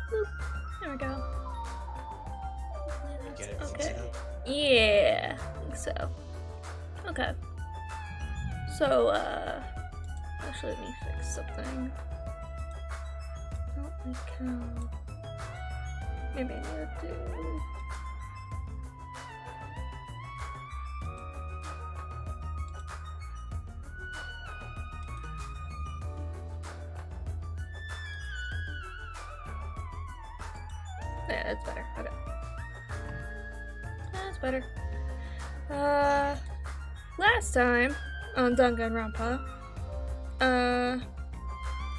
Boop. There we go. Get everything Okay. set up? Yeah, I think so. Okay. So, actually, let me fix something. Holy cow. Maybe I need to do. Yeah, that's better. Okay. That's better. Last time on Danganronpa,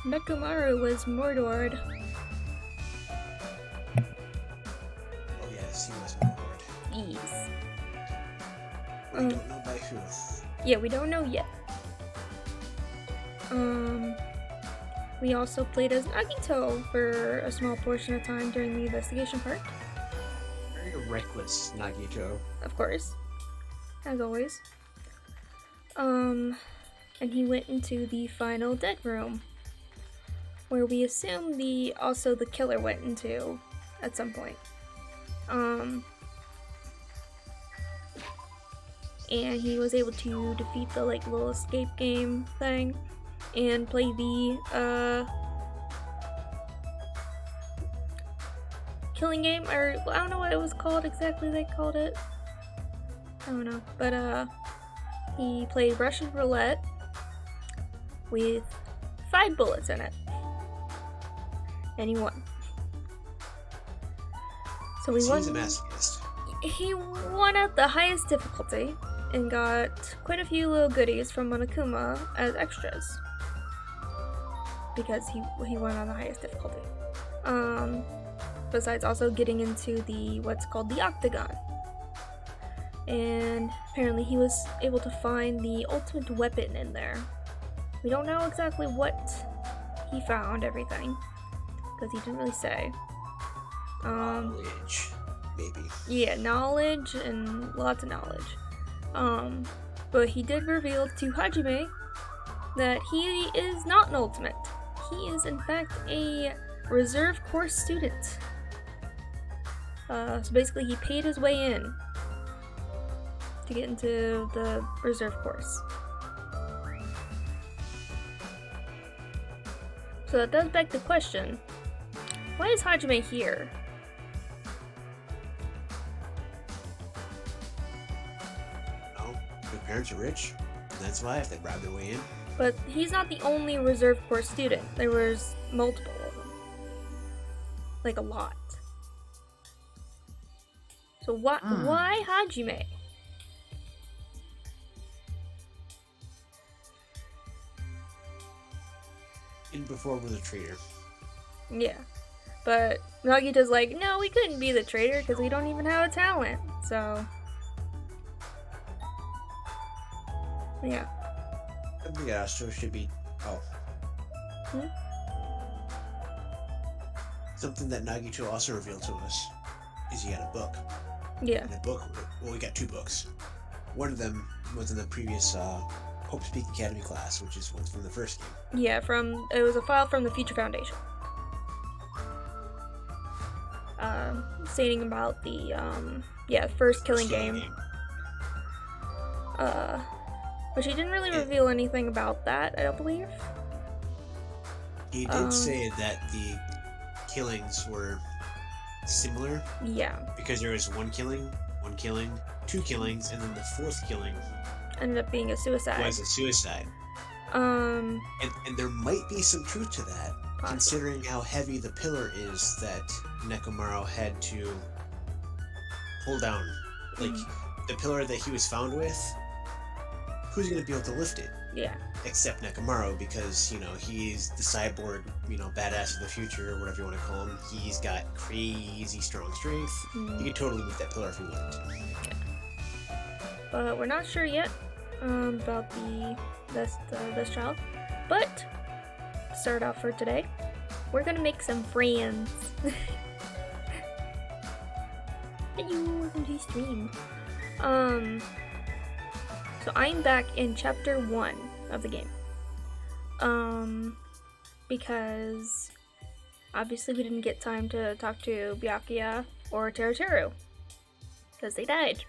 Nekomaru was Mordored. Oh yes, he was reward. Yes. We don't know by who. Yeah, we don't know yet. We also played as Nagito for a small portion of time during the investigation part. Very reckless, Nagito. Of course. As always. And he went into the final dead room, where we assume the killer went into at some point. And he was able to defeat the little escape game thing and play the killing game, or I don't know what it was called exactly. They called it, I don't know, but he played Russian roulette with 5 bullets in it, and he won. So we won. He's a masochist. He won at the highest difficulty and got quite a few little goodies from Monokuma as extras, because he won on the highest difficulty. Besides also getting into the what's called the Octagon. And apparently he was able to find the ultimate weapon in there. We don't know exactly what he found, everything, because he didn't really say. Knowledge, maybe. Yeah, knowledge and lots of knowledge. But he did reveal to Hajime that he is not an ultimate. He is in fact a reserve course student. So basically he paid his way in to get into the reserve course. So that does beg the question, why is Hajime here? No, their parents are rich, and that's why if they robbed their way in. But he's not the only reserve course student. There was multiple of them. Like a lot. So why Hajime? In before was a traitor. Yeah. But Nagito's like, no, we couldn't be the traitor because we don't even have a talent. So yeah. The Astro should be. Oh. Something that Nagito also revealed to us is he had a book. Yeah. And the book, well, we got 2 books. One of them was in the previous Hope Speak Academy class, which is what's from the first game. Yeah, it was a file from the Future Foundation. Stating about the first killing game. But she didn't really reveal anything about that, I don't believe. He did say that the killings were similar. Yeah. Because there was one killing, 2 killings, and then the 4th killing Ended up being a suicide. was a suicide. And there might be some truth to that, considering how heavy the pillar is that Nekomaru had to pull down. Like, the pillar that he was found with, who's going to be able to lift it? Yeah. Except Nekomaru, because, he's the cyborg, badass of the future, or whatever you want to call him. He's got crazy strong strength. He could totally move that pillar if he wanted to. Yeah. But we're not sure yet about the best child. But, to start off for today, we're gonna make some friends. Hello, welcome to the stream. So I'm back in chapter 1 of the game. because obviously we didn't get time to talk to Byakuya or Teruteru because they died.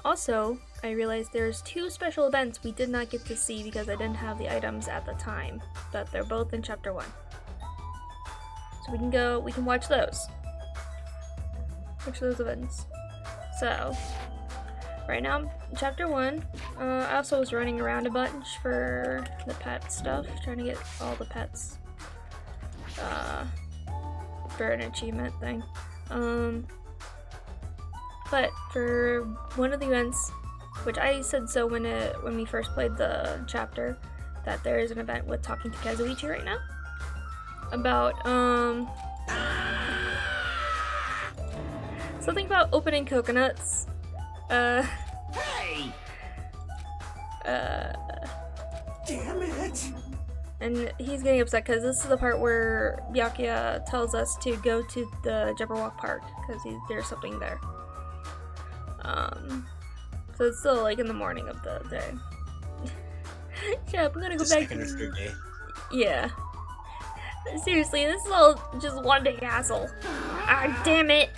Also, I realized there's 2 special events we did not get to see because I didn't have the items at the time, but they're both in chapter 1. So we can watch those. Watch those events. So, right now, in chapter 1, I also was running around a bunch for the pet stuff, trying to get all the pets, for an achievement thing. But for one of the events, which I said so when we first played the chapter, that there is an event with talking to Kazuichi right now about something about opening coconuts. Hey! Damn it! And he's getting upset because this is the part where Byakuya tells us to go to the Jabberwock Park because there's something there. So it's still like in the morning of the day. Yeah, I'm gonna go back to the day. Yeah. Seriously, this is all just one big hassle. Ah, damn it!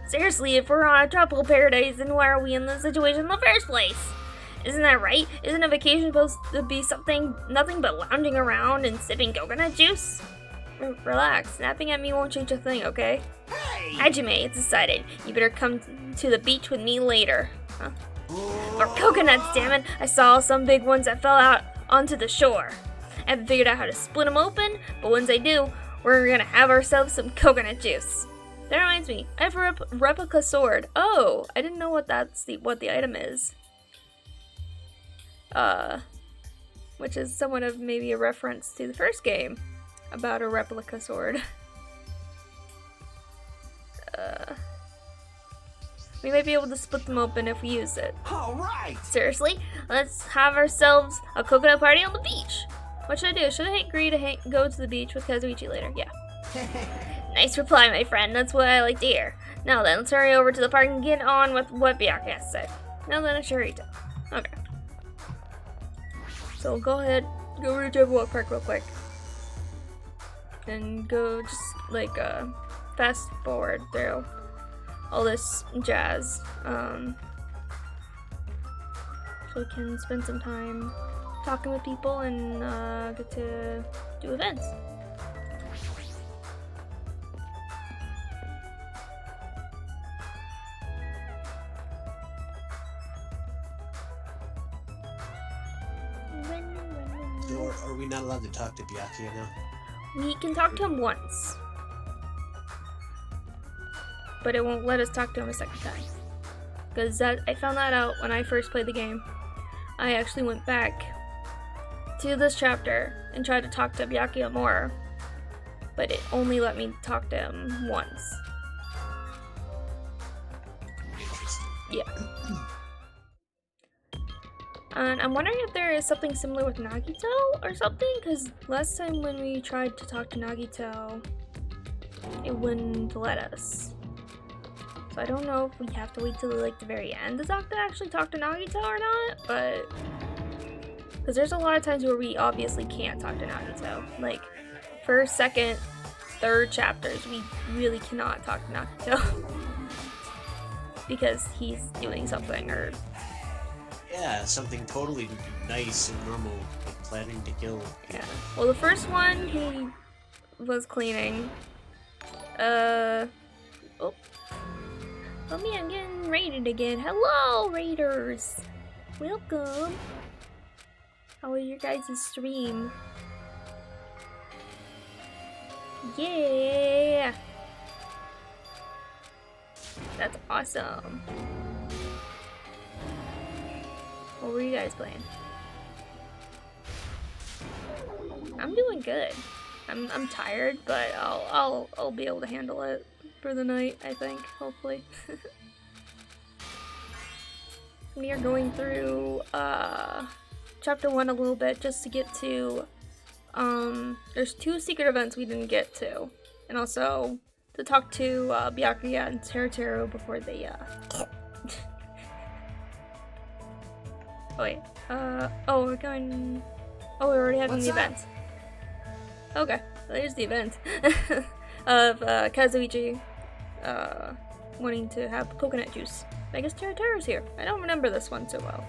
Seriously, if we're on a tropical paradise, then why are we in this situation in the first place? Isn't that right? Isn't a vacation supposed to be nothing but lounging around and sipping coconut juice? Relax, snapping at me won't change a thing, okay? Hey! Hajime, it's decided. You better come to the beach with me later. Huh? For coconuts, damn it! I saw some big ones that fell out onto the shore. I haven't figured out how to split them open, but once I do, we're gonna have ourselves some coconut juice. That reminds me, I have a replica sword. Oh, I didn't know what the item is. Which is somewhat of maybe a reference to the first game about a replica sword. We might be able to split them open if we use it. Alright! Seriously? Let's have ourselves a coconut party on the beach. What should I do? Should I agree to go to the beach with Kazuichi later? Yeah. Nice reply, my friend. That's what I like to hear. Now then, let's hurry over to the park and get on with what Byakuya has to say. Now then, it's Sharita. Okay. So go ahead, go over to Jabberwock Park real quick. And go just like fast forward through all this jazz. So we can spend some time talking with people and get to do events. So are we not allowed to talk to Byakuya now? We can talk to him once, but it won't let us talk to him a second time. Because I found that out when I first played the game. I actually went back to this chapter and tried to talk to Byakuya more, but it only let me talk to him once. Interesting. Yeah. And I'm wondering if there is something similar with Nagito or something, because last time when we tried to talk to Nagito, it wouldn't let us. So I don't know if we have to wait till like the very end to actually talk to Nagito or not, but because there's a lot of times where we obviously can't talk to Nagito. Like first, second, third chapters, we really cannot talk to Nagito because he's doing something or. Yeah, something totally nice and normal, like planning to kill. Yeah. Well, the first one, he was cleaning. Oh. Oh man, I'm getting raided again. Hello, raiders! Welcome! How was your guys' stream? Yeah! That's awesome. What were you guys playing? I'm doing good. I'm tired, but I'll be able to handle it for the night, I think, hopefully. We are going through chapter 1 a little bit just to get to there's 2 secret events we didn't get to, and also to talk to Byakuya and Teruteru before they Oh wait. Oh, we're going. Oh, we already had an event. Okay, well, here's the event of Kazuichi wanting to have coconut juice. I guess Teru's here. I don't remember this one so well.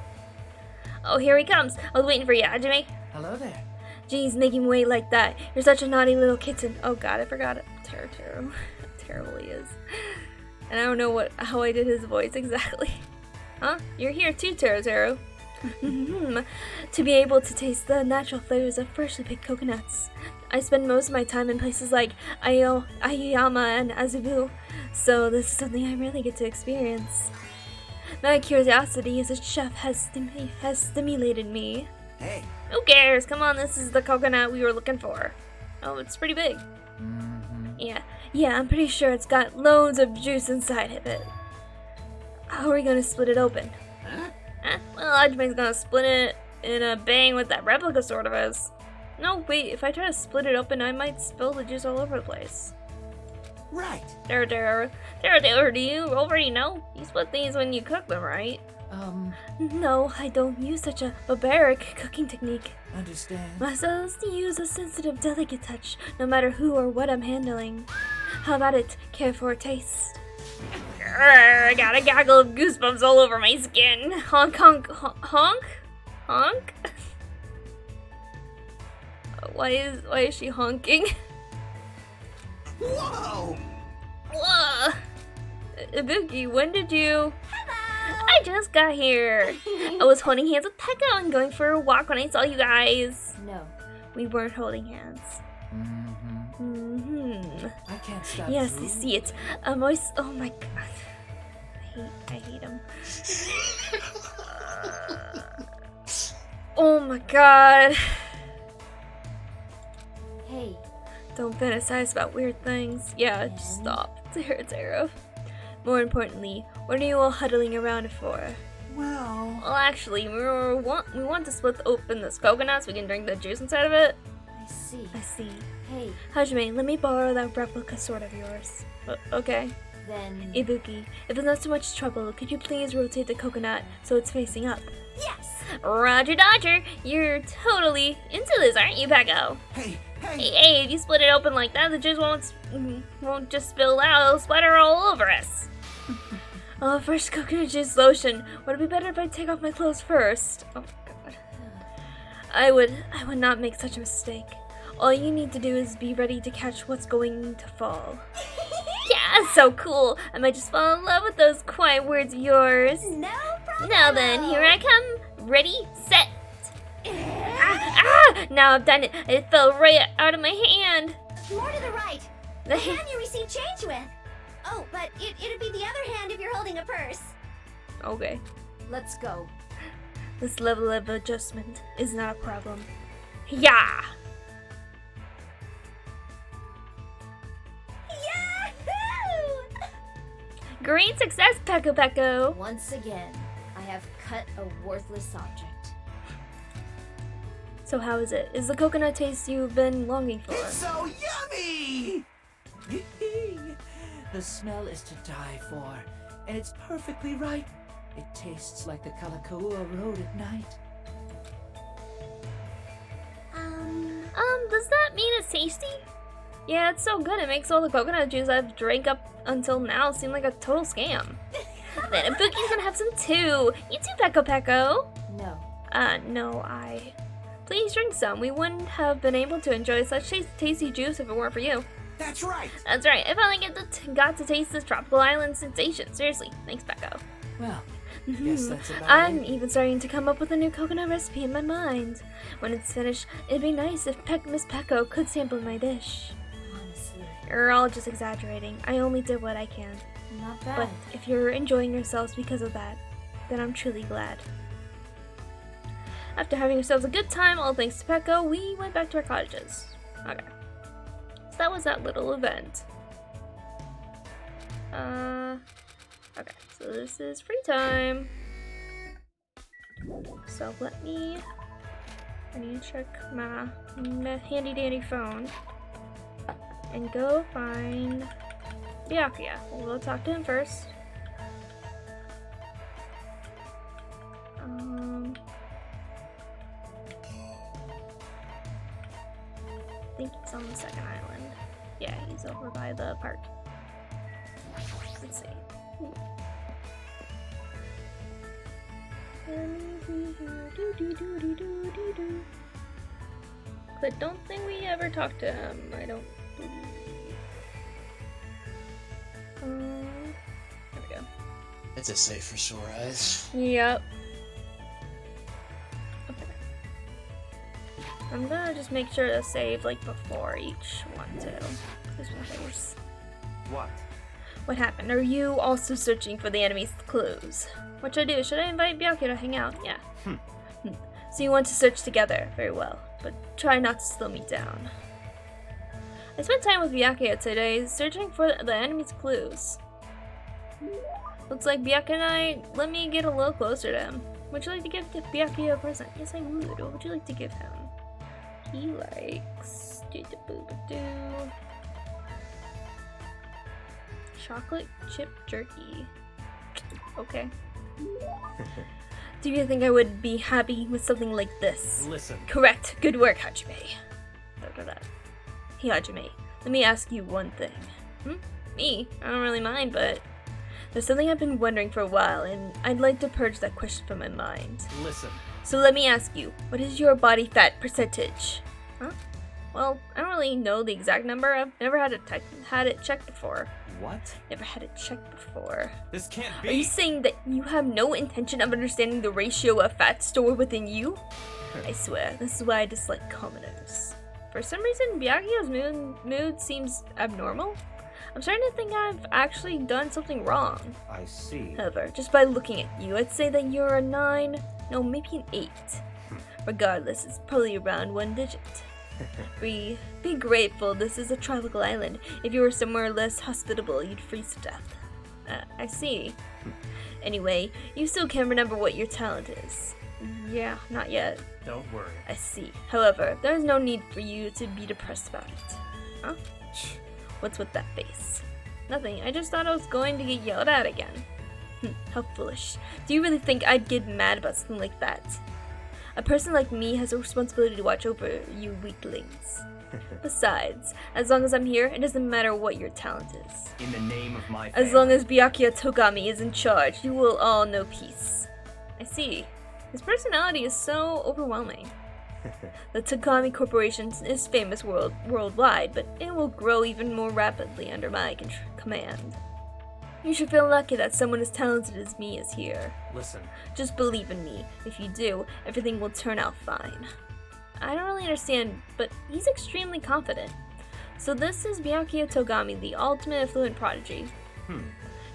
Oh, here he comes. I was waiting for you, Hajime. Hello there. Jeez, making me wait like that. You're such a naughty little kitten. Oh god, I forgot it. Teru. Terrible he is. And I don't know how I did his voice exactly. Huh? You're here too, Teru. To be able to taste the natural flavors of freshly picked coconuts. I spend most of my time in places like Aoyama and Azubu, so this is something I really get to experience. My curiosity as a chef has stimulated me. Hey. Who cares? Come on, this is the coconut we were looking for. Oh, it's pretty big. Yeah, I'm pretty sure it's got loads of juice inside of it. How are we gonna split it open? Huh? Well, Hajime's gonna split it in a bang with that replica sword of his. No, wait, if I try to split it open, I might spill the juice all over the place. Right. There, do you already know? You split these when you cook them, right? No, I don't use such a barbaric cooking technique. Understand. My supposed to use a sensitive, delicate touch, no matter who or what I'm handling. How about it? Care for a taste? I got a gaggle of goosebumps all over my skin. Honk, honk, honk, honk. Why is she honking? Whoa! Whoa! Ibuki, when did you? Hello! I just got here. I was holding hands with Pekka and going for a walk when I saw you guys. No. We weren't holding hands. I can't stop. Yes, I see it. Oh my god. I hate him. Oh my god. Hey. Don't fantasize about weird things. Yeah, just stop. Teru. More importantly, what are you all huddling around for? Well, Actually, we want to split open this coconut so we can drink the juice inside of it. I see. I see. Hey, Hajime, let me borrow that replica sword of yours. Okay. then... Ibuki, if it's not too much trouble, could you please rotate the coconut so it's facing up? Yes! Roger Dodger, you're totally into this, aren't you, Pecco? Hey. Hey, if you split it open like that, the juice won't just spill out, it'll splatter all over us. Oh, fresh coconut juice lotion. Would it be better if I take off my clothes first? Oh god. I would not make such a mistake. All you need to do is be ready to catch what's going to fall. Yeah, so cool. I might just fall in love with those quiet words of yours. No problem! Now then, here I come. Ready, set. Now I've done it. It fell right out of my hand. More to the right. The hand you receive change with. Oh, but it'd be the other hand if you're holding a purse. Okay. Let's go. This level of adjustment is not a problem. Yeah! Yahoo! Great success, Pecco. Once again, I have cut a worthless object. So how is it? Is the coconut taste you've been longing for? It's so yummy! the smell is to die for, and it's perfectly right. It tastes like the Kalakaua Road at night. Does that mean it's tasty? Yeah, it's so good. It makes all the coconut juice I've drank up until now seem like a total scam. Then Ibuki's gonna have some too. You too, Pecco. No. No, Please drink some. We wouldn't have been able to enjoy such tasty juice if it weren't for you. That's right! That's right. I finally got to taste this tropical island sensation. Seriously. Thanks, Pecco. Well, guess that's about I'm it. even starting to come up with a new coconut recipe in my mind. When it's finished, it'd be nice if Miss Pecco could sample my dish. Honestly, You're all just exaggerating. I only did what I can. not bad. But if you're enjoying yourselves because of that, then I'm truly glad. After having ourselves a good time, all thanks to Pecco, we went back to our cottages. Okay. So that was that little event. Okay, so this is free time. So I need to check my handy dandy phone and go find Byakuya. We'll go talk to him first. think he's on the second island. Yeah, he's over by the park. Let's see. But don't think we ever talked to him. I don't believe. There we go. It's a safe for sore eyes. Yep. Okay. I'm gonna just make sure to save like before each one too. This one first. What? What happened? Are you also searching for the enemy's clues? What should I do? Should I invite Byakuya to hang out? Yeah. So you want to search together? Very well. But try not to slow me down. I spent time with Byakuya today searching for the enemy's clues. Looks like Byakuya and I let me get a little closer to him. Would you like to give Byakuya a present? Yes, I would. What would you like to give him? He likes chocolate chip jerky. Okay. Do you think I would be happy with something like this? Listen. Correct. Good work, Hajime. Hey, Hajime, let me ask you one thing. Me? I don't really mind, but there's something I've been wondering for a while, and I'd like to purge that question from my mind. Listen. So let me ask you, what is your body fat percentage? Huh? Well, I don't really know the exact number. I've never had it checked before. What? Never had it checked before. This can't be. Are you saying that you have no intention of understanding the ratio of fat stored within you? I swear, this is why I dislike commoners. For some reason, Byakuya's mood seems abnormal. I'm starting to think I've actually done something wrong. I see. However, just by looking at you, I'd say that you're a 9, no, maybe an 8. Regardless, it's probably around 1 digit. Be grateful this is a tropical island. If you were somewhere less hospitable, you'd freeze to death. I see. Anyway, you still can't remember what your talent is. Yeah, not yet. Don't worry. I see. However, there's no need for you to be depressed about it. Huh? What's with that face? Nothing. I just thought I was going to get yelled at again. How foolish. Do you really think I'd get mad about something like that? A person like me has a responsibility to watch over you weaklings. Besides, as long as I'm here, it doesn't matter what your talent is. In the name of my As long as Byakuya Togami is in charge, you will all know peace. I see. His personality is so overwhelming. The Togami Corporation is famous worldwide, but it will grow even more rapidly under my command. You should feel lucky that someone as talented as me is here. Listen. Just believe in me. If you do, everything will turn out fine. I don't really understand, but he's extremely confident. So this is Byakuya Togami, the ultimate affluent prodigy.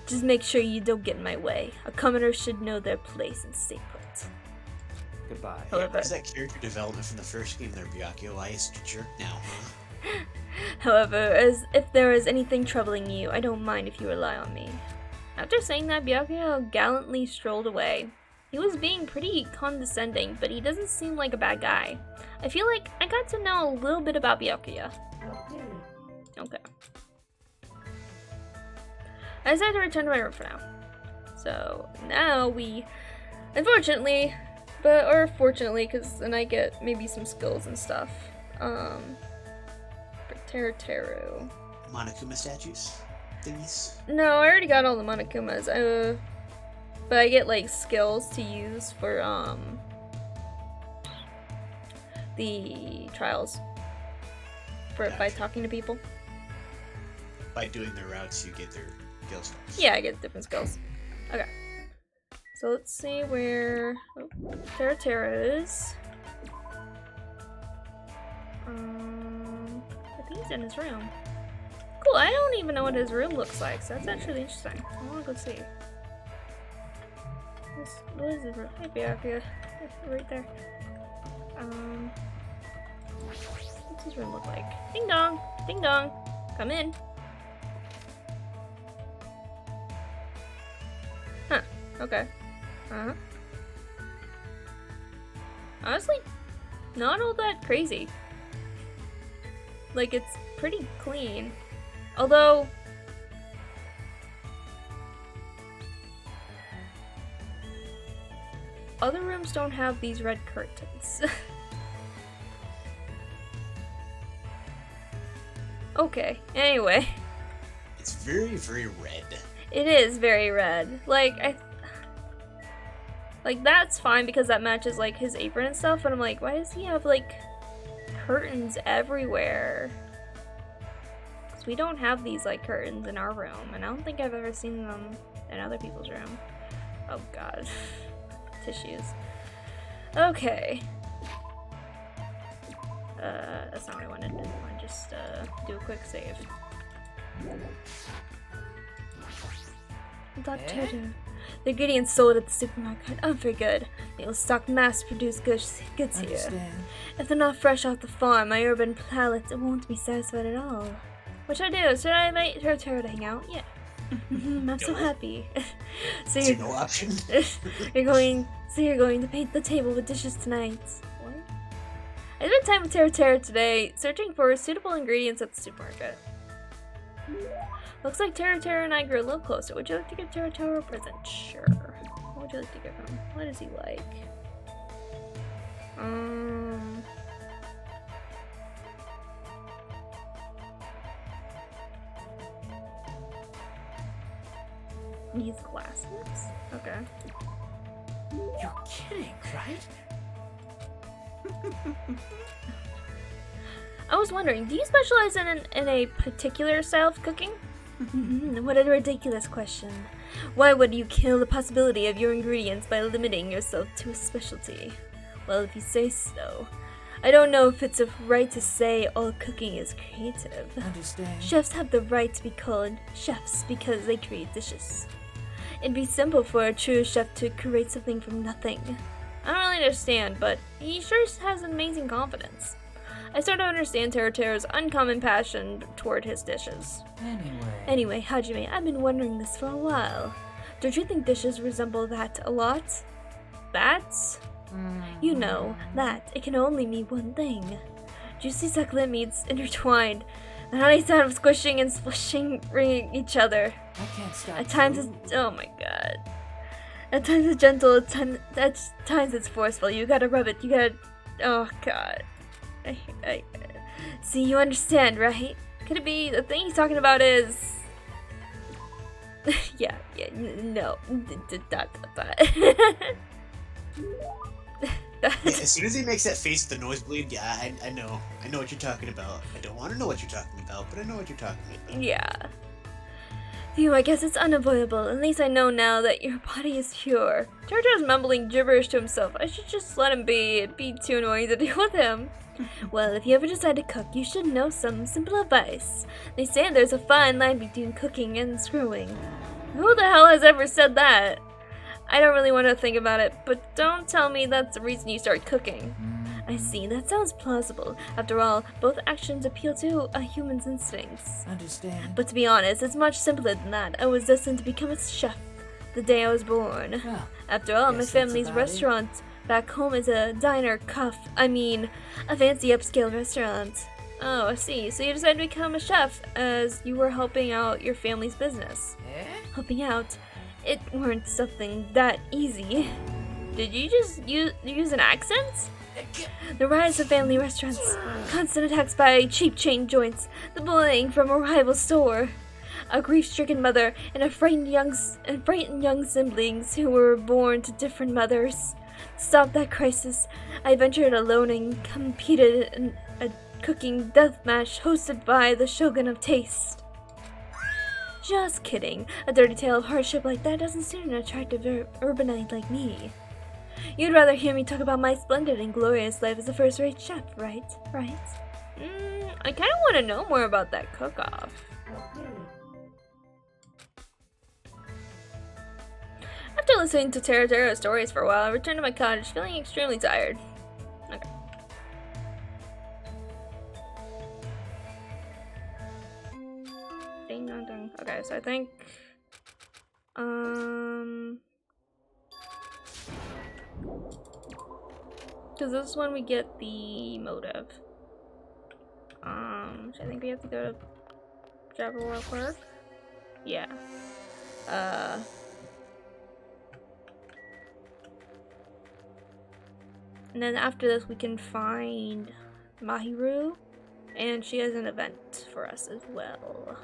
Just make sure you don't get in my way. A commoner should know their place and stay put. Goodbye. However, Is that character development from the first game there, Byakuya? Why is it a jerk now, huh? However, as if there is anything troubling you, I don't mind if you rely on me. After saying that, Byakuya gallantly strolled away. He was being pretty condescending, but he doesn't seem like a bad guy. I feel like I got to know a little bit about Byakuya. Okay. I decided to return to my room for now. So now we, unfortunately, or fortunately, because then I get maybe some skills and stuff. Teru. Monokuma statues? Thingies? No, I already got all the Monokumas. But I get like skills to use for the trials. By talking to people. By doing their routes, you get their skills. Yeah, I get different skills. Okay. So let's see where Teru is. I think he's in his room. Cool, I don't even know what his room looks like, so that's actually interesting. I wanna go see. What is his room? Hey, Byakuya. Right there. What's his room look like? Ding dong! Ding dong! Come in. Huh. Okay. Uh-huh. Honestly, not all that crazy. Like, it's pretty clean. Although, other rooms don't have these red curtains. Okay, anyway. It's very, very red. It is very red. Like, that's fine because that matches, like, his apron and stuff, but I'm like, why does he have, like, curtains everywhere? Because we don't have these, like, curtains in our room, and I don't think I've ever seen them in other people's room. Oh, God. Tissues. Okay. That's not what I wanted. I just, do a quick save. Doctor. The ingredients sold at the supermarket aren't very good. They will stock mass-produced goods here. If they're not fresh off the farm, my urban palate won't be satisfied at all. What should I do? Should I invite her to hang out? Yeah. I'm so happy. So you're no option. you're going to paint the table with dishes tonight. What? I spent time with Tara today, searching for suitable ingredients at the supermarket. Looks like Tara and I grew a little closer. Would you like to give Tara a present? Sure. What would you like to give him? What is he like? These glasses? Okay. You're kidding, right? I was wondering, do you specialize in a particular style of cooking? What a ridiculous question. Why would you kill the possibility of your ingredients by limiting yourself to a specialty? Well, if you say so. I don't know if it's right to say all cooking is creative. Understand. Chefs have the right to be called chefs because they create dishes. It'd be simple for a true chef to create something from nothing. I don't really understand, but he sure has amazing confidence. I sort of understand Tara's uncommon passion toward his dishes. Anyway, Hajime, I've been wondering this for a while. Don't you think dishes resemble that a lot? That? You know, that it can only mean one thing. Juicy succulent meats intertwined. The honey sound of squishing and splishing ringing each other. I can't stop. At times it's... Oh my god. At times it's gentle, at times it's forceful. You gotta rub it, you gotta... Oh god. I see, you understand, right? Could it be the thing he's talking about is... no. As soon as he makes that face with the nosebleed, yeah, I know what you're talking about. I don't want to know what you're talking about, but I know what you're talking about. Yeah. Phew, I guess it's unavoidable. At least I know now that your body is pure. Jojo's mumbling gibberish to himself. I should just let him be. It'd be too annoying to deal with him. Well, if you ever decide to cook, you should know some simple advice. They say there's a fine line between cooking and screwing. Who the hell has ever said that? I don't really want to think about it, but don't tell me that's the reason you start cooking. I see, that sounds plausible. After all, both actions appeal to a human's instincts. Understand. But to be honest, it's much simpler than that. I was destined to become a chef the day I was born. Well, After all, my family's restaurant back home is a a fancy upscale restaurant. Oh, I see. So you decided to become a chef as you were helping out your family's business. Helping out? It weren't something that easy. Did you just use an accent? The rise of family restaurants, constant attacks by cheap chain joints, the bullying from a rival store, a grief-stricken mother, and frightened young siblings who were born to different mothers. To stop that crisis, I ventured alone and competed in a cooking deathmatch hosted by the Shogun of Taste. Just kidding. A dirty tale of hardship like that doesn't suit an attractive urbanite like me. You'd rather hear me talk about my splendid and glorious life as a first-rate chef, right? I kind of want to know more about that cook-off. After listening to Tara's stories for a while, I returned to my cottage feeling extremely tired. Okay. Okay, so I think... Because this is when we get the motive. I think we have to go to Jabber real quick. Yeah. And then after this we can find Mahiru And she has an event for us as well.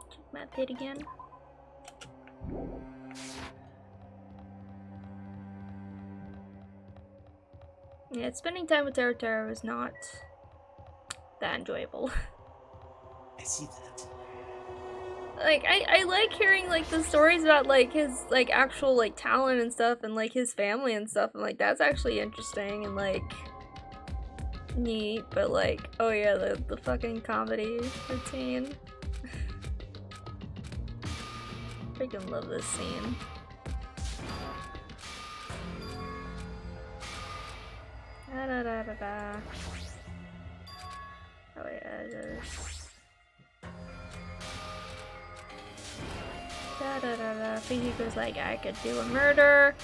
Check my pit again. Yeah, spending time with Tara was not that enjoyable. I see that. Like, I like hearing, like, the stories about, like, his, like, actual, like, talent and stuff, and, like, his family and stuff, and, like, that's actually interesting and, like, neat, but, like, oh yeah, the fucking comedy routine. Freaking love this scene. Da da da da da. Oh yeah, just. Da da da da. Fujiko's like, I could do a murder.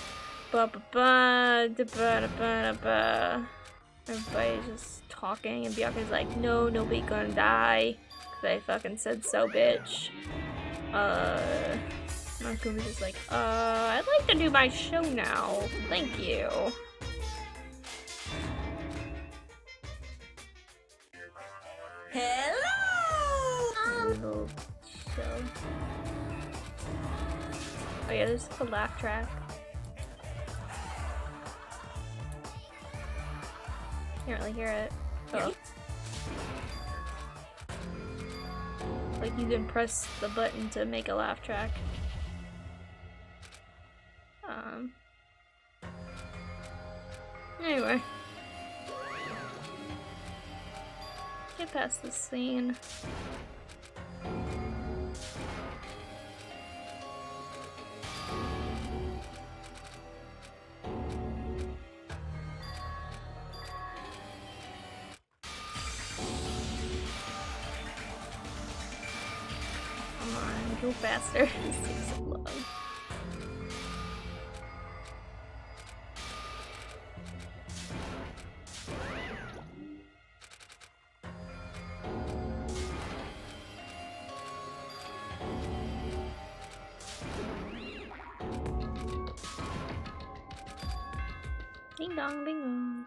Ba ba ba. Da ba da ba da ba. Everybody's just talking, and Byakuya's like, no, nobody gonna die. Cause I fucking said so, bitch. Nakumi's just like, I'd like to do my show now. Thank you. Hello! Little show. Oh yeah, there's a laugh track. Can't really hear it. Oh. Like you can press the button to make a laugh track. Anyway. Get past this scene. Come on, go faster. This takes so long. Ding dong, ding dong.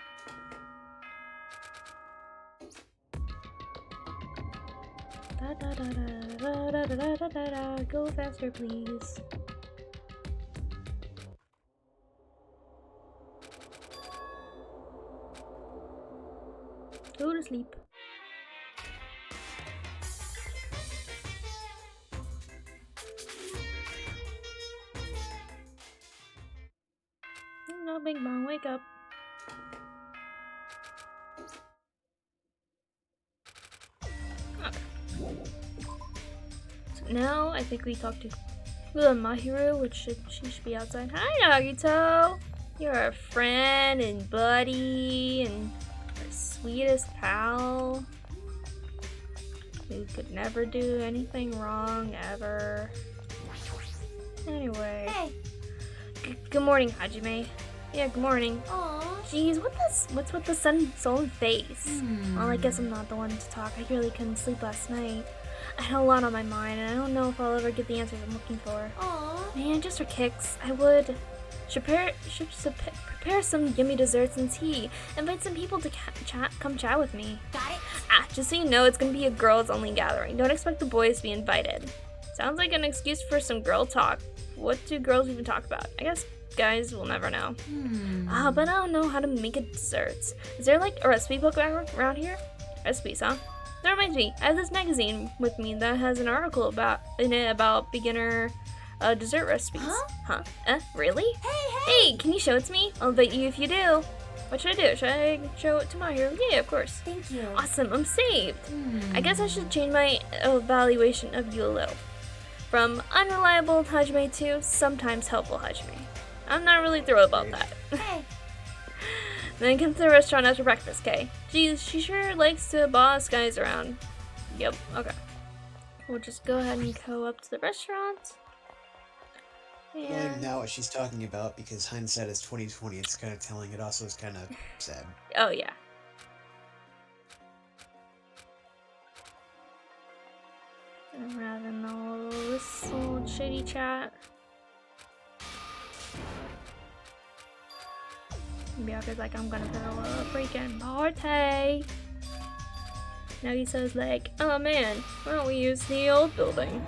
Da da da da da da da da da da. Go faster, please. Go to sleep. No, Big Bang, wake up. Okay. So now I think we talk to Mahiru, which she should be outside. Hi, Nagito! You're our friend and buddy and our sweetest pal. Who could never do anything wrong ever. Anyway. Hey. Good morning, Hajime. Yeah, good morning. Aww. Jeez, what's with the sullen face? Well, I guess I'm not the one to talk. I really couldn't sleep last night. I had a lot on my mind, and I don't know if I'll ever get the answers I'm looking for. Aww. Man, just for kicks, I should prepare some yummy desserts and tea. Invite some people to come chat with me. Got it? Just so you know, it's gonna be a girls-only gathering. Don't expect the boys to be invited. Sounds like an excuse for some girl talk. What do girls even talk about? I guess guys will never know. But I don't know how to make a desserts. Is there like a recipe book around here? Recipes, huh? That reminds me, I have this magazine with me that has an article about beginner dessert recipes. Huh? Really? Hey, can you show it to me? I'll invite you if you do. What should I do? Should I show it to Mahiru? Yeah, of course. Thank you. Awesome, I'm saved. I guess I should change my evaluation of you a little. From unreliable Hajime to sometimes helpful Hajime. I'm not really thrilled about that. Hey. Then come to the restaurant after breakfast, Kay. Geez, she sure likes to boss guys around. Yep, okay. We'll just go ahead and go up to the restaurant. Knowing now what she's talking about, because hindsight is 20/20, it's kind of telling. It also is kind of sad. Oh, yeah. I'm having a little whistle shady chat. Bianca's like, I'm gonna throw a freaking party. Now he says like, oh man, why don't we use the old building?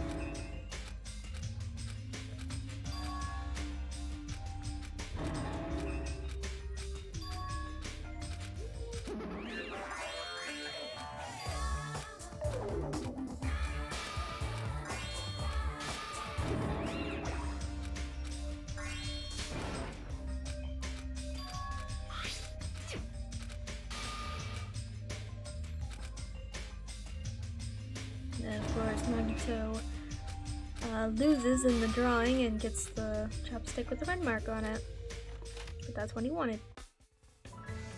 And of course, Magneto loses in the drawing and gets the chopstick with the red mark on it. But that's what he wanted.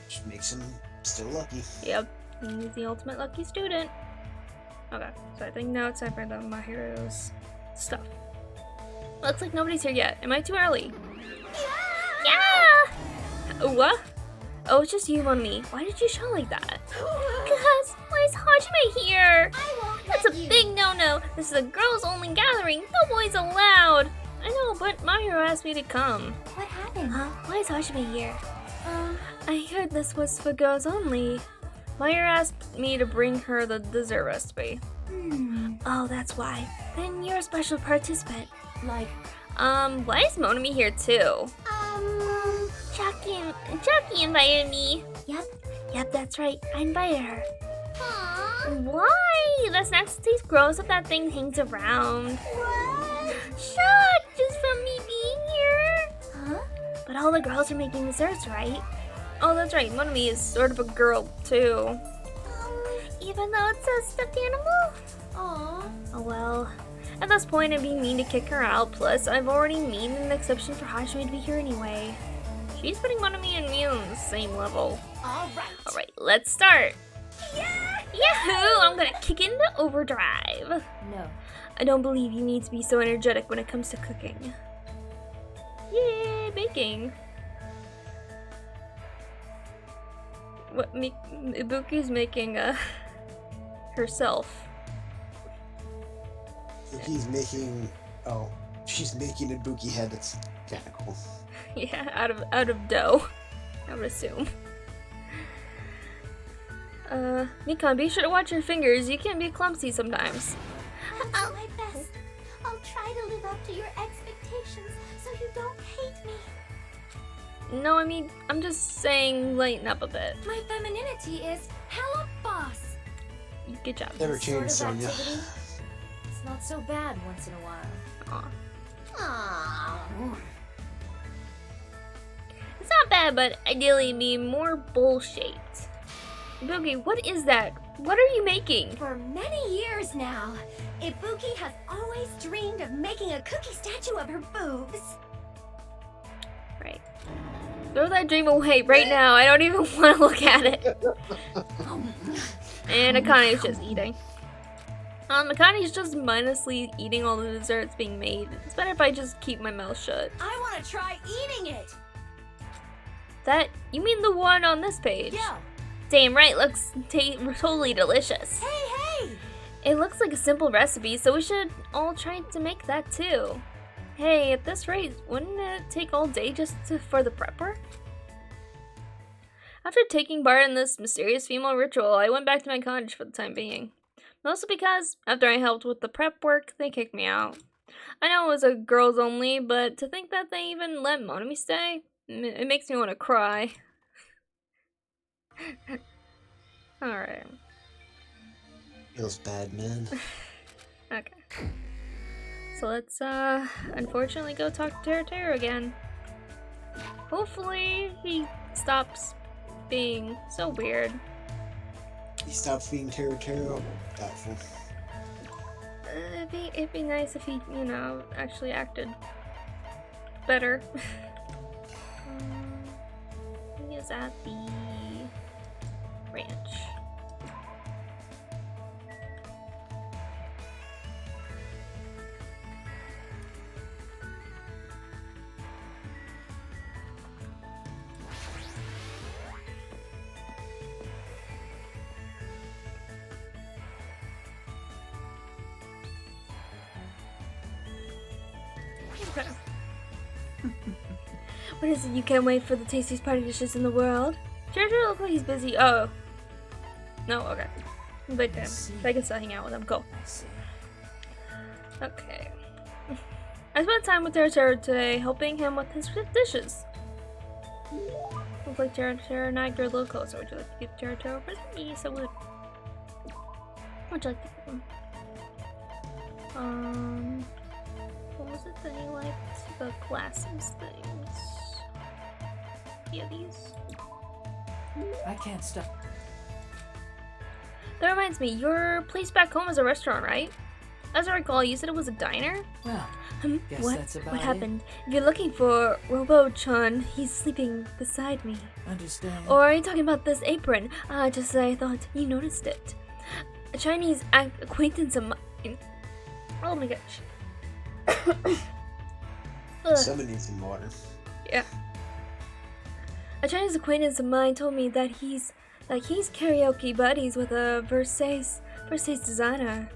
Which makes him still lucky. Yep, he's the ultimate lucky student. Okay, so I think now it's time for the My Heroes stuff. Looks like nobody's here yet. Am I too early? Yeah! What? Oh, it's just you on me. Why did you shout like that? Because, why is Hajime here? I won't That's let a you. big no-no. This is a girls-only gathering. No boys allowed. I know, but my hero asked me to come. What happened? Why is Hajime here? I heard this was for girls only. Meyer asked me to bring her the dessert recipe. Oh, that's why. Then you're a special participant. Like, Why is Monami here too? Chucky invited me. Yep, that's right. I invited her. Aww. Why? The snacks taste gross if that thing hangs around. What? Shut! Just from me being here. Huh? But all the girls are making desserts, right? Oh, that's right. Monami is sort of a girl too. Even though it's a stuffed animal? Aw. Oh well. At this point, I'd be mean to kick her out. Plus, I've already made an exception for Hajime to be here anyway. She's putting Monami and me on the same level. Alright, let's start. Yeah! Yahoo! I'm gonna kick into overdrive. no. I don't believe you need to be so energetic when it comes to cooking. Yay, baking. What Ibuki's making herself. He's making. Oh, she's making a Ibuki head. That's kind of cool. Yeah, out of dough, I would assume. Nikon, be sure to watch your fingers. You can be clumsy sometimes. I'll do my best. I'll try to live up to your expectations so you don't hate me. No, I mean, I'm just saying lighten up a bit. My femininity is hella boss. Good job. Never This changed, sort of Sonya. activity, it's not so bad once in a while. Aw. Aww. It's not bad, but ideally it'd be more bowl-shaped. Ibuki, what is that? What are you making? For many years now, Ibuki has always dreamed of making a cookie statue of her boobs. Right. Throw that dream away right now. I don't even want to look at it. And Akane's just eating. Akane's just mindlessly eating all the desserts being made. It's better if I just keep my mouth shut. I want to try eating it. That, you mean the one on this page? Yeah. Damn right, looks totally delicious. Hey! It looks like a simple recipe, so we should all try to make that too. Hey, at this rate, wouldn't it take all day for the prepper? After taking part in this mysterious female ritual, I went back to my cottage for the time being. Mostly because, after I helped with the prep work, they kicked me out. I know it was a girls only, but to think that they even let Monami stay, it makes me want to cry. Alright. Feels bad, man. Okay. So let's, unfortunately go talk to Teru again. Hopefully he stops being so weird. He stops being Teru. Doubtful. It'd be nice if he, you know, actually acted better. He is at the ranch. Okay. What is it? You can't wait for the tastiest party dishes in the world? Charizard looks like he's busy. Oh. No, okay. But damn, I can still hang out with him. Go. I see. Okay. I spent time with Charizard today, helping him with his dishes. Looks like Charizard and I grew a little closer. Would you like to give Charizard a present? Yes, I would. Would you like to give him? What was it that he liked? The glasses things. Yeah, these. I can't stop. That reminds me, your place back home is a restaurant, right? As I recall, you said it was a diner? Well, guess What? that's about What it. happened? If you're looking for Robo-chan, he's sleeping beside me. Understand? Or are you talking about this apron? Just as I thought you noticed it. A Chinese acquaintance of mine. Oh my gosh. Ugh. Someone needs some water. Yeah. A Chinese acquaintance of mine told me that he's karaoke buddies with a Versace designer.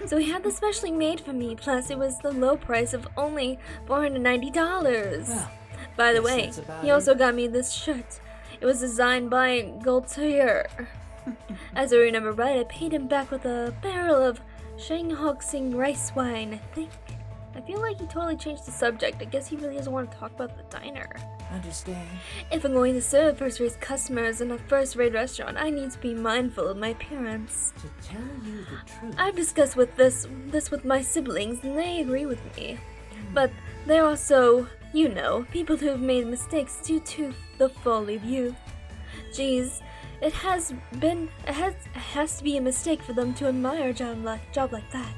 So he had this specially made for me, plus it was the low price of only $490. Well, By the guess way, that's about he it. also got me this shirt. It was designed by Gaultier. As I remember right, I paid him back with a barrel of Shanghoxing rice wine, I think. I feel like he totally changed the subject. I guess he really doesn't want to talk about the diner. Understand? If I'm going to serve first-rate customers in a first-rate restaurant, I need to be mindful of my appearance. To tell you the truth. I've discussed this with my siblings, and they agree with me. But they're also, you know, people who've made mistakes due to the folly of youth. Geez, it has to be a mistake for them to admire a job like that.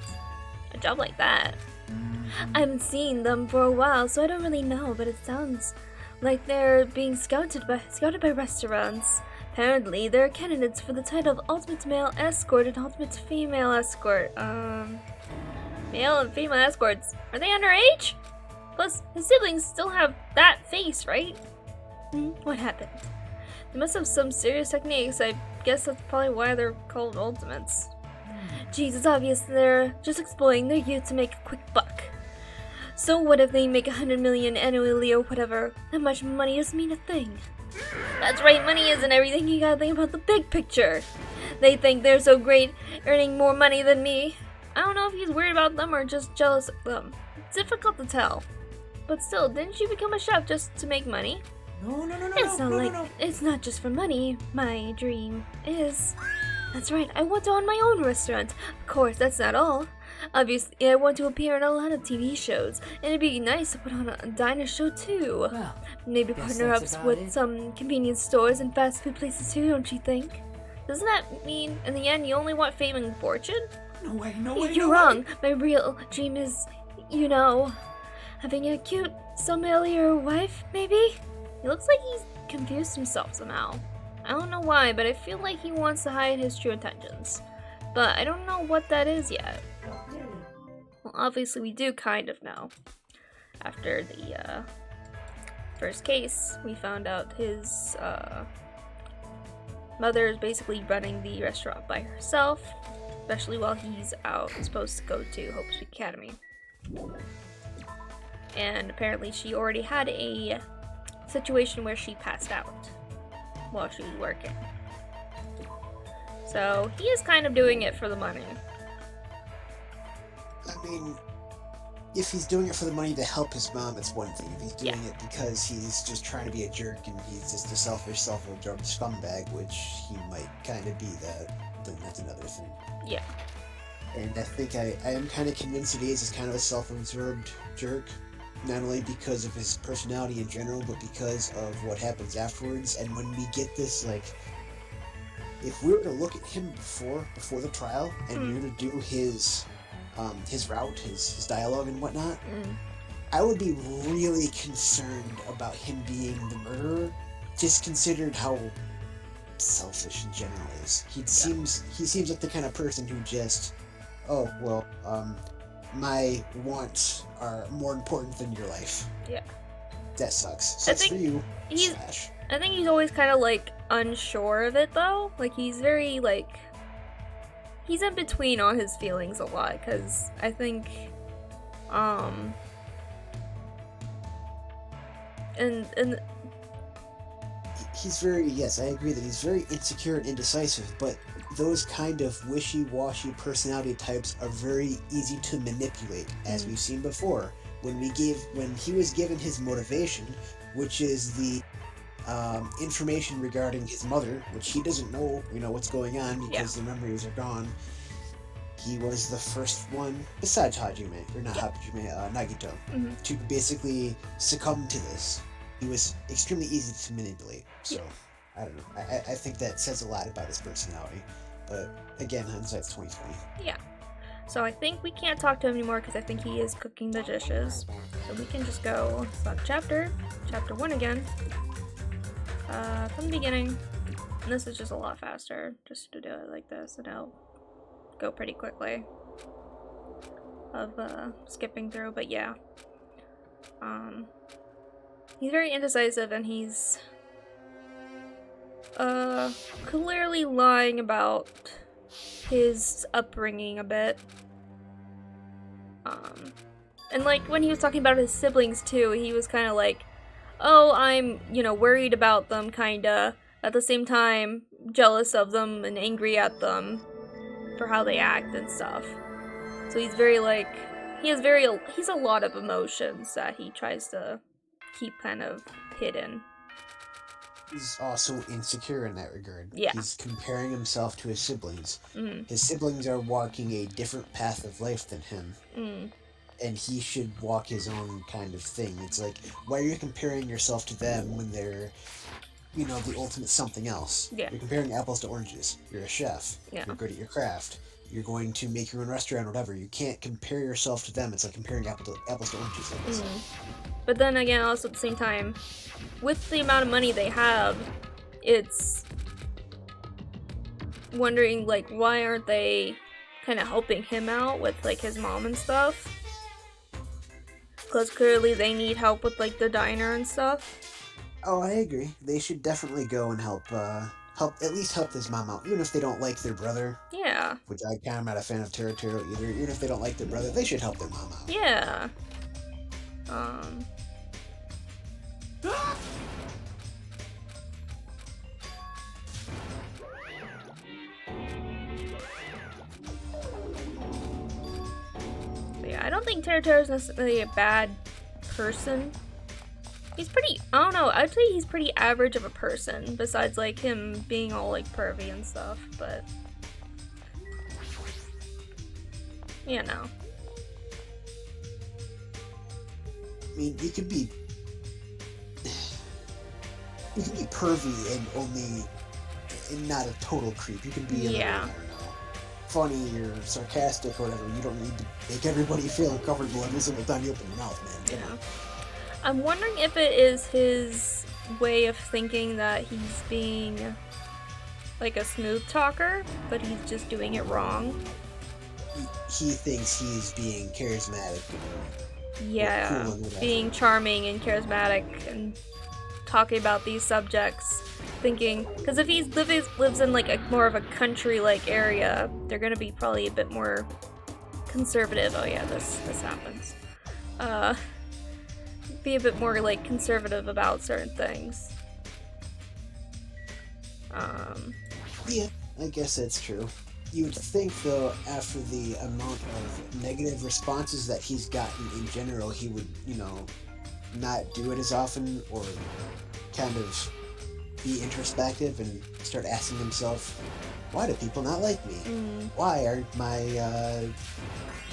A job like that? I haven't seen them for a while, so I don't really know, but it sounds like they're being scouted by restaurants. Apparently, they're candidates for the title of Ultimate Male Escort and Ultimate Female Escort. Male and female escorts. Are they underage? Plus, his siblings still have that face, right? What happened? They must have some serious techniques. I guess that's probably why they're called Ultimates. Geez, it's obvious they're just exploiting their youth to make a quick buck. So what if they make 100 million annually or whatever? That much money doesn't mean a thing. That's right, money isn't everything. You gotta think about the big picture. They think they're so great, earning more money than me. I don't know if he's worried about them or just jealous of them. It's difficult to tell. But still, didn't you become a chef just to make money? No. It's not just for money. My dream is... That's right, I want to own my own restaurant. Of course, that's not all. Obviously, I want to appear in a lot of TV shows, and it'd be nice to put on a diner show too. Well, Maybe guess partner up that's about with it. some convenience stores and fast food places too, don't you think? Doesn't that mean, in the end, you only want fame and fortune? no way. You're wrong. My real dream is, you know, having a cute, familiar wife, maybe? It looks like he's confused himself somehow. I don't know why, but I feel like he wants to hide his true intentions. But I don't know what that is yet. Well, obviously we do kind of know. After the first case, we found out his mother is basically running the restaurant by herself, especially while he's out supposed to go to Hope Street Academy. And apparently she already had a situation where she passed out while she was working. So he is kind of doing it for the money. I mean, if he's doing it for the money to help his mom, it's one thing. If he's doing it because he's just trying to be a jerk and he's just a selfish, self-absorbed scumbag, which he might kind of be, then that's another thing. Yeah. And I think I am kind of convinced that he is just kind of a self-absorbed jerk. Not only because of his personality in general, but because of what happens afterwards. And when we get this, like, if we were to look at him before the trial, and we were to do his route, his dialogue and whatnot, I would be really concerned about him being the murderer, just considered how selfish in general is. He seems like the kind of person who just, my wants are more important than your life. Yeah. That sucks. I Sucks for you. he's- Slash. I think he's always kind of like unsure of it though. Like he's very like he's in between on his feelings a lot because I think and He's very, yes, I agree that he's very insecure and indecisive, but those kind of wishy-washy personality types are very easy to manipulate, as we've seen before. When he was given his motivation, which is the information regarding his mother, which he doesn't know, what's going on because the memories are gone. He was the first one, besides Hajime, or not Hajime, Nagito, to basically succumb to this. He was extremely easy to manipulate, so I don't know. I think that says a lot about his personality, but again, hindsight's 2020. Yeah. So I think we can't talk to him anymore because I think he is cooking the dishes. So we can just go chapter 1 again, from the beginning. And this is just a lot faster, just to do it like this, and it'll go pretty quickly of skipping through. But yeah, he's very indecisive, and he's clearly lying about his upbringing a bit. And like when he was talking about his siblings too, he was kind of like, oh, I'm, worried about them, kinda, at the same time jealous of them and angry at them for how they act and stuff. So he's very like, he's a lot of emotions that he tries to keep kind of hidden. He's also insecure in that regard. Yeah. He's comparing himself to his siblings. His siblings are walking a different path of life than him. And he should walk his own kind of thing. It's like, why are you comparing yourself to them when they're, the ultimate something else? Yeah. You're comparing apples to oranges. You're a chef. Yeah. You're good at your craft. You're going to make your own restaurant, whatever. You can't compare yourself to them. It's like comparing apples to oranges. But then again, also at the same time, with the amount of money they have, it's wondering, like, why aren't they kind of helping him out with, like, his mom and stuff? Because clearly they need help with, like, the diner and stuff. Oh, I agree. They should definitely go and help his mom out, even if they don't like their brother. Yeah. Which I'm not a fan of Teruteru either. Even if they don't like their brother, they should help their mom out. Yeah. Yeah, I don't think Teruteru is necessarily a bad person. He's pretty, I don't know, I'd say he's pretty average of a person, besides, like, him being all, like, pervy and stuff, but... I mean, you could be pervy and not a total creep. You can be, I don't know, funny or sarcastic or whatever. You don't need to make everybody feel uncomfortable every single time you open your mouth, man. Come on. I'm wondering if it is his way of thinking that he's being, like, a smooth talker, but he's just doing it wrong. He thinks he's being charismatic. Yeah, cool, being charming and charismatic and talking about these subjects, thinking, because if he lives in, like, a more of a country-like area, they're gonna be probably a bit more conservative. Oh yeah, this happens. Be a bit more, like, conservative about certain things. Yeah, I guess that's true. You would think, though, after the amount of negative responses that he's gotten in general, he would, not do it as often, or kind of be introspective and start asking himself, why do people not like me? Why aren't my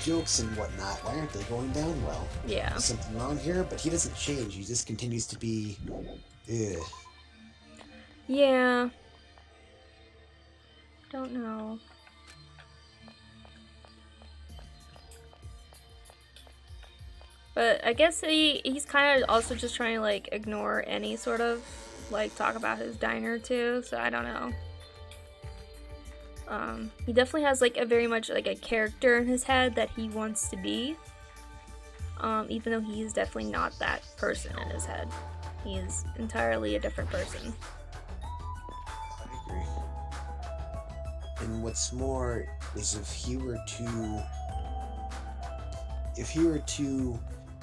jokes and whatnot, why aren't they going down well? Yeah. There's something wrong here, but he doesn't change. He just continues to be, ugh. Yeah. Don't know. But I guess he's kind of also just trying to, like, ignore any sort of, like, talk about his diner too, so I don't know. He definitely has, like, a very much, like, a character in his head that he wants to be. Even though he is definitely not that person in his head. He is entirely a different person. I agree. And what's more is if he were to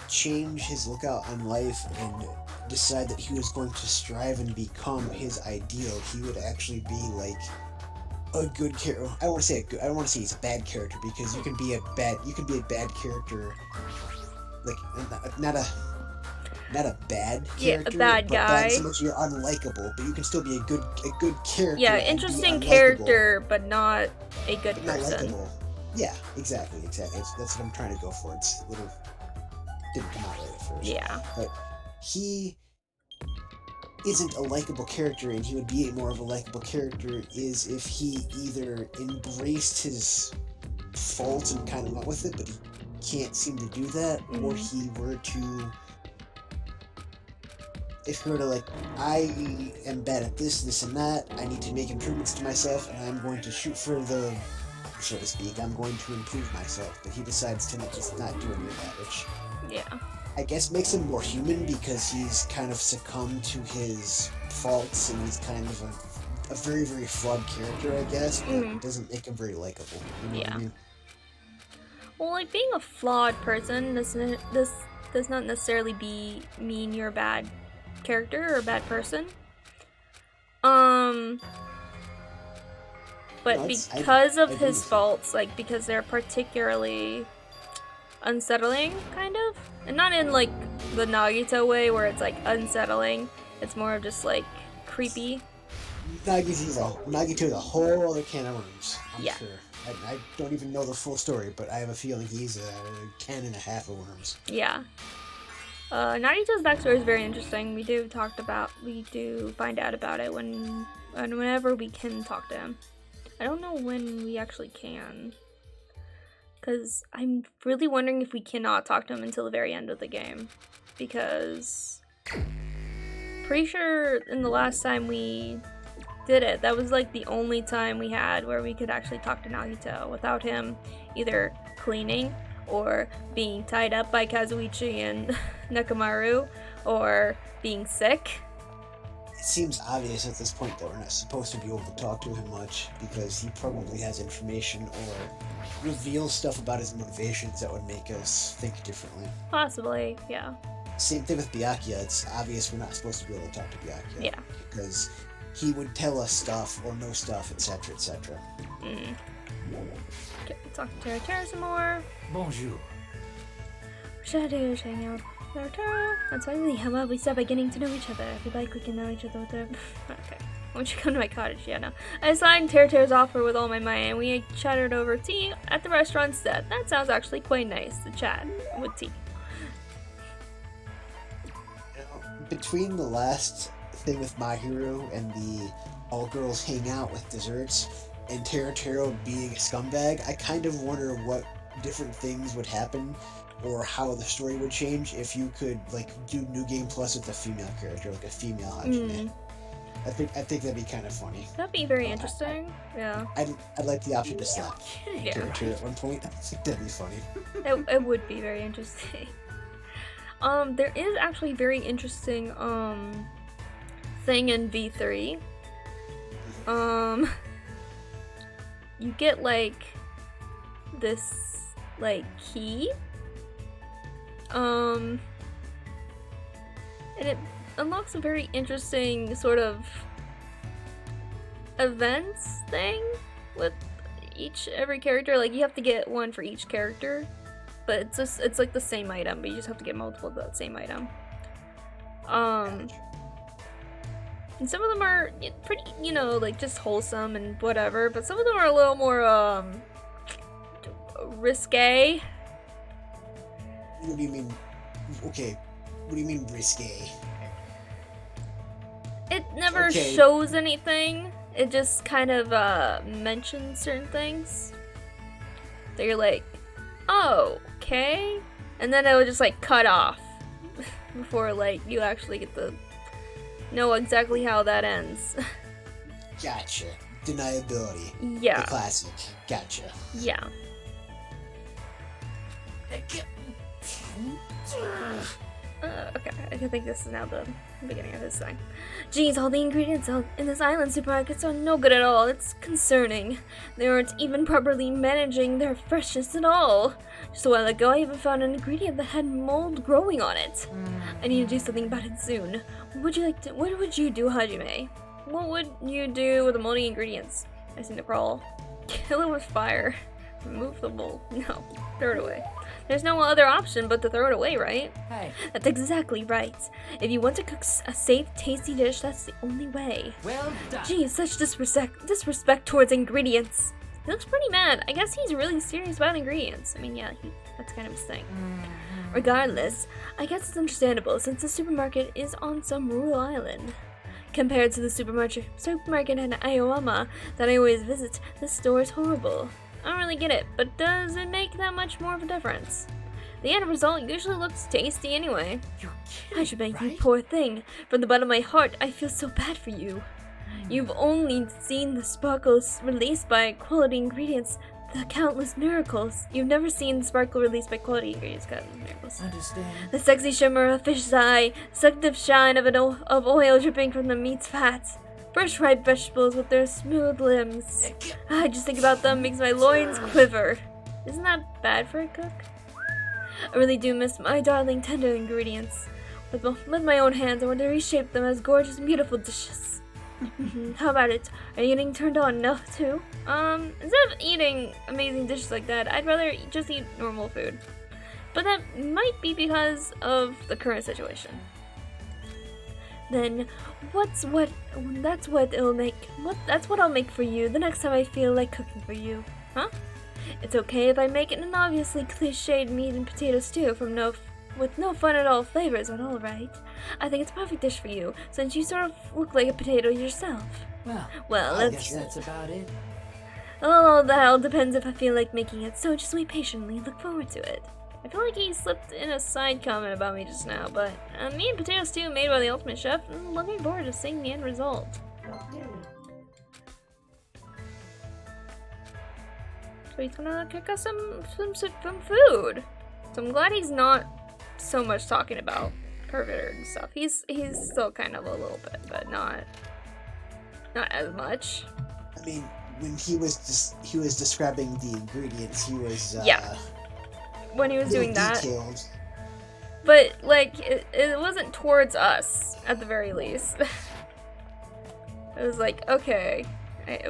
change his lookout on life and decide that he was going to strive and become his ideal, he would actually be like a good character. I don't want to say he's a bad character, because you can be a bad character, like not a bad character, Yeah, a bad but guy. bad so much you're unlikable, but you can still be a good character. Yeah, and be interesting unlikable, character, but not a good but not person. likable. Yeah, exactly. That's what I'm trying to go for. It's a little didn't come out right at first. Yeah. But he isn't a likable character, and he would be more of a likable character is if he either embraced his faults and kind of went with it, but he can't seem to do that, or he were to, if he were to like, I am bad at this and that, I need to make improvements to myself, and I'm going to shoot for the, so to speak, I'm going to improve myself, but he decides to just not do any of that, which Yeah. I guess makes him more human, because he's kind of succumbed to his faults, and he's kind of a very, very flawed character, I guess, but it doesn't make him very likable. You know what I mean? Well, like, being a flawed person does not necessarily mean you're a bad character or a bad person. But No, because of I his agree. faults, like, because they're particularly unsettling, kind of, and not in like the Nagito way where it's like unsettling. It's more of just like creepy. Nagito's a whole other can of worms, I'm Yeah. sure. I don't even know the full story, but I have a feeling he's a can and a half of worms. Yeah. Nagito's backstory is very interesting. We do find out about it whenever we can talk to him. I don't know when we actually can, because I'm really wondering if we cannot talk to him until the very end of the game, because pretty sure in the last time we did it, that was like the only time we had where we could actually talk to Nagito without him either cleaning or being tied up by Kazuichi and Nekomaru or being sick. It seems obvious at this point that we're not supposed to be able to talk to him much, because he probably has information or reveals stuff about his motivations that would make us think differently. Possibly, yeah. Same thing with Byakuya. It's obvious we're not supposed to be able to talk to Byakuya. Yeah. Because he would tell us stuff or know stuff, etc., etc. Okay, talk to Teratera some more. Bonjour. Should I do is hang out with Teratera? That's finally how well we start by getting to know each other. If you like, we can know each other with it. Okay. Why don't you come to my cottage? Yeah, no. I signed Teratera's offer with all my might, and we chatted over tea at the restaurant instead. That sounds actually quite nice, to chat with tea. Between the last thing with My Hero and the all girls hang out with desserts and Teratero being a scumbag, I kind of wonder what different things would happen or how the story would change if you could like do New Game Plus with a female character, like a female Hajime. I think that'd be kind of funny. That'd be very interesting. Yeah. I'd like the option to slap Yeah. Teratero at one point. I think that'd be funny. It would be very interesting. There is actually a very interesting thing in V3. You get like this like key. And it unlocks a very interesting sort of events thing with every character. Like you have to get one for each character. But it's like the same item, but you just have to get multiple of that same item. And some of them are pretty, like just wholesome and whatever, but some of them are a little more risque. What do you mean? Okay, what do you mean risque? It never Okay. shows anything. It just kind of mentions certain things that you're like, oh, okay, and then it would just like cut off before like you actually get to know exactly how that ends. Gotcha. Deniability. Yeah. The classic. Gotcha. Okay, I think this is now the beginning of his thing. Geez, all the ingredients out in this island supermarkets are no good at all. It's concerning. They aren't even properly managing their freshness at all. Just a while ago, I even found an ingredient that had mold growing on it. I need to do something about it soon. What would you do, Hajime? What would you do with the moldy ingredients? I seem to crawl. Kill it with fire. Remove the mold. No, throw it away. There's no other option but to throw it away, right? Hey. That's exactly right. If you want to cook a safe, tasty dish, that's the only way. Well done. Geez, such disrespect towards ingredients. He looks pretty mad. I guess he's really serious about ingredients. I mean, yeah, that's kind of his thing. Regardless, I guess it's understandable since the supermarket is on some rural island. Compared to the supermarket in Aoyama that I always visit, this store is horrible. I don't really get it, but does it make that much more of a difference? The end result usually looks tasty anyway. You're kidding, Hajime, right? you poor thing. From the bottom of my heart, I feel so bad for you. You've only seen the sparkles released by quality ingredients, the countless miracles. You've never seen the sparkle released by quality ingredients, countless miracles. Understand. The sexy shimmer of a fish's eye, seductive shine of oil dripping from the meat's fat. Fresh ripe vegetables with their smooth limbs. I just think about them makes my loins quiver. Isn't that bad for a cook? I really do miss my darling tender ingredients. With my own hands, I want to reshape them as gorgeous, beautiful dishes. How about it? Are you getting turned on now too? Instead of eating amazing dishes like that, I'd rather just eat normal food. But that might be because of the current situation. Then, that's what I'll make for you the next time I feel like cooking for you. Huh? It's okay if I make it an obviously cliched meat and potato stew with no fun at all flavors at all, right? I think it's a perfect dish for you, since you sort of look like a potato yourself. Well, I guess that's about it. Oh, that all depends if I feel like making it, so just wait patiently and look forward to it. I feel like he slipped in a side comment about me just now, but meat and potato stew made by the ultimate chef, I'm looking forward to seeing the end result. So he's gonna cook us some food. So I'm glad he's not so much talking about pervert and stuff. He's still kind of a little bit, but not as much. I mean, when he was describing the ingredients, he was yeah. When he was doing that. Detailed. But like it wasn't towards us at the very least. It was like, okay,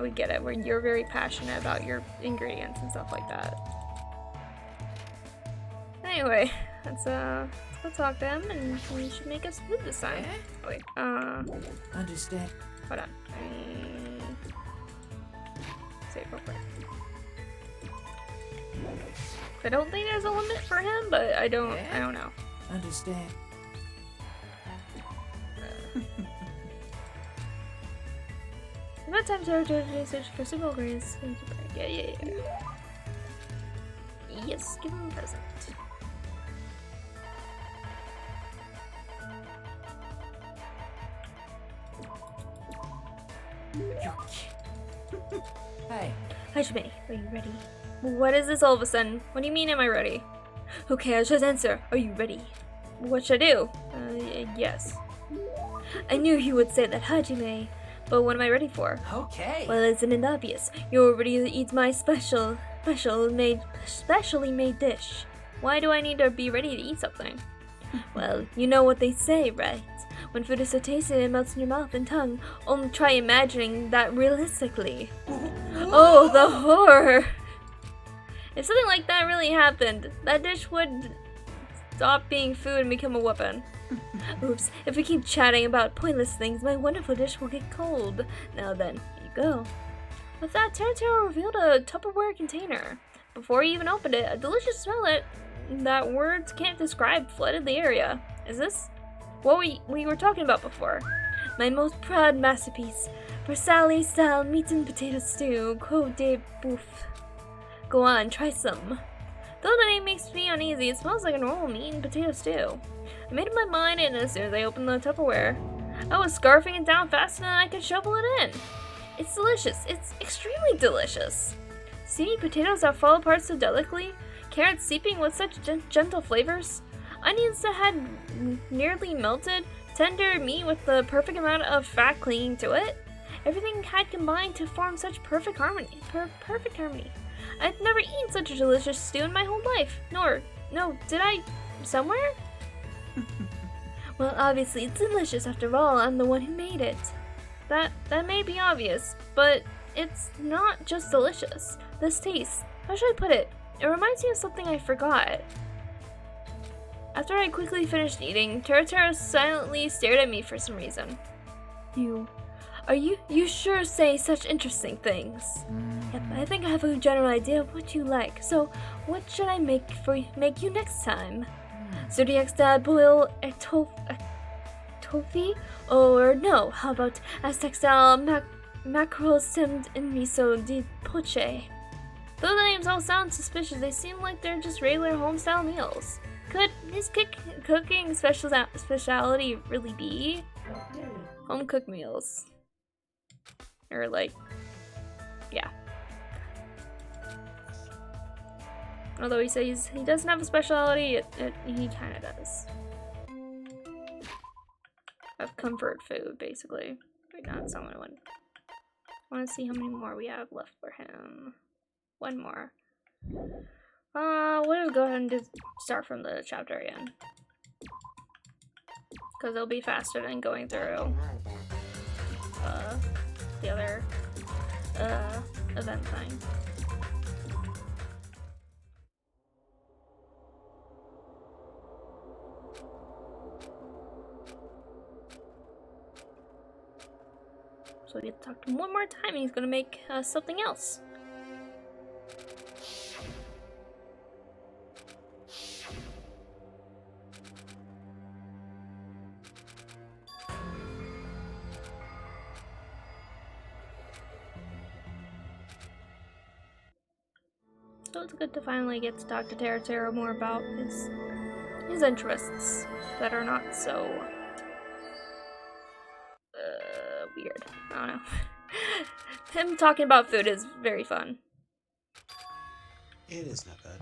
we get it. You're very passionate about your ingredients and stuff like that. Anyway, let's go talk to him, and he should make us food this time. Oh, wait, Understand. hold on. Save real quick. I don't think there's a limit for him, but I don't know. Understand. About time to search for simple greens. Yeah. Yes, give him a present. Hey. Hajime, are you ready? What is this all of a sudden? What do you mean, am I ready? Who cares? Just answer. Are you ready? What should I do? Yes. I knew you would say that, Hajime. But what am I ready for? Okay. Well, isn't it obvious? You're ready to eat my specially made dish. Why do I need to be ready to eat something? Well, you know what they say, right? When food is so tasty it melts in your mouth and tongue. Only try imagining that realistically. Oh, the horror! If something like that really happened, that dish would stop being food and become a weapon. Oops, if we keep chatting about pointless things, my wonderful dish will get cold. Now then, here you go. With that, Taro revealed a Tupperware container. Before he even opened it, a delicious smell that words can't describe flooded the area. Is this what we were talking about before? My most proud masterpiece, Versailles-style meat and potato stew, Côte de Boeuf. Go on, try some. Though the name makes me uneasy, it smells like a normal meat and potato stew. I made up my mind, and as soon as I opened the Tupperware, I was scarfing it down faster than I could shovel it in. It's delicious. It's extremely delicious. Steamy potatoes that fall apart so delicately, carrots seeping with such gentle flavors. onions that had nearly melted, tender meat with the perfect amount of fat clinging to it. Everything had combined to form such perfect harmony. Perfect harmony. I've never eaten such a delicious stew in my whole life. No, did I? Somewhere? Well, obviously it's delicious after all. I'm the one who made it. That may be obvious, but it's not just delicious. This taste, how should I put it? It reminds me of something I forgot. After I quickly finished eating, Tara silently stared at me for some reason. You sure say such interesting things. Yep, I think I have a general idea of what you like. So, what should I make you next time? Zodiac's dad boil a tofu? Or no, how about Aztec style mackerel simmed in miso di poche? Though the names all sound suspicious, they seem like they're just regular home-style meals. Could his cooking speciality really be home-cooked meals? Or like, yeah. Although he says he doesn't have a specialty, he kind of does. Of comfort food, basically. Wait, no, that's not what I want. I want to see how many more we have left for him. One more. We'll just go ahead and just start from the chapter again. Because it'll be faster than going through the other event thing. So we get to talk to him one more time and he's gonna make something else. So it's good to finally get to talk to Tara more about his interests that are not so weird. I don't know. Him talking about food is very fun. It is not bad.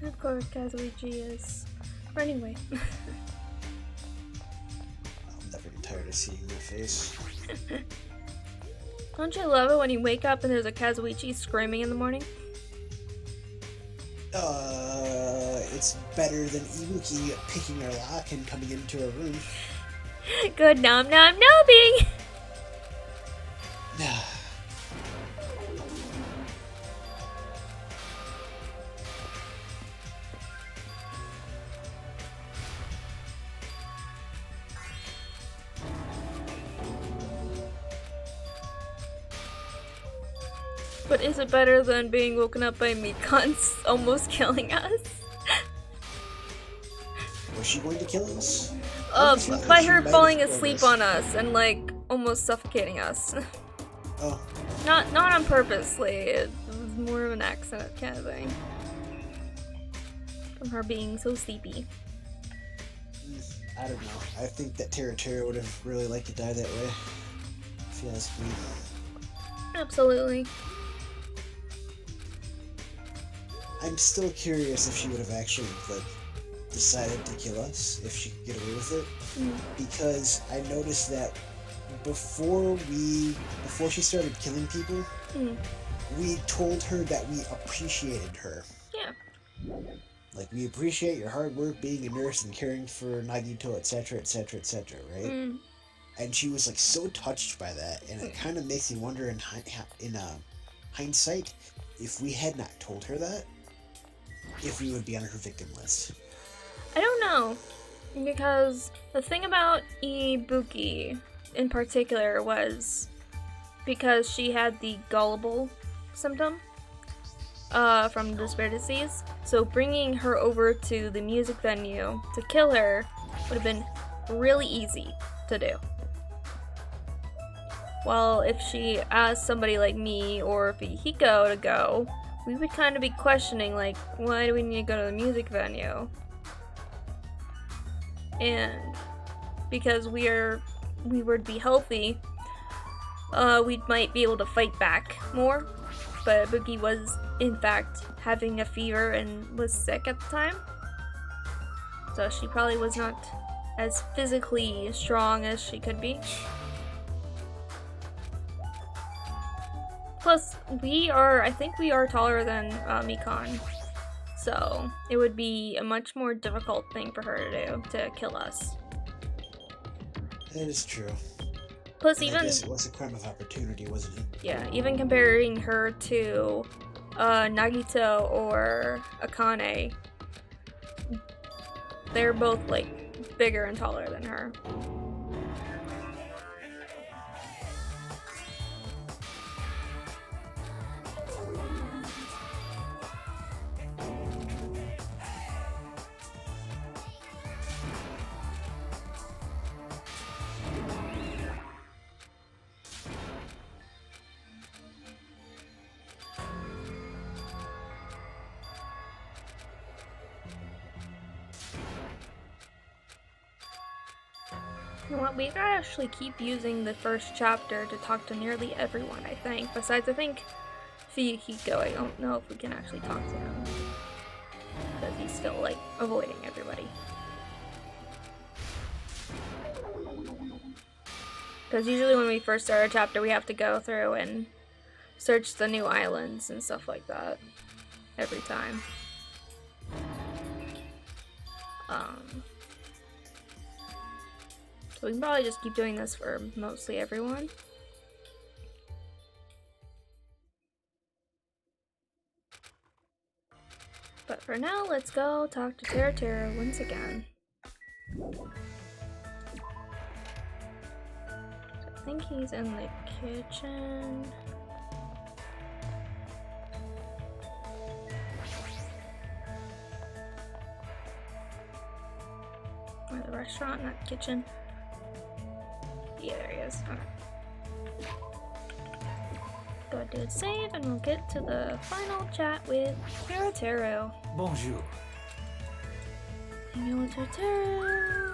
Of course, Kazuichi is running away. I'll never get tired of seeing your face. Don't you love it when you wake up and there's a Kazuichi screaming in the morning? It's better than Ibuki picking her lock and coming into her room. Good nom nom nobbing! But is it better than being woken up by meat cons almost killing us? Was she going to kill us? By her falling asleep on us and like almost suffocating us. Oh. Not on purposely. It was more of an accident kind of thing. From her being so sleepy. I don't know. I think that Tara would have really liked to die that way. If you ask me. Absolutely. I'm still curious if she would have actually, like, decided to kill us, if she could get away with it. Because I noticed that before she started killing people, we told her that we appreciated her. Yeah. Like, we appreciate your hard work being a nurse and caring for Nagito, etc., etc., etc., right? Mm. And she was like so touched by that, and it kind of makes me wonder in hindsight, if we had not told her that, if we would be on her victim list. I don't know, because the thing about Ibuki in particular was because she had the gullible symptom from despair disease, so bringing her over to the music venue to kill her would have been really easy to do. Well, if she asked somebody like me or Fihiko to go, we would kind of be questioning, like, why do we need to go to the music venue? And because we would be healthy, we might be able to fight back more. But Boogie was, in fact, having a fever and was sick at the time. So she probably was not as physically strong as she could be. Plus, I think we are taller than Mikan. So it would be a much more difficult thing for her to do, to kill us. That is true. Plus, And even I guess it was a crime of opportunity, wasn't it? yeah, even comparing her to Nagito or Akane, they're both like bigger and taller than her. You know what, we gotta actually keep using the first chapter to talk to nearly everyone, I think. Besides, I think Fuyuhiko, I don't know if we can actually talk to him. Because he's still, like, avoiding everybody. Because usually when we first start a chapter, we have to go through and search the new islands and stuff like that. Every time. So we can probably just keep doing this for mostly everyone. But for now, let's go talk to Tera once again. So I think he's in the kitchen. Or the restaurant, not kitchen. Yeah, there he is. Okay. Go ahead, do a save, and we'll get to the final chat with Tera. Bonjour. Hang out with Tera.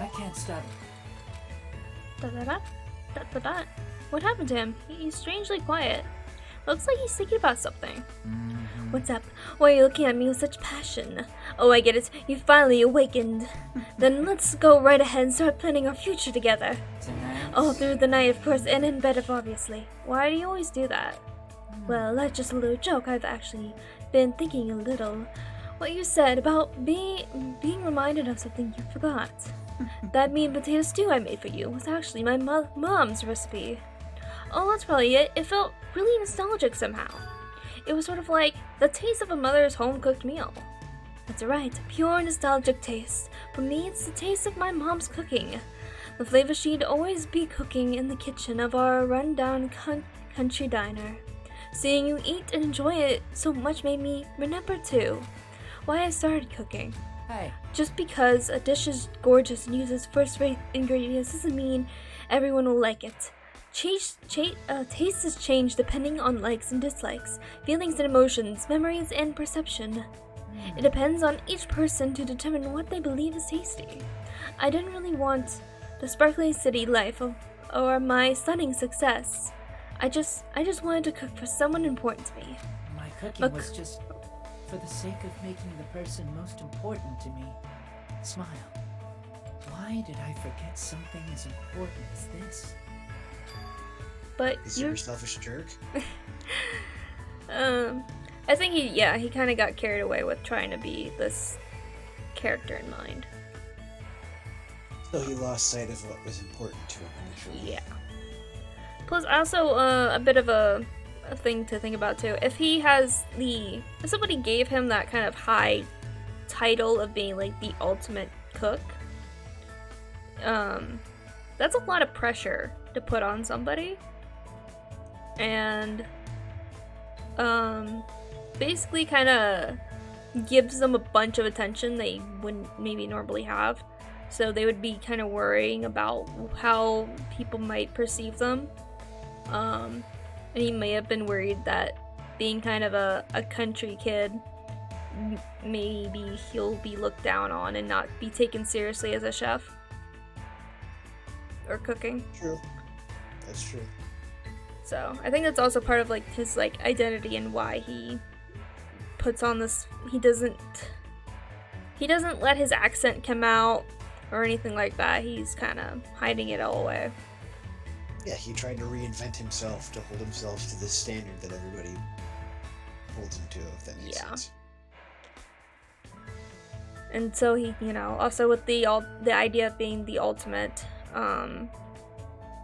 I can't stop. What happened to him? He's strangely quiet. Looks like he's thinking about something. What's up? Why are you looking at me with such passion? Oh, I get it. You finally awakened. Then let's go right ahead and start planning our future together. Tonight? All through the night, of course, and in bed, obviously. Why do you always do that? Well, that's just a little joke. I've actually been thinking a little. What you said about being reminded of something you forgot. That mean potato stew I made for you was actually my mom's recipe. Oh, that's probably it. It felt really nostalgic somehow. It was sort of like the taste of a mother's home-cooked meal. That's right, pure nostalgic taste. For me, it's the taste of my mom's cooking. The flavor she'd always be cooking in the kitchen of our run-down country diner. Seeing you eat and enjoy it so much made me remember, too, why I started cooking. Hey. Just because a dish is gorgeous and uses first-rate ingredients doesn't mean everyone will like it. Tastes change depending on likes and dislikes, feelings and emotions, memories and perception. It depends on each person to determine what they believe is tasty. I didn't really want the sparkling city life or my stunning success. I just wanted to cook for someone important to me. My cooking was just for the sake of making the person most important to me smile. Why did I forget something as important as this? But Is you a selfish jerk? I think he kind of got carried away with trying to be this character in mind. So he lost sight of what was important to him initially. Yeah. Plus, also a bit of a thing to think about too. If somebody gave him that kind of high title of being like the ultimate cook, that's a lot of pressure to put on somebody, and basically kind of gives them a bunch of attention they wouldn't maybe normally have. So they would be kind of worrying about how people might perceive them. And he may have been worried that being kind of a country kid, maybe he'll be looked down on and not be taken seriously as a chef. Or cooking. True. That's true. So I think that's also part of like his like identity and why he puts on this. He doesn't let his accent come out or anything like that. He's kind of hiding it all away. Yeah, he tried to reinvent himself to hold himself to the standard that everybody holds him to, if that makes sense. And so he, also with the idea of being the ultimate,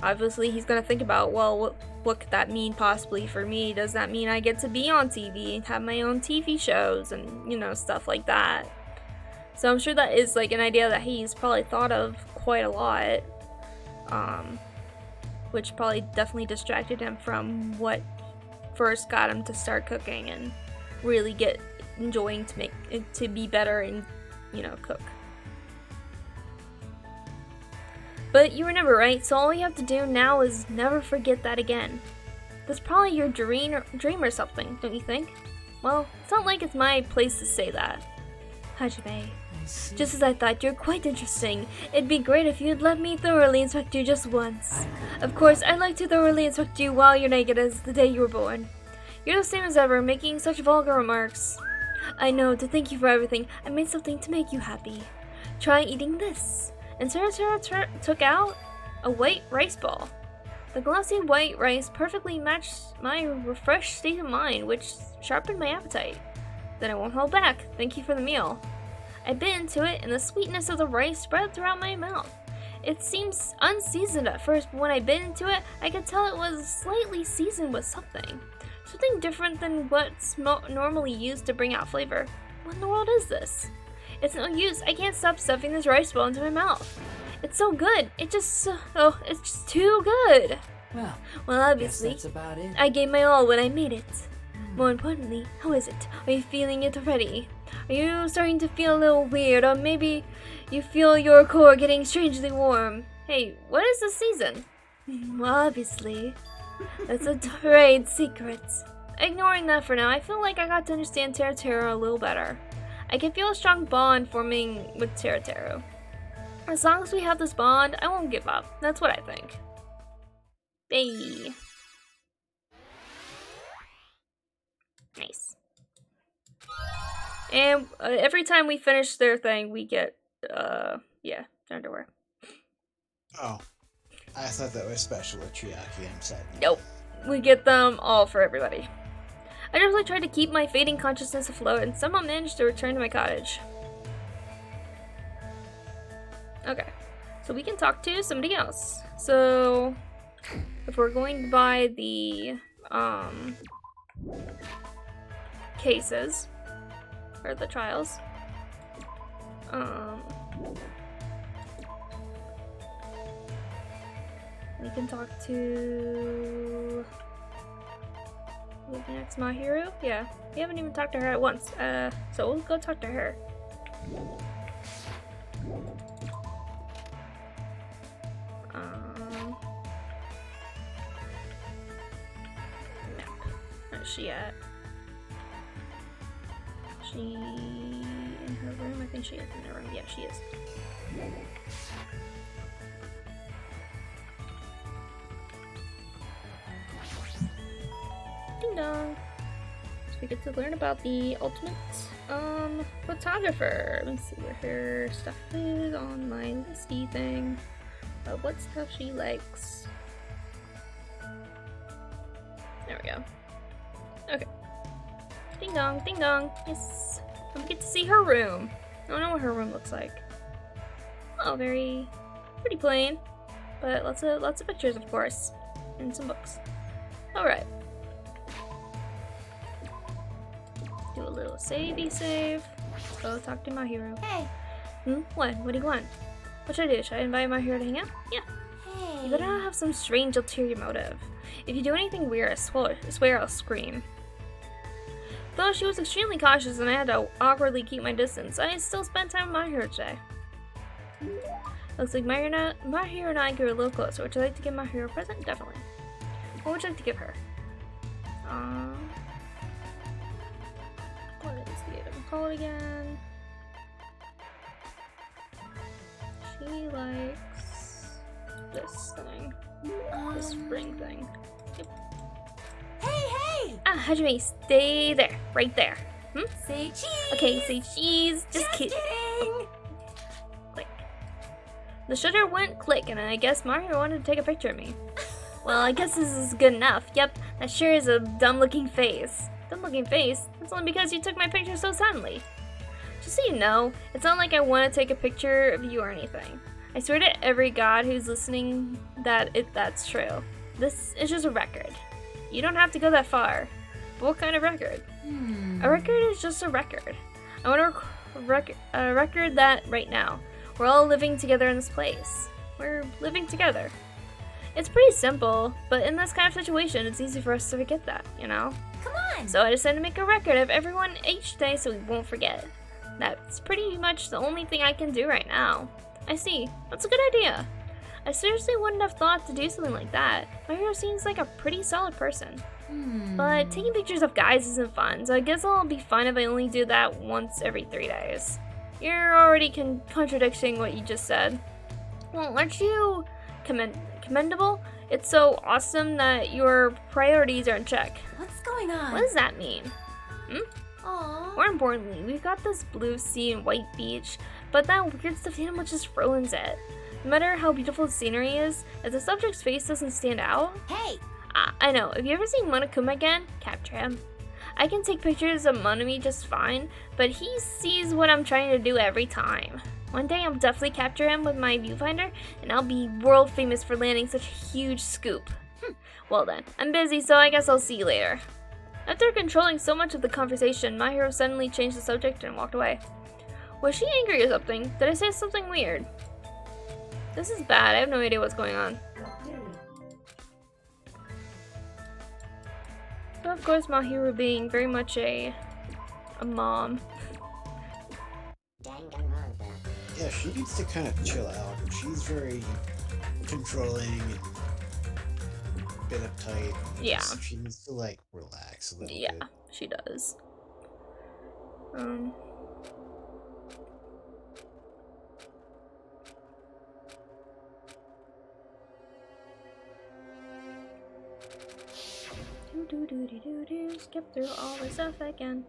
obviously he's gonna think about, well, what could that mean possibly for me? Does that mean I get to be on TV and have my own TV shows and, stuff like that? So I'm sure that is like an idea that he's probably thought of quite a lot, which probably definitely distracted him from what first got him to start cooking and really get enjoying to be better and, cook. But you remember, right? So all you have to do now is never forget that again. That's probably your dream or something, don't you think? Well, it's not like it's my place to say that. Hajime, just as I thought, you're quite interesting. It'd be great if you'd let me thoroughly inspect you just once. Of course, I'd like to thoroughly inspect you while you're naked as the day you were born. You're the same as ever, making such vulgar remarks. I know, to thank you for everything, I made something to make you happy. Try eating this. And Sarah took out a white rice ball. The glossy white rice perfectly matched my refreshed state of mind, which sharpened my appetite. Then I won't hold back. Thank you for the meal. I bit into it, and the sweetness of the rice spread throughout my mouth. It seems unseasoned at first, but when I bit into it, I could tell it was slightly seasoned with something. Something different than what's normally used to bring out flavor. What in the world is this? It's no use. I can't stop stuffing this rice ball into my mouth. It's so good. It's just too good. Well, obviously, that's about it. I gave my all when I made it. More importantly, how is it? Are you feeling it already? Are you starting to feel a little weird, or maybe you feel your core getting strangely warm? Hey, what is the season? Well, obviously, that's a trade secret. Ignoring that for now, I feel like I got to understand Teru a little better. I can feel a strong bond forming with Teru. As long as we have this bond, I won't give up. That's what I think. Hey. Nice. And every time we finish their thing, we get, underwear. Oh. I thought that was special at Triaki, I'm sad. Nope. We get them all for everybody. I really tried to keep my fading consciousness afloat and somehow managed to return to my cottage. Okay. So we can talk to somebody else. So if we're going to buy the cases or the trials, we can talk to the next Mahiru. Yeah, we haven't even talked to her at once. So we'll go talk to her. Where's she at? She in her room? I think she is in her room. Yeah, she is. Ding dong. So we get to learn about the ultimate photographer. Let me see where her stuff is on my listy thing. What stuff she likes. There we go. Okay. Ding dong, ding dong. Yes. And we get to see her room. I don't know what her room looks like. Oh, pretty plain. But lots of pictures, of course. And some books. Alright. Do a little savey save. Let's go talk to my hero. Hey. What? What do you want? What should I do? Should I invite my hero to hang out? Yeah. Hey. You better not have some strange ulterior motive. If you do anything weird, I swear I'll scream. Though she was extremely cautious and I had to awkwardly keep my distance, I still spent time with my hero today. Looks like my hero and I grew a little closer. Would you like to give my hero a present? Definitely. What would you like to give her? What is the item called again? She likes this thing. This spring thing. Yep. Hey! Ah, Hajime, stay there. Right there. Say cheese! Okay, say cheese. Just kidding. Click. The shutter went click, and I guess Mario wanted to take a picture of me. Well, I guess this is good enough. Yep, that sure is a dumb-looking face. Dumb-looking face? That's only because you took my picture so suddenly. Just so you know, it's not like I want to take a picture of you or anything. I swear to every god who's listening that that's true. This is just a record. You don't have to go that far. But what kind of record? A record is just a record. I want a record that right now. We're all living together in this place. We're living together. It's pretty simple, but in this kind of situation, it's easy for us to forget that, you know? Come on! So I decided to make a record of everyone each day so we won't forget. That's pretty much the only thing I can do right now. I see. That's a good idea. I seriously wouldn't have thought to do something like that. My hero seems like a pretty solid person. But taking pictures of guys isn't fun, so I guess it'll be fun if I only do that once every 3 days. You're already contradicting what you just said. Well, aren't you commendable? It's so awesome that your priorities are in check. What's going on? What does that mean? Aww. More importantly, we've got this blue sea and white beach, but that weird stuffed animal just ruins it. No matter how beautiful the scenery is, if the subject's face doesn't stand out... Hey! I know, if you ever see Monokuma again, capture him. I can take pictures of Monomi just fine, but he sees what I'm trying to do every time. One day I'll definitely capture him with my viewfinder, and I'll be world famous for landing such a huge scoop. Well then, I'm busy, so I guess I'll see you later. After controlling so much of the conversation, my hero suddenly changed the subject and walked away. Was she angry or something? Did I say something weird? This is bad, I have no idea what's going on. But of course, my hero being very much a mom. Danganronpa. Yeah, she needs to kind of chill out. She's very controlling and a bit uptight. Yeah. She needs to, like, relax a little Yeah, bit. she does. Skip through all the stuff again.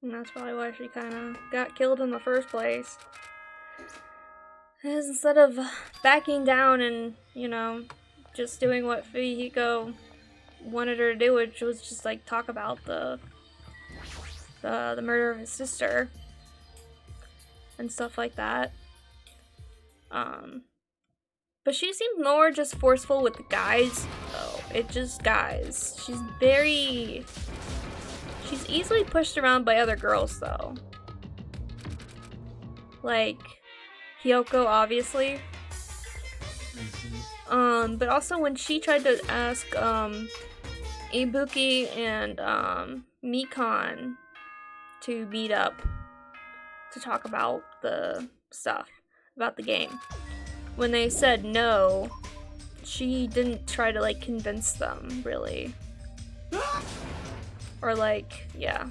And that's probably why she kind of got killed in the first place. Because instead of backing down and, you know, just doing what Fuyuhiko wanted her to do, which was just like talk about the murder of his sister and stuff like that. But she seemed more just forceful with the guys. Oh, it's just guys. She's easily pushed around by other girls though. Like Hyoko, obviously. But also when she tried to ask Ibuki and Mikan to meet up to talk about the stuff about the game. When they said no, she didn't try to like convince them really. Or like, yeah.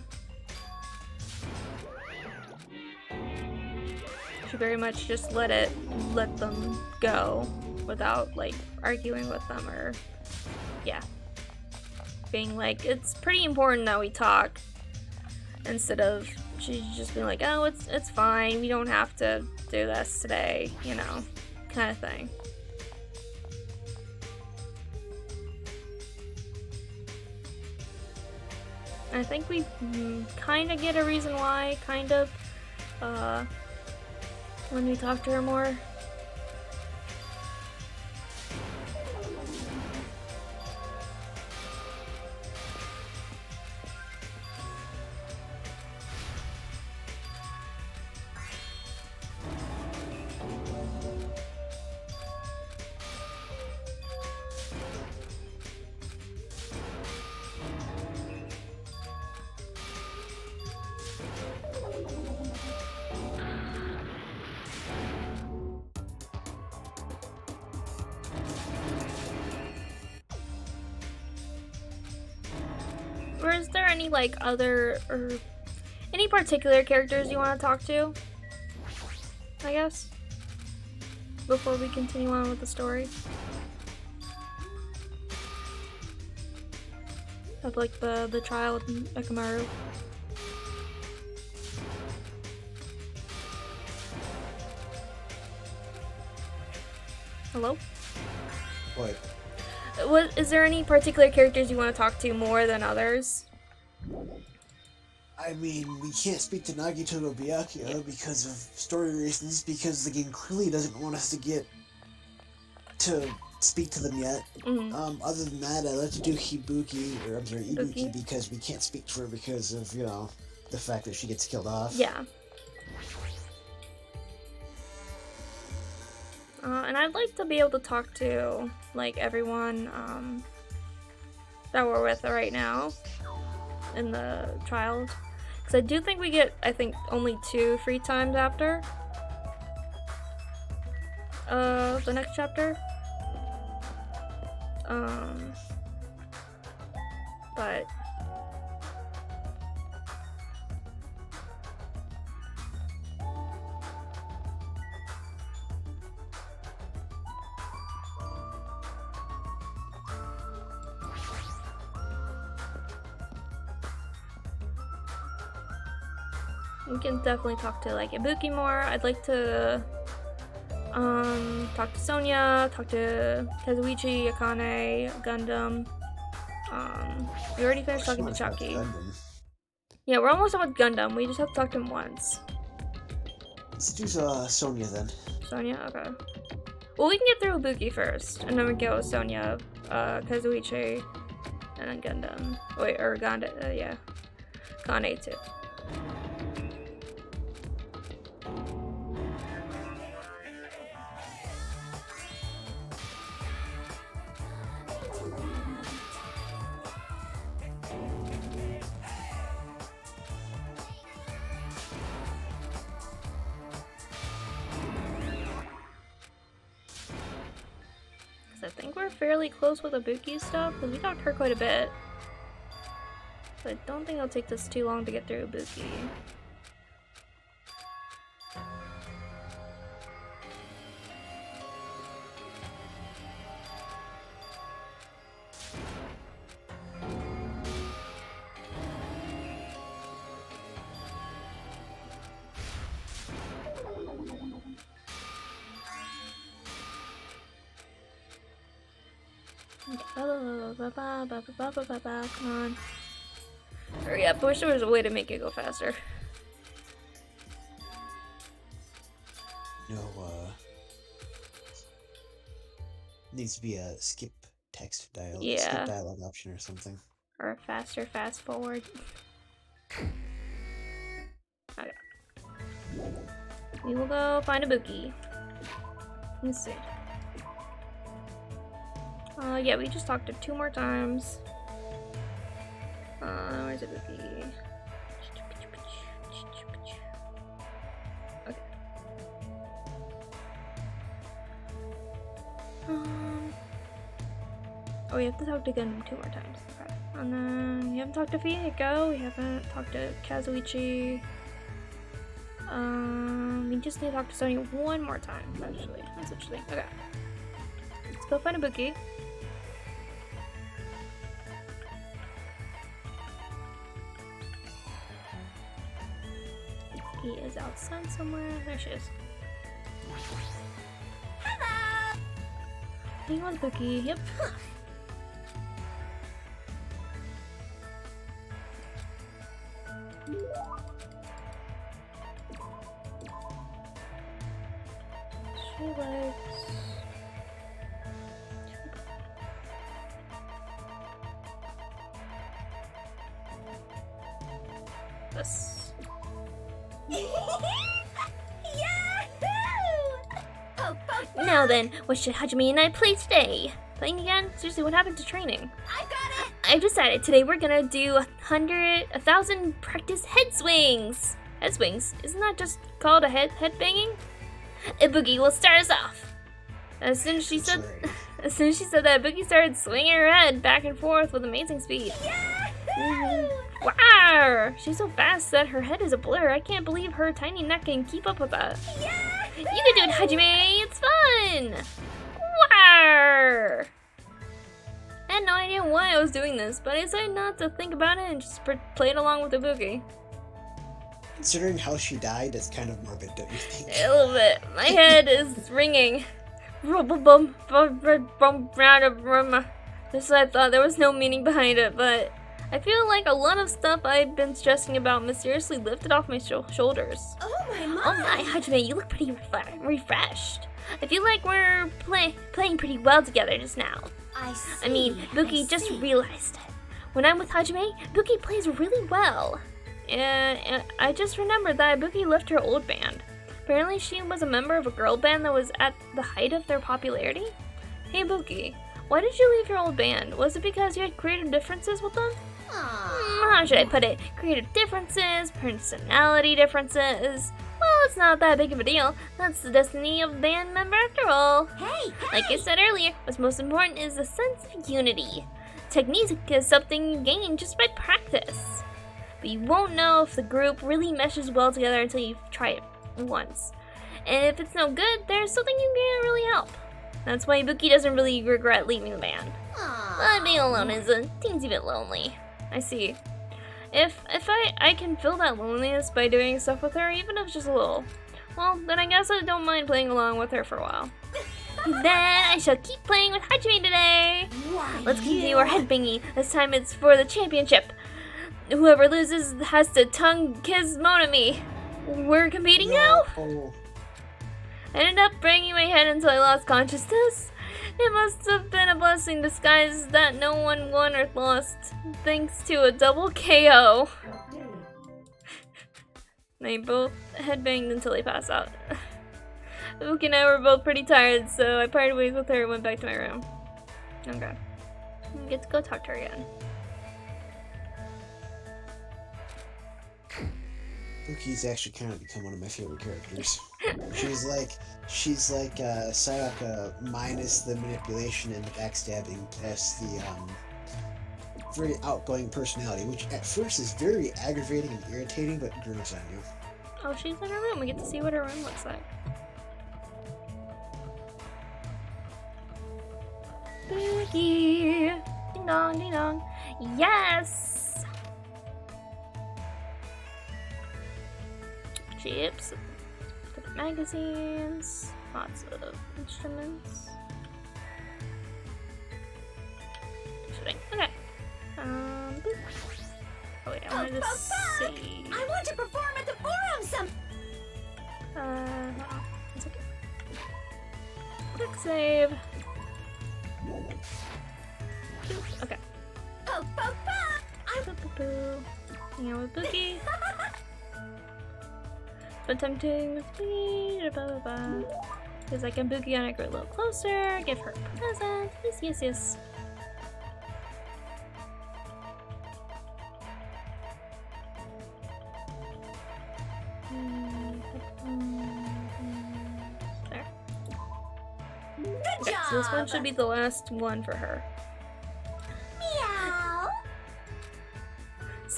She very much just let them go without like arguing with them or, yeah. Being like, it's pretty important that we talk, instead of she's just being like, oh, it's fine, we don't have to do this today, you know, kind of thing. I think we kind of get a reason why, kind of, when we talk to her more. Or is there any like other or any particular characters you want to talk to? I guess before we continue on with the story. Of like the trial with Nekomaru. Hello? What? Is there any particular characters you want to talk to more than others? I mean, we can't speak to Nagito or Byakuya because of story reasons, because the game clearly doesn't want us to get to speak to them yet. Other than that, I'd like to do Ibuki, because we can't speak to her because of, you know, the fact that she gets killed off. Yeah. And I'd like to be able to talk to, like, everyone, that we're with right now in the trials. Because I do think we get, I think, only 2 free times after the next chapter. But we can definitely talk to like Ibuki more. I'd like to talk to Sonia, talk to Kazuichi, Akane, Gundam. We already finished talking to Chucky. Yeah, we're almost done with Gundam. We just have to talk to him once. Let's do Sonia then. Sonia, okay. Well, we can get through Ibuki first, and then we go with Sonia, Kazuichi, and then Gundam. Wait, or Ganda, yeah. Kane too. I think we're fairly close with Ibuki stuff, because we talked to her quite a bit. So I don't think it'll take us too long to get through Ibuki. Come on. Hurry up. I wish there was a way to make it go faster. No, needs to be a skip text dialogue. Yeah. Skip dialogue option or something. Or a faster fast forward. Okay. We will go find Ibuki. Let's see. Yeah, we just talked to 2 more times. Where's Ibuki? Okay. Oh, we have to talk to Gundam 2 more times. Okay. And then we haven't talked to Fieko. We haven't talked to Kazuichi. We just need to talk to Sonya one more time, actually. That's interesting. Okay. Let's go find Ibuki. He is outside somewhere. There she is. Hello! Hang on, Ibuki. Yep. She likes... this. Now then, what should Hajime and I play today? Playing again? Seriously, what happened to training? I got it! I've decided today we're gonna do 1,000 practice head swings. Head swings? Isn't that just called a head banging? Ibuki will start us off. As soon as she said that, Ibuki started swinging her head back and forth with amazing speed. Wow! She's so fast that her head is a blur. I can't believe her tiny neck can keep up with that. You can do it, Hajime! It's fun! Wow! I had no idea why I was doing this, but I decided not to think about it and just played along with Ibuki. Considering how she died, it's kind of morbid, don't you think? A little bit. My head is ringing. Just I thought there was no meaning behind it, but I feel like a lot of stuff I've been stressing about mysteriously lifted off my shoulders. Oh my! Oh my, Hajime, you look pretty refreshed. I feel like we're playing pretty well together just now. I see. I mean, Buki just realized it. When I'm with Hajime, Buki plays really well. And I just remembered that Buki left her old band. Apparently she was a member of a girl band that was at the height of their popularity. Hey Buki, why did you leave your old band? Was it because you had creative differences with them? How should I put it? Creative differences, personality differences. Well, it's not that big of a deal. That's the destiny of a band member after all. Hey! Like I said earlier, what's most important is a sense of unity. Technique is something you gain just by practice. But you won't know if the group really meshes well together until you try it once. And if it's no good, there's something you can't really help. That's why Ibuki doesn't really regret leaving the band. But being alone is a teensy bit lonely. I see. If I can feel that loneliness by doing stuff with her, even if it's just a little, well, then I guess I don't mind playing along with her for a while. Then I shall keep playing with Hajime today. Let's continue our headbanging. This time it's for the championship. Whoever loses has to tongue kiss me. We're competing now? I ended up banging my head until I lost consciousness. It must have been a blessing disguised that no one won or lost, thanks to a double KO. They both headbanged until they passed out. Ibuki and I were both pretty tired, so I parted ways with her and went back to my room. Okay. I get to go talk to her again. Buki's actually kind of become one of my favorite characters. She's like Sayaka minus the manipulation and the backstabbing, plus the very outgoing personality, which at first is very aggravating and irritating, but grows on you. Oh, she's in her room. We get to see what her room looks like. Buki! Ding dong, ding dong. Yes! Chips, different magazines, lots of instruments. Shooting. Okay. Boop. Oh wait, I wanted to see. I want to perform at the forum some. Hold on. 1 second. Quick save. Boop. Okay. Oh, Boop, boop, boop. Hang out with Buki. But tempting with me, because I can Buki on her a little closer, give her a present. Yes, yes, yes. There. Good Okay, job. so this one should be the last one for her.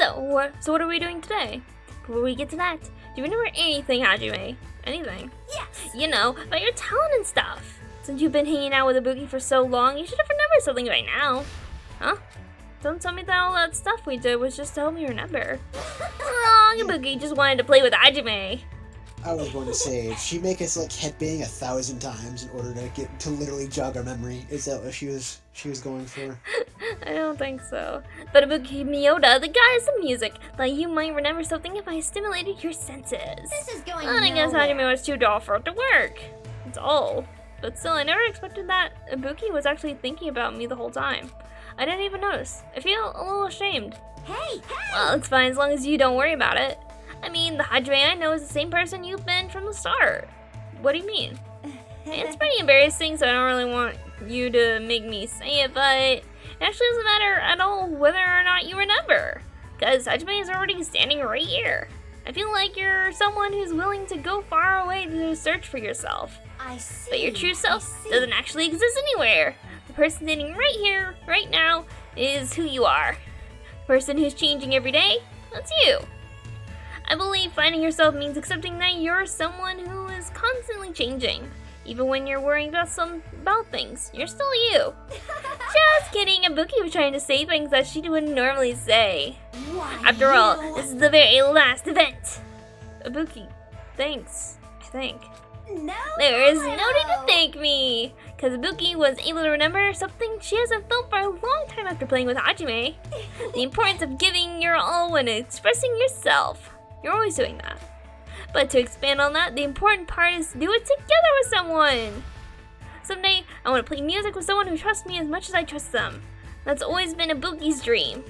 So what are we doing today? Before we get to that, do you remember anything, Hajime? Anything? Yes. You know, about your talent and stuff. Since you've been hanging out with Ibuki for so long, you should have remembered something by now. Huh? Don't tell me that all that stuff we did was just to help me remember. Wrong, Ibuki just wanted to play with Hajime. I was going to say, she make us like headbang 1,000 times in order to get to literally jog our memory. Is that what she was going for? I don't think so. But Ibuki Miyoda, the goddess of music, thought you might remember something if I stimulated your senses. This is going And I guess nowhere. Hajime was too dull for it to work. It's all. But still, I never expected that Ibuki was actually thinking about me the whole time. I didn't even notice. I feel a little ashamed. Hey! Well, it's fine as long as you don't worry about it. I mean, the Hajime I know is the same person you've been from the start. What do you mean? It's pretty embarrassing, so I don't really want you to make me say it, but it actually doesn't matter at all whether or not you remember. Because Hajime is already standing right here. I feel like you're someone who's willing to go far away to search for yourself. I see. But your true I self see. doesn't actually exist anywhere. The person standing right here, right now, is who you are. The person who's changing every day, that's you. I believe finding yourself means accepting that you're someone who is constantly changing. Even when you're worrying about things, you're still you. Just kidding, Ibuki was trying to say things that she wouldn't normally say. Why, After all, you- this is the very last event. Ibuki, thanks, I think. No. There is no need to thank me, because Ibuki was able to remember something she hasn't felt for a long time after playing with Hajime. The importance of giving your all when expressing yourself. You're always doing that. But to expand on that, the important part is to do it together with someone. Someday, I want to play music with someone who trusts me as much as I trust them. That's always been Ibuki's dream.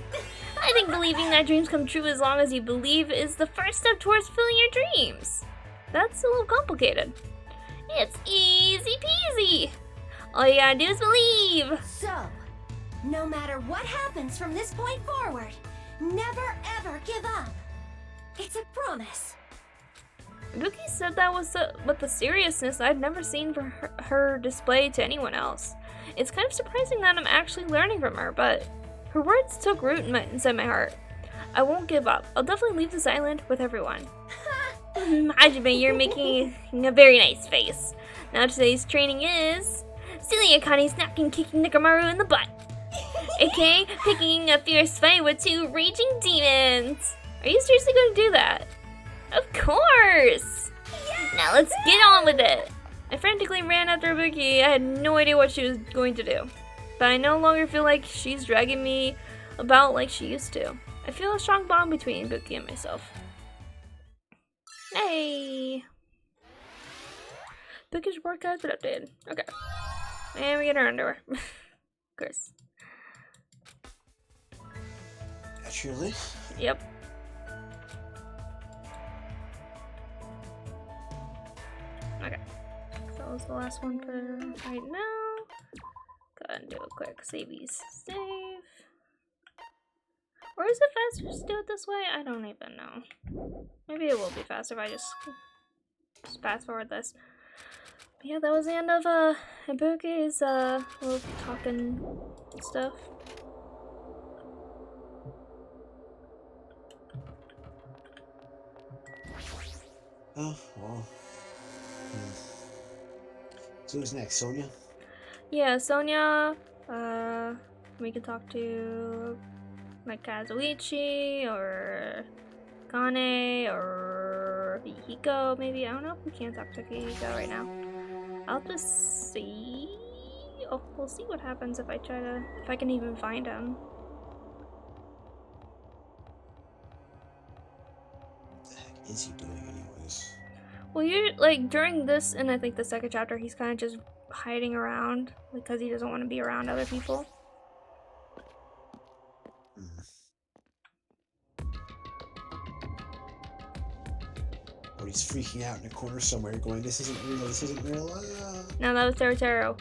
I think believing that dreams come true as long as you believe is the first step towards fulfilling your dreams. That's a little complicated. It's easy peasy. All you gotta do is believe. So, no matter what happens from this point forward, never ever give up. It's a promise. Ibuki said that with the seriousness I'd never seen for her display to anyone else. It's kind of surprising that I'm actually learning from her, but her words took root inside my heart. I won't give up. I'll definitely leave this island with everyone. Hajime, you're making a very nice face. Now today's training is Celia Akane snacking kicking Nekomaru in the butt. aka picking a fierce fight with two raging demons. Are you seriously going to do that? Of course! Now let's get on with it! I frantically ran after Ibuki. I had no idea what she was going to do. But I no longer feel like she's dragging me about like she used to. I feel a strong bond between Ibuki and myself. Hey! Ibuki's report has been updated. Okay. And we get our underwear. Of course. Naturally. Yep. Okay. So that was the last one for right now. Go ahead and do a quick saveies save. Or is it faster to do it this way? I don't even know. Maybe it will be faster if I just fast forward this. But yeah, that was the end of Ibuki's little talking stuff. Oh, well. So who's next? Sonia? Yeah, Sonia, we can talk to like Kazuichi or Kane or Hiko maybe. I don't know if we can talk to Hiko right now. I'll just see. Oh, we'll see what happens if I can even find him. What the heck is he doing anyways? Well, you're like during this and I think the second chapter, he's kind of just hiding around because he doesn't want to be around other people. Or he's freaking out in a corner somewhere going, this isn't real, this isn't real. Ah. No, that was Terotero.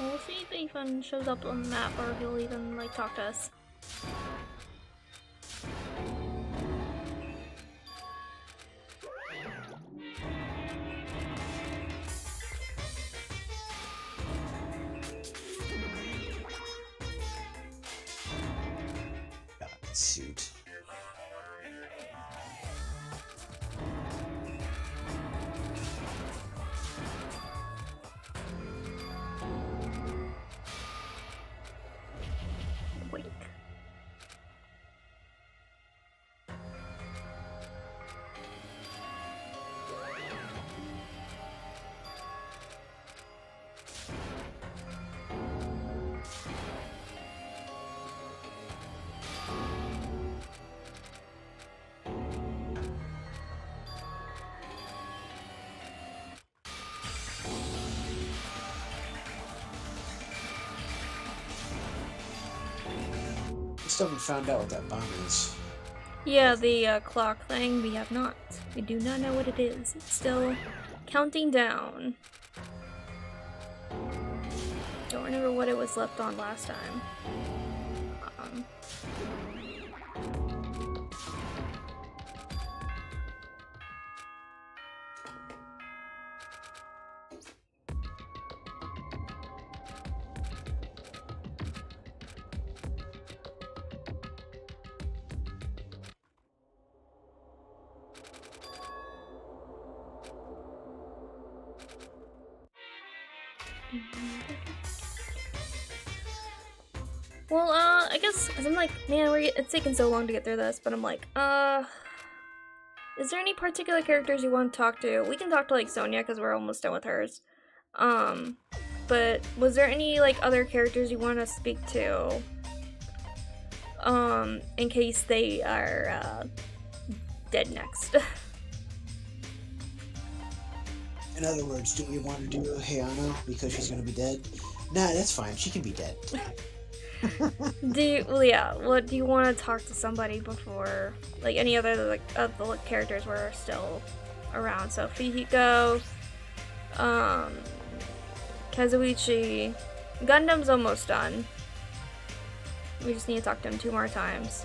We'll see if even shows up on the map, or he'll even like talk to us. Suit. Wait. Still haven't found out what that bomb is. Yeah, the clock thing, we have not. We do not know what it is. It's still counting down. Don't remember what it was left on last time. Well, I guess, cause I'm like, man, it's taking so long to get through this, but I'm like, is there any particular characters you want to talk to? We can talk to, like, Sonia, because we're almost done with hers. But was there any, like, other characters you want to speak to? In case they are, dead next. In other words, do we want to do Heiano because she's gonna be dead? Nah, that's fine. She can be dead. Well, yeah, what do you want to talk to somebody before, like, any other, like, of the characters were still around? So, Fihiko, Kazuichi, Gundam's almost done. We just need to talk to him 2 more times.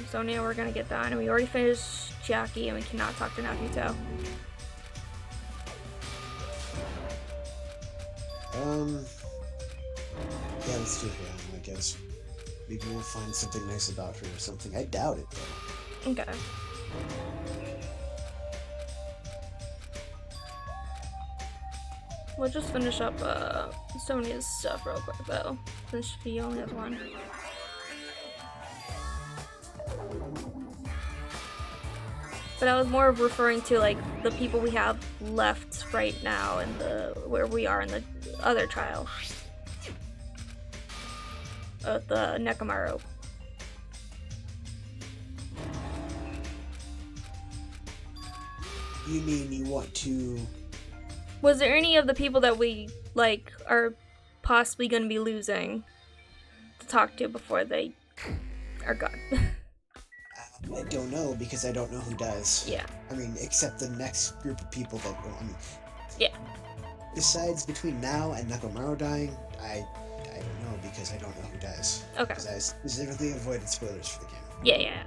Sonia, we're gonna get done, and we already finished Chiaki, and we cannot talk to Naruto. Yeah, let's do Heiano, I guess. Maybe we'll find something nice about her or something. I doubt it, though. Okay. We'll just finish up Sonia's stuff real quick, though, since she only has one. But I was more referring to, like, the people we have left right now in where we are in the other trial. The Nekomaru. You mean you want to... Was there any of the people that we, like, are possibly going to be losing to talk to before they are gone? I don't know, because I don't know who does. Yeah. I mean, except the next group of people that... I mean, yeah. Besides, between now and Nekomaru dying, I don't know, because I don't know who does. Okay. Because I specifically avoided spoilers for the game. Yeah, yeah.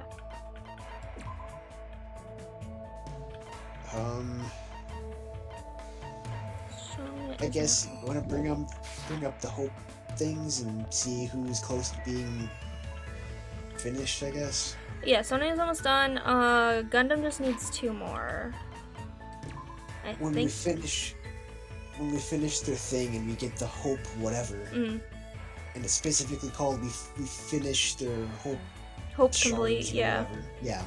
I guess you want to bring up the hope things and see who's close to being finished, I guess. Yeah, Sonia's almost done. Gundam just needs 2 more. When we finish their thing and we get the hope whatever, and it's specifically called we finish their hope complete, yeah. Whatever. Yeah.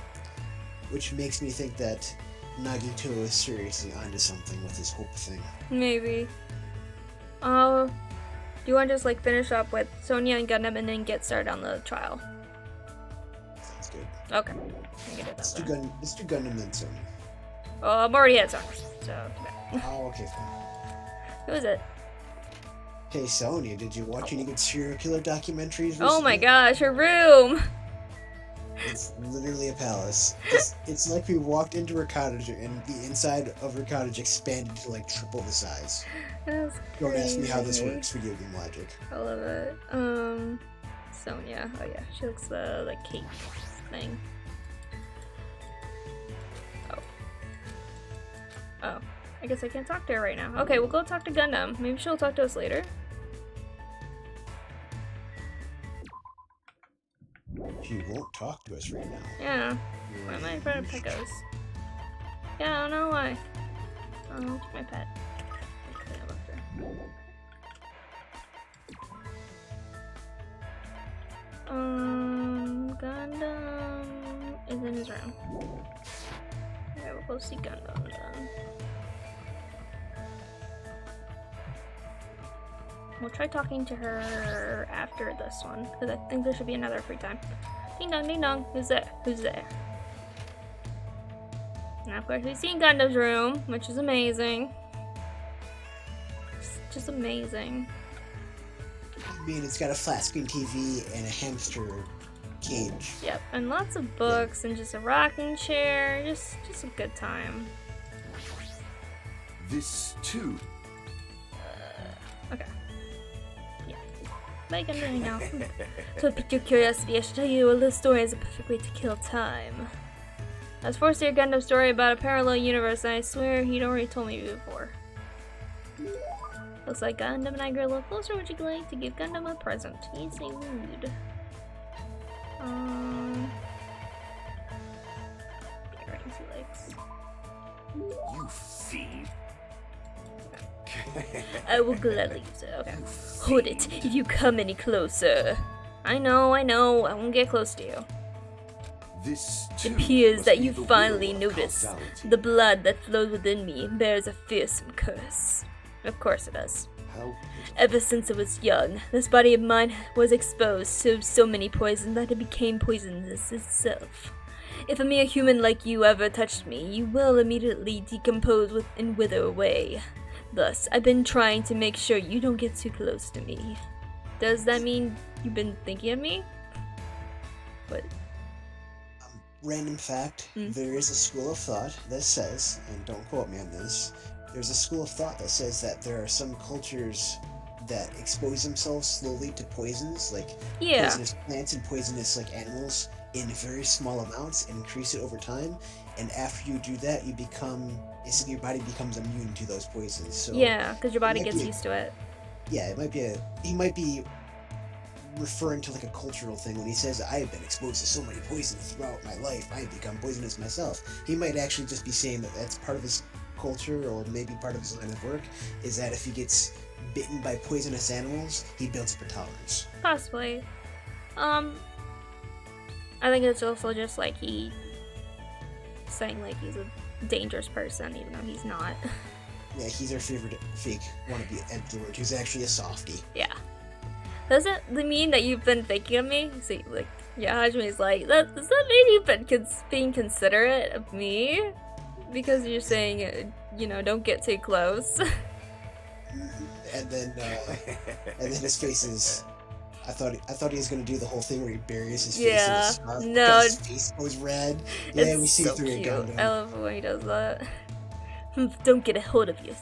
Which makes me think that Nagito is seriously onto something with his hope thing. Maybe. Do you want to just, like, finish up with Sonia and Gundam and then get started on the trial? Sounds good. Okay. I can do that. Let's do Gundam then Sonia. Oh, I'm already at Sonia, so... Oh, okay, fine. Who is it? Hey, Sonia, did you watch any good serial killer documentaries recently? Oh my gosh, her room! It's literally a palace. It's like we walked into her cottage and the inside of her cottage expanded to like triple the size. That's Don't ask me how this crazy. works, video game logic. I love it. Sonia. Oh yeah, she looks the like cake thing. Oh, I guess I can't talk to her right now. Okay, we'll go talk to Gundam. Maybe she'll talk to us later. She won't talk to us right now. Yeah. Why am I in front of Pecos? Yeah, I don't know why. Oh, it's my pet. Okay, I left her. Gundam is in his room. Okay, we'll go see Gundam then. We'll try talking to her after this one, because I think there should be another free time. Ding dong, ding dong. Who's there? Who's there? And of course, we've seen Gundam's room, which is amazing. It's just amazing. I mean, it's got a flat screen TV and a hamster cage. Yep, and lots of books and just a rocking chair. Just a good time. This too. Okay. Yeah. Bye, Gundam now. To pique your curiosity, I should tell you a little story is a perfect way to kill time. I was forced to hear Gundam's story about a parallel universe, and I swear he'd already told me before. Looks like Gundam and I grew a little closer. Would you like to give Gundam a present? Yes, I would. Earrings he likes. You fiend. I will gladly use it. Okay. Hold it if you come any closer. I know. I won't get close to you. This It too appears must that be you the finally will of noticed causality. the blood that flows within me bears a fearsome curse. Of course it does. How Ever since I was young, this body of mine was exposed to so many poisons that it became poisonous itself. If a mere human like you ever touched me, you will immediately decompose and wither away. Thus, I've been trying to make sure you don't get too close to me. Does that mean you've been thinking of me? What? Random fact, there is a school of thought that says, and don't quote me on this, there's a school of thought that says that there are some cultures that expose themselves slowly to poisons, like Yeah. poisonous plants and poisonous like animals in very small amounts and increase it over time. And after you do that, you become, basically your body becomes immune to those poisons. So Yeah, because your body might gets be a- used to it. yeah, he might be referring to like a cultural thing when he says I have been exposed to so many poisons throughout my life, I have become poisonous myself. He might actually just be saying that that's part of his culture, or maybe part of his line of work, is that if he gets bitten by poisonous animals, he builds up a tolerance. Possibly. I think it's also just like he saying like he's a dangerous person, even though he's not. Yeah, he's our favorite fake wannabe Edgelord, who's actually a softie. Yeah. Does that mean that you've been thinking of me? See, like, yeah, Hajime's like, does that mean you've been being considerate of me? Because you're saying, don't get too close. And then his face is. I thought he was gonna do the whole thing where he buries his face in Yeah, the scarf no. because his face goes red. Yeah, It's we see so through it, cute. Gundam. I love when he does that. Don't get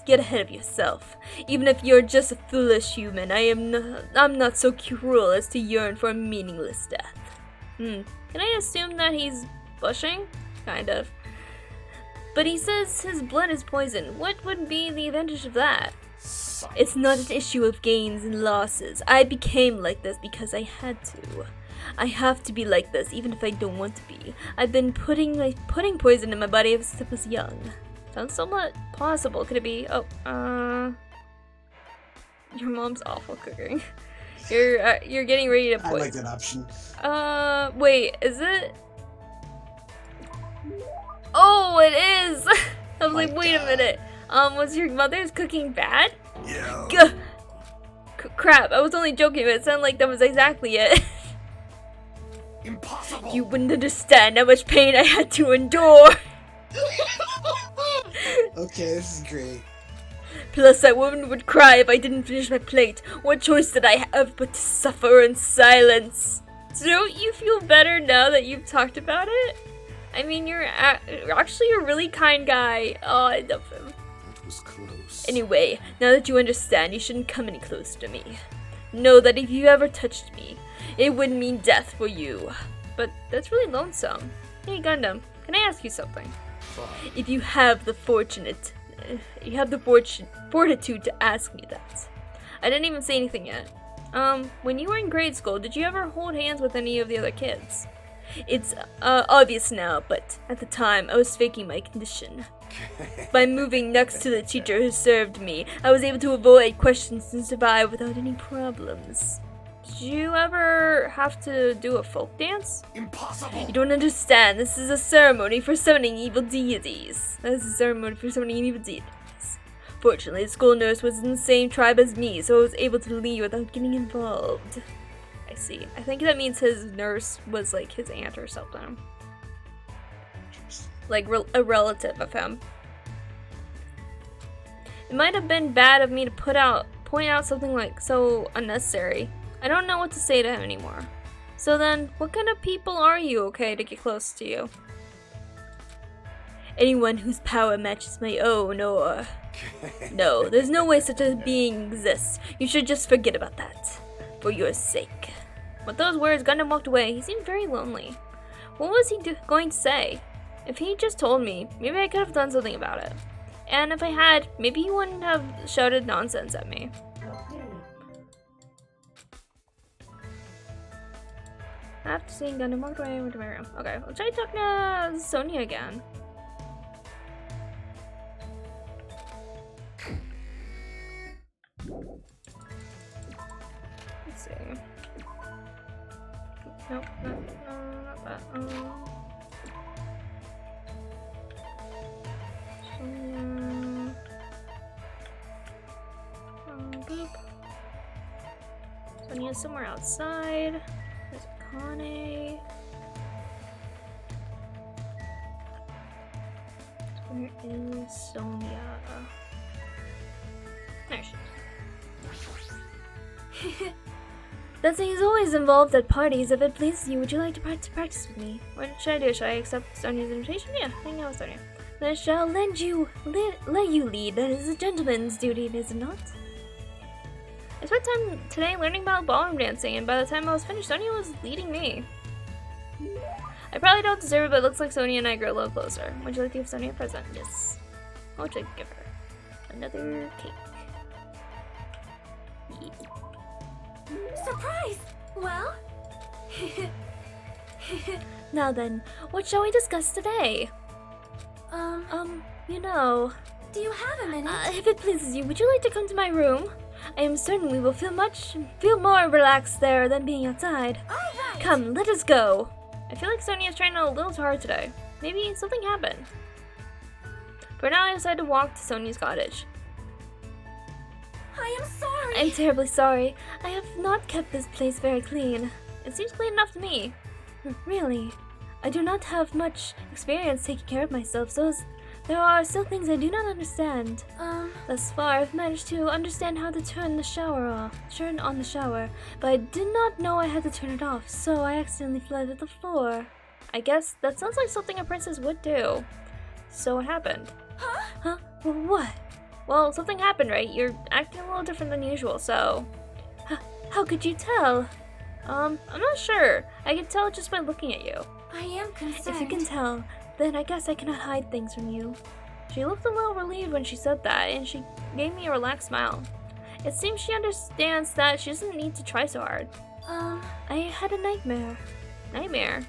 get ahead of yourself. Even if you're just a foolish human, I'm not so cruel as to yearn for a meaningless death. Can I assume that he's blushing? Kind of. But he says his blood is poison. What would be the advantage of that? It's not an issue of gains and losses. I became like this because I had to. I have to be like this, even if I don't want to be. I've been putting poison in my body ever since I was young. Sounds somewhat possible. Could it be? Oh, your mom's awful cooking. You're getting ready to I poison. like that option. Wait, is it? Oh, it is! I was like, wait a minute. Was your mother's cooking bad? Yeah. Gah! Crap, I was only joking, but it sounded like that was exactly it. Impossible. You wouldn't understand how much pain I had to endure. Okay, this is great. Plus, that woman would cry if I didn't finish my plate. What choice did I have but to suffer in silence? Don't you feel better now that you've talked about it? I mean, you're actually a really kind guy. Oh, I love him. That was close. Anyway, now that you understand, you shouldn't come any closer to me. Know that if you ever touched me, it would mean death for you. But that's really lonesome. Hey, Gundam, can I ask you something? Fine. If you have the fortitude to ask me that. I didn't even say anything yet. When you were in grade school, did you ever hold hands with any of the other kids? It's obvious now, but at the time I was faking my condition. By moving next to the teacher who served me, I was able to avoid questions and survive without any problems. Did you ever have to do a folk dance? Impossible. You don't understand. This is a ceremony for summoning evil deities. Fortunately, the school nurse was in the same tribe as me, so I was able to leave without getting involved. I see. I think that means his nurse was like his aunt or something. Like a relative of him. It might have been bad of me to point out something like so unnecessary. I don't know what to say to him anymore. So then, what kind of people are you, okay, to get close to you? Anyone whose power matches my own, or... No, there's no way such a being exists. You should just forget about that. For your sake. With those words, Gundam walked away. He seemed very lonely. What was he going to say? If he just told me, maybe I could have done something about it. And if I had, maybe he wouldn't have shouted nonsense at me. After seeing Gundam walked away, I went to my room. Okay, let's try talking to Sonia again. Let's see. Nope, not that. Sonia. Boop. Sonia's somewhere outside. There's Akane. Where is Sonia? There she is. Dancing is always involved at parties. If it pleases you, would you like to practice with me? What should I do? Should I accept Sonia's invitation? Yeah, hang out with Sonia. Then I shall let you lead. That is a gentleman's duty, is it not? I spent time today learning about ballroom dancing, and by the time I was finished, Sonia was leading me. I probably don't deserve it, but it looks like Sonia and I grew a little closer. Would you like to give Sonia a present? Yes. What would I give her? Another cake. Surprise! Well? Now then, what shall we discuss today? You know... Do you have a minute? If it pleases you, would you like to come to my room? I am certain we will feel more relaxed there than being outside. Alright! Come, let us go. I feel like Sonia's trying a little too hard today. Maybe something happened. For now, I decided to walk to Sonia's cottage. I am sorry! I'm terribly sorry. I have not kept this place very clean. It seems clean enough to me. Really, I do not have much experience taking care of myself, so there are still things I do not understand. Thus far, I've managed to understand how to turn on the shower, but I did not know I had to turn it off, so I accidentally flooded the floor. I guess that sounds like something a princess would do. So what happened? Huh? What? Well, something happened, right? You're acting a little different than usual, so... How could you tell? I'm not sure. I can tell just by looking at you. I am concerned. If you can tell, then I guess I cannot hide things from you. She looked a little relieved when she said that, and she gave me a relaxed smile. It seems she understands that she doesn't need to try so hard. I had a nightmare. Nightmare?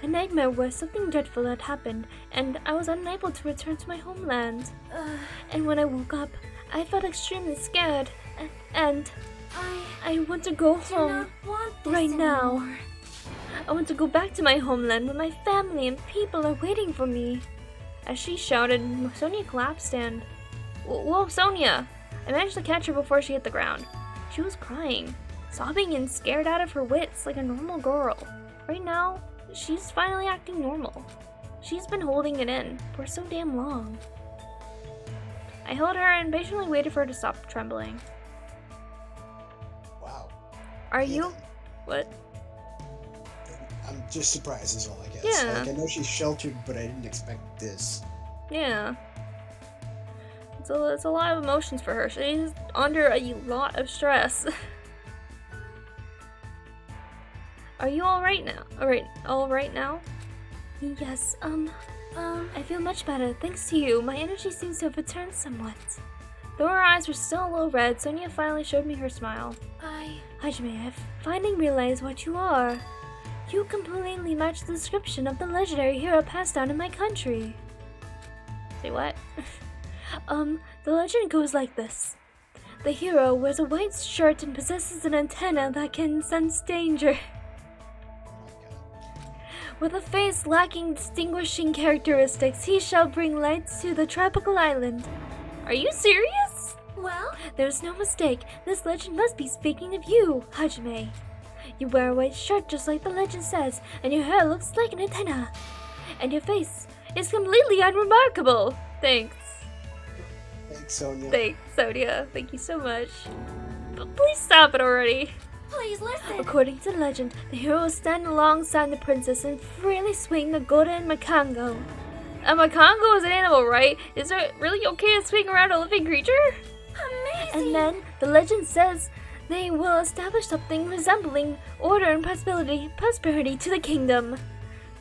A nightmare where something dreadful had happened, and I was unable to return to my homeland. And when I woke up, I felt extremely scared, and I want to go home right now. I want to go back to my homeland where my family and people are waiting for me. As she shouted, Sonia collapsed and... Whoa, Sonia! I managed to catch her before she hit the ground. She was crying, sobbing and scared out of her wits like a normal girl. Right now, she's finally acting normal. She's been holding it in for so damn long. I held her and patiently waited for her to stop trembling. Wow. Are you... What? just surprises all, I guess. Yeah. Like, I know she's sheltered, but I didn't expect this. Yeah. It's a lot of emotions for her. She's under a lot of stress. Are you alright now? Alright now? Yes, I feel much better, thanks to you. My energy seems to have returned somewhat. Though her eyes were still a little red, Sonia finally showed me her smile. Hajime, I've finally realized what you are. You completely match the description of the legendary hero passed down in my country. Say what? The legend goes like this. The hero wears a white shirt and possesses an antenna that can sense danger. With a face lacking distinguishing characteristics, he shall bring light to the tropical island. Are you serious? Well, There's no mistake. This legend must be speaking of you, Hajime. You wear a white shirt just like the legend says, and your hair looks like an antenna. And your face is completely unremarkable. Thanks. Thanks, Sonia. Thanks, Sonia. Thank you so much. But please stop it already. please listen. According to legend, the hero will stand alongside the princess and freely swing a golden makango. A makango is an animal, right? Is it really okay to swing around a living creature? Amazing. And then, the legend says they will establish something resembling order and prosperity to the kingdom.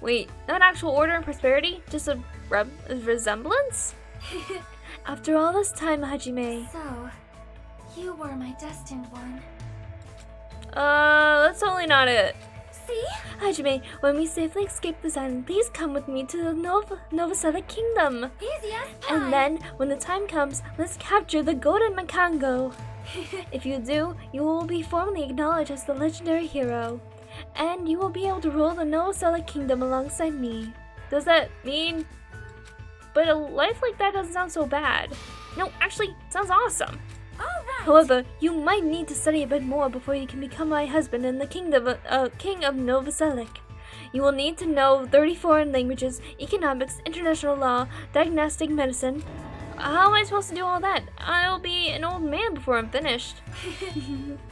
Wait, not actual order and prosperity? Just a resemblance? After all this time, Hajime. So, you were my destined one. That's totally not it. See? Hajime, when we safely escape this island, please come with me to the Novoselic Kingdom. Easy as pie. And then, when the time comes, let's capture the Golden Makango. If you do, you will be formally acknowledged as the legendary hero. And you will be able to rule the Novoselic Kingdom alongside me. Does that mean... But a life like that doesn't sound so bad. No, actually, it sounds awesome. All right. However, you might need to study a bit more before you can become my husband and the king of Novoselic. You will need to know 30 foreign languages, economics, international law, diagnostic medicine. How am I supposed to do all that? I'll be an old man before I'm finished.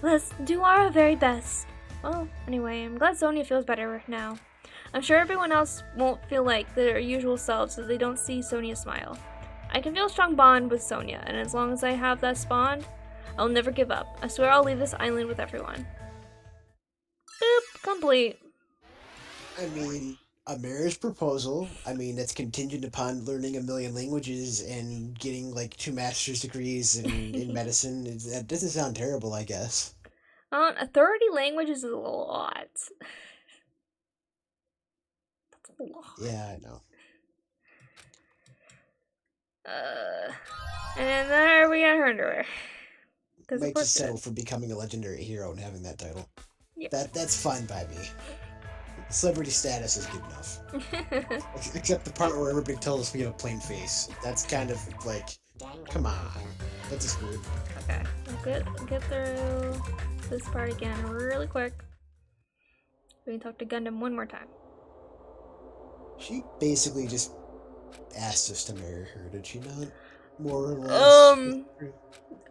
Let's do our very best. Well, anyway, I'm glad Sonia feels better now. I'm sure everyone else won't feel like their usual selves if they don't see Sonia smile. I can feel a strong bond with Sonia, and as long as I have that bond, I'll never give up. I swear I'll leave this island with everyone. Boop, complete. I mean, a marriage proposal. I mean, that's contingent upon learning a million languages and getting like 2 master's degrees in medicine. That doesn't sound terrible, I guess. 30 languages is a lot. That's a lot. Yeah, I know. And there we got her underwear. Might just settle for becoming a legendary hero and having that title. Yep. That's fine by me. Celebrity status is good enough. Except the part where everybody tells us we have a plain face. That's kind of like, come on. That's just weird. Okay, we'll get through this part again really quick. We can talk to Gundam one more time. She basically just asked us to marry her, did she not? More or less.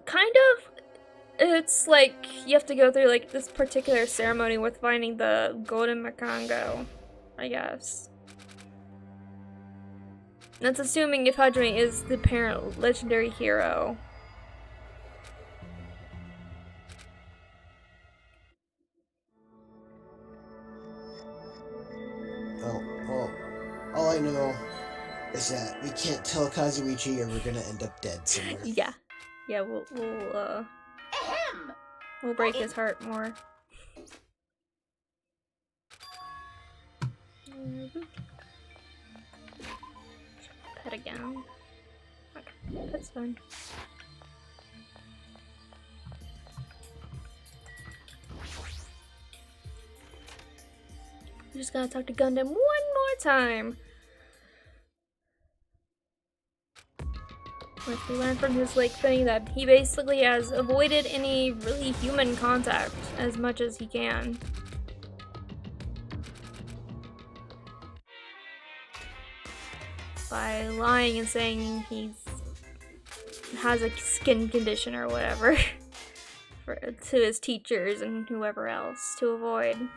Kind of. It's like you have to go through like this particular ceremony with finding the Golden Makango, I guess. That's assuming if Hajime is the apparent legendary hero. Oh, well, all I know is that we can't tell Kazuichi or we're gonna end up dead somewhere. Yeah. Yeah, we'll break his heart more. Pet again. Okay, that's fine. We just gotta talk to Gundam one more time. Which we learned from his like thing that he basically has avoided any really human contact as much as he can. By lying and saying he has a skin condition or whatever to his teachers and whoever else to avoid.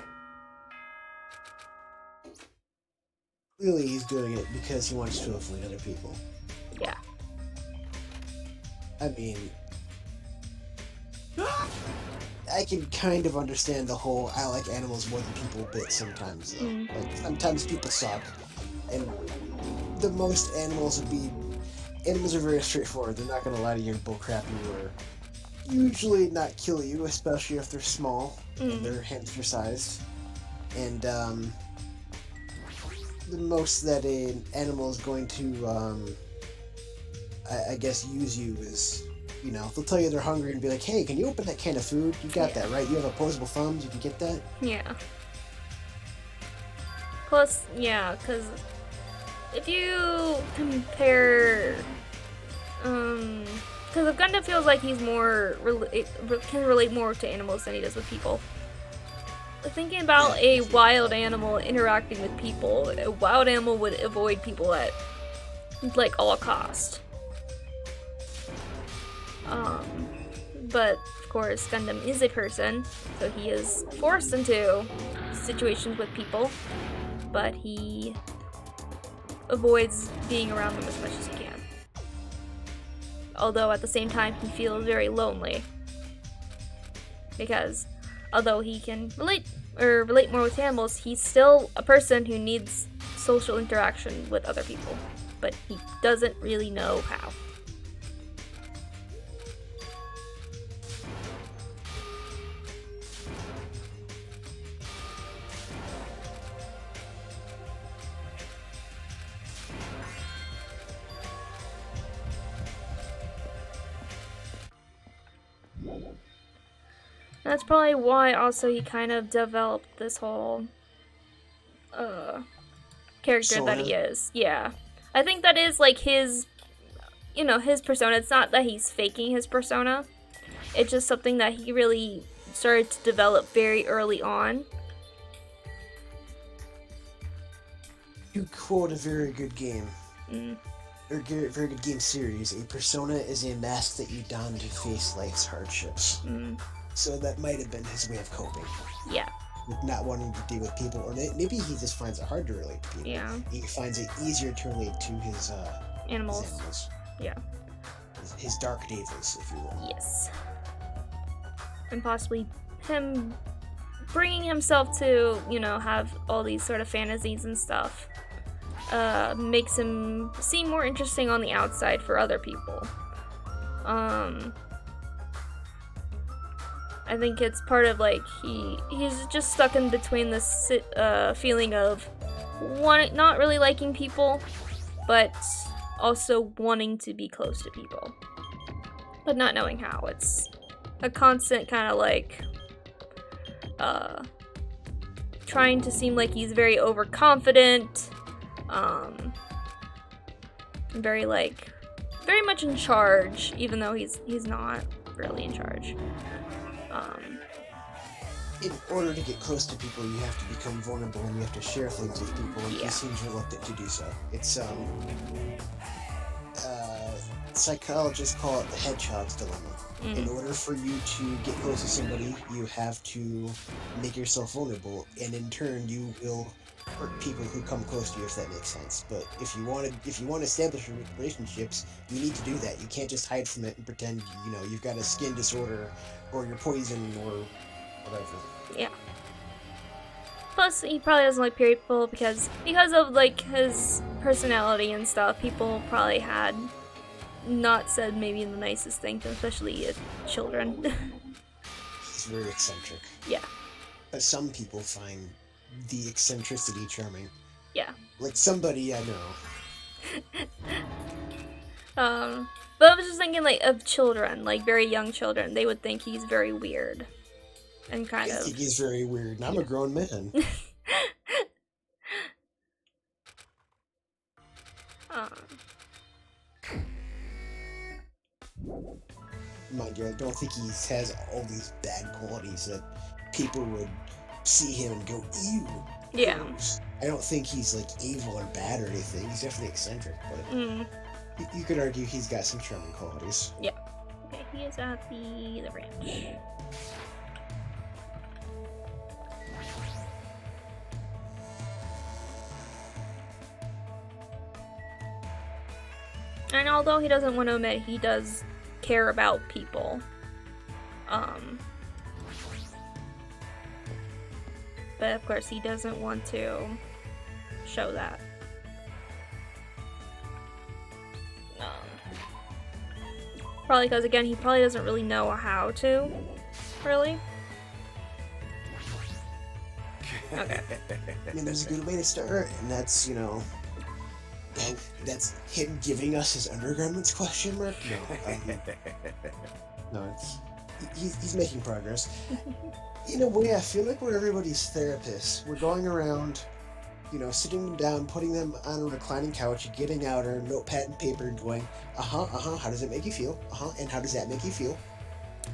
clearly he's doing it because he wants to avoid other people. Yeah. I mean, I can kind of understand the whole I like animals more than people bit sometimes, though. Like, sometimes people suck, and the most animals would be... Animals are very straightforward. They're not going to lie to you and bullcrap you, or usually not kill you, especially if they're small and they're hamster-sized. And, the most that an animal is going to, I guess, use you is... You know, they'll tell you they're hungry and be like, hey, can you open that can of food? You got that, right? You have opposable thumbs, you can get that? Yeah. Plus, yeah, because if you compare... because it kind of feels like he's more... can relate more to animals than he does with people. Thinking about a wild animal interacting with people, a wild animal would avoid people at, like, all cost. But of course Gundam is a person, so he is forced into situations with people, but he avoids being around them as much as he can. Although at the same time he feels very lonely, because although he can relate more with animals, he's still a person who needs social interaction with other people, but he doesn't really know how. That's probably why also he kind of developed this whole character that he is. Yeah. I think that is like his, you know, his persona. It's not that he's faking his persona. It's just something that he really started to develop very early on. You quote a very good game. Or very good game series. A persona is a mask that you don to face life's hardships. So that might have been his way of coping. Yeah. With not wanting to deal with people, or maybe he just finds it hard to relate to people. Yeah. He finds it easier to relate to his animals. His animals. Yeah. His dark devas, if you will. Yes. And possibly him bringing himself to, you know, have all these sort of fantasies and stuff makes him seem more interesting on the outside for other people. I think it's part of, like, he's just stuck in between this feeling of not really liking people, but also wanting to be close to people, but not knowing how. It's a constant kind of, like, trying to seem like he's very overconfident, very much in charge, even though he's not really in charge. In order to get close to people, you have to become vulnerable and you have to share things with people, and he seems reluctant to do so. It's, psychologists call it the hedgehog's dilemma. In order for you to get close to somebody, you have to make yourself vulnerable, and in turn, you will hurt people who come close to you, if that makes sense. But if you want to establish relationships, you need to do that. You can't just hide from it and pretend, you know, you've got a skin disorder, or you're poisoned, or whatever. Yeah. Plus, he probably doesn't like people because of, like, his personality and stuff. People probably had not said maybe the nicest things, especially children. He's very eccentric. Yeah. But some people find the eccentricity charming. Yeah. Like somebody I know. But I was just thinking, like, of children, like very young children. They would think he's very weird. And kind of. I think he's very weird, and I'm a grown man. Mind you, I don't think he has all these bad qualities that people would see him and go, ew. Yeah. Gross. I don't think he's, like, evil or bad or anything. He's definitely eccentric, but you could argue he's got some charming qualities. Yeah. Okay, he is at the ranch. And although he doesn't want to admit, he does care about people. But of course, he doesn't want to show that. Probably because, again, he probably doesn't really know how to. Really? Okay. I mean, there's a good way to start, and that's, that's him giving us his undergarments question mark? No, he's making progress. In a way, I feel like we're everybody's therapist. We're going around, sitting them down, putting them on a reclining couch, getting out our notepad and paper and going, how does it make you feel? And how does that make you feel?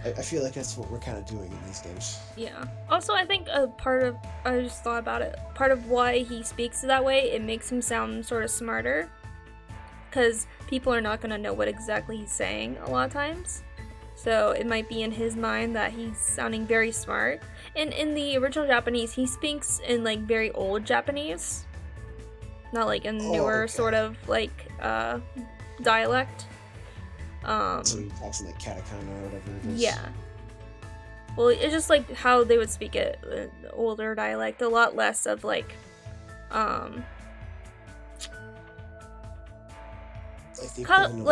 I feel like that's what we're kind of doing in these games. Yeah. Also, I think I just thought about it, part of why he speaks that way, it makes him sound sort of smarter. Because people are not going to know what exactly he's saying a lot of times. So it might be in his mind that he's sounding very smart. And in the original Japanese, he speaks in like very old Japanese. Not like a newer sort of like dialect. So he talks in like katakana or whatever it is. Yeah. Well, it's just like how they would speak it, older dialect. A lot less of like, comparing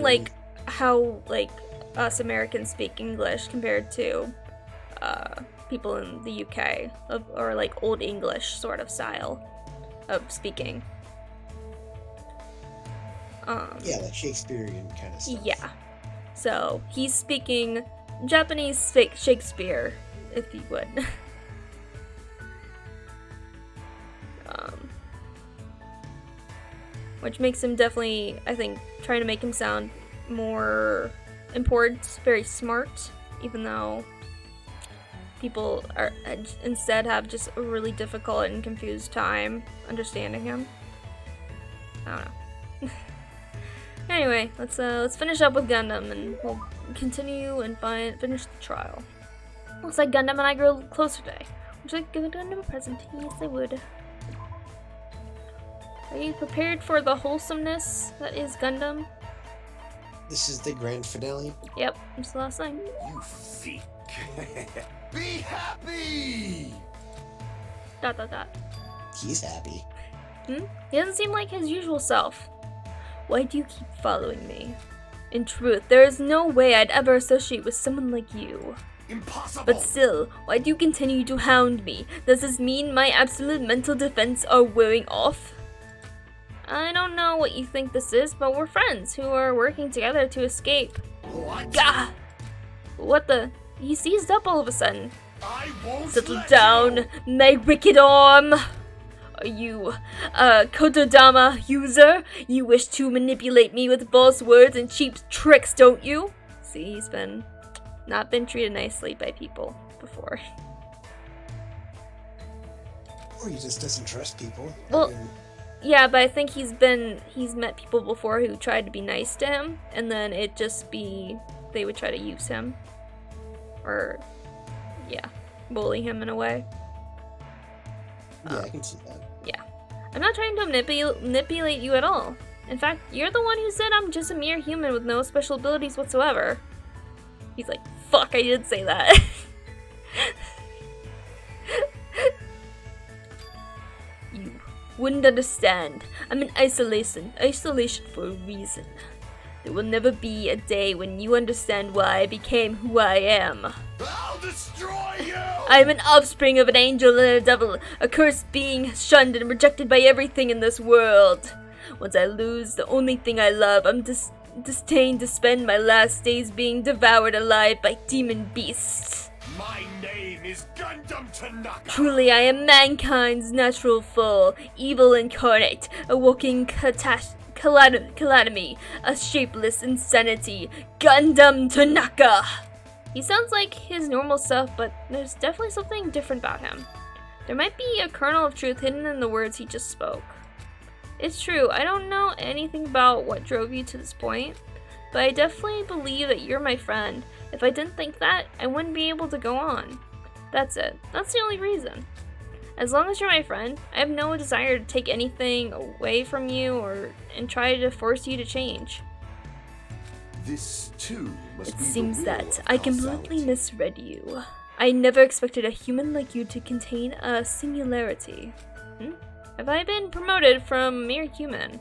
like how like us Americans speak English compared to people in the UK, or like Old English sort of style of speaking. Yeah, like Shakespearean kind of stuff. Yeah. So he's speaking Japanese Shakespeare, if you would. Which makes him definitely, I think, trying to make him sound more important, very smart, even though people are instead have just a really difficult and confused time understanding him. I don't know. Anyway, let's finish up with Gundam, and we'll continue and finish the trial. Looks like Gundam and I grew closer today. Would you like to give Gundam a present? Yes, I would. Are you prepared for the wholesomeness that is Gundam? This is the grand finale? Yep, it's the last thing. You freak. Be happy! ... He's happy. He doesn't seem like his usual self. Why do you keep following me? In truth, there is no way I'd ever associate with someone like you. Impossible! But still, why do you continue to hound me? Does this mean my absolute mental defense are wearing off? I don't know what you think this is, but we're friends who are working together to escape. What? Gah! What the? He seized up all of a sudden. I won't Settle let down, you. my wicked arm! Are you a Kotodama user? You wish to manipulate me with false words and cheap tricks, don't you? See, he's not been treated nicely by people before. Or he just doesn't trust people. Well, yeah, but I think he's met people before who tried to be nice to him, and then they would try to use him. Or, yeah, bully him in a way. Yeah, I can see that. Yeah. I'm not trying to manipulate you at all. In fact, you're the one who said I'm just a mere human with no special abilities whatsoever. He's like, fuck, I did say that. You wouldn't understand. I'm in isolation for a reason. There will never be a day when you understand why I became who I am. I'll destroy you! I am an offspring of an angel and a devil, a cursed being, shunned and rejected by everything in this world. Once I lose the only thing I love, I'm destined to spend my last days being devoured alive by demon beasts. My name is Gundam Tanaka! Truly, I am mankind's natural foe, evil incarnate, a walking calamity, a shapeless insanity, Gundam Tanaka! He sounds like his normal self, but there's definitely something different about him. There might be a kernel of truth hidden in the words he just spoke. It's true, I don't know anything about what drove you to this point, but I definitely believe that you're my friend. If I didn't think that, I wouldn't be able to go on. That's it. That's the only reason. As long as you're my friend, I have no desire to take anything away from you and try to force you to change. This too must It be the seems will that of I completely causality. misread you. I never expected a human like you to contain a singularity. Have I been promoted from mere human?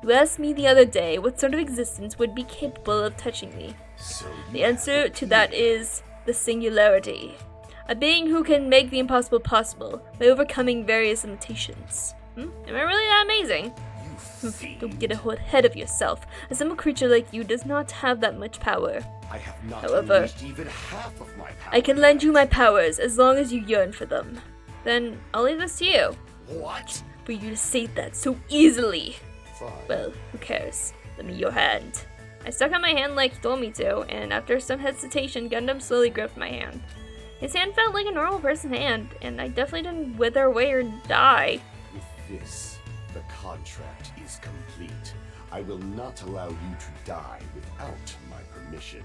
You asked me the other day what sort of existence would be capable of touching me. So The you answer have to that is the singularity. A being who can make the impossible possible by overcoming various limitations. Am I really that amazing? You fiend. Don't get ahead of yourself. A simple creature like you does not have that much power. I have not However, unleashed even half of my power. I can lend you my powers as long as you yearn for them. Then I'll leave this to you. What? For you to say that so easily. Fine. Well, who cares? Lend me your hand. I stuck out my hand like he told me to, and after some hesitation, Gundam slowly gripped my hand. His hand felt like a normal person's hand, and I definitely didn't wither away or die. With this, the contract is complete. I will not allow you to die without my permission.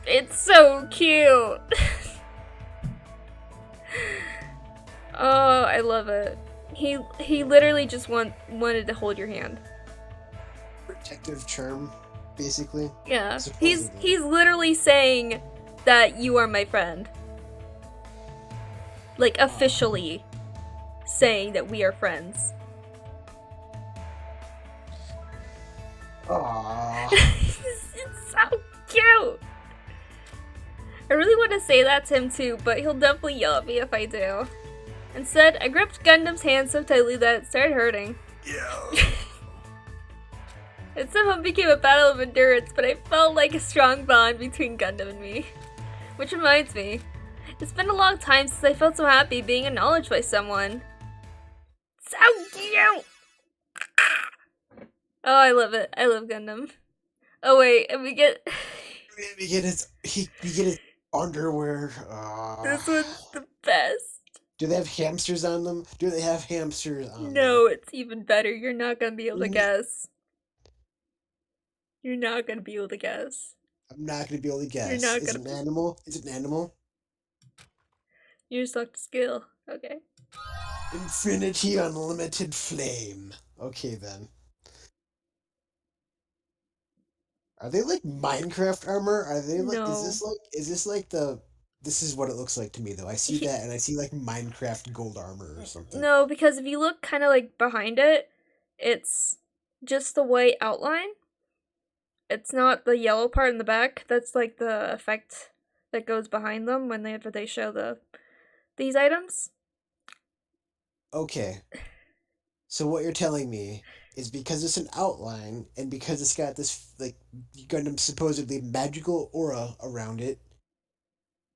It's so cute! Oh, I love it. He literally just wanted to hold your hand. Protective charm, basically. Yeah, Supposedly. he's literally saying that you are my friend. Like, officially saying that we are friends. Aww. It's so cute! I really want to say that to him too, but he'll definitely yell at me if I do. Instead, I gripped Gundam's hand so tightly that it started hurting. Yeah. It somehow became a battle of endurance, but I felt like a strong bond between Gundam and me. Which reminds me, it's been a long time since I felt so happy being acknowledged by someone. So cute! Oh, I love it. I love Gundam. Oh wait, and we get we get his underwear. this one's the best. Do they have hamsters on them? Do they have hamsters on them? No, it's even better. You're not gonna be able to Mm. guess. You're not gonna be able to guess. I'm not gonna be able to guess. You're not Is gonna it an animal? Is it an animal? You just sucked a skill. Okay. Infinity Unlimited Flame. Okay then. Are they like Minecraft armor? Are they like? No. Is this like the? This is what it looks like to me though. I see that and I see like Minecraft gold armor or something. No, because if you look kind of like behind it, it's just the white outline. It's not the yellow part in the back. That's like the effect that goes behind them when they show these items. Okay. So what you're telling me is because it's an outline and because it's got this like Gundam supposedly magical aura around it,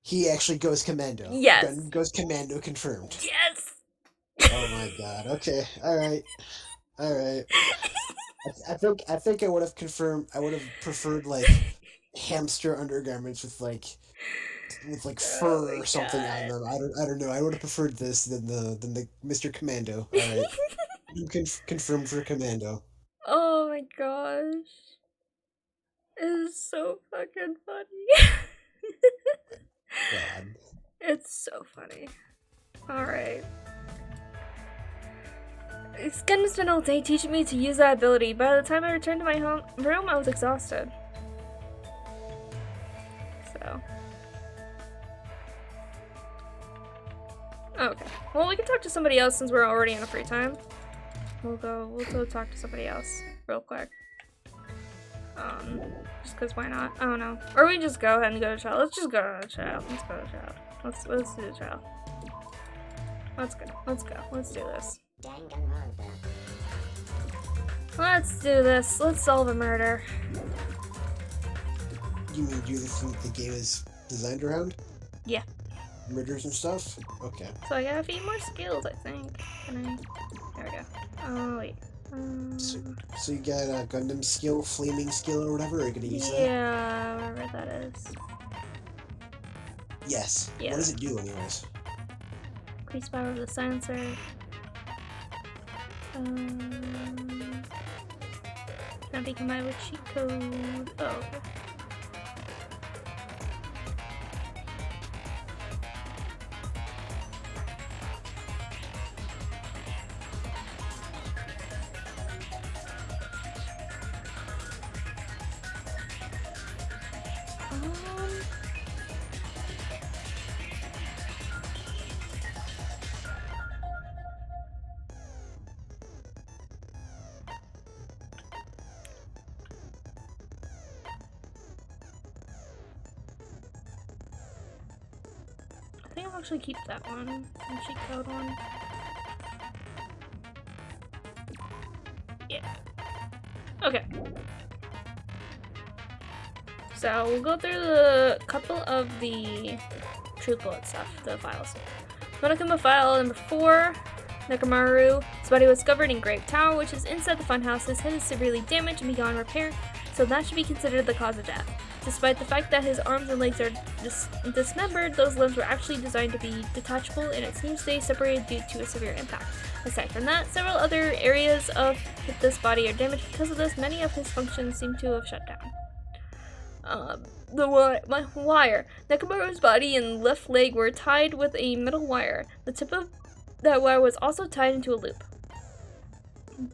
he actually goes commando. Yes. Gundam goes commando confirmed. Yes. Oh my god. Okay. All right. I think I would have confirmed. I would have preferred like hamster undergarments with like fur my or something on them. I don't know. I would have preferred this than the Mr. Commando. All right. You confirmed for Commando. Oh my gosh. It is so fucking funny. God. It's so funny. Alright. Gundam spent all day teaching me to use that ability. By the time I returned to my room, I was exhausted. So. Okay. Well, we can talk to somebody else since we're already in a free time. We'll go talk to somebody else real quick. Just cause why not? I don't know. Or we just go ahead and go to trial. Let's just go to trial. Let's go to trial. Let's do the trial. Let's go. Let's do this. Danganronpa. Let's do this. Let's solve a murder. You mean do the thing the game is designed around? Yeah. Murders and stuff? Okay. So I got a few more skills, I think. Can I? There we go. Oh wait. So you got a Gundam skill, flaming skill, or whatever? Are you gonna use that? Yeah, whatever that is. Yes. Yeah. What does it do, anyways? Increase power of the sensor. Can I be combined with cheat code? Oh, okay. I'll actually keep that one. The cheat code one. Yeah. Okay. So we'll go through the couple of the truth bullet stuff, the files. Monokuma file number 4. Nekomaru. His body was discovered in Grave Tower, which is inside the funhouse. His head is severely damaged and beyond repair, so that should be considered the cause of death. Despite the fact that his arms and legs are dismembered, those limbs were actually designed to be detachable and it seems to stay separated due to a severe impact. Aside from that, several other areas of this body are damaged because of this. Many of his functions seem to have shut down. The wire. Nekomaru's body and left leg were tied with a metal wire. The tip of that wire was also tied into a loop.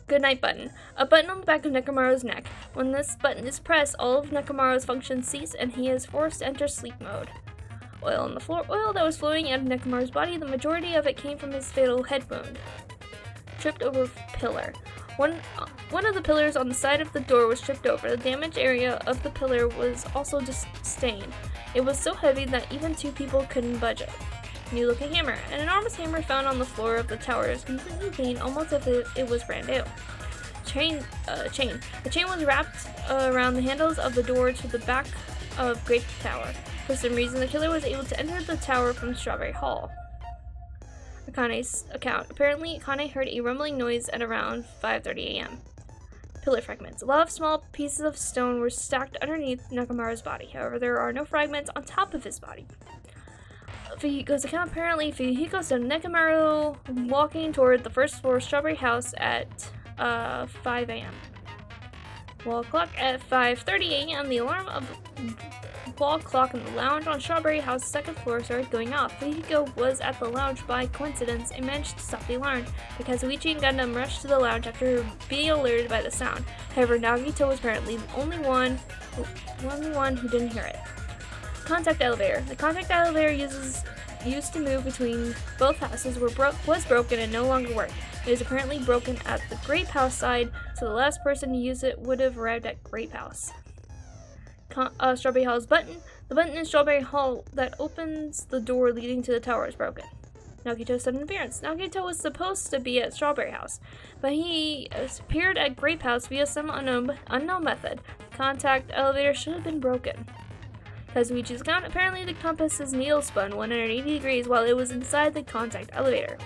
Goodnight button. A button on the back of Nekomaru's neck. When this button is pressed, all of Nekomaru's functions cease and he is forced to enter sleep mode. Oil on the floor. Oil that was flowing out of Nekomaru's body, the majority of it came from his fatal head wound. Tripped over pillar. One of the pillars on the side of the door was tripped over. The damaged area of the pillar was also stained. It was so heavy that even 2 people couldn't budge it. New looking hammer. An enormous hammer found on the floor of the tower is completely clean, almost as if it was brand new. Chain. The chain was wrapped around the handles of the door to the back of Great Tower. For some reason, the killer was able to enter the tower from Strawberry Hall. Akane's account. Apparently, Akane heard a rumbling noise at around 5:30 a.m. Pillar fragments. A lot of small pieces of stone were stacked underneath Nekomaru's body. However, there are no fragments on top of his body. Fuyuhiko's account. Apparently, Fuyuhiko saw Nekomaru walking toward the first floor Strawberry House at 5 a.m. Wall clock at 5:30 a.m. The alarm of the wall clock in the lounge on Strawberry House's second floor started going off. Fuyuhiko was at the lounge by coincidence and managed to stop the alarm because Uichi and Gundam rushed to the lounge after being alerted by the sound. However, Nagito was apparently the only one who didn't hear it. Contact elevator. The contact elevator used to move between both houses was broken and no longer worked. It is apparently broken at the Grape House side, so the last person to use it would have arrived at Grape House. Strawberry Hall's button. The button in Strawberry Hall that opens the door leading to the tower is broken. Nagito's sudden appearance. Nagito was supposed to be at Strawberry House, but he appeared at Grape House via some unknown method. The contact elevator should have been broken. Kazuichi's account. Apparently the compass's needle spun 180 degrees while it was inside the contact elevator.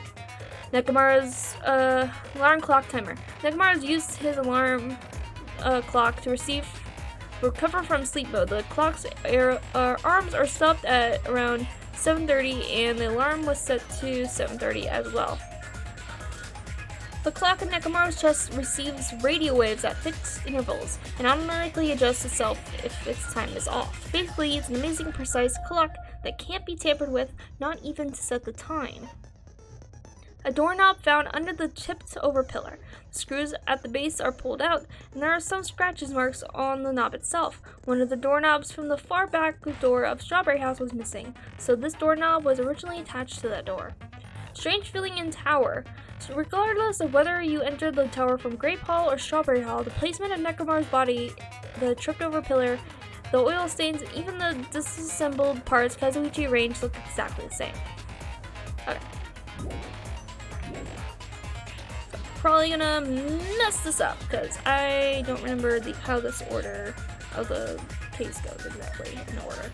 Nekomaru's alarm clock timer. Nekomaru's used his alarm clock to recover from sleep mode. The clock's arms are stopped at around 7:30 and the alarm was set to 7:30 as well. The clock in Nekomaru's chest receives radio waves at fixed intervals and automatically adjusts itself if its time is off. Basically, it's an amazing precise clock that can't be tampered with, not even to set the time. A doorknob found under the tipped-over pillar. The screws at the base are pulled out, and there are some scratches marks on the knob itself. One of the doorknobs from the far back door of Strawberry House was missing, so this doorknob was originally attached to that door. Strange feeling in tower. So regardless of whether you entered the tower from Grape Hall or Strawberry Hall, the placement of Nekomaru's body, the tripped-over pillar, the oil stains, and even the disassembled parts Kazuichi arranged look exactly the same. Okay. Probably gonna mess this up because I don't remember how this order of the case goes exactly in order,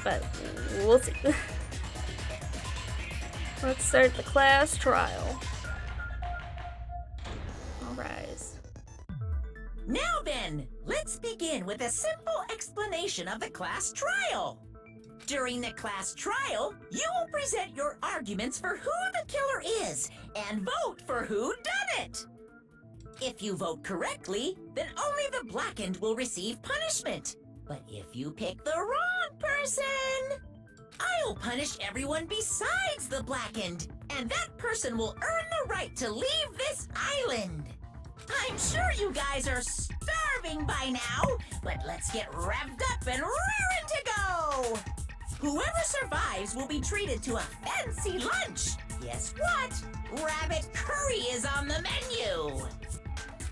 but we'll see. Let's start the class trial. All rise. Now then, let's begin with a simple explanation of the class trial. During the class trial, you will present your arguments for who the killer is and vote for who done it. If you vote correctly, then only the blackened will receive punishment. But if you pick the wrong person, I'll punish everyone besides the blackened, and that person will earn the right to leave this island. I'm sure you guys are starving by now, but let's get revved up and raring to go. Whoever survives will be treated to a fancy lunch. Guess what? Rabbit curry is on the menu.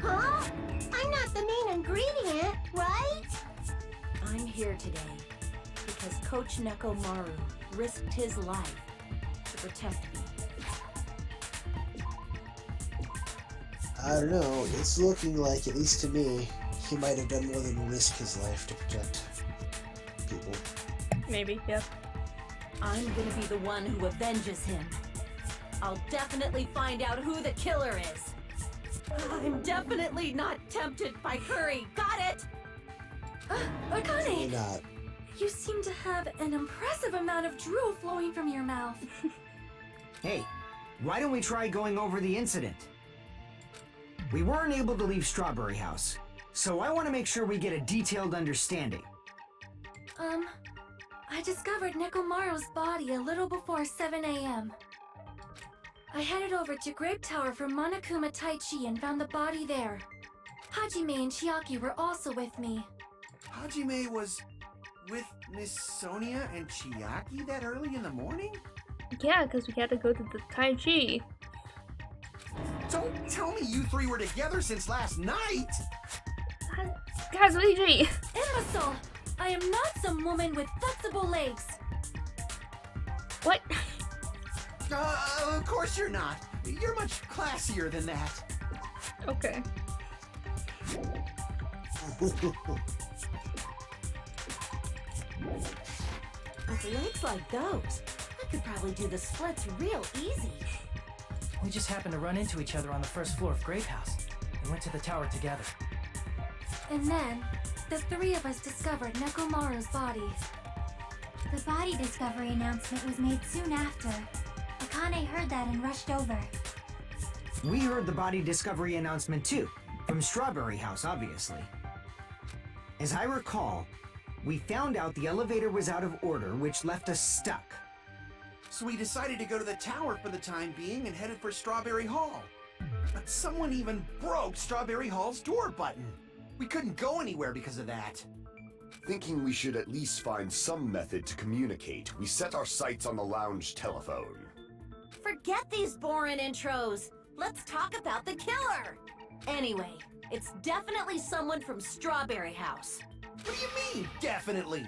Huh? I'm not the main ingredient, right? I'm here today because Coach Nekomaru risked his life protect me? I don't know. It's looking like, at least to me, he might have done more than risk his life to protect people. Maybe, yeah. I'm gonna be the one who avenges him. I'll definitely find out who the killer is. I'm definitely not tempted by curry. Got it? Why Akane, not? you seem to have an impressive amount of drool flowing from your mouth. Hey, why don't we try going over the incident? We weren't able to leave Strawberry House, so I want to make sure we get a detailed understanding. I discovered Nekomaru's body a little before 7 a.m. I headed over to Grape Tower for Monokuma Taichi and found the body there. Hajime and Chiaki were also with me. Hajime was with Miss Sonia and Chiaki that early in the morning? Yeah, because we had to go to the Tai Chi. Don't tell me you three were together since last night! Kazuiji! Imbecile! I am not some woman with flexible legs. What? Of course you're not. You're much classier than that. Okay. With legs like those, I could probably do the splits real easy. We just happened to run into each other on the first floor of Grape House and went to the tower together. And then, the three of us discovered Nekomaru's body. The body discovery announcement was made soon after. Akane heard that and rushed over. We heard the body discovery announcement too, from Strawberry House, obviously. As I recall, we found out the elevator was out of order, which left us stuck. So we decided to go to the tower for the time being and headed for Strawberry Hall. But someone even broke Strawberry Hall's door button. We couldn't go anywhere because of that. Thinking we should at least find some method to communicate, we set our sights on the lounge telephone. Forget these boring intros. Let's talk about the killer. Anyway, it's definitely someone from Strawberry House. What do you mean, definitely?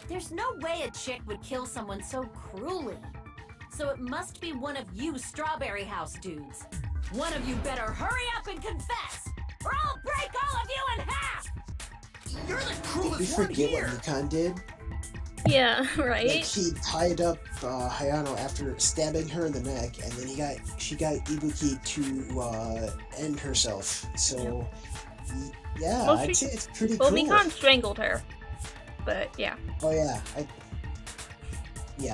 There's no way a chick would kill someone so cruelly. So it must be one of you Strawberry House dudes. One of you better hurry up and confess, or I'll break all of you in half! You're the Did we cruelest one forget here! what Mikan did? Yeah, right? Like, he tied up Hayano after stabbing her in the neck, and then she got Ibuki to end herself. So, yeah, Well, I'd say it's pretty Well, cool. Mikan strangled her. But, yeah. Oh yeah, I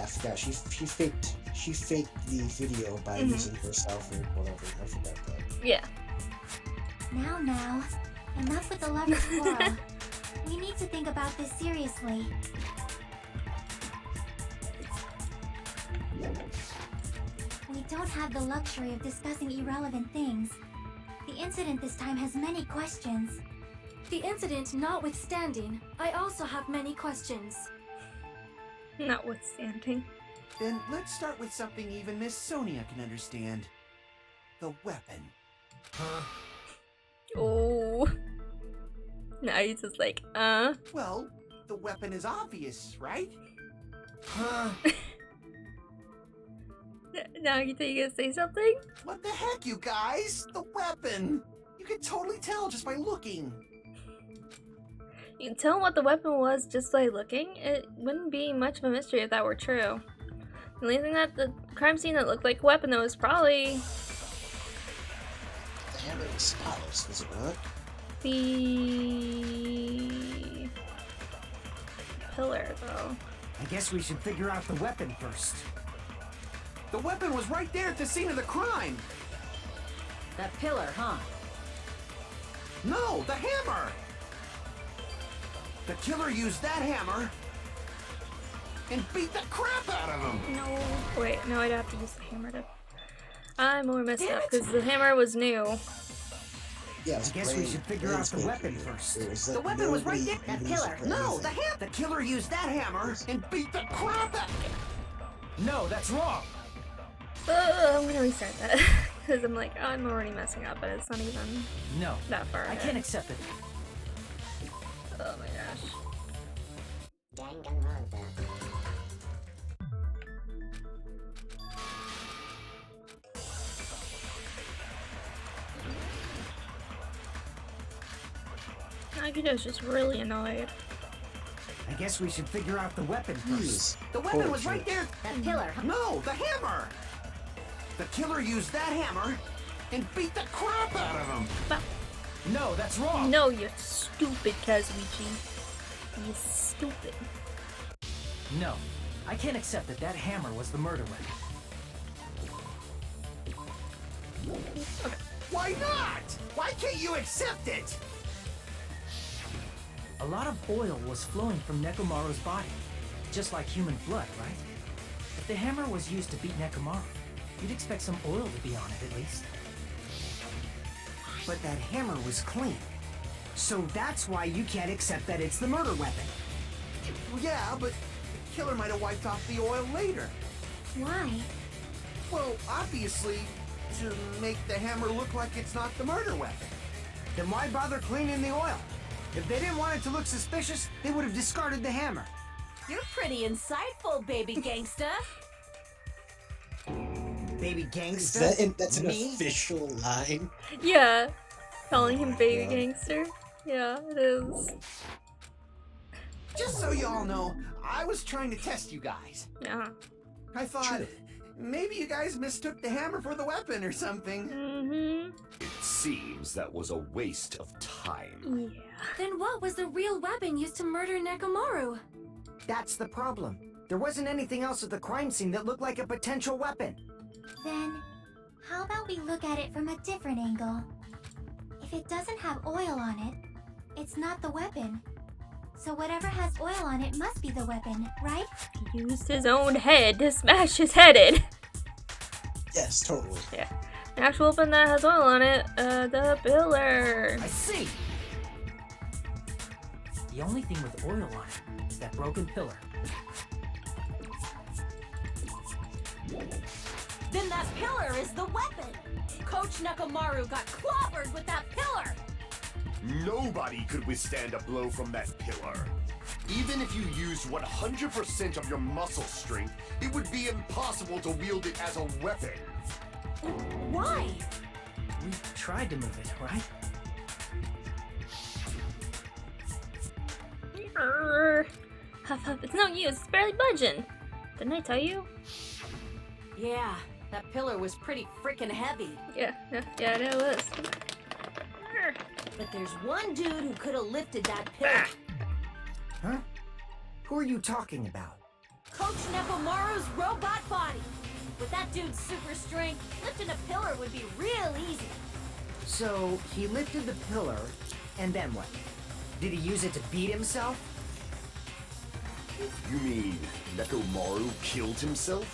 forgot. She faked the video by using herself or whatever. I forgot that. Yeah. Now, enough with the lovers' quarrel. We need to think about this seriously. We don't have the luxury of discussing irrelevant things. The incident this time has many questions. The incident notwithstanding, I also have many questions. Notwithstanding. Then let's start with something even Miss Sonia can understand. The weapon. Oh. Now he's just like, Well, the weapon is obvious, right? Now you think you gonna say something? What the heck, you guys? The weapon! You can totally tell just by looking. You can tell what the weapon was just by looking. It wouldn't be much of a mystery if that were true. The only thing that the crime scene that looked like a weapon though was probably The hammer was spotless, was it not? the pillar though. I guess we should figure out the weapon first. The weapon was right there at the scene of the crime! That pillar, huh? No, the hammer! The killer used that hammer and beat the crap out of him! No. Wait, no, I'd have to use the hammer to. I'm more messed up because the hammer was new. Yeah, it was I guess we should figure out the weapon first. The weapon was right there. That pillar. No, the hammer! The killer used that hammer and beat the crap out of him! No, that's wrong! I'm gonna restart that because I'm like, I'm already messing up, but it's not even No, that far. I ahead. can't accept it. Oh my gosh. Danganronpa. Akito's just really annoyed. I guess we should figure out the weapon first. The weapon was right there. That pillar, huh? No, the hammer! The killer used that hammer and beat the crap out of him! No, that's wrong! No, you're stupid, Kazuichi. You're stupid. No, I can't accept that hammer was the murder weapon. Why not? Why can't you accept it? A lot of oil was flowing from Nekomaru's body, just like human blood, right? If the hammer was used to beat Nekomaru, you'd expect some oil to be on it at least. But that hammer was clean. So that's why you can't accept that it's the murder weapon. Well, yeah, but the killer might have wiped off the oil later. Why? Well, obviously, to make the hammer look like it's not the murder weapon. Then why bother cleaning the oil? If they didn't want it to look suspicious, they would have discarded the hammer. You're pretty insightful, baby gangsta. Baby gangsta? That's an official line? Yeah. Calling him baby gangster. Yeah, it is. Just so you all know, I was trying to test you guys. Yeah. I thought maybe you guys mistook the hammer for the weapon or something. Mm-hmm. It seems that was a waste of time. Yeah. Then what was the real weapon used to murder Nekomaru? That's the problem. There wasn't anything else at the crime scene that looked like a potential weapon. Then, how about we look at it from a different angle? If it doesn't have oil on it, it's not the weapon. So whatever has oil on it must be the weapon, right? He used his own head to smash his head in. Yes, totally. Yeah. An actual weapon that has oil on it, the pillar. I see! The only thing with oil on it is that broken pillar. Then that pillar is the weapon! Coach Nekomaru got clobbered with that pillar! Nobody could withstand a blow from that pillar. Even if you used 100% of your muscle strength, it would be impossible to wield it as a weapon. Why? We tried to move it, right? Huff huff, it's no use, it's barely budging. Didn't I tell you? Yeah, that pillar was pretty freaking heavy. Yeah, it was. But there's one dude who could have lifted that pillar. Huh? Who are you talking about? Coach Nekomaru's robot body. With that dude's super strength, lifting a pillar would be real easy. So, he lifted the pillar, and then what? Did he use it to beat himself? You mean Nekomaru killed himself?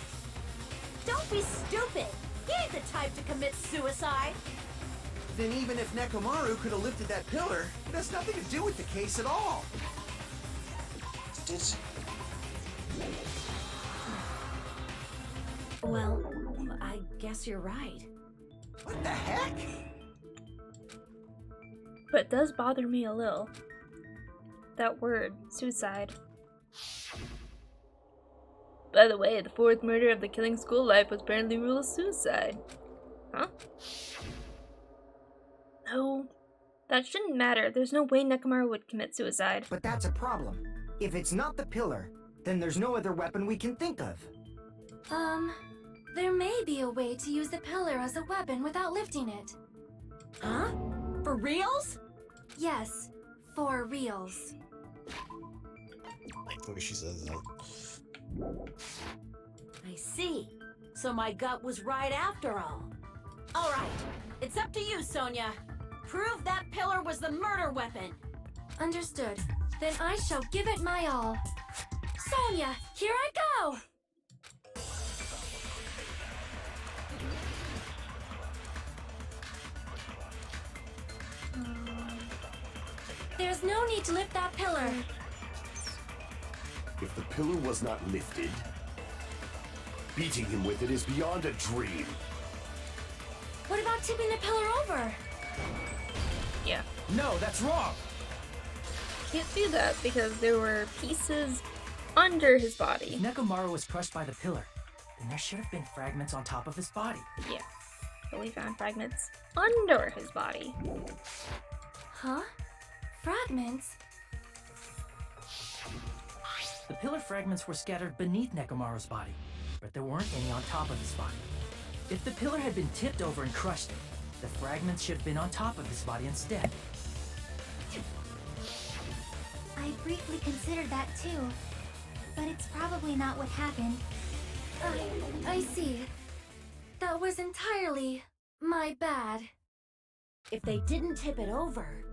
Don't be stupid. He ain't the type to commit suicide. Then even if Nekomaru could have lifted that pillar, it has nothing to do with the case at all. Well, I guess you're right. What the heck? But it does bother me a little. That word, suicide. By the way, the fourth murder of the Killing School Life was apparently ruled as suicide. Huh? No. That shouldn't matter. There's no way Nekomaru would commit suicide. But that's a problem. If it's not the pillar, then there's no other weapon we can think of. There may be a way to use the pillar as a weapon without lifting it. Huh? For reals? Yes, for reals. Like the way she says that. I see. So my gut was right after all. All right, it's up to you, Sonia. Prove that pillar was the murder weapon. Understood. Then I shall give it my all. Sonia, here I go! There's no need to lift that pillar. If the pillar was not lifted, beating him with it is beyond a dream. What about tipping the pillar over? Yeah. No, that's wrong! Can't do that because there were pieces under his body. If Nekomaru was crushed by the pillar, then there should have been fragments on top of his body. Yeah. But we found fragments under his body. Huh? fragments? The pillar fragments were scattered beneath Nekomaru's body, but there weren't any on top of his body. If the pillar had been tipped over and crushed it, the fragments should have been on top of his body instead. I briefly considered that too, but it's probably not what happened. I see. That was entirely my bad. If they didn't tip it over,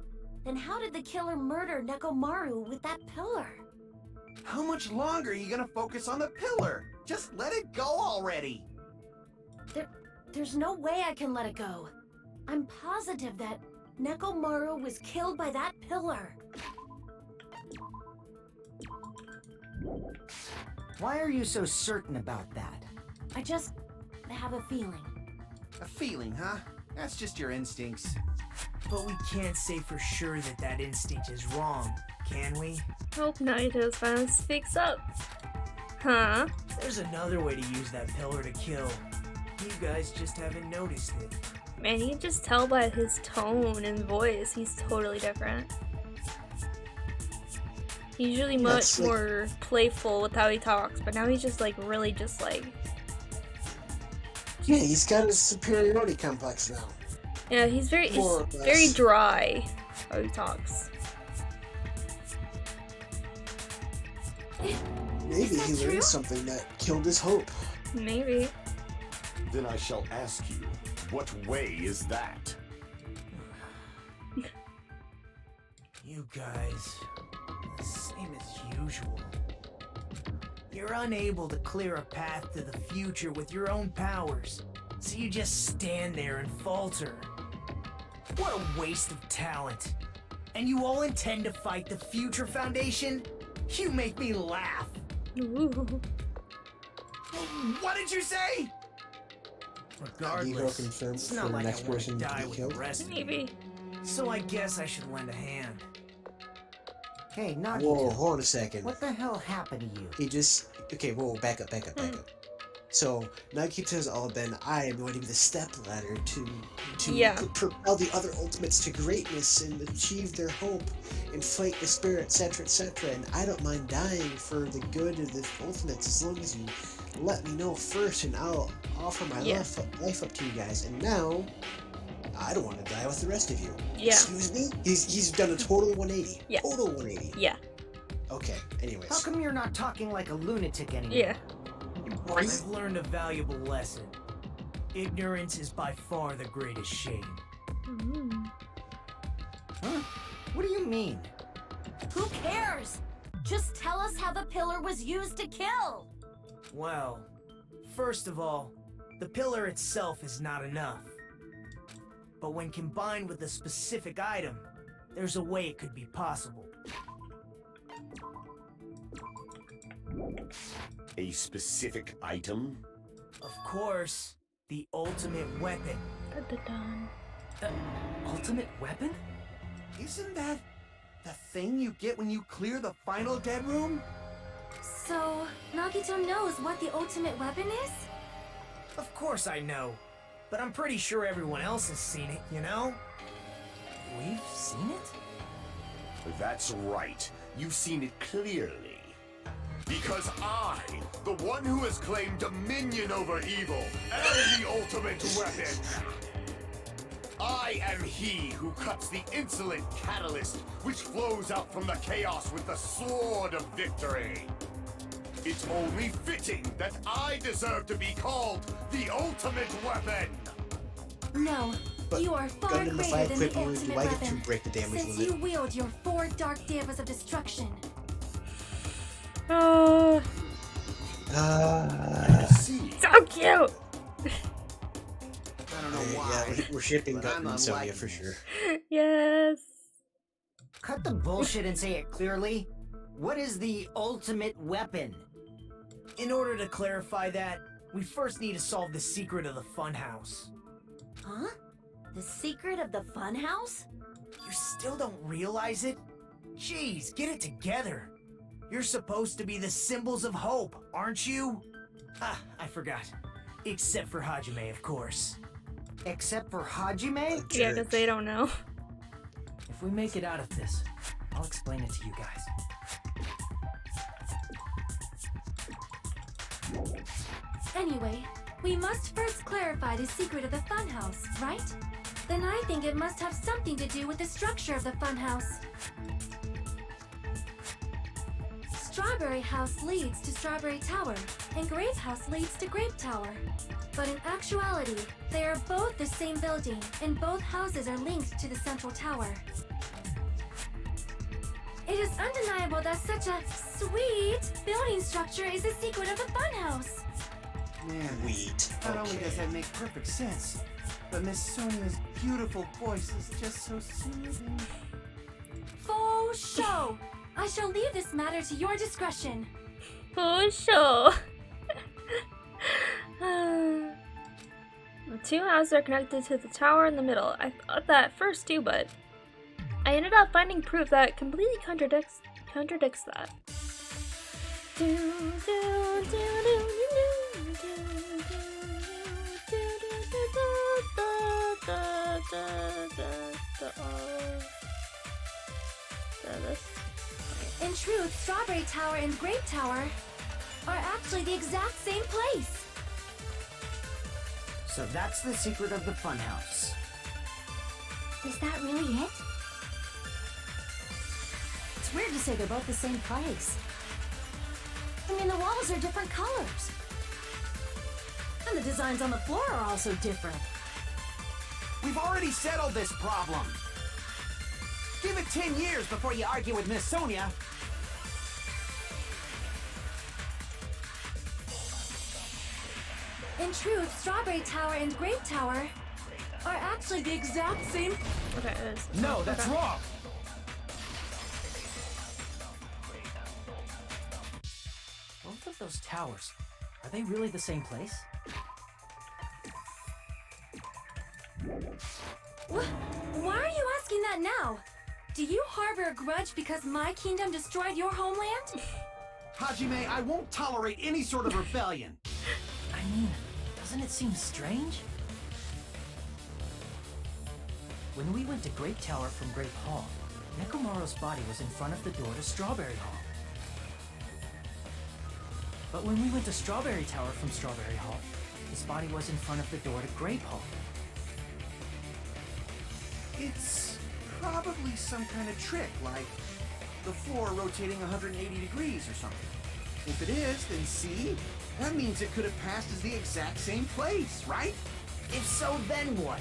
then how did the killer murder Nekomaru with that pillar? How much longer are you gonna focus on the pillar? Just let it go already! There's no way I can let it go. I'm positive that Nekomaru was killed by that pillar. Why are you so certain about that? I just have a feeling. A feeling, huh? That's just your instincts. But we can't say for sure that that instinct is wrong, can we? Hope Naito's finally speaks up. Huh? There's another way to use that pillar to kill. You guys just haven't noticed it. Man, you can just tell by his tone and voice, he's totally different. He's usually much more playful with how he talks, but now he's just like really just like... Yeah, he's got a superiority complex now. Yeah, he's very dry how he talks. Maybe he learned something that killed his hope. Maybe. Then I shall ask you, what way is that? You guys, the same as usual. You're unable to clear a path to the future with your own powers, so you just stand there and falter. What a waste of talent. And you all intend to fight the Future Foundation? You make me laugh. Ooh. What did you say? Regardless, confirmed it's for not the like next I want person to to die be with killed. the rest of you. Maybe. So I guess I should lend a hand. Hey, Nagito. Whoa, hold on a second. What the hell happened to you? He just... Okay, whoa, back up. So, Nagito's all been, I am going to be the stepladder to propel the other ultimates to greatness and achieve their hope and fight despair, etc., etc. And I don't mind dying for the good of the ultimates as long as you let me know first and I'll offer my life up to you guys. And now, I don't want to die with the rest of you. Yeah. Excuse me? He's done a total 180. Yeah. Total 180. Yeah. Okay, anyways. How come you're not talking like a lunatic anymore? Yeah. I've learned a valuable lesson. Ignorance is by far the greatest shame. Huh? What do you mean? Who cares? Just tell us how the pillar was used to kill. Well, first of all, the pillar itself is not enough. But when combined with a specific item, there's a way it could be possible. A specific item? Of course, the ultimate weapon. Ultimate weapon? Isn't that the thing you get when you clear the final dead room? So, Nagito knows what the ultimate weapon is? Of course I know, but I'm pretty sure everyone else has seen it, you know? We've seen it? That's right. You've seen it clearly. Because I, the one who has claimed dominion over evil, am the ultimate weapon. I am he who cuts the insolent catalyst which flows out from the chaos with the sword of victory. It's only fitting that I deserve to be called the ultimate weapon. No, But you are far Gundam, if I greater than the equip you, ultimate do I get to weapon. break the damage Since limit? you wield your 4 dark devas of destruction. Oh, See, so cute! I don't know why. Yeah, we're shipping but I'm Gundam and Sonya unlucky. for sure. Yes. Cut the bullshit and say it clearly. What is the ultimate weapon? In order to clarify that, we first need to solve the secret of the funhouse. Huh? The secret of the funhouse? You still don't realize it? Jeez, get it together. You're supposed to be the symbols of hope, aren't you? Ah, I forgot. Except for Hajime, of course. Except for Hajime? Yeah, because they don't know. If If we make it out of this, I'll explain it to you guys. Anyway, we must first clarify the secret of the funhouse, right? Then I think it must have something to do with the structure of the funhouse. Strawberry House leads to Strawberry Tower, and Grape House leads to Grape Tower. But in actuality, they are both the same building, and both houses are linked to the central tower. It is undeniable that such a sweet building structure is the secret of the funhouse. Man, Sweet. not only does that make perfect sense, but Miss Sonia's beautiful voice is just so soothing. For show! I shall leave this matter to your discretion. For sure. The two houses are connected to the tower in the middle. I thought that at first too, but I ended up finding proof that completely contradicts that. In truth, Strawberry Tower and Grape Tower are actually the exact same place. So that's the secret of the funhouse. Is that really it? It's weird to say they're both the same place. I mean, the walls are different colors. And the designs on the floor are also different. We've already settled this problem. Give it 10 years before you argue with Miss Sonia. In truth, Strawberry Tower and Grape Tower are actually the exact same. Okay, it is. No, that's wrong. Both of those towers, are they really the same place? Why are you asking that now? Do you harbor a grudge because my kingdom destroyed your homeland? Hajime, I won't tolerate any sort of rebellion. I mean, doesn't it seem strange? When we went to Grape Tower from Grape Hall, Nekomaru's body was in front of the door to Strawberry Hall. But when we went to Strawberry Tower from Strawberry Hall, his body was in front of the door to Grape Hall. It's probably some kind of trick, like the floor rotating 180 degrees or something. If it is, then see? That means it could have passed as the exact same place, right? If so, then what?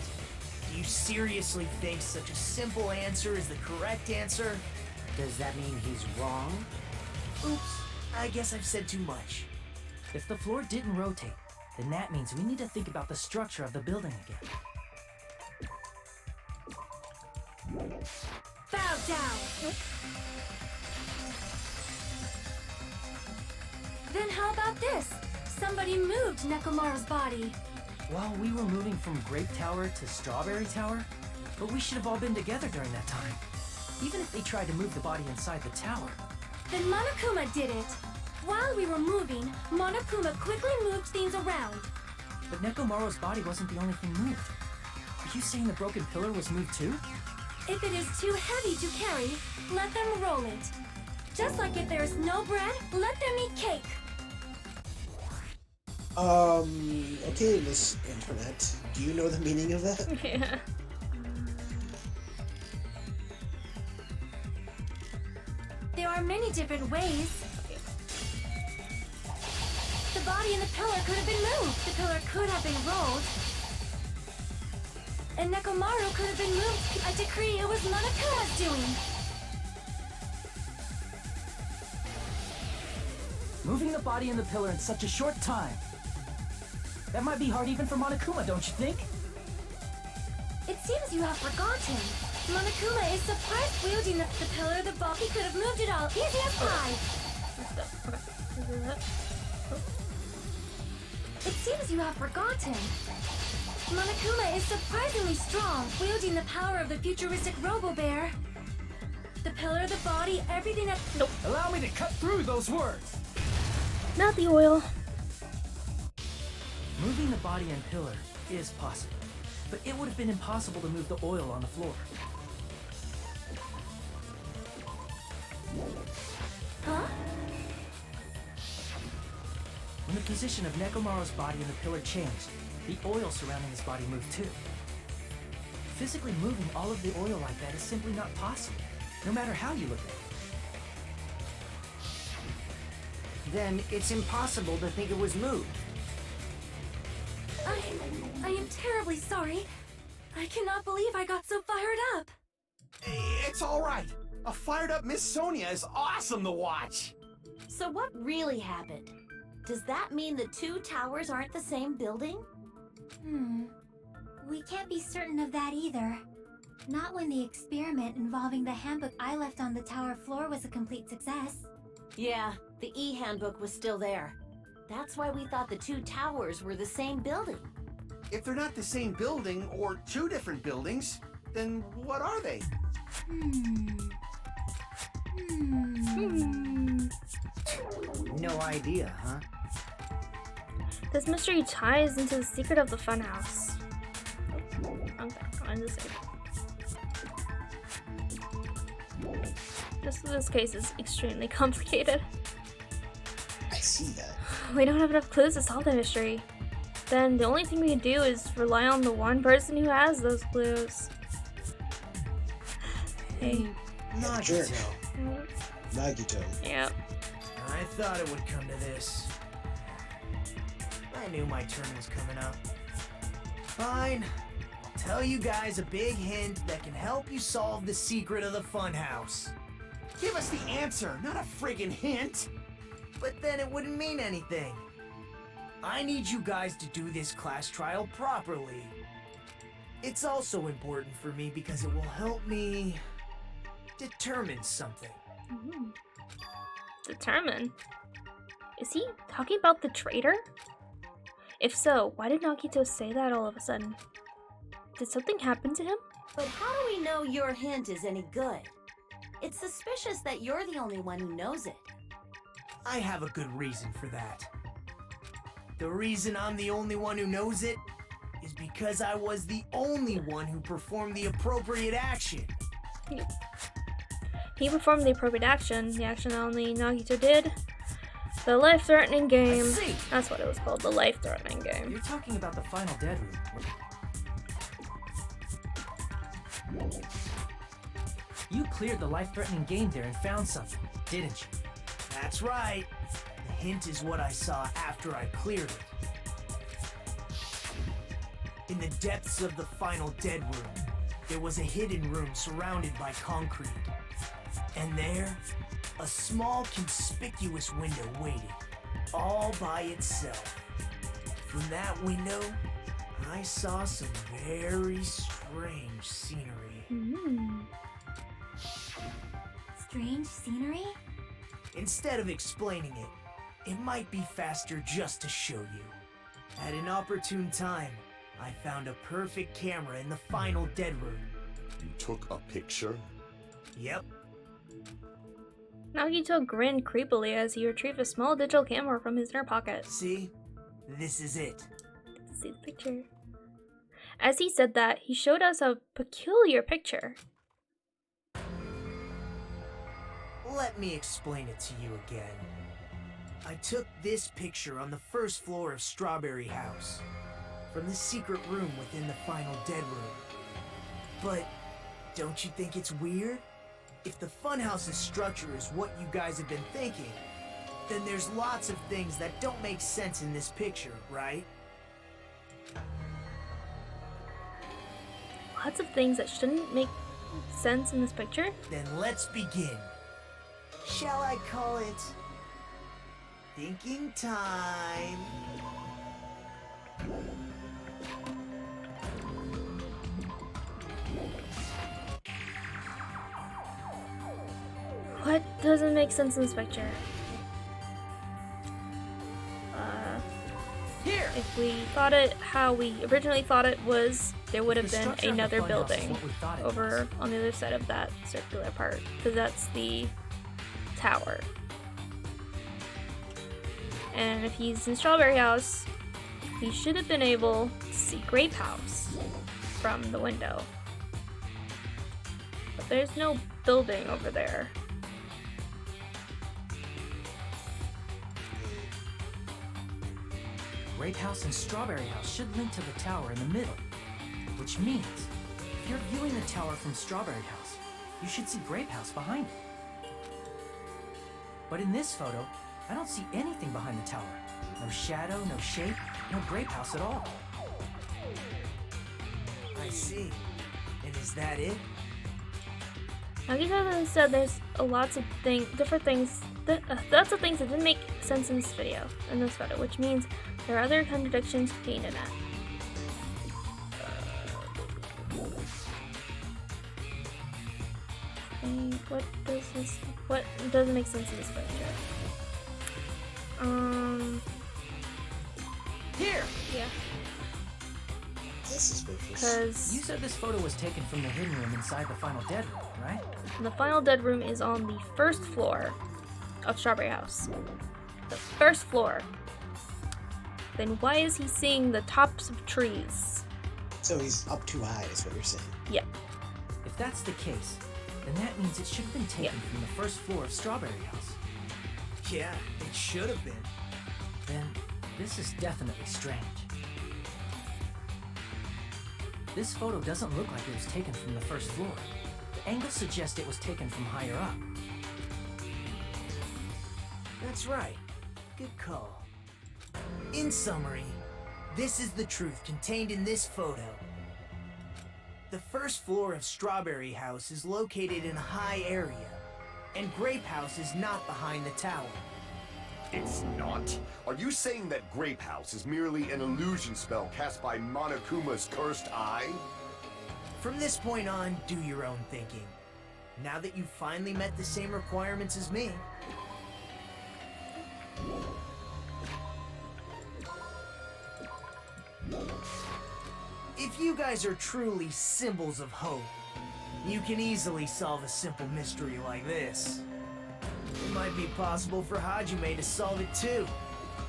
Do you seriously think such a simple answer is the correct answer? Does that mean he's wrong? Oops, I guess I've said too much. If the floor didn't rotate, then that means we need to think about the structure of the building again. Bow down! Then how about this? Somebody moved Nekomaru's body. Well, we were moving from Grape Tower to Strawberry Tower, but we should have all been together during that time. Even if they tried to move the body inside the tower. Then Monokuma did it. While we were moving, Monokuma quickly moved things around. But Nekomaru's body wasn't the only thing moved. Are you saying the broken pillar was moved too? If it is too heavy to carry, let them roll it. Just like if there is no bread, let them eat cake. Okay, Miss Internet, do you know the meaning of that? Yeah. There are many different ways. The body and the pillar could have been moved. The pillar could have been rolled. And Nekomaru could have been moved. I decree it was Monokuma's doing. Moving the body and the pillar in such a short time. That might be hard even for Monokuma, don't you think? It seems you have forgotten. Monokuma is surprised wielding the pillar. The body could have moved it all. Easy as pie. It seems you have forgotten. Monokuma is surprisingly strong, wielding the power of the futuristic Robo-Bear. The pillar, the body, everything that... Nope. Allow me to cut through those words. Not the oil. Moving the body and pillar is possible, but it would have been impossible to move the oil on the floor. Huh? When the position of Nekomaru's body in the pillar changed, the oil surrounding his body moved too. Physically moving all of the oil like that is simply not possible, no matter how you look at it. Then it's impossible to think it was moved. I am terribly sorry. I cannot believe I got so fired up. It's all right. A fired up Miss Sonia is awesome to watch. So what really happened? Does that mean the two towers aren't the same building? We can't be certain of that either. Not when the experiment involving the handbook I left on the tower floor was a complete success. Yeah, the e-handbook was still there. That's why we thought the two towers were the same building. If they're not the same building or two different buildings, then what are they? No idea, huh? This mystery ties into the secret of the funhouse. Okay, on the side. This case is extremely complicated. I see that. We don't have enough clues to solve the mystery. Then the only thing we can do is rely on the one person who has those clues. Hey. Nagito. Nagito. Yeah. I thought it would come to this. I knew my turn was coming up. Fine. I'll tell you guys a big hint that can help you solve the secret of the funhouse. Give us the answer, not a friggin' hint. But then it wouldn't mean anything. I need you guys to do this class trial properly. It's also important for me because it will help me determine something. Determine? Is he talking about the traitor? If so, why did Nagito say that all of a sudden? Did something happen to him? But how do we know your hint is any good? It's suspicious that you're the only one who knows it. I have a good reason for that. The reason I'm the only one who knows it is because I was the only one who performed the appropriate action. He performed the appropriate action, the action only Nagito did. The life-threatening game. That's what it was called, the life-threatening game. You're talking about the final dead room. You cleared the life-threatening game there and found something, didn't you? That's right. The hint is what I saw after I cleared it. In the depths of the final dead room, there was a hidden room surrounded by concrete. And there, a small conspicuous window waited, all by itself. From that window, I saw some very strange scenery. Strange scenery? Instead of explaining it, it might be faster just to show you. At an opportune time, I found a perfect camera in the final dead room. You took a picture? Yep. Nagito grinned creepily as he retrieved a small digital camera from his inner pocket. See? This is it. Get to see the picture. As he said that, he showed us a peculiar picture. Let me explain it to you again. I took this picture on the first floor of Strawberry House, from the secret room within the final dead room. But don't you think it's weird? If the funhouse's structure is what you guys have been thinking, then there's lots of things that don't make sense in this picture, right? Lots of things that shouldn't make sense in this picture? Then let's begin. Shall I call it thinking time? What doesn't make sense in this picture? Here. If we thought it how we originally thought it was, there would have been another building over on the other side of that circular part, because that's the tower. And if he's in Strawberry House, he should have been able to see Grape House from the window. But there's no building over there. Grape House and Strawberry House should link to the tower in the middle. Which means, if you're viewing the tower from Strawberry House, you should see Grape House behind it. But in this photo, I don't see anything behind the tower. No shadow, no shape, no Grape House at all. I see. And is that it? Nagito said there's lots of different things, lots of things that didn't make sense in this photo, which means there are other contradictions painted at. What doesn't make sense in this picture? Here! Yeah. This is Because you said this photo was taken from the hidden room inside the final dead room, right? the final dead room is on the first floor of Strawberry House. The first floor. Then why is he seeing the tops of trees? So he's up too high, is what you're saying. Yeah. If that's the case, then that means it should have been taken from the first floor of Strawberry House. Yeah, it should have been. Then this is definitely strange. This photo doesn't look like it was taken from the first floor. The angles suggest it was taken from higher up. That's right. Good call. In summary, this is the truth contained in this photo. The first floor of Strawberry House is located in a high area, and Grape House is not behind the tower. It's not? Are you saying that Grape House is merely an illusion spell cast by Monokuma's cursed eye? From this point on, do your own thinking. Now that you've finally met the same requirements as me. If you guys are truly symbols of hope, you can easily solve a simple mystery like this. It might be possible for Hajime to solve it too,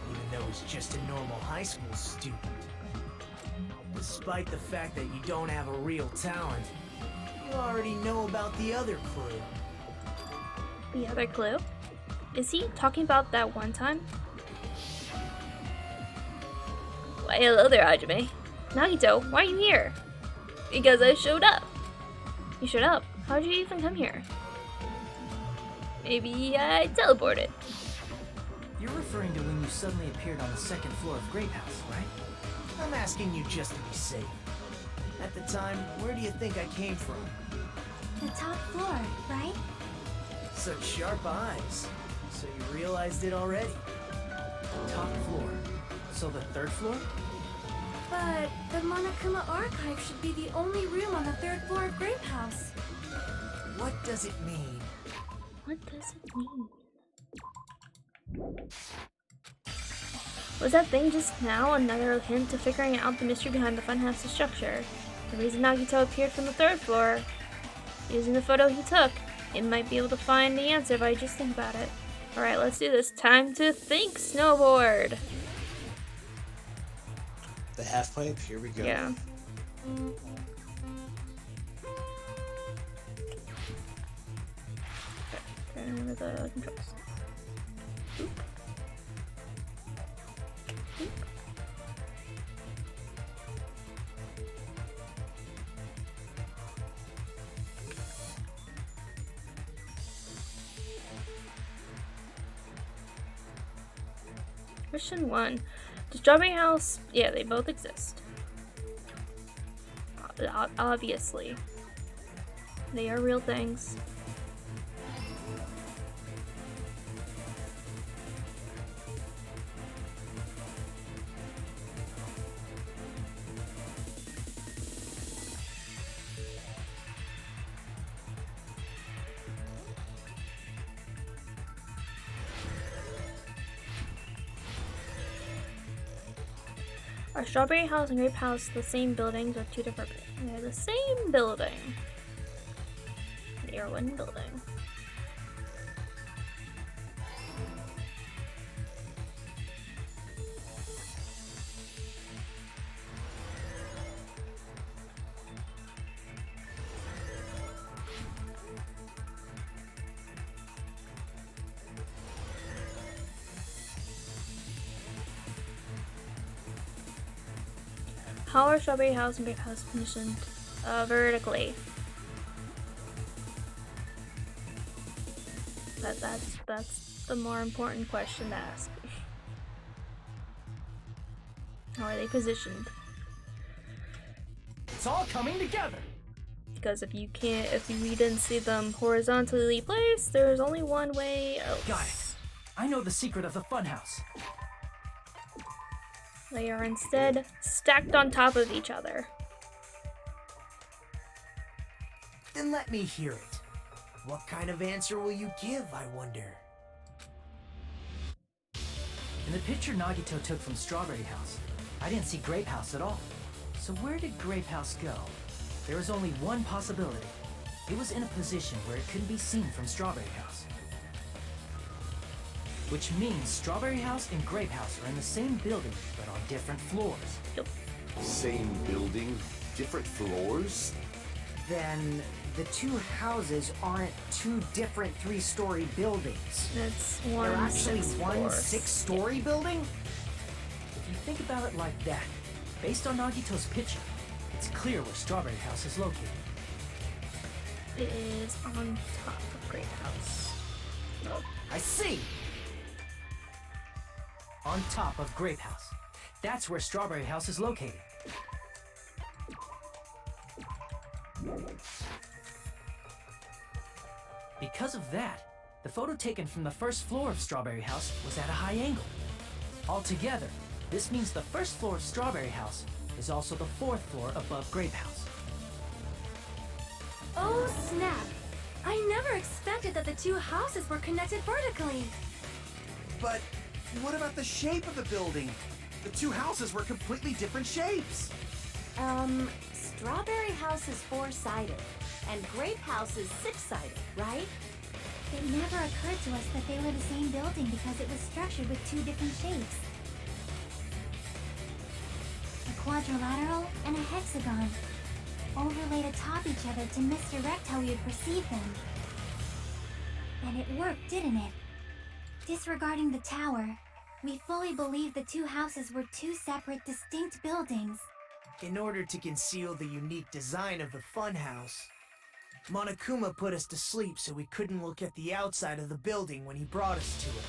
even though he's just a normal high school student. Despite the fact that you don't have a real talent, you already know about the other clue. The other clue? Is he talking about that one time? Why, hello there, Hajime. Nagito, why are you here? Because I showed up. You showed up? How'd you even come here? Maybe I teleported. You're referring to when you suddenly appeared on the second floor of Grape House, right? I'm asking you just to be safe. At the time, where do you think I came from? The top floor, right? Such sharp eyes. So you realized it already? Top floor. So the third floor? But the Monokuma archive should be the only room on the third floor of Grape House. What does it mean? What does it mean? Was that thing just now another hint to figuring out the mystery behind the funhouse's structure? The reason Nagito appeared from the third floor? Using the photo he took, it might be able to find the answer if I just think about it. Alright, let's do this. Time to think, snowboard! The half pipe, here we go. Yeah. Turn over the controls. Oop. Oop. Question 1. The Strawberry House, yeah, they both exist. Obviously. They are real things. Are Strawberry House and Grape House the same buildings or two different buildings? They're the same building. They are one building. How are Strawberry House and Grape House positioned vertically? That's the more important question to ask. How are they positioned? It's all coming together. Because if we didn't see them horizontally placed, there's only one way out. Got it. I know the secret of the funhouse. They are instead stacked on top of each other. Then let me hear it. What kind of answer will you give, I wonder? In the picture Nagito took from Strawberry House, I didn't see Grape House at all. So where did Grape House go? There was only one possibility. It was in a position where it couldn't be seen from Strawberry House. Which means Strawberry House and Grape House are in the same building, but on different floors. Yep. Same building, different floors? Then the two houses aren't two different 3-story buildings. It's They're one actually one 6 6-story building? If you think about it like that, based on Nagito's picture, it's clear where Strawberry House is located. It is on top of Grape House. I see! On top of Grape House. That's where Strawberry House is located. Because of that, the photo taken from the first floor of Strawberry House was at a high angle. Altogether, this means the first floor of Strawberry House is also the 4th floor above Grape House. Oh snap! I never expected that the two houses were connected vertically. But what about the shape of the building? The two houses were completely different shapes. Strawberry House is 4-sided, and Grape House is 6-sided, right? It never occurred to us that they were the same building because it was structured with two different shapes. A quadrilateral and a hexagon, overlaid atop each other to misdirect how we would perceive them. And it worked, didn't it? Disregarding the tower, we fully believed the two houses were two separate, distinct buildings. In order to conceal the unique design of the funhouse, Monokuma put us to sleep so we couldn't look at the outside of the building when he brought us to it.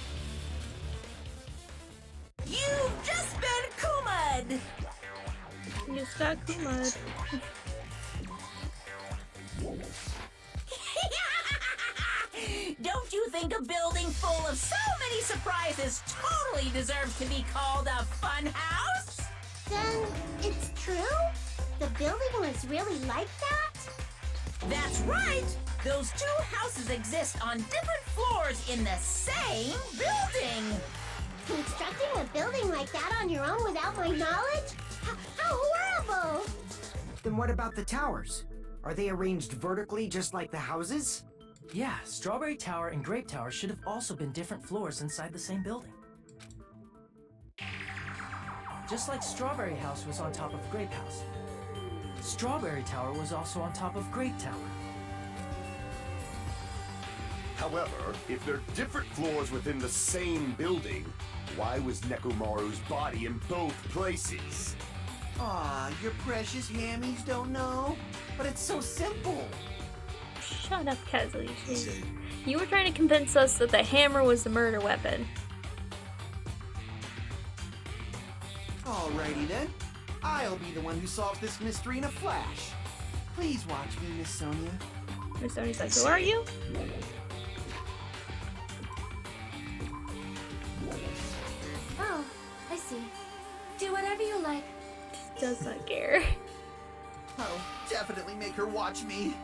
You've just been Kuma'd! You got Kuma'd. Don't you think a building full of so many surprises totally deserves to be called a funhouse? Then it's true? The building was really like that? That's right! Those two houses exist on different floors in the same building! Constructing a building like that on your own without my knowledge? How horrible! Then what about the towers? Are they arranged vertically just like the houses? Yeah, Strawberry Tower and Grape Tower should have also been different floors inside the same building. Just like Strawberry House was on top of Grape House, Strawberry Tower was also on top of Grape Tower. However, if they're different floors within the same building, why was Nekomaru's body in both places? Aw, your precious hammies don't know? But it's so simple. Shut up, Kazuichi. You were trying to convince us that the hammer was the murder weapon. Alrighty then. I'll be the one who solves this mystery in a flash. Please watch me, Miss Sonia. Miss Sony's like, who are you? Oh, I see. Do whatever you like. She does not care. I'll definitely make her watch me.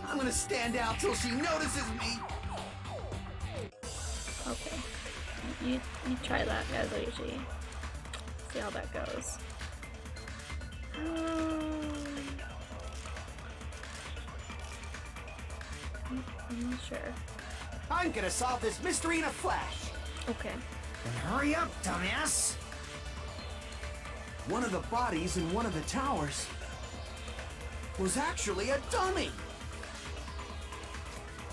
I'm gonna stand out till she notices me. Okay. You try that, Kazuichi. See how that goes. I'm not sure. I'm gonna solve this mystery in a flash. Okay. Then hurry up, dumbass! One of the bodies in one of the towers was actually a dummy.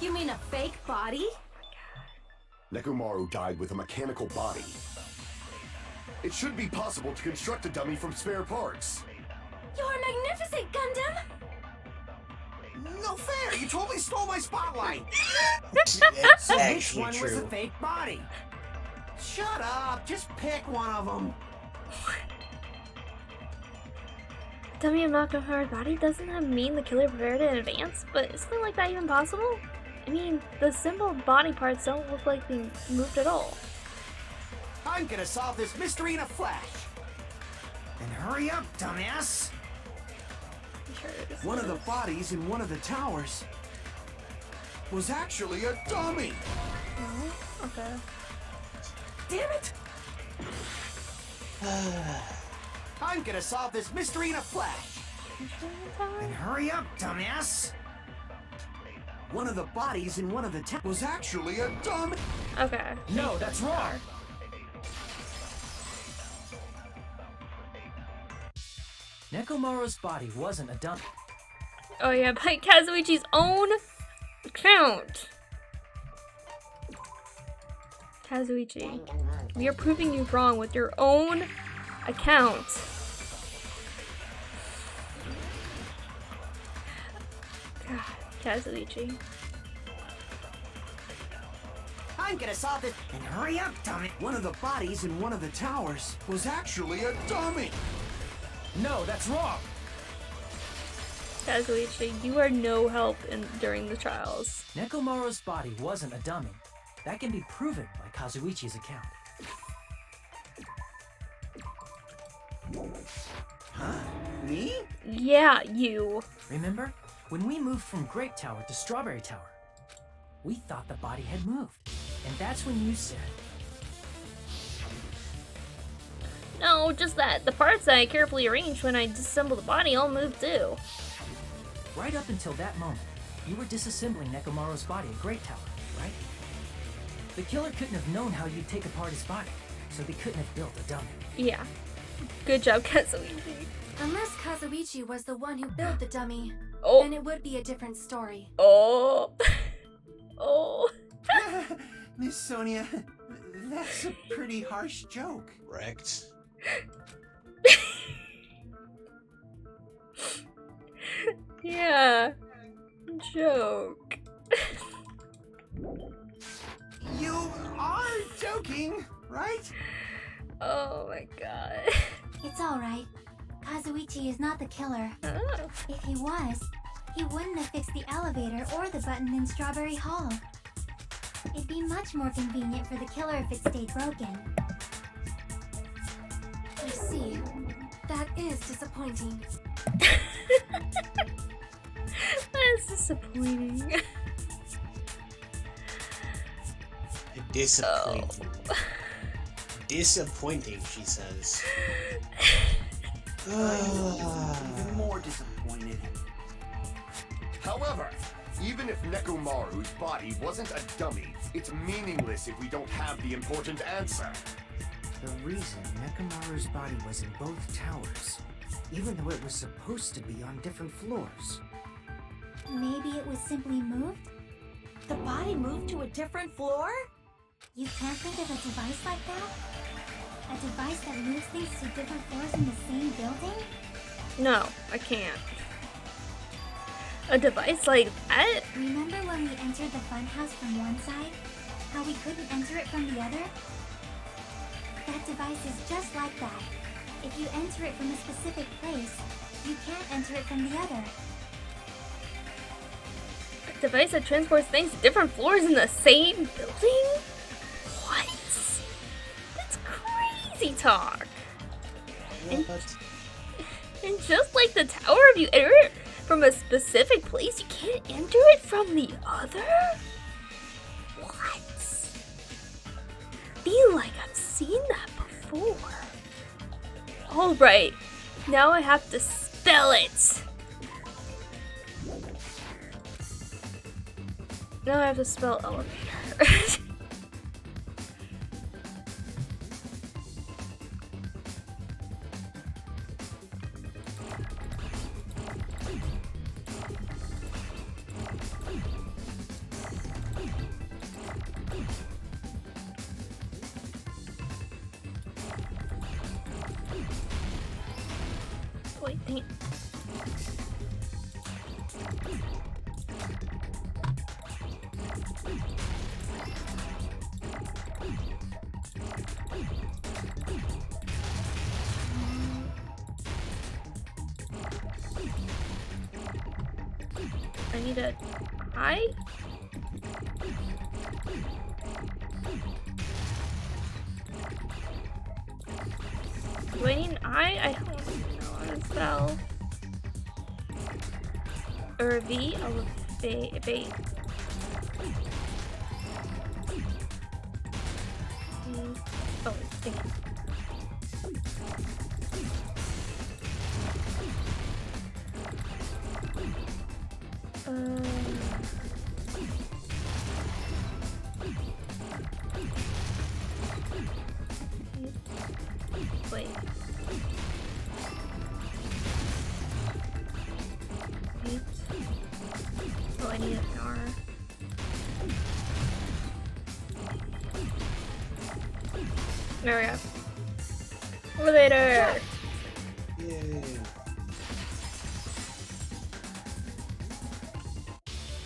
You mean a fake body? Nekomaru died with a mechanical body. It should be possible to construct a dummy from spare parts. Magnificent, Gundam! No fair! You totally stole my spotlight! It's So which actually one was a true. fake body? Shut up! Just pick one of them. Dummy of Nakamura's body doesn't that mean the killer prepared it in advance? But is something like that even possible? I mean, the simple body parts don't look like they moved at all. I'm gonna solve this mystery in a flash. Then hurry up, dumbass! One of the bodies in one of the towers was actually a dummy. Oh, okay. Damn it! I'm gonna solve this mystery in a flash. Then hurry up, dumbass! One of the bodies in one of the towers was actually a dummy. Okay. No, that's wrong. Nekomaru's body wasn't a dummy. Oh yeah, by Kazuichi's own account. Kazuichi, we are proving you wrong with your own account. God, Kazuichi. I'm gonna solve it. Then hurry up, dummy! One of the bodies in one of the towers was actually a dummy. No, that's wrong. Kazuichi, you are no help during the trials. Nekomaru's body wasn't a dummy. That can be proven by Kazuichi's account. Huh? Me? Yeah, you. Remember? When we moved from Grape Tower to Strawberry Tower, we thought the body had moved. And that's when you said, No, just that the parts that I carefully arranged when I disassembled the body all moved too. right up until that moment, you were disassembling Nekomaru's body at Grape Tower, right? The killer couldn't have known how you'd take apart his body, so they couldn't have built a dummy. Yeah. Good job, Kazuichi. Unless Kazuichi was the one who built the dummy, Oh. then it would be a different story. Oh. Oh. Miss Sonia, that's a pretty harsh joke. Correct. Yeah. Joke. You are joking, right? Oh my god. It's alright. Kazuichi is not the killer. Oh. If he was, he wouldn't have fixed the elevator or the button in Strawberry Hall. It'd be much more convenient for the killer if it stayed broken. I see. That is disappointing. That's disappointing. Disappointing. Disappointing, she says. Even more disappointed. However, even if Nekomaru's body wasn't a dummy, it's meaningless if we don't have the important answer. The reason Nekomaru's body was in both towers, even though it was supposed to be on different floors. Maybe it was simply moved? The body moved to a different floor? You can't think of a device like that? A device that moves things to different floors in the same building? No, I can't. A device like that? Remember when we entered the funhouse from one side? How we couldn't enter it from the other? That device is just like that. If you enter it from a specific place, you can't enter it from the other. A device that transports things to different floors in the same building? What? That's crazy talk. And just like the tower, if you enter it from a specific place, you can't enter it from the other? What? Feel like I've seen that before. Alright, now I have to spell it. Now I have to spell elevator. Wait, dang. I need a eye? Do I need an eye? I don't know how to spell. Or a V? Elevate. Oh, thank you. Wait. Wait. Oh, I need an R. There we go. Elevator! Yay.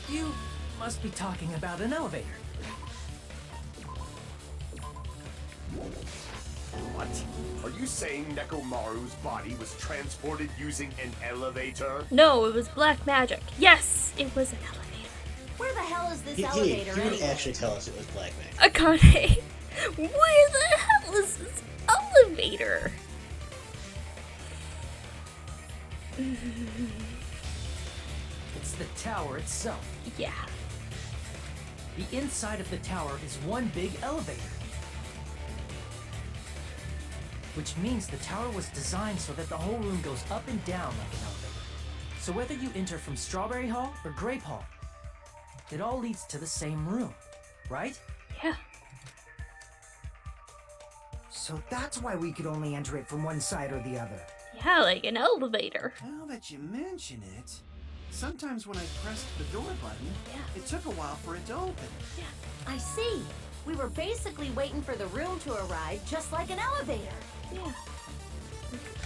You must be talking about an elevator. What? Are you saying Nekomaru's body was transported using an elevator? No, it was black magic. Yes, it was an elevator. Where the hell is this He elevator would anyway? actually tell us it was black magic. Akane, where the hell is this elevator? It's the tower itself. Yeah. The inside of the tower is one big elevator. Which means the tower was designed so that the whole room goes up and down like an elevator. So whether you enter from Strawberry Hall or Grape Hall, it all leads to the same room, right? Yeah. So that's why we could only enter it from one side or the other. Yeah, like an elevator. Now that you mention it, sometimes when I pressed the door button, it took a while for it to open. Yeah. I see. We were basically waiting for the room to arrive, just like an elevator. Yeah.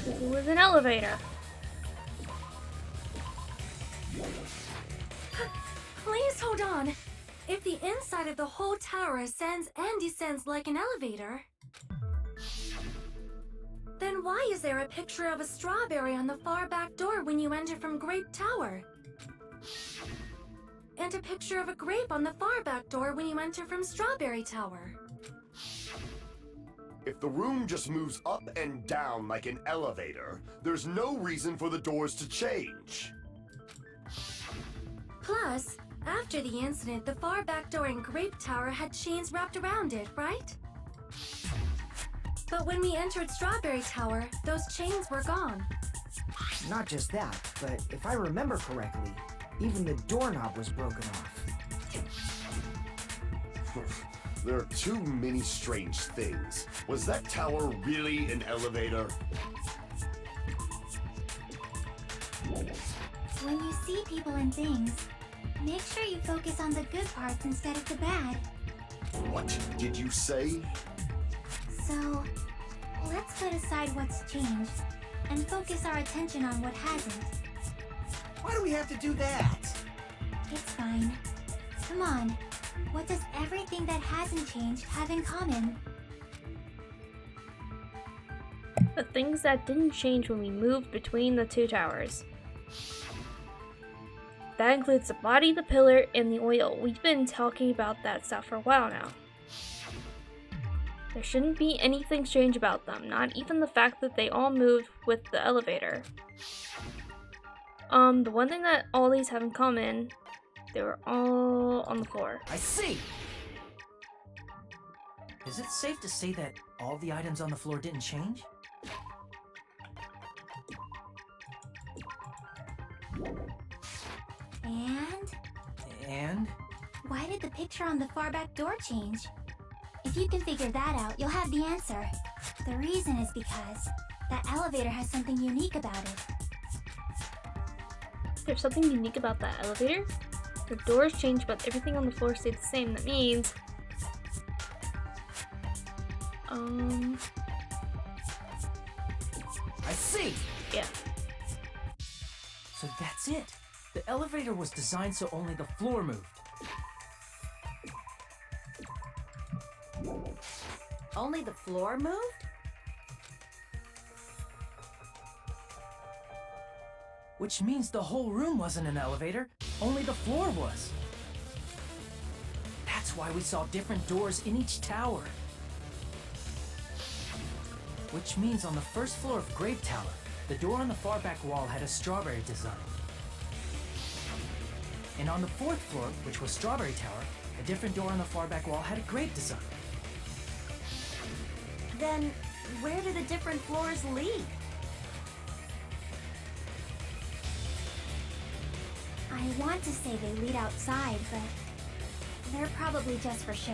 It was an elevator. Please hold on. If the inside of the whole tower ascends and descends like an elevator, then why is there a picture of a strawberry on the far back door when you enter from Grape Tower? And a picture of a grape on the far back door when you enter from Strawberry Tower. If the room just moves up and down like an elevator, there's no reason for the doors to change. Plus, after the incident, the far back door in Grape Tower had chains wrapped around it, right? But when we entered Strawberry Tower, those chains were gone. Not just that, but if I remember correctly, even the doorknob was broken off. There are too many strange things. Was that tower really an elevator? When you see people and things, make sure you focus on the good parts instead of the bad. What did you say? So, let's put aside what's changed and focus our attention on what hasn't. Why do we have to do that? It's fine. Come on. What does everything that hasn't changed have in common? The things that didn't change when we moved between the two towers. That includes the body, the pillar, and the oil. We've been talking about that stuff for a while now. There shouldn't be anything strange about them, not even the fact that they all moved with the elevator. The one thing that all these have in common, they were all on the floor. I see! Is it safe to say that all the items on the floor didn't change? And? Why did the picture on the far back door change? If you can figure that out, you'll have the answer. The reason is because that elevator has something unique about it. There's something unique about that elevator? The doors changed, but everything on the floor stayed the same. That means... I see! Yeah. So that's it. The elevator was designed so only the floor moved. Only the floor moved? Which means the whole room wasn't an elevator, only the floor was. That's why we saw different doors in each tower. Which means on the first floor of Grape Tower, the door on the far back wall had a strawberry design. And on the fourth floor, which was Strawberry Tower, a different door on the far back wall had a grape design. Then, where do the different floors lead? I want to say they lead outside, but they're probably just for show.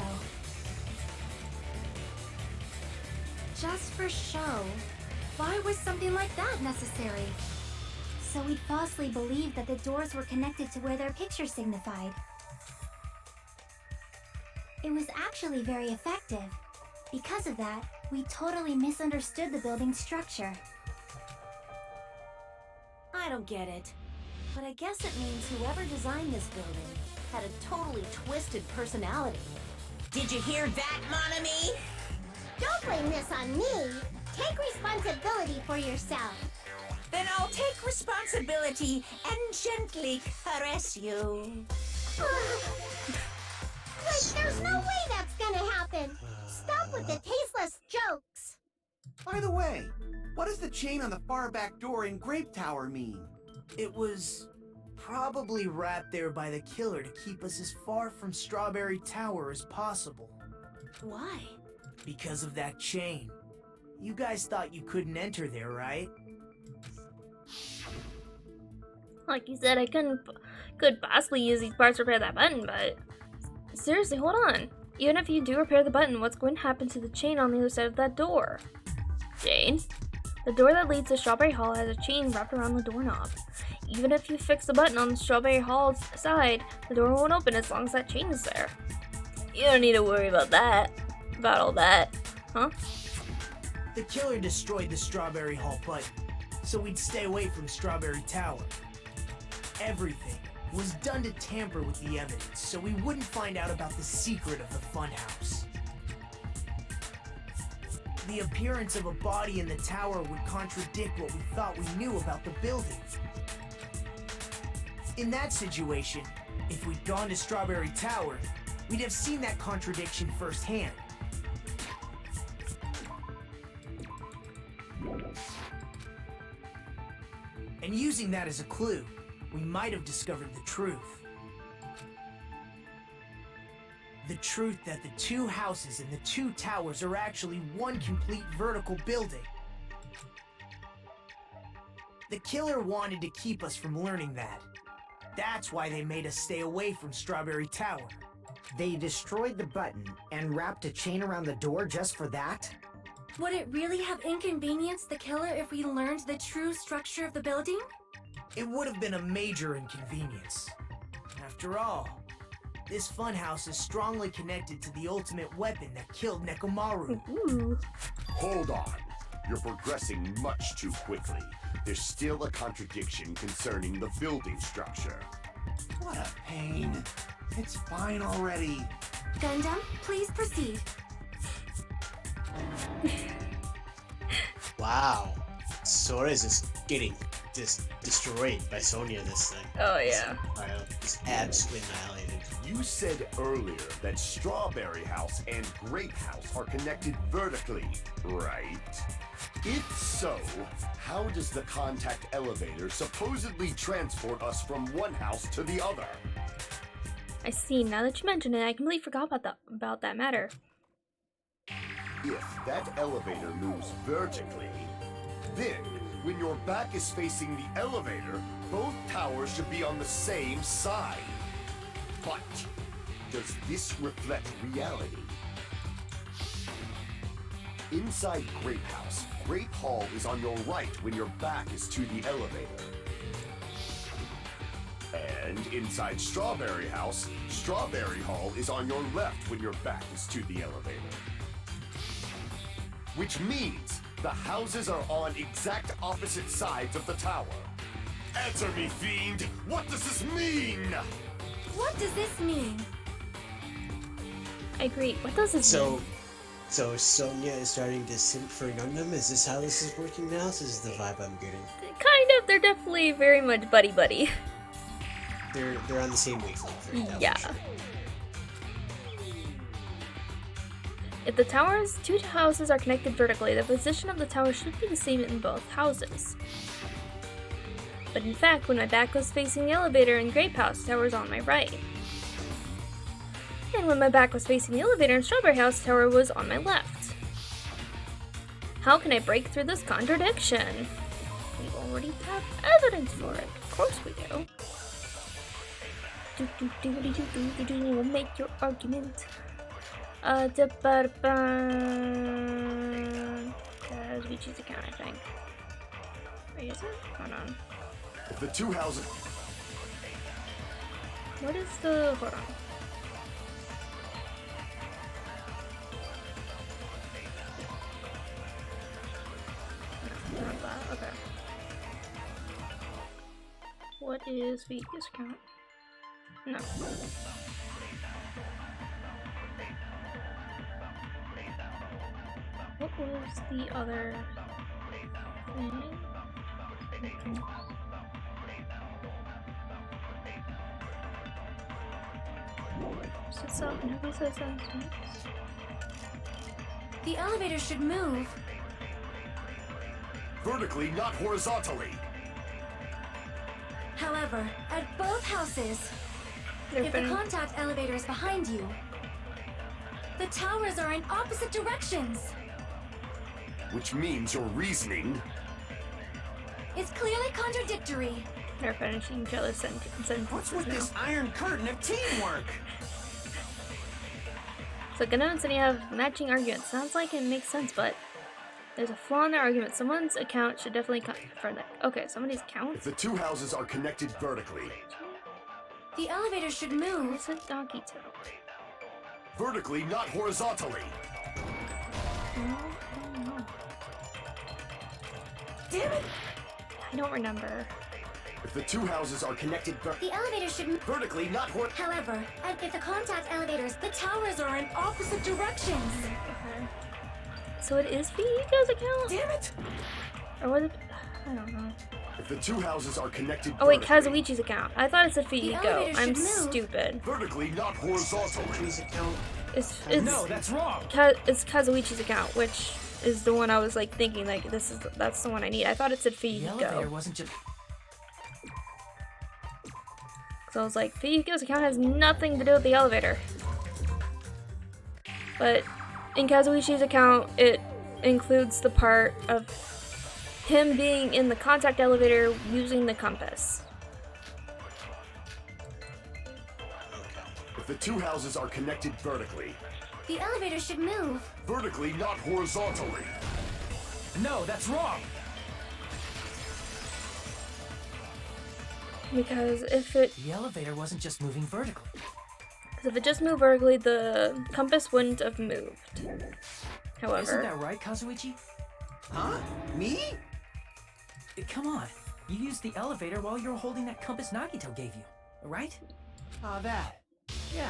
Just for show? Why was something like that necessary? So we'd falsely believe that the doors were connected to where their picture signified. It was actually very effective. Because of that, we totally misunderstood the building's structure. I don't get it. But I guess it means whoever designed this building had a totally twisted personality. Did you hear that, mon ami? Don't blame this on me. Take responsibility for yourself. Then I'll take responsibility and gently caress you. Wait, there's no way that's gonna happen. Stop with the tasteless jokes. By the way, what does the chain on the far back door in Grape Tower mean? It was probably wrapped there by the killer to keep us as far from Strawberry Tower as possible. Why? Because of that chain. You guys thought you couldn't enter there, right? Like you said, I could possibly use these parts to repair that button, but seriously, hold on. Even if you do repair the button, what's going to happen to the chain on the other side of that door? Jane? The door that leads to Strawberry Hall has a chain wrapped around the doorknob. Even if you fix the button on the Strawberry Hall's side, the door won't open as long as that chain is there. You don't need to worry about that. About all that. Huh? The killer destroyed the Strawberry Hall button, so we'd stay away from Strawberry Tower. Everything was done to tamper with the evidence, so we wouldn't find out about the secret of the funhouse. The appearance of a body in the tower would contradict what we thought we knew about the building. In that situation, if we'd gone to Strawberry Tower, we'd have seen that contradiction firsthand. And using that as a clue, we might have discovered the truth. The truth that the two houses and the two towers are actually one complete vertical building. The killer wanted to keep us from learning that. That's why they made us stay away from Strawberry Tower. They destroyed the button and wrapped a chain around the door just for that? Would it really have inconvenienced the killer if we learned the true structure of the building? It would have been a major inconvenience. After all, this funhouse is strongly connected to the ultimate weapon that killed Nekomaru. Ooh. Hold on. You're progressing much too quickly. There's still a contradiction concerning the building structure. What a pain. It's fine already. Gundam, please proceed. Wow. Sora's just getting destroyed by Sonia this thing. Oh yeah. Just absolutely annihilated. You said earlier that Strawberry House and Grape House are connected vertically, right? If so, how does the contact elevator supposedly transport us from one house to the other? I see. Now that you mention it, I completely forgot about that matter. If that elevator moves vertically, then when your back is facing the elevator, both towers should be on the same side. But does this reflect reality? Inside Grape House, Grape Hall is on your right when your back is to the elevator. And inside Strawberry House, Strawberry Hall is on your left when your back is to the elevator. Which means the houses are on exact opposite sides of the tower. Answer me, fiend! What does this mean? What does this mean? I agree. What does this mean? So Sonia is starting to simp for Gundam? Is this how this is working now? This is the vibe I'm getting. Kind of. They're definitely very much buddy-buddy. They're on the same wavelength. Yeah. For sure. If the tower's two houses are connected vertically, the position of the tower should be the same in both houses. But in fact, when my back was facing the elevator in Grape House, the tower was on my right. And when my back was facing the elevator in Strawberry House, the tower was on my left. How can I break through this contradiction? We already have evidence for it. Of course we do. We'll make your argument. Because we choose account, I think. Wait, is it? Hold on. The two houses. What is the... Hold on. No, not that. Okay. What is the discount? No. What was the other thing? Nobody says that. The elevator should move. Vertically, not horizontally. However, at both houses, if the contact elevator is behind you, the towers are in opposite directions. Which means your reasoning It's clearly contradictory. They're finishing each other's sentences. What's with this iron curtain of teamwork? So Gundam and Sunny have matching arguments. Sounds like it makes sense, but there's a flaw in their argument. Someone's account should definitely come for that. Okay, somebody's account. If the two houses are connected vertically. The elevator should move. It's a Nagito. Vertically, not horizontally. Damn it! I don't remember. If the two houses are connected The elevator should move. vertically, not However, if the contact elevators, the towers are in opposite directions. Okay. So it is Fihiko's account? Damn it! Or was it? I don't know. If the two houses are connected Oh wait, vertically. Kazuichi's account. I thought it said Fihiko. elevator I'm should move. stupid. Vertically, not horizontally. Account. It's No, that's wrong. It's Kazuichi's account, which is the one I was like thinking like that's the one I need. I thought it said The elevator Fihiko. wasn't just. So I was like, Fihiko's account has nothing to do with the elevator. But in Kazuichi's account, it includes the part of him being in the contact elevator using the compass. If the two houses are connected vertically. The elevator should move. Vertically, not horizontally. No, that's wrong. Because if it The elevator wasn't just moving vertically. just moved vertically, the compass wouldn't have moved. However, Isn't that right, Kazuichi? Huh? Me? Come on. You used the elevator while you were holding that compass Nagito gave you, right? Oh, that. Yeah,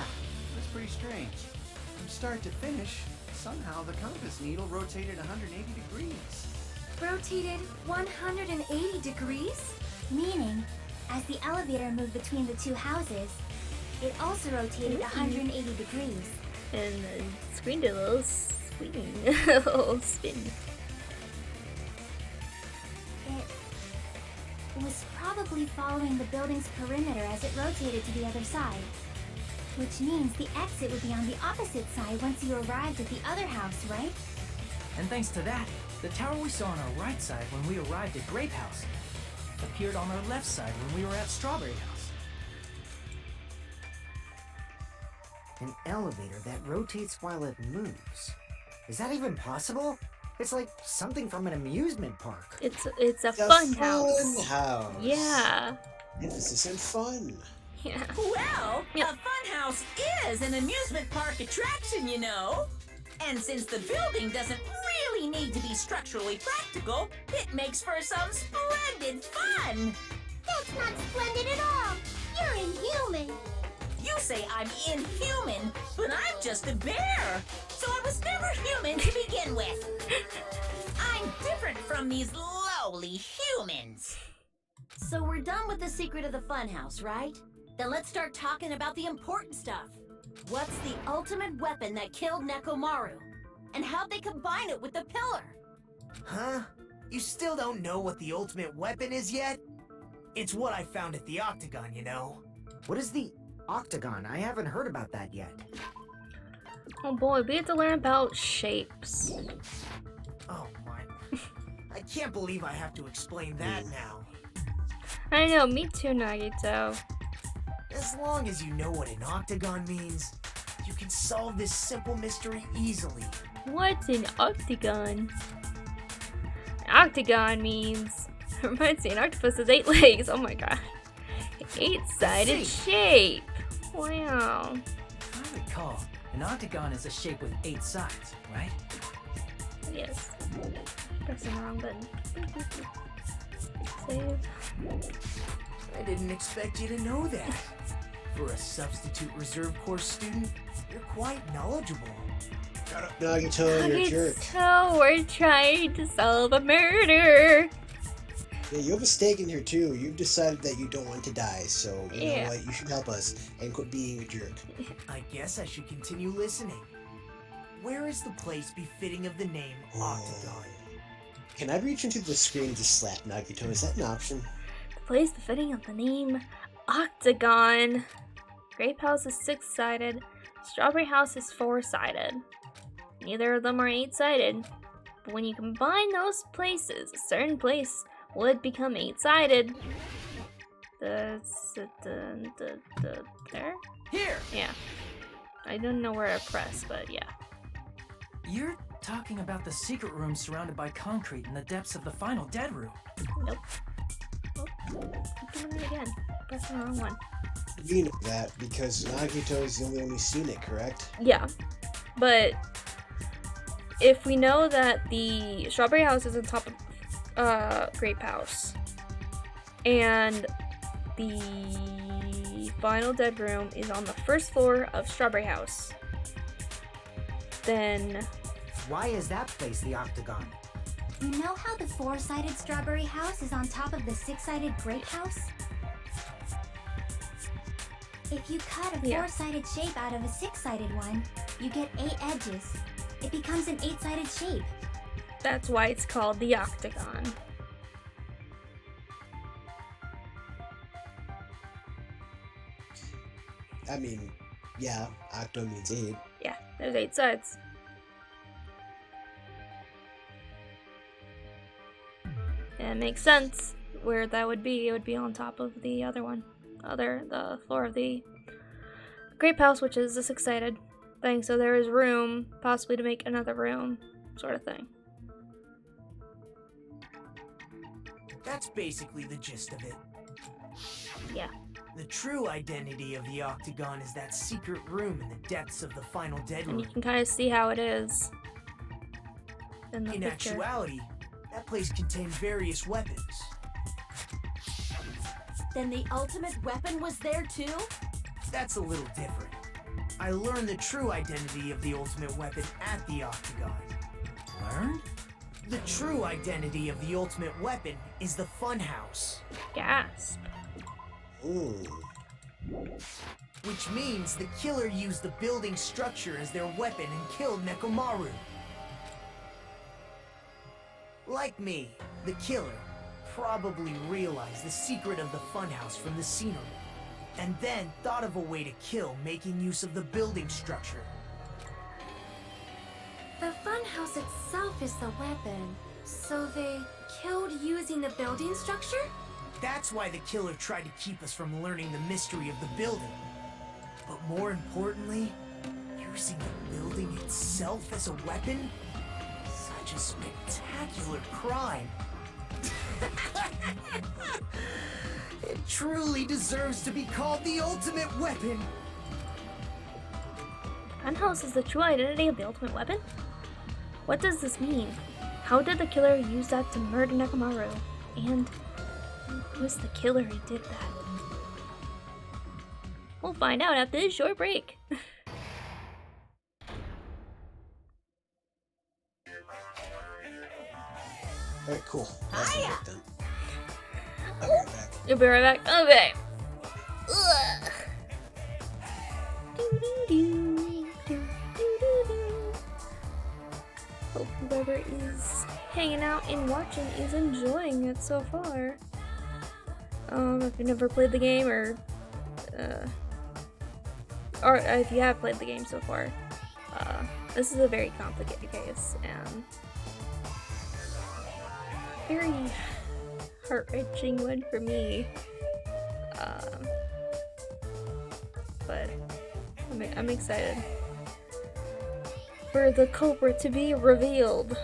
that's pretty strange. From start to finish, somehow the compass needle rotated 180 degrees. Rotated 180 degrees? Meaning, as the elevator moved between the two houses, it also rotated 180 degrees. and the screen did a little swing, a little spin. It was probably following the building's perimeter as it rotated to the other side. Which means the exit would be on the opposite side once you arrived at the other house, right? And thanks to that, the tower we saw on our right side when we arrived at Grape House appeared on our left side when we were at Strawberry House. An elevator that rotates while it moves. Is that even possible? It's like something from an amusement park. It's a The fun house. Fun house. Yeah. Emphasis on fun. Yeah. Well, Yep. a funhouse is an amusement park attraction, you know. And since the building doesn't really need to be structurally practical, it makes for some splendid fun. That's not splendid at all. You're inhuman. You say I'm inhuman, but I'm just a bear. So I was never human to begin with. I'm different from these lowly humans. So we're done with the secret of the funhouse, right? Then let's start talking about the important stuff. What's the ultimate weapon that killed Nekomaru? And how'd they combine it with the pillar? Huh? You still don't know what the ultimate weapon is yet? It's what I found at the Octagon, you know. What is the Octagon? I haven't heard about that yet. Oh boy, we have to learn about shapes. Oh my. I can't believe I have to explain that now. I know, me too, Nagito. As long as you know what an octagon means, you can solve this simple mystery easily. What's an octagon? An octagon means... reminds me, an octopus has 8 legs. Oh my god. 8-sided shape. Wow. If I recall, an octagon is a shape with 8 sides, right? Yes. Pressing the wrong button. Save. I didn't expect you to know that. For a substitute reserve course student, you're quite knowledgeable. Shut up, Nagito, you're a jerk. So we're trying to solve a murder. Yeah, you have a stake in here too. You've decided that you don't want to die, so you Yeah. know what? You should help us and quit being a jerk. I guess I should continue listening. Where is the place befitting of the name Octagon? Can I reach into the screen and just slap Nagito? Is that an option? The place befitting of the name Octagon. Grape House is 6-sided. Strawberry House is 4-sided. Neither of them are 8-sided. But when you combine those places, a certain place would become 8-sided. There? Here! Yeah. I don't know where to press, but yeah. You're talking about the secret room surrounded by concrete in the depths of the final dead room. Nope. Oh, keep doing it again. Pressing the wrong one. You know that because Nagito is the only one who's seen it, correct? Yeah. But if we know that the Strawberry House is on top of Grape House and the final dead room is on the first floor of Strawberry House, then why is that place the Octagon? You know how the 4-sided Strawberry House is on top of the 6-sided Grape House? If you cut a 4-sided shape out of a 6-sided one, you get 8 edges. It becomes an 8-sided shape. that's why it's called the Octagon. I mean, yeah, octo means 8. Yeah, there's 8 sides. And it makes sense where that would be. It would be on top of the other one. The floor of the Grape House, which is a 6-sided thing. So there is room, possibly, to make another room, sort of thing. That's basically the gist of it. Yeah. The true identity of the Octagon is that secret room in the depths of the final dead room. And you can kind of see how it is in the In picture. actuality, that place contained various weapons. Then the ultimate weapon was there too? That's a little different. I learned the true identity of the ultimate weapon at the Octagon. Learned? The true identity of the ultimate weapon is the Funhouse. Gasp. Ooh. Which means the killer used the building structure as their weapon and killed Nekomaru. Like me, the killer probably realized the secret of the Funhouse from the scenery, and then thought of a way to kill making use of the building structure. The funhouse itself is the weapon, so they killed using the building structure? That's why the killer tried to keep us from learning the mystery of the building. But more importantly, using the building itself as a weapon? Such a spectacular crime. It truly deserves to be called the ultimate weapon. Funhouse is the true identity of the ultimate weapon? What does this mean? How did the killer use that to murder Nekomaru? And Who's the killer who did that? We'll find out after this short break. Alright, cool. Hiya! I'll be right back. You'll be right back? Okay. Ugh. Hope whoever is hanging out and watching is enjoying it so far. If you've never played the game or if you have played the game so far, this is a very complicated case and very heart-wrenching one for me. But I'm excited for the culprit to be revealed.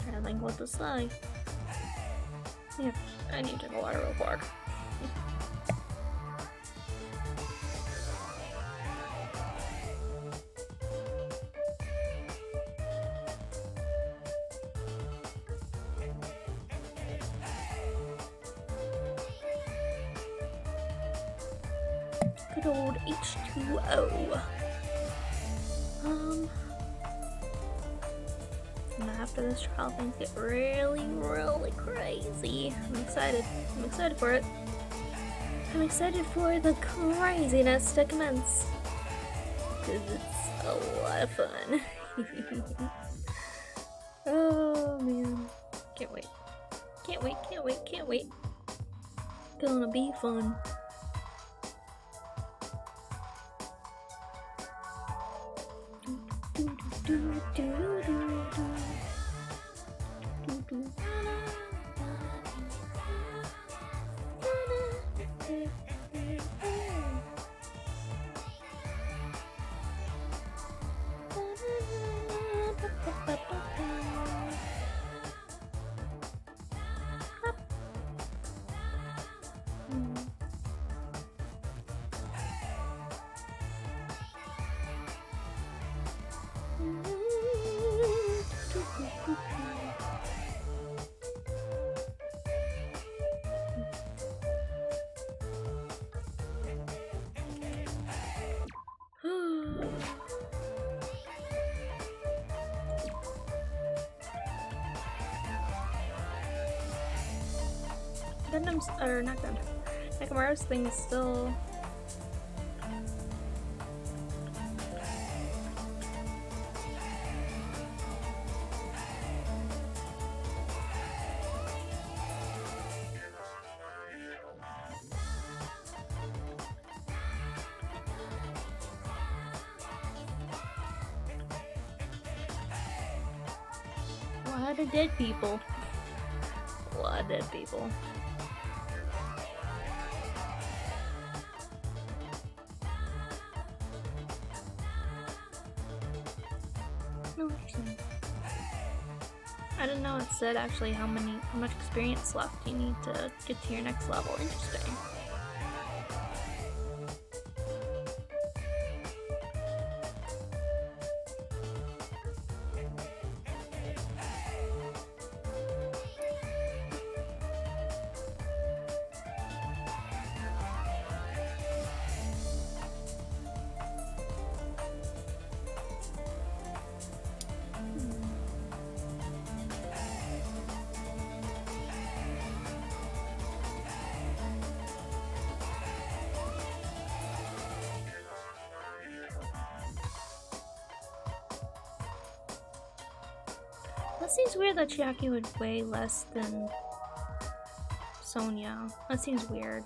Trying to think what to say. Yeah, I need to drink water real quick. Good old H2O. And after this trial, things get really, really crazy. I'm excited. I'm excited for it. I'm excited for the craziness to commence. Because it's a lot of fun. Oh, man. Can't wait. Can't wait, can't wait, can't wait. Gonna be fun. Gundam's, or not Gundam, Nekomaru's thing is still... A lot of dead people. A lot of dead people. No, interesting. I didn't know it said actually how much experience left you need to get to your next level. Interesting. That seems weird that Chiaki would weigh less than Sonia. That seems weird.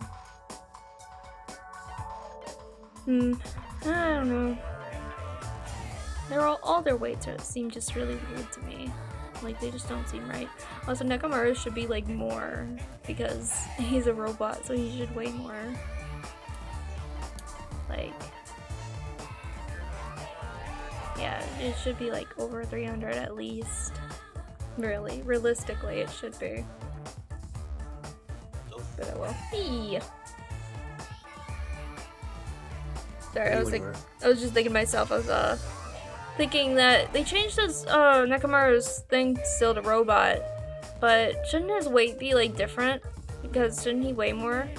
I don't know. They're all their weights seem just really weird to me. Like, they just don't seem right. Also, Nekomaru should be, like, more, because he's a robot, so he should weigh more. Like, yeah, it should be, like, over 300 at least. Really, realistically, it should be. But I will. Eee. Sorry, I was just thinking to myself, I was, thinking that they changed his, Nekomaru's thing still to robot, but shouldn't his weight be, like, different? Because shouldn't he weigh more?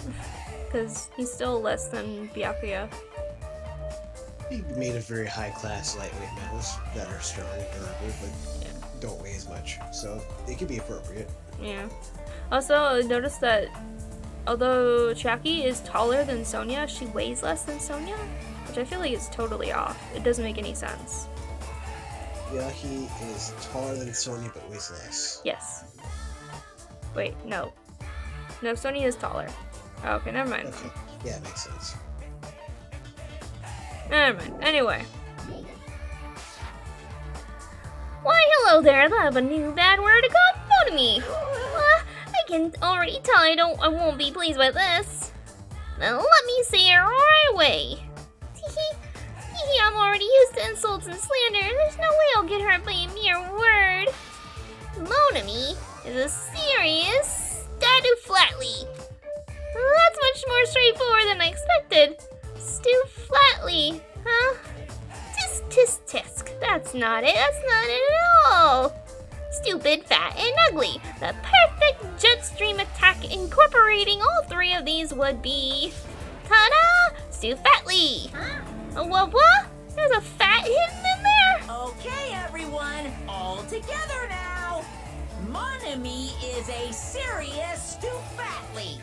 Because he's still less than Byakuya. He made of very high-class lightweight metals that are strong and durable, but don't weigh as much, so it could be appropriate. Yeah. Also, I noticed that although Chiaki is taller than Sonia, she weighs less than Sonia, which I feel like is totally off. It doesn't make any sense. Yeah, he is taller than Sonya, but weighs less. Yes. Wait, no. No, Sonya is taller. Oh, okay, never mind. Okay. Yeah, it makes sense. Never mind. Anyway. Why, hello there. I have a new bad word to go to me. I can already tell I won't be pleased with this. Now let me say it right away. I'm already used to insults and slander. There's no way I'll get hurt by a mere word. Monami is a serious Statu Flatly. That's much more straightforward than I expected. Stu Flatly, huh? Tisk. That's not it. That's not it at all. Stupid, fat, and ugly. The perfect jet stream attack incorporating all three of these would be... Ta-da! Stu Fatly! Huh? What? There's a fat hidden in there? Okay, everyone, all together now. Monami is a serious Stu Fatly.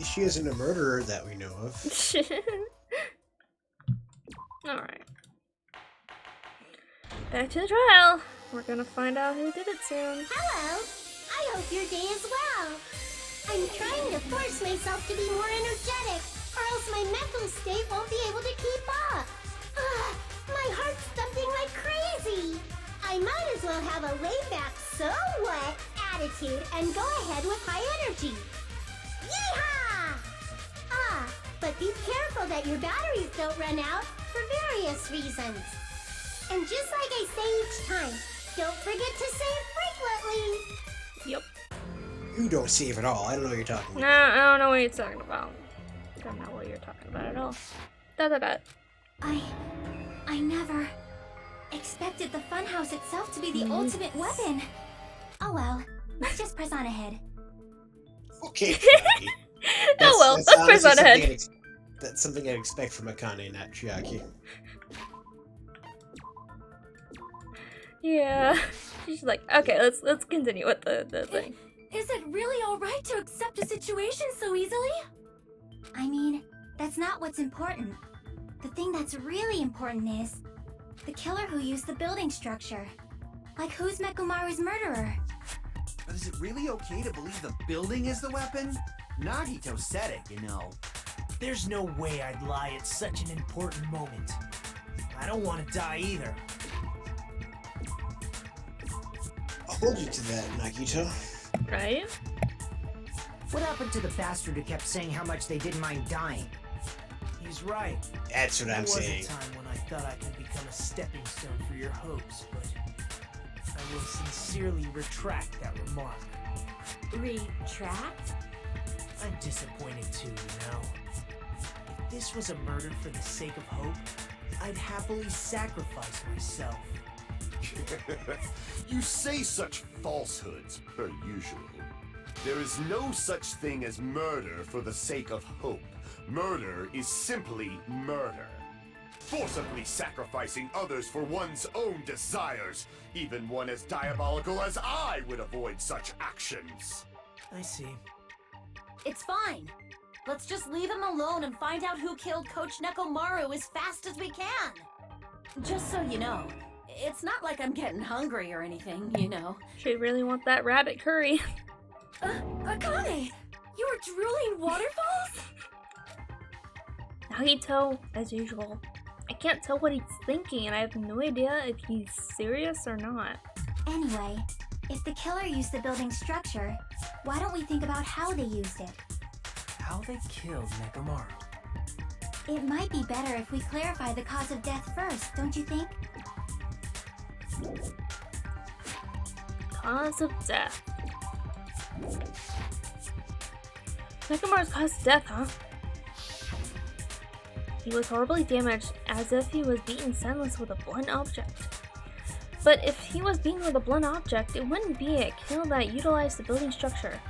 She isn't a murderer that we know of. Alright. Back to the trial. We're gonna find out who did it soon. Hello. I hope your day is well. I'm trying to force myself to be more energetic, or else my mental state won't be able to keep up. My heart's thumping like crazy. I might as well have a laid-back, so what attitude and go ahead with high energy. Yeehaw! But be careful that your batteries don't run out for various reasons. And just like I say each time, don't forget to save frequently. Yep. You don't save at all. I don't know what you're talking about. No, I don't know what you're talking about. I don't know what you're talking about at all. I never expected the funhouse itself to be the ultimate weapon. Oh well, let's just press on ahead. Okay. Oh well, let's press on ahead. That's something I'd expect from Akane, not Chiaki. Yeah. She's like, okay, let's continue with the thing. Is it really alright to accept a situation so easily? I mean, that's not what's important. The thing that's really important is the killer who used the building structure. Like, who's Mekumaru's murderer? But is it really okay to believe the building is the weapon? Nagito said it, you know. There's no way I'd lie at such an important moment. I don't want to die either. I'll hold you to that, Nagito. Right? What happened to the bastard who kept saying how much they didn't mind dying? He's right. That's what I'm saying. There was a time when I thought I could become a stepping stone for your hopes, but I will sincerely retract that remark. Retract? I'm disappointed too, you know. If this was a murder for the sake of hope, I'd happily sacrifice myself. You say such falsehoods, per usual. There is no such thing as murder for the sake of hope. Murder is simply murder. Forcibly sacrificing others for one's own desires. Even one as diabolical as I would avoid such actions. I see. It's fine. Let's just leave him alone and find out who killed Coach Nekomaru as fast as we can. Just so you know, it's not like I'm getting hungry or anything, you know. She really want that rabbit curry. Akane! You were drooling waterfalls? Nagito, as usual. I can't tell what he's thinking, and I have no idea if he's serious or not. Anyway, if the killer used the building's structure, why don't we think about how they used it? How they killed Nekomaru. It might be better if we clarify the cause of death first, don't you think? Cause of death. Nekomaru's cause of death, huh? He was horribly damaged, as if he was beaten senseless with a blunt object. But if he was beaten with a blunt object, it wouldn't be a kill that utilized the building structure.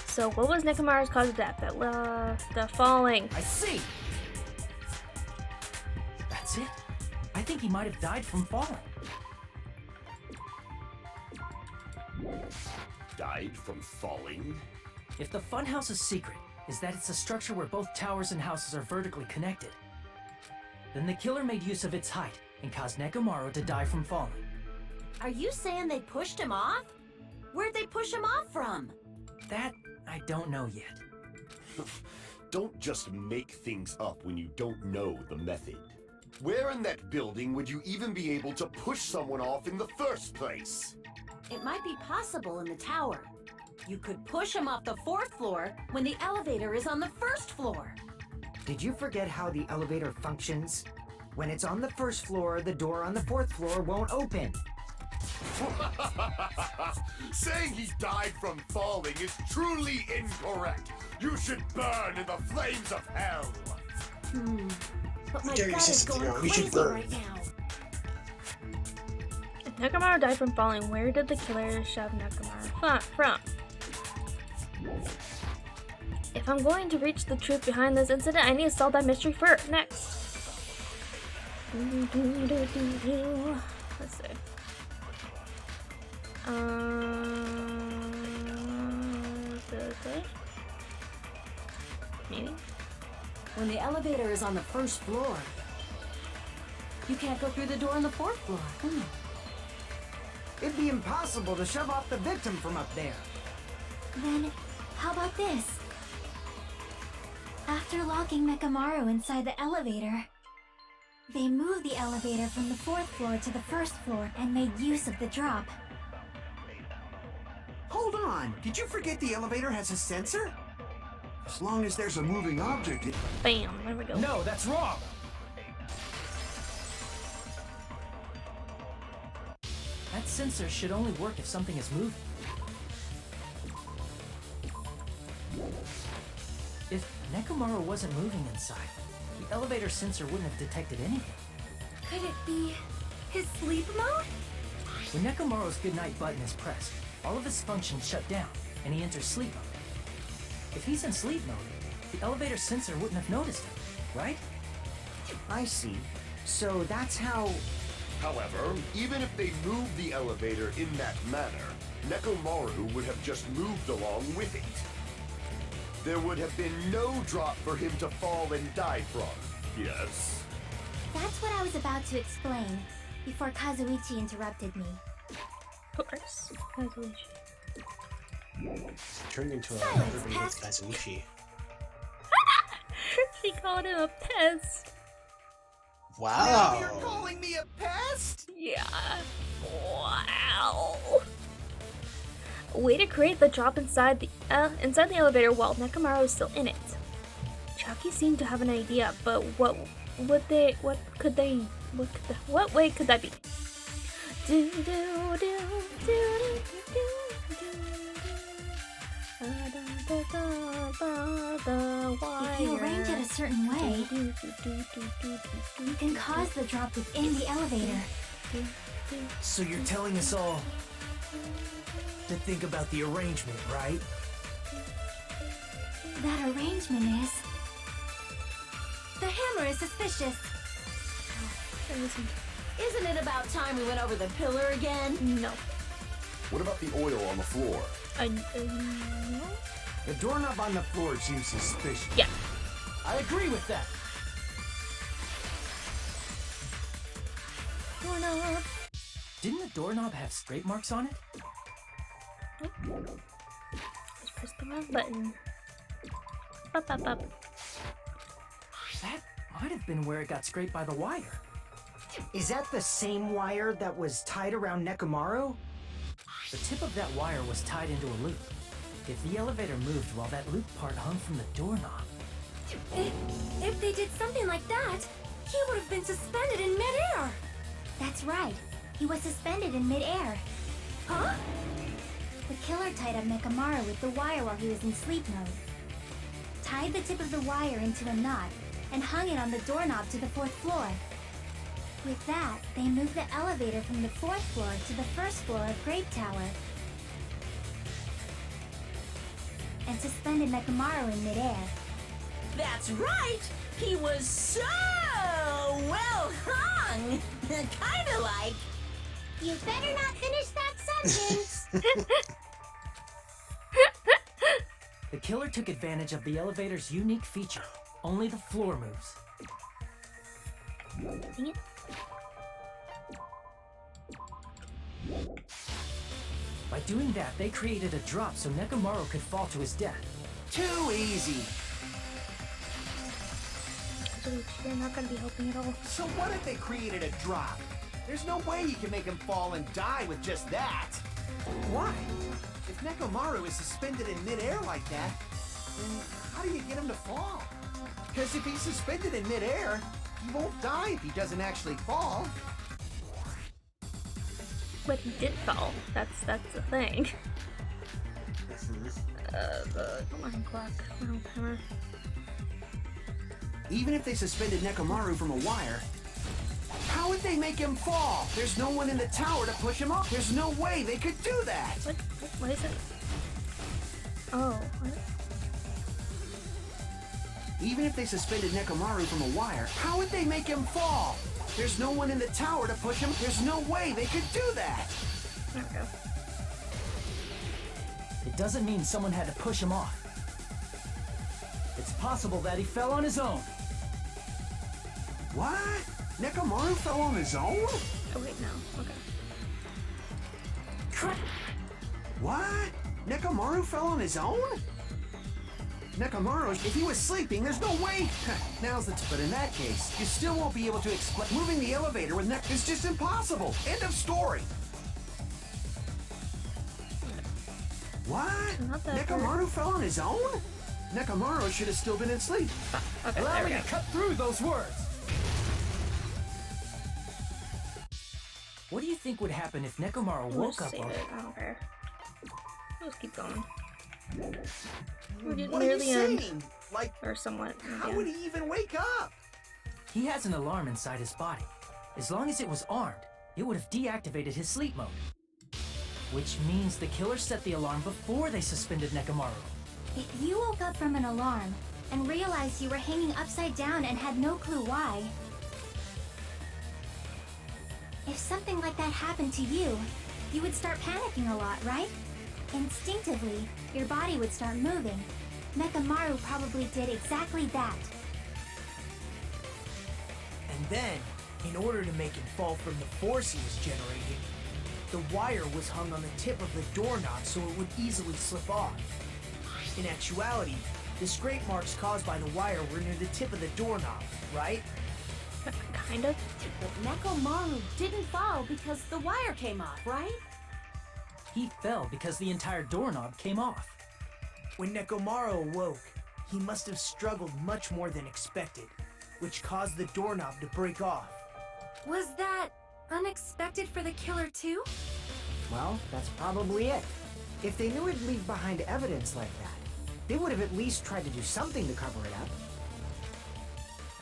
So what was Nekomaru's cause of death? The falling. I see! That's it? I think he might have died from falling. Died from falling? If the funhouse's secret is that it's a structure where both towers and houses are vertically connected, then the killer made use of its height and caused Nekomaru to die from falling. Are you saying they pushed him off? Where'd they push him off from? That I don't know yet. Don't just make things up when you don't know the method. Where in that building would you even be able to push someone off in the first place? It might be possible in the tower. You could push him off the 4th floor when the elevator is on the 1st floor. Did you forget how the elevator functions? When it's on the 1st floor, the door on the 4th floor won't open. Saying he died from falling is truly incorrect. You should burn in the flames of hell. But my Dare you gut is sister, going we should crazy burn. right now. If Nekomaru died from falling, where did the killer shove Nekomaru from? If I'm going to reach the truth behind this incident, I need to solve that mystery first. Next. Let's see. Okay. Maybe. When the elevator is on the 1st floor, you can't go through the door on the 4th floor. It'd be impossible to shove off the victim from up there. Then, how about this? After locking Nekomaru inside the elevator, they moved the elevator from the 4th floor to the 1st floor and made use of the drop. Hold on, did you forget the elevator has a sensor? As long as there's a moving object, it... Bam, there we go. No, that's wrong! That sensor should only work if something is moving. If Nekomaru wasn't moving inside, the elevator sensor wouldn't have detected anything. Could it be his sleep mode? When Nekomaru's goodnight button is pressed, all of his functions shut down, and he enters sleep mode. If he's in sleep mode, the elevator sensor wouldn't have noticed him, right? I see. So that's how... However, even if they moved the elevator in that manner, Nekomaru would have just moved along with it. There would have been no drop for him to fall and die from, yes? That's what I was about to explain, before Kazuichi interrupted me. Of course. Kazuichi. Turned into a Silence, everybody pest. with Kazuichi. She called him a pest. Now you're Wow. calling me a pest? Yeah. Wow. Way to create the drop inside the elevator while Nekomaru is still in it. Chucky seemed to have an idea, but what way could that be? Do do do do do do. If you arrange it a certain way, you can cause the drop within the elevator. So you're telling us all to think about the arrangement, right? That arrangement is... The hammer is suspicious. Isn't it about time we went over the pillar again? No. What about the oil on the floor? No. The doorknob on the floor seems suspicious. Yeah. I agree with that. Doorknob. Didn't the doorknob have scrape marks on it? Just press the wrong button. Up, up, up. might have been where it got scraped by the wire. Is that the same wire that was tied around Nekomaru? The tip of that wire was tied into a loop. If the elevator moved while that loop part hung from the doorknob... If they did something like that, he would have been suspended in midair! That's right. He was suspended in midair. Huh? The killer tied up Nekomaru with the wire while he was in sleep mode. Tied the tip of the wire into a knot and hung it on the doorknob to the 4th floor. With that, they moved the elevator from the 4th floor to the 1st floor of Grape Tower and suspended Nekomaru in midair. That's right! He was so well hung! Kinda like... You better not finish that sentence! The killer took advantage of the elevator's unique feature. Only the floor moves. Dang it. By doing that, they created a drop so Nekomaru could fall to his death. Too easy. You're not gonna be helping at all. So what if they created a drop? There's no way you can make him fall and die with just that. Why? If Nekomaru is suspended in midair like that, then how do you get him to fall? Because if he's suspended in midair, he won't die if he doesn't actually fall. But he did fall. That's the thing. Come on, clock. Oh, hammer. Even if they suspended Nekomaru from a wire, how would they make him fall? There's no one in the tower to push him up. There's no way they could do that. What is it? Oh, what? Even if they suspended Nekomaru from a wire, how would they make him fall? There's no one in the tower to push him. There's no way they could do that. There we go. It doesn't mean someone had to push him off. It's possible that he fell on his own. What? Nekomaru fell on his own? Oh wait, no. Okay. What? Nekomaru fell on his own? Nekomaru, if he was sleeping, there's no way. Now's the but in that case, you still won't be able to explain. Moving the elevator with Nek is just impossible. End of story. What? Nekomaru fell on his own? Nekomaru should have still been asleep. Okay, Allow me to cut through those words. What do you think would happen if Nekomaru We'll woke just up save on... it. I don't care. We'll just keep going. We're getting What are near you the saying? end. Like, Or somewhat. how Yeah. would he even wake up? He has an alarm inside his body. As long as it was armed, it would have deactivated his sleep mode. Which means the killer set the alarm before they suspended Nekomaru. If you woke up from an alarm and realized you were hanging upside down and had no clue why, if something like that happened to you, you would start panicking a lot, right? Instinctively, your body would start moving. Nekomaru probably did exactly that. And then, in order to make him fall from the force he was generating, the wire was hung on the tip of the doorknob so it would easily slip off. In actuality, the scrape marks caused by the wire were near the tip of the doorknob, right? Kind of. But Nekomaru didn't fall because the wire came off, right? He fell because the entire doorknob came off. When Nekomaru awoke, he must have struggled much more than expected, which caused the doorknob to break off. Was that unexpected for the killer too? Well, that's probably it. If they knew it'd leave behind evidence like that, they would have at least tried to do something to cover it up.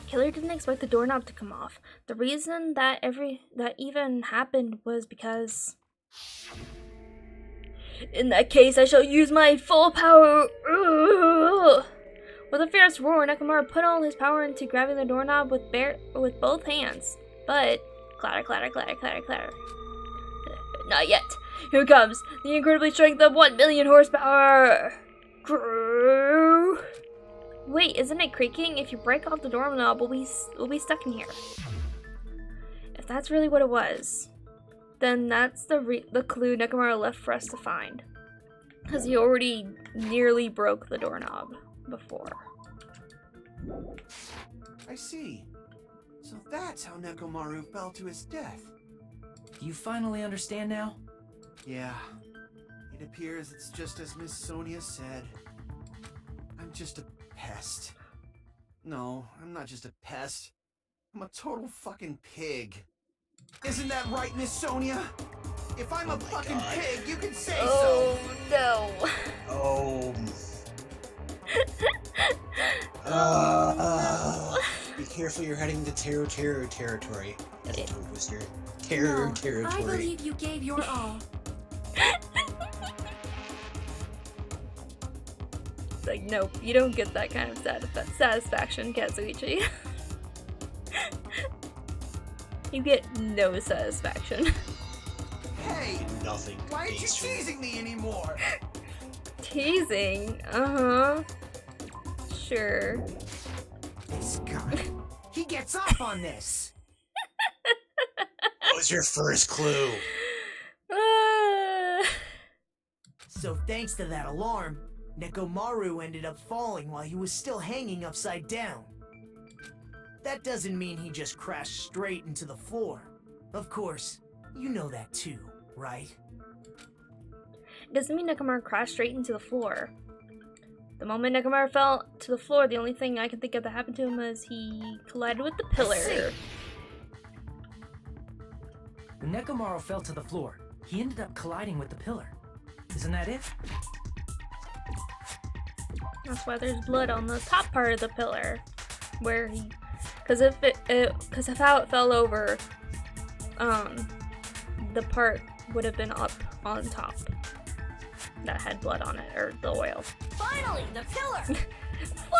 Killer didn't expect the doorknob to come off. The reason that even happened was because... In that case, I shall use my full power. Ugh. With a fierce roar, Nekomaru put all his power into grabbing the doorknob with both hands. But clatter, clatter, clatter, clatter, clatter. Not yet. Here comes the incredibly strength of 1 million horsepower. Wait, isn't it creaking? If you break off the doorknob, we'll be stuck in here. If that's really what it was, then that's the clue Nekomaru left for us to find. Because he already nearly broke the doorknob before. I see. So that's how Nekomaru fell to his death. Do you finally understand now? Yeah. It appears it's just as Miss Sonia said. I'm just a pest. No, I'm not just a pest. I'm a total fucking pig. Isn't that right, Miss Sonia? If I'm a fucking pig, you can say Oh, so! no. Oh. Be careful, you're heading to terror territory. That's a tongue twister. Terror No, territory. I believe you gave your all. It's like, nope, you don't get that kind of satisfaction, Kazuichi. You get no satisfaction. Hey! Nothing. Why aren't you teasing me anymore? Teasing? Uh-huh. Sure. This guy. He gets off on this. What was your first clue? So thanks to that alarm, Nekomaru ended up falling while he was still hanging upside down. That doesn't mean he just crashed straight into the floor. Of course, you know that too, right? Doesn't mean Nekomaru crashed straight into the floor. The moment Nekomaru fell to the floor, the only thing I can think of that happened to him was he collided with the pillar. When Nekomaru fell to the floor, he ended up colliding with the pillar. Isn't that it? That's why there's blood on the top part of the pillar, where he, because of how it fell over, the part would have been up on top that had blood on it, or the oil. Finally, the pillar!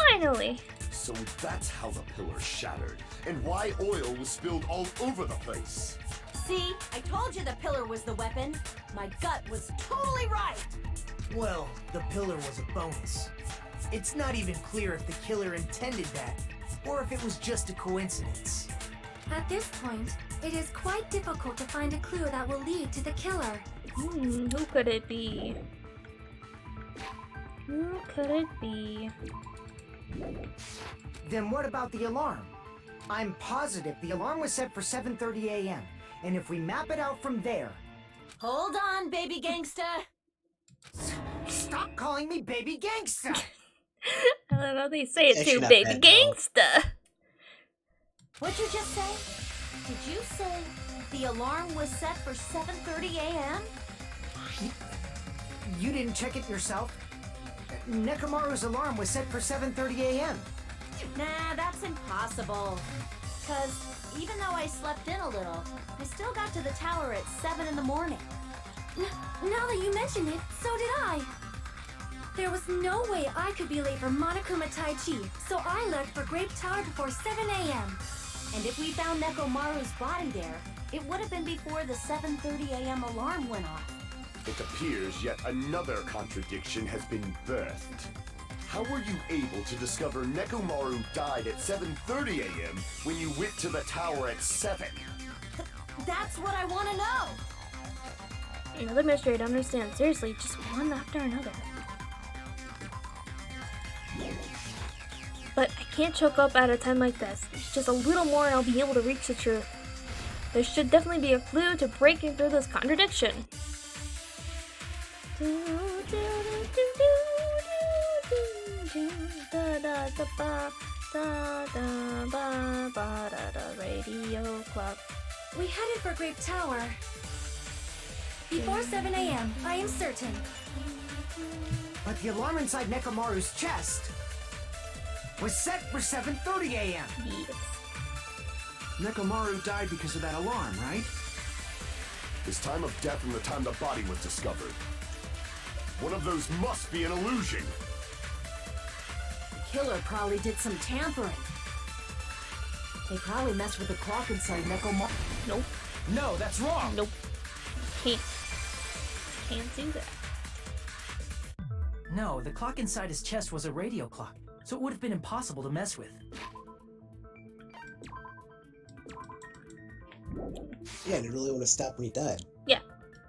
Finally! So that's how the pillar shattered, and why oil was spilled all over the place. See, I told you the pillar was the weapon. My gut was totally right. Well, the pillar was a bonus. It's not even clear if the killer intended that, or if it was just a coincidence. At this point, it is quite difficult to find a clue that will lead to the killer. Who could it be? Who could it be? Then what about the alarm? I'm positive the alarm was set for 7:30 a.m. And if we map it out from there... Hold on, baby gangsta. Stop calling me baby gangsta! I don't know, they say it Actually too, not baby bad, though. gangsta! What'd you just say? Did you say the alarm was set for 7:30 a.m.? You didn't check it yourself? Nekomaru's alarm was set for 7:30 a.m. Nah, that's impossible. Cause even though I slept in a little, I still got to the tower at 7 in the morning. Now that you mention it, so did I. There was no way I could be late for Monokuma Tai Chi, so I left for Grape Tower before 7 a.m. And if we found Nekomaru's body there, it would have been before the 7:30 a.m. alarm went off. It appears yet another contradiction has been birthed. How were you able to discover Nekomaru died at 7:30 a.m. when you went to the tower at 7? That's what I want to know! Another mystery I don't understand. Seriously, just one after another. But I can't choke up at a time like this. Just a little more and I'll be able to reach the truth. There should definitely be a clue to breaking through this contradiction. Radio clock. We headed for Grape Tower. Before 7 a.m., I am certain. But the alarm inside Nekomaru's chest was set for 7:30 a.m. Yes. Nekomaru died because of that alarm, right? His time of death and the time the body was discovered. One of those must be an illusion. The killer probably did some tampering. They probably messed with the clock inside Nekomaru. Nope. No, that's wrong! Nope. Can't do that. No, the clock inside his chest was a radio clock, so it would have been impossible to mess with. Yeah, and it really would have stopped when he died. Yeah.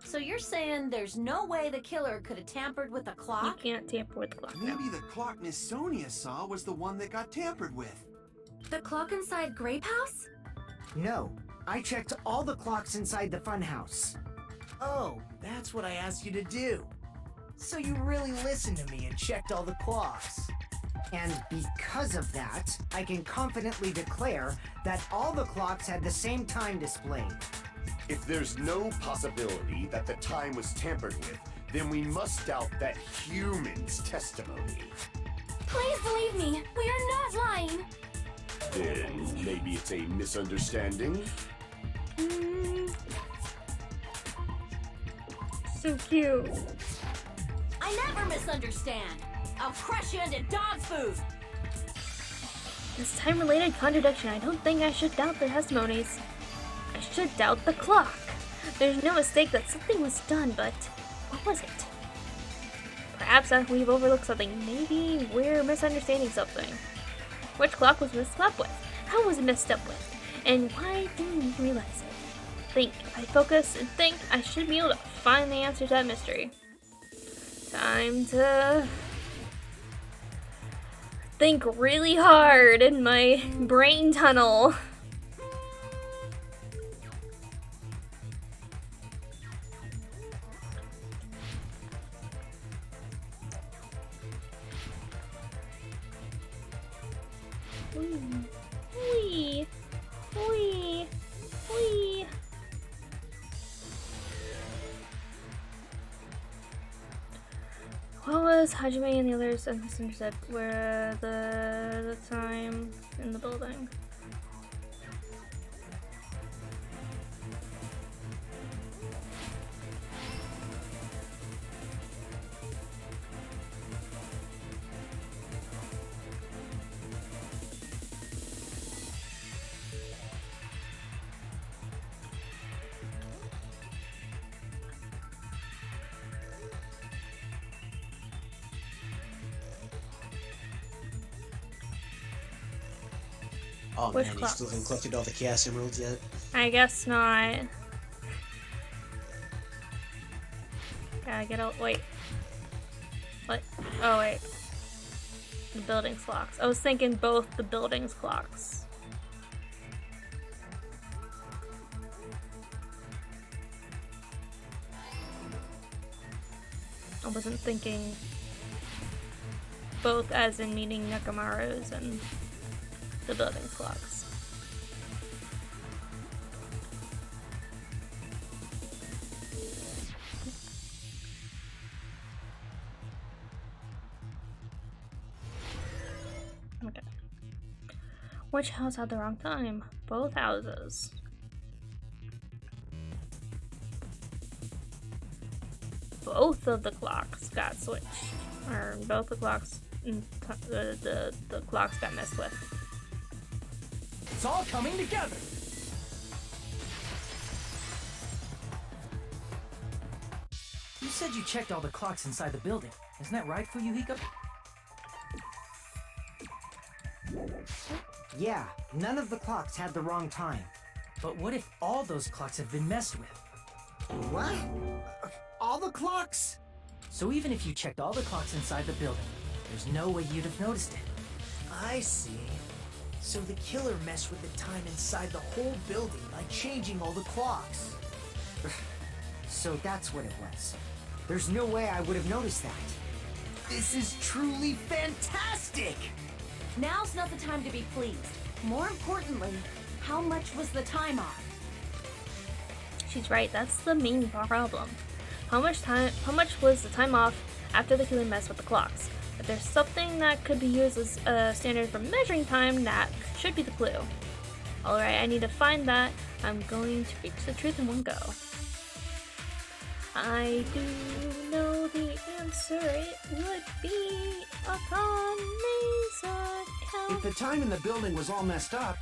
So you're saying there's no way the killer could have tampered with the You clock? can't tamper with the clock. Maybe the clock Miss Sonia saw was the one that got tampered with. The clock inside Grape House? No, I checked all the clocks inside the funhouse. Oh, that's what I asked you to do. So you really listened to me and checked all the clocks. And because of that, I can confidently declare that all the clocks had the same time displayed. If there's no possibility that the time was tampered with, then we must doubt that human's testimony. Please believe me, we are not lying. Then maybe it's a misunderstanding? So cute. I never misunderstand. I'll crush you into dog food. This time-related contradiction, I don't think I should doubt their testimonies. I should doubt the clock. There's no mistake that something was done, but what was it? Perhaps we've overlooked something. Maybe we're misunderstanding something. Which clock was messed up with? How was it messed up with? And why didn't we realize it? Think. If I focus and think, I should be able to find the answer to that mystery. Time to think really hard in my brain tunnel. Wee. Wee. Wee. What was Hajime and the others misunderstood? Where the time in the building? Oh Which man, you clocks? still haven't collected all the Chaos Emeralds yet? I guess not. Gotta get out. Wait. What? Oh, wait. The building's clocks. I was thinking both the building's clocks. I wasn't thinking both as in meaning Nekomaru's and the building's clocks. Okay. Which house had the wrong time? Both houses. Both of the clocks got switched. Or both the clocks, the clocks got messed with. It's all coming together. You said you checked all the clocks inside the building. Isn't that right, Fuyuhiko? Yeah, none of the clocks had the wrong time. But what if all those clocks have been messed with? What? All the clocks? So even if you checked all the clocks inside the building, there's no way you'd have noticed it. I see. So the killer messed with the time inside the whole building by changing all the clocks. So that's what it was. There's no way I would have noticed that. This is truly fantastic! Now's not the time to be pleased. More importantly, how much was the time off? She's right, that's the main problem. How much was the time off after the killer messed with the clocks? If there's something that could be used as a standard for measuring time, that should be the clue. Alright, I need to find that. I'm going to reach the truth in one go. I do know the answer. It would be Akane's account. If the time in the building was all messed up,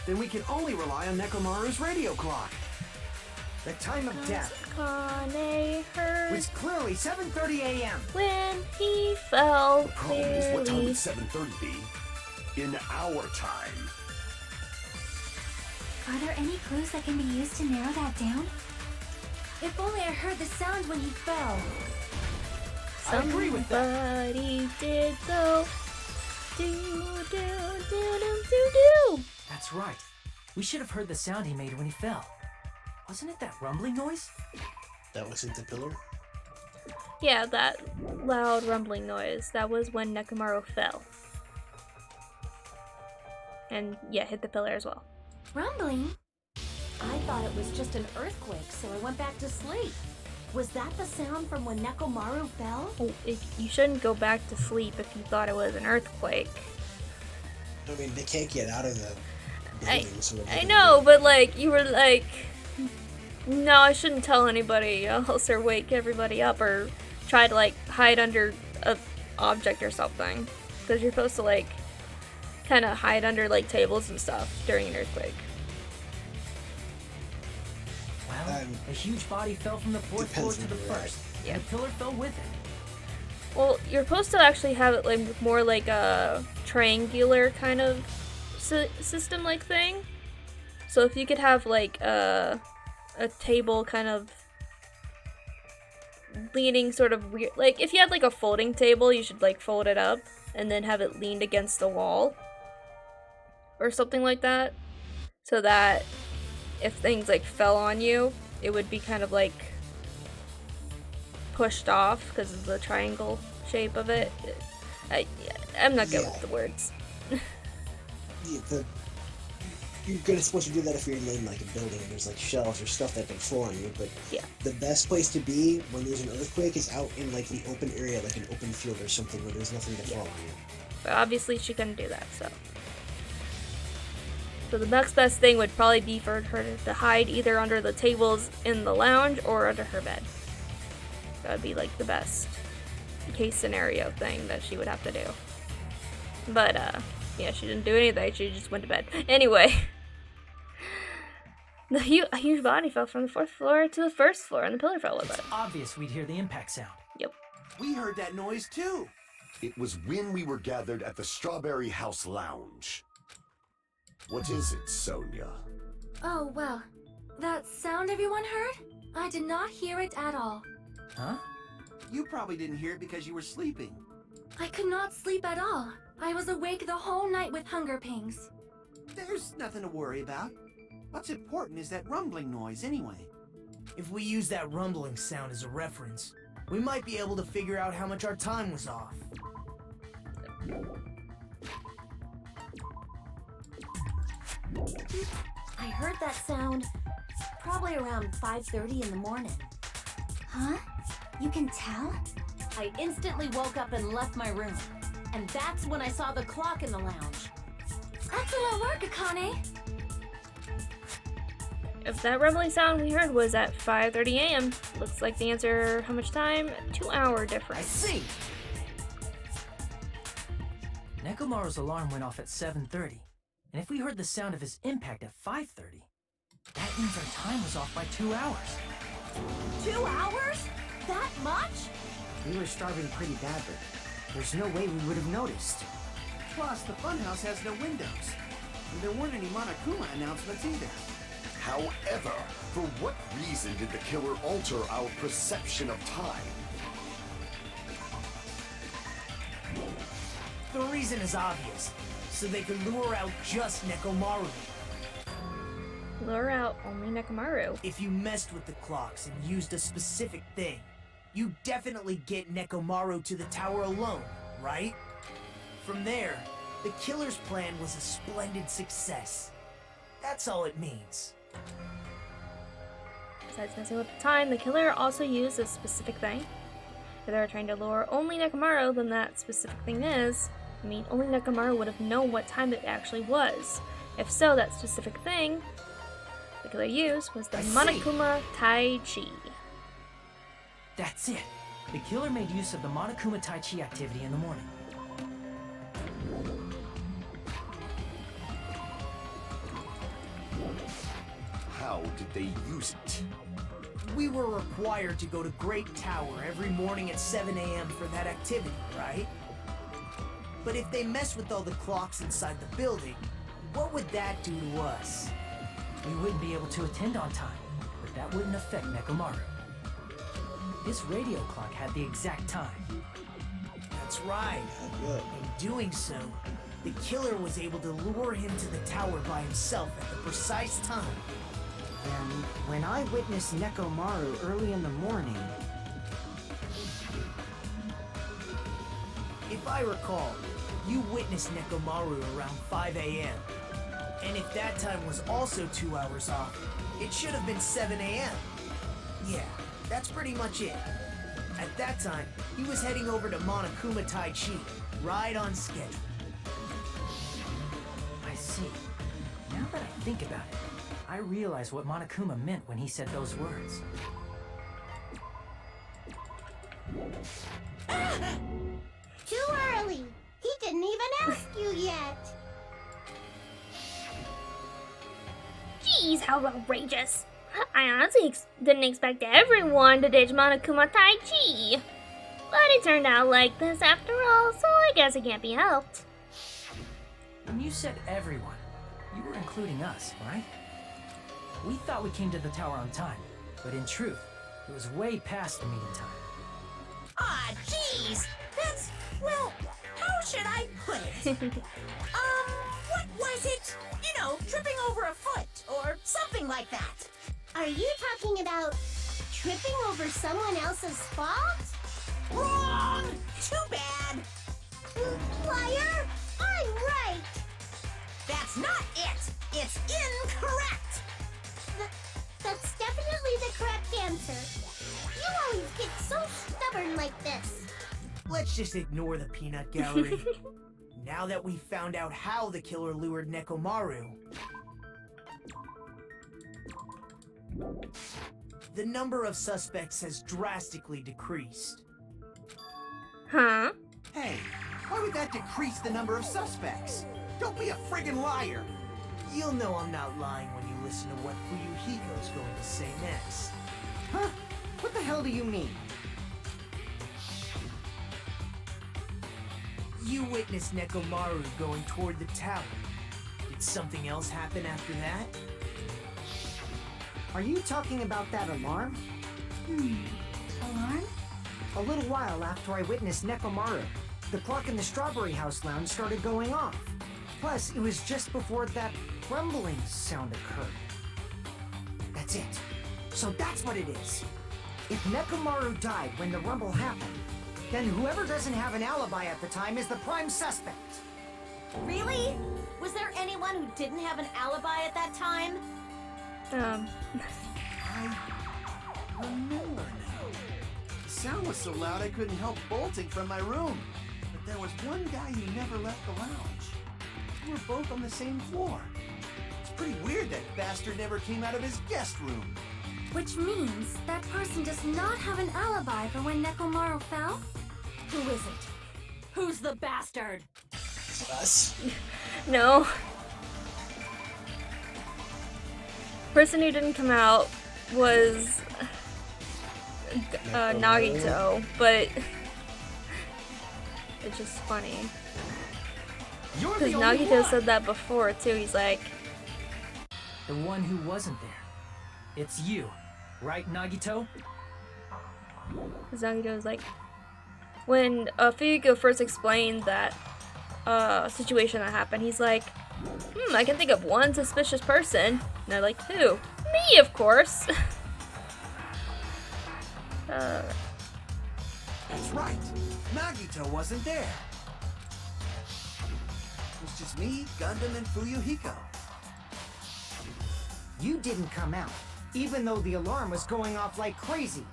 then we can only rely on Nekomaru's radio clock. The time of death Akane heard was clearly 7:30 a.m. when he fell. The problem is, what time would 7:30 be? In our time. Are there any clues that can be used to narrow that down? If only I heard the sound when he fell. I agree with that. Somebody did though. Do do do do do do. That's right. We should have heard the sound he made when he fell. Wasn't it that rumbling noise? That wasn't the pillar? Yeah, that loud rumbling noise. That was when Nekomaru fell. And yeah, hit the pillar as well. Rumbling? I thought it was just an earthquake, so I went back to sleep. Was that the sound from when Nekomaru fell? Oh, you shouldn't go back to sleep if you thought it was an earthquake. I mean, they can't get out of the building, so I know, but like, you were like, no, I shouldn't tell anybody, else or wake everybody up, or try to like hide under a object or something. Because you're supposed to like, kind of hide under like tables and stuff during an earthquake. Well, a huge body fell from the fourth floor to the first, and the pillar fell with it. Well, you're supposed to actually have it like more like a triangular kind of system-like thing. So if you could have like a table kind of leaning sort of weird, like if you had like a folding table, you should like fold it up and then have it leaned against the wall or something like that, so that if things like fell on you, it would be kind of like pushed off because of the triangle shape of it. I'm not good with the words. You're supposed to do that if you're in like a building and there's like shelves or stuff that can fall on you, but the best place to be when there's an earthquake is out in like the open area, like an open field or something where there's nothing to fall on you. But obviously she couldn't do that, so the next best thing would probably be for her to hide either under the tables in the lounge or under her bed. That would be like the best case scenario thing that she would have to do. But yeah, she didn't do anything, she just went to bed. Anyway, a huge body fell from the fourth floor to the first floor and the pillar fell with it. It's obvious we'd hear the impact sound. Yep. We heard that noise too. It was when we were gathered at the Strawberry House Lounge. What is it, Sonia? Oh, well. That sound everyone heard? I did not hear it at all. Huh? You probably didn't hear it because you were sleeping. I could not sleep at all. I was awake the whole night with hunger pangs. There's nothing to worry about. What's important is that rumbling noise anyway. If we use that rumbling sound as a reference, we might be able to figure out how much our time was off. I heard that sound probably around 5:30 in the morning. Huh? You can tell? I instantly woke up and left my room. And that's when I saw the clock in the lounge. Excellent work, Akane! If that rumbling sound we heard was at 5:30 a.m., looks like the answer, how much time? 2-hour difference. I see! Nekomaru's alarm went off at 7:30, and if we heard the sound of his impact at 5:30, that means our time was off by 2 hours. 2 hours? That much? We were starving pretty badly. There's no way we would have noticed. Plus, the funhouse has no windows. And there weren't any Monokuma announcements either. However, for what reason did the killer alter our perception of time? The reason is obvious. So they could lure out just Nekomaru. Lure out only Nekomaru. If you messed with the clocks and used a specific thing, you definitely get Nekomaru to the tower alone, right? From there, the killer's plan was a splendid success. That's all it means. Besides messing with the time, the killer also used a specific thing. If they were trying to lure only Nekomaru, then that specific thing is, I mean, only Nekomaru would have known what time it actually was. If so, that specific thing the killer used was the Monokuma Tai Chi. That's it. The killer made use of the Monokuma Tai Chi activity in the morning. How did they use it? We were required to go to Great Tower every morning at 7 a.m. for that activity, right? But if they mess with all the clocks inside the building, what would that do to us? We wouldn't be able to attend on time, but that wouldn't affect Nekomaru. This radio clock had the exact time. That's right. In doing so, the killer was able to lure him to the tower by himself at the precise time. And when I witnessed Nekomaru early in the morning... If I recall, you witnessed Nekomaru around 5 a.m. And if that time was also 2 hours off, it should have been 7 a.m. Yeah, that's pretty much it. At that time, he was heading over to Monokuma Tai Chi, right on schedule. I see. Now that I think about it, I realize what Monokuma meant when he said those words. Too early. He didn't even ask you yet. Jeez, how outrageous. I honestly didn't expect everyone to ditch Monokuma Tai Chi. But it turned out like this after all, so I guess it can't be helped. When you said everyone, you were including us, right? We thought we came to the tower on time, but in truth, it was way past the meeting time. Ah, jeez! That's, well, how should I put it? What was it? You know, tripping over a foot, or something like that. Are you talking about tripping over someone else's fault? Wrong! Too bad! Liar! I'm right! That's not it! It's incorrect! That's definitely the correct answer. You always get so stubborn like this. Let's just ignore the peanut gallery. Now that we've found out how the killer lured Nekomaru, the number of suspects has drastically decreased. Huh? Hey, why would that decrease the number of suspects? Don't be a friggin' liar! You'll know I'm not lying when you listen to what Fuyuhiko's going to say next. Huh? What the hell do you mean? You witnessed Nekomaru going toward the tower. Did something else happen after that? Are you talking about that alarm? Alarm? A little while after I witnessed Nekomaru, the clock in the Strawberry House lounge started going off. Plus, it was just before that rumbling sound occurred. That's it. So that's what it is. If Nekomaru died when the rumble happened, then whoever doesn't have an alibi at the time is the prime suspect. Really? Was there anyone who didn't have an alibi at that time? I remember now. The sound was so loud I couldn't help bolting from my room. But there was one guy who never left the lounge. We were both on the same floor. It's pretty weird that bastard never came out of his guest room. Which means that person does not have an alibi for when Nekomaru fell? Who is it? Who's the bastard? Us? No. Person who didn't come out was Nagito, but it's just funny. Because Nagito said that before too, he's like... The one who wasn't there. It's you, right, Nagito? Because Nagito was like... When Fuyuko first explained that situation that happened, he's like, I can think of one suspicious person. And they're like, who? Me, of course. That's right. Nagito wasn't there. It was just me, Gundam, and Fuyuhiko. You didn't come out, even though the alarm was going off like crazy.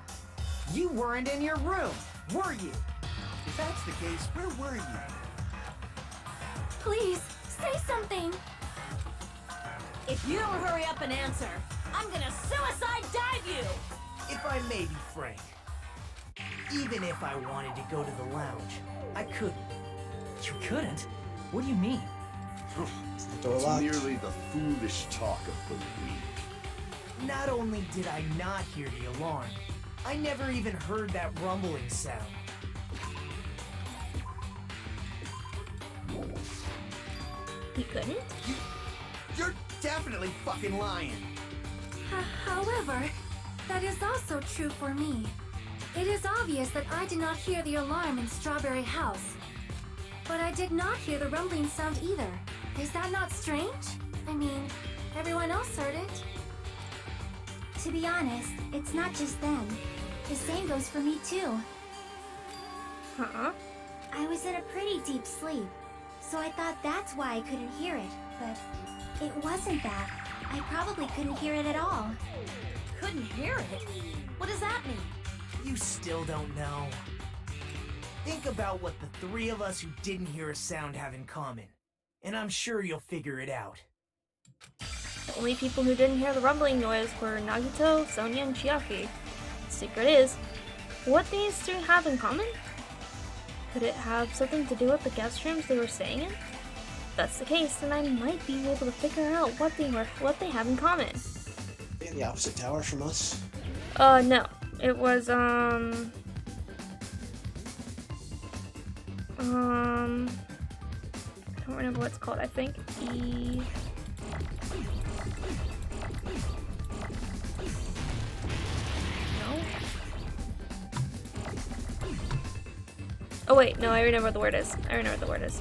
You weren't in your room, were you? If that's the case, where were you? Please, say something! If you don't hurry up and answer, I'm gonna suicide dive you! If I may be frank, even if I wanted to go to the lounge, I couldn't. You couldn't? What do you mean? It's merely the foolish talk of the weak. Not only did I not hear the alarm, I never even heard that rumbling sound. He couldn't? You're definitely fucking lying. However, that is also true for me. It is obvious that I did not hear the alarm in Strawberry House. But I did not hear the rumbling sound either. Is that not strange? I mean, everyone else heard it. To be honest, it's not just them. The same goes for me too. Huh? I was in a pretty deep sleep, so I thought that's why I couldn't hear it, but it wasn't that. I probably couldn't hear it at all. Couldn't hear it? What does that mean? You still don't know. Think about what the three of us who didn't hear a sound have in common, and I'm sure you'll figure it out. The only people who didn't hear the rumbling noise were Nagito, Sonia, and Chiaki. The secret is, what these three have in common? Could it have something to do with the guest rooms they were staying in? If that's the case, then I might be able to figure out what they have in common. In the opposite tower from us? No. It was, I don't remember what it's called, I think. No? Oh wait, no, I remember what the word is. I remember what the word is.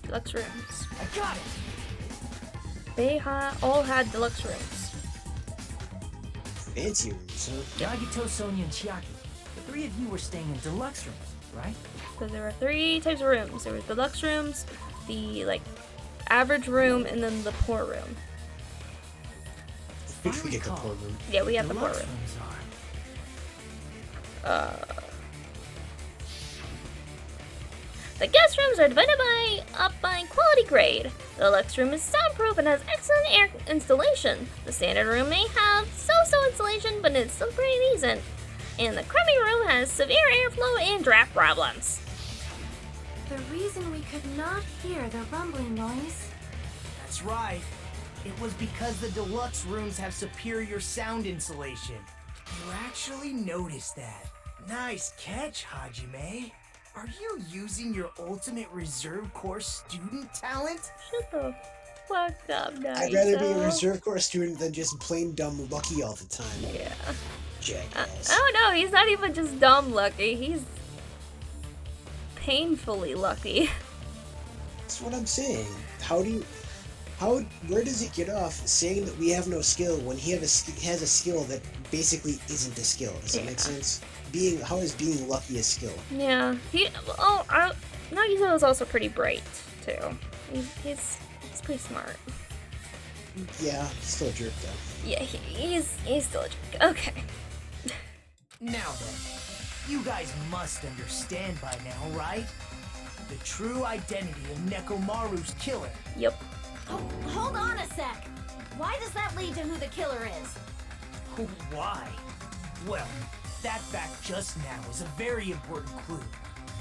Deluxe rooms. I got it! They all had deluxe rooms. Fancy rooms, huh? Nagito, Sonia, and Chiaki. The three of you were staying in deluxe rooms, right? So there were 3 types of rooms. There was deluxe rooms, the average room, and then the poor room. We get the poor room. Yeah, we have the poor room. Rooms The guest rooms are divided up by quality grade. The deluxe room is soundproof and has excellent air installation. The standard room may have so-so installation, but it's still pretty decent. And the crummy room has severe airflow and draft problems. The reason we could not hear the rumbling noise. That's right. It was because the deluxe rooms have superior sound insulation. You actually noticed that. Nice catch, Hajime. Are you using your ultimate reserve corps student talent? Shut the fuck up, Nagito. I'd rather be a reserve corps student than just plain dumb lucky all the time. Yeah. Jackass. Oh no, he's not even just dumb lucky. He's painfully lucky. That's what I'm saying. Where does it get off saying that we have no skill when he has a skill that basically isn't a skill? Does that make sense? How is being lucky a skill? Yeah, Nagito is also pretty bright too. He's pretty smart. Yeah, he's still a jerk though. Yeah, he's still a jerk. Okay. Now then, you guys must understand by now, right? The true identity of Nekomaru's killer. Yep. Oh, hold on a sec. Why does that lead to who the killer is? Why? Well, that fact just now is a very important clue,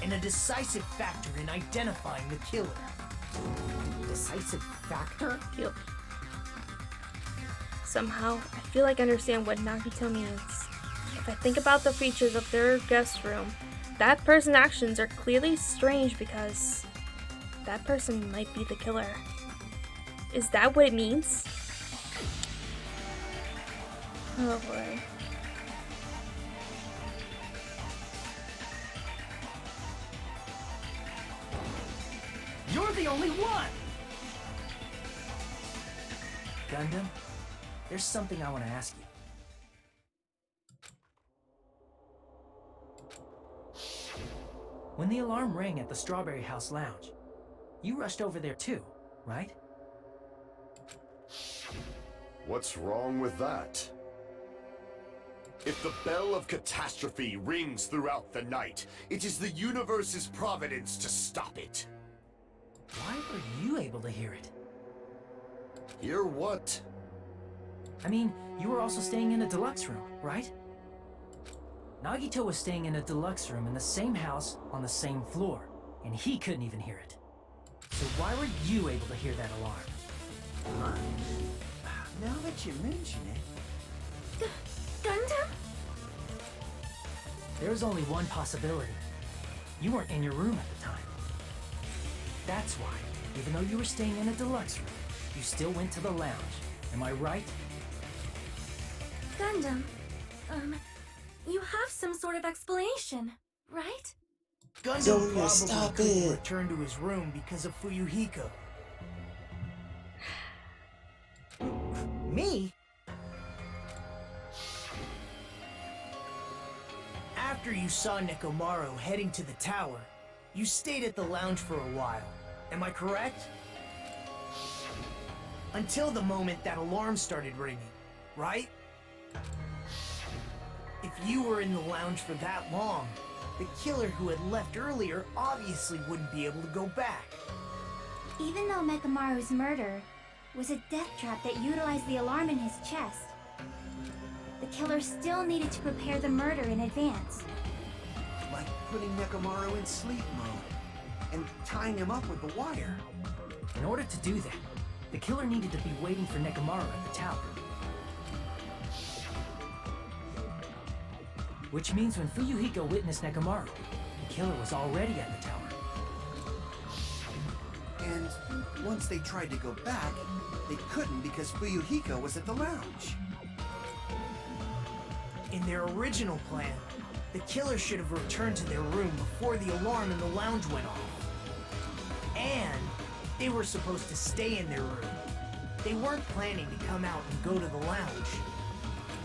and a decisive factor in identifying the killer. Decisive factor? Yep. Somehow, I feel like I understand what Nagito means. If I think about the features of their guest room, that person's actions are clearly strange because that person might be the killer. Is that what it means? Oh boy. You're the only one! Gundam, there's something I want to ask you. When the alarm rang at the Strawberry House Lounge, you rushed over there too, right? What's wrong with that? If the bell of catastrophe rings throughout the night, it is the universe's providence to stop it. Why were you able to hear it? Hear what? I mean, you were also staying in a deluxe room, right? Nagito was staying in a deluxe room in the same house on the same floor, and he couldn't even hear it. So why were you able to hear that alarm? Now that you mention it... Gundam? There's only one possibility. You weren't in your room at the time. That's why, even though you were staying in a deluxe room, you still went to the lounge. Am I right? Gundam, you have some sort of explanation, right? Gundam probably stop couldn't it. return to his room because of Fuyuhiko. Me? After you saw Nekomaru heading to the tower, you stayed at the lounge for a while. Am I correct? Until the moment that alarm started ringing, right? If you were in the lounge for that long, the killer who had left earlier obviously wouldn't be able to go back. Even though Mekamaru's murder was a death trap that utilized the alarm in his chest, the killer still needed to prepare the murder in advance. Like putting Nekomaru in sleep mode and tying him up with the wire. In order to do that, the killer needed to be waiting for Nekomaru at the tower. Which means when Fuyuhiko witnessed Nekomaru, the killer was already at the tower. And once they tried to go back, they couldn't because Fuyuhiko was at the lounge. In their original plan, the killer should have returned to their room before the alarm in the lounge went off. And they were supposed to stay in their room. They weren't planning to come out and go to the lounge.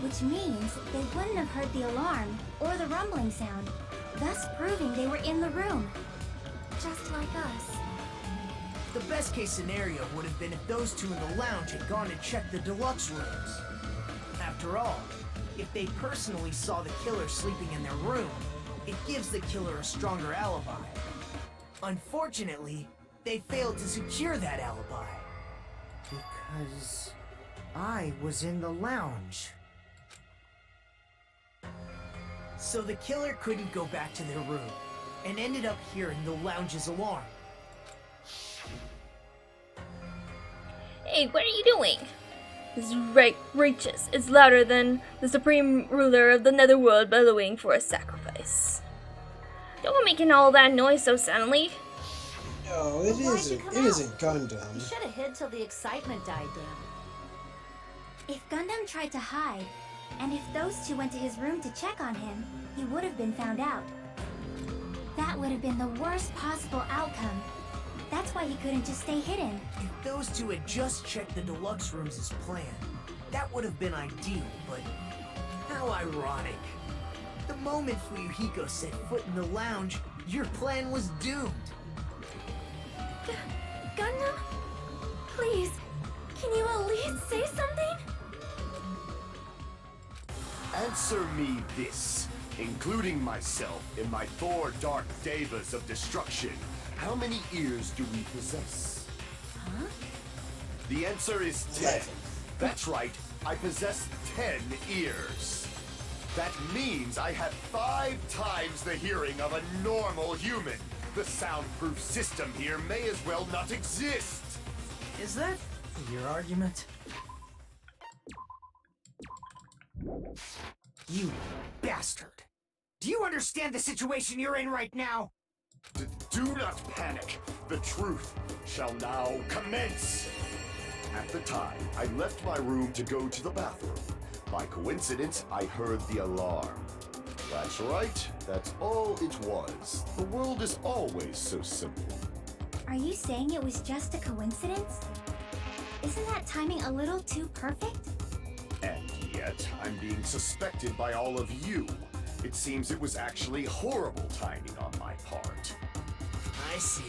Which means they wouldn't have heard the alarm or the rumbling sound, thus proving they were in the room. Just like us. The best case scenario would have been if those two in the lounge had gone to check the deluxe rooms. After all, if they personally saw the killer sleeping in their room, it gives the killer a stronger alibi. Unfortunately, they failed to secure that alibi. Because I was in the lounge. So the killer couldn't go back to their room, and ended up hearing the lounge's alarm. Hey, what are you doing? This righteous is louder than the supreme ruler of the netherworld bellowing for a sacrifice. Don't go making all that noise so suddenly. No, it isn't. It isn't Gundam. You should have hid till the excitement died down. If Gundam tried to hide, and if those two went to his room to check on him, he would have been found out. That would have been the worst possible outcome. That's why he couldn't just stay hidden. If those two had just checked the deluxe rooms as planned, that would have been ideal, but how ironic. The moment Fuyuhiko set foot in the lounge, your plan was doomed. Gundam? Please, can you at least say something? Answer me this, including myself in my 4 dark devas of destruction. How many ears do we possess? Huh? The answer is 10. That's right, I possess 10 ears. That means I have 5 times the hearing of a normal human. The soundproof system here may as well not exist. Is that your argument? You bastard! Do you understand the situation you're in right now? Do not panic. The truth shall now commence. At the time, I left my room to go to the bathroom. By coincidence, I heard the alarm. That's right. That's all it was. The world is always so simple. Are you saying it was just a coincidence? Isn't that timing a little too perfect? And yet, I'm being suspected by all of you. It seems it was actually horrible timing on my part. I see.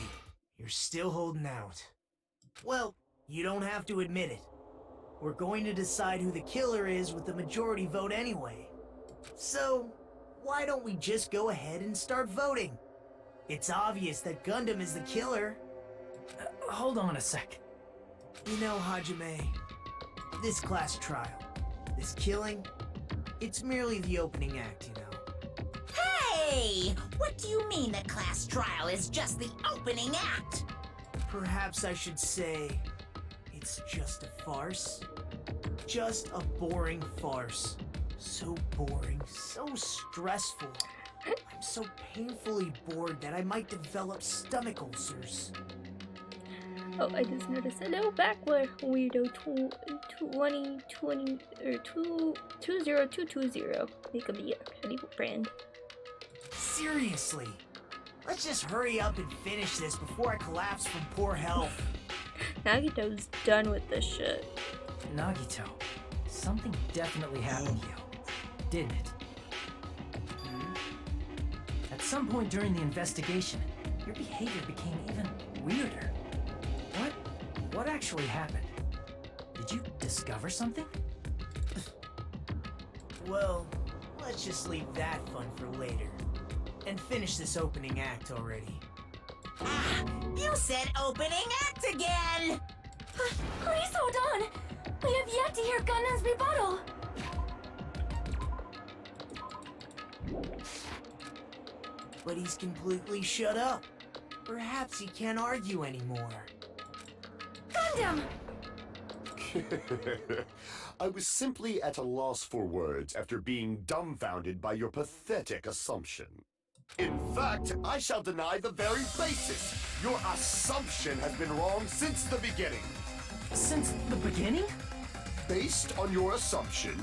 You're still holding out. Well, you don't have to admit it. We're going to decide who the killer is with the majority vote anyway. So, why don't we just go ahead and start voting? It's obvious that Gundam is the killer. Hold on a sec. You know, Hajime, this class trial, this killing, it's merely the opening act, you know. Hey! What do you mean the class trial is just the opening act? Perhaps I should say, it's just a farce. Just a boring farce. So boring, so stressful. I'm so painfully bored that I might develop stomach ulcers. Oh, I just noticed a little backward weirdo 2020 or 20220. They could be actually a friend. Seriously, let's just hurry up and finish this before I collapse from poor health. Nagito's done with this shit. Nagito, something definitely happened to you, didn't it? At some point during the investigation, your behavior became even weirder. What actually happened? Did you discover something? Well, let's just leave that fun for later. And finish this opening act already. Ah, you said opening act again! Please hold on! We have yet to hear Gundam's rebuttal! But he's completely shut up. Perhaps he can't argue anymore. Gundam! I was simply at a loss for words after being dumbfounded by your pathetic assumption. In fact, I shall deny the very basis. Your assumption has been wrong since the beginning. Since the beginning? Based on your assumption,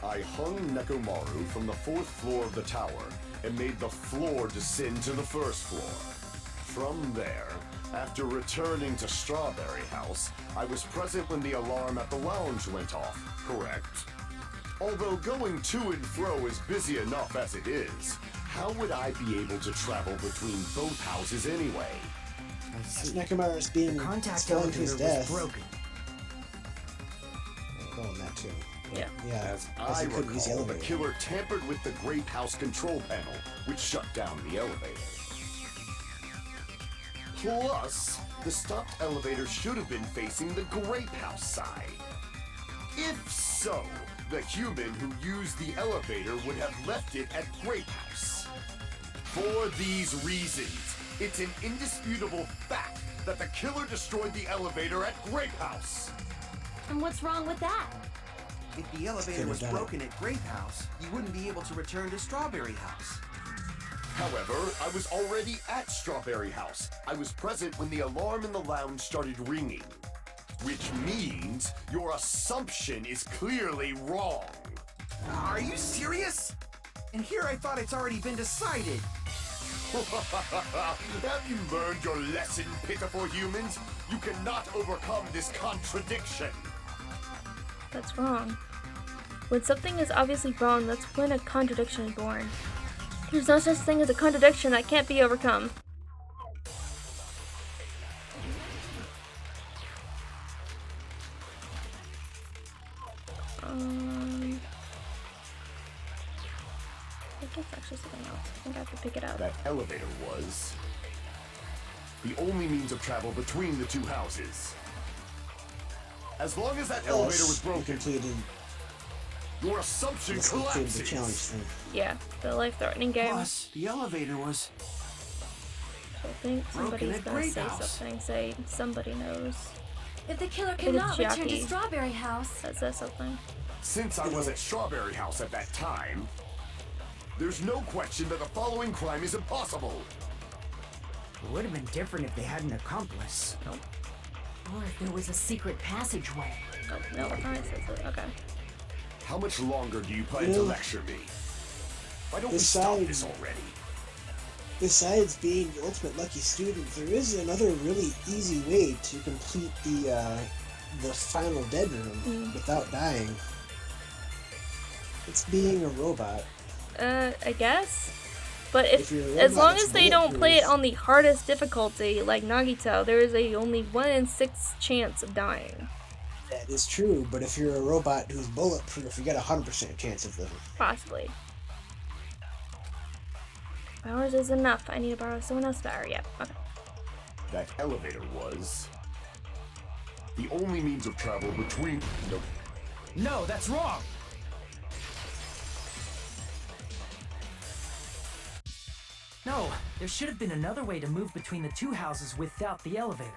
I hung Nekomaru from the 4th floor of the tower and made the floor descend to the 1st floor. From there, after returning to Strawberry House, I was present when the alarm at the lounge went off, correct? Although going to and fro is busy enough as it is, how would I be able to travel between both houses anyway? As Nekomaru's being falling to his death. Broken. Oh, and that too. Yeah. As I recall, the killer tampered with the Grape House control panel, which shut down the elevator. Plus, the stopped elevator should have been facing the Grape House side. If so, the human who used the elevator would have left it at Grape House. For these reasons, it's an indisputable fact that the killer destroyed the elevator at Grape House. And what's wrong with that? If the elevator was broken at Grape House, you wouldn't be able to return to Strawberry House. However, I was already at Strawberry House. I was present when the alarm in the lounge started ringing. Which means your assumption is clearly wrong. Are you serious? And here I thought it's already been decided. Have you learned your lesson, pitiful humans? You cannot overcome this contradiction. That's wrong. When something is obviously wrong, that's when a contradiction is born. There's no such thing as a contradiction that can't be overcome. I think it's actually something else. I think I have to pick it up. That elevator was the only means of travel between the two houses. As long as that elevator was broken, your assumption collapses. The challenge thing. Yeah, the life-threatening game. Plus, the elevator was I think broken somebody's at gonna Grape say House. something. Say somebody knows. If the killer It is cannot return to Jackie. Strawberry House, That says something. Since I was at Strawberry House at that time, There's no question that the following crime is impossible. It would have been different if they had an accomplice. Nope. Or if there was a secret passageway. Oh, no, it probably says it. Okay. How much longer do you plan to lecture me? Why don't we stop this already? Besides being the ultimate lucky student, there is another really easy way to complete the final dead room without dying. It's being a robot. I guess. But if you're a robot, as long it's as they don't play it bulletproof. on the hardest difficulty, like Nagito, there is a only 1 in 6 chance of dying. That is true, but if you're a robot who's bulletproof, you got a 100% chance of living. Possibly. Powers is enough. I need to borrow someone else's power. Yep. Okay. That elevator was the only means of travel between... Nope. No, that's wrong! No, there should have been another way to move between the two houses without the elevator.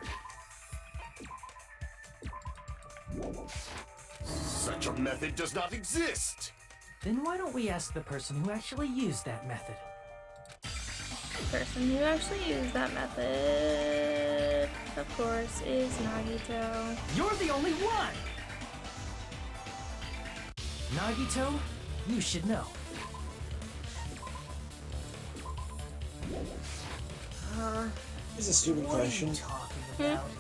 Such a method does not exist! Then why don't we ask the person who actually used that method? The person who actually used that method, of course, is Nagito. You're the only one! Nagito, you should know. Here's a stupid question. What are you talking about?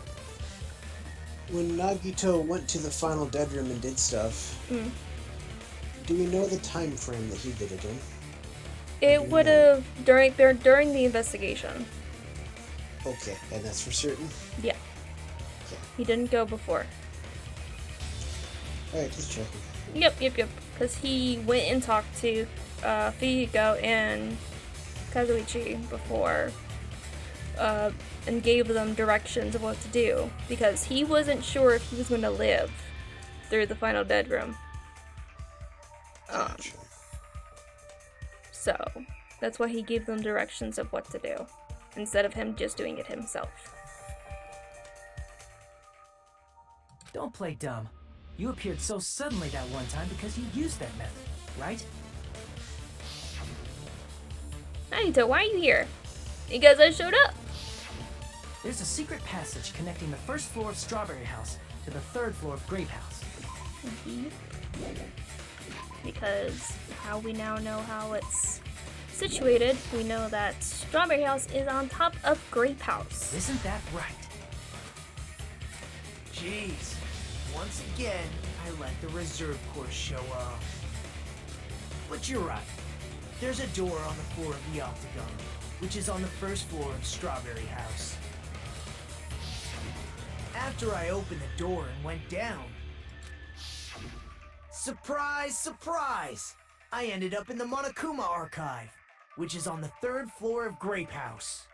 When Nagito went to the final dead room and did stuff, do we know the time frame that he did it in? It would have during the investigation. Okay, and that's for certain? Yeah. Okay. He didn't go before. Alright, just checking. Yep. Because he went and talked to Fihiko and Kazuichi before, and gave them directions of what to do, because he wasn't sure if he was going to live through the final dead room. So that's why he gave them directions of what to do, instead of him just doing it himself. Don't play dumb. You appeared so suddenly that one time because you used that method, right? Nagito, why are you here? Because I showed up. There's a secret passage connecting the first floor of Strawberry House to the third floor of Grape House. Because how we now know how it's situated, we know that Strawberry House is on top of Grape House. Isn't that right? Jeez, once again, I let the reserve course show up. But you're right. There's a door on the floor of the Octagon, which is on the first floor of Strawberry House. After I opened the door and went down, surprise, surprise! I ended up in the Monokuma Archive, which is on the third floor of Grape House.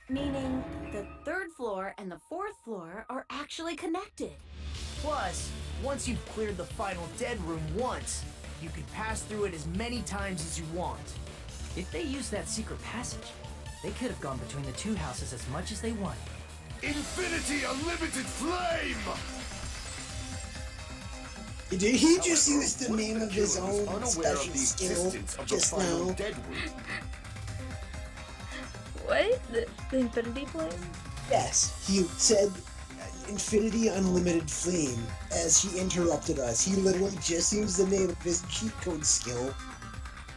Meaning, the third floor and the fourth floor are actually connected. Plus, once you've cleared the final dead room once, you can pass through it as many times as you want. If they used that secret passage, they could have gone between the two houses as much as they wanted. Infinity Unlimited Flame! Did he just use the name of his own Unaware special of the skill existence of the just final now? dead room. What? The Infinity Flame? Yes, he said Infinity Unlimited Flame as he interrupted us. He literally just used the name of his cheat code skill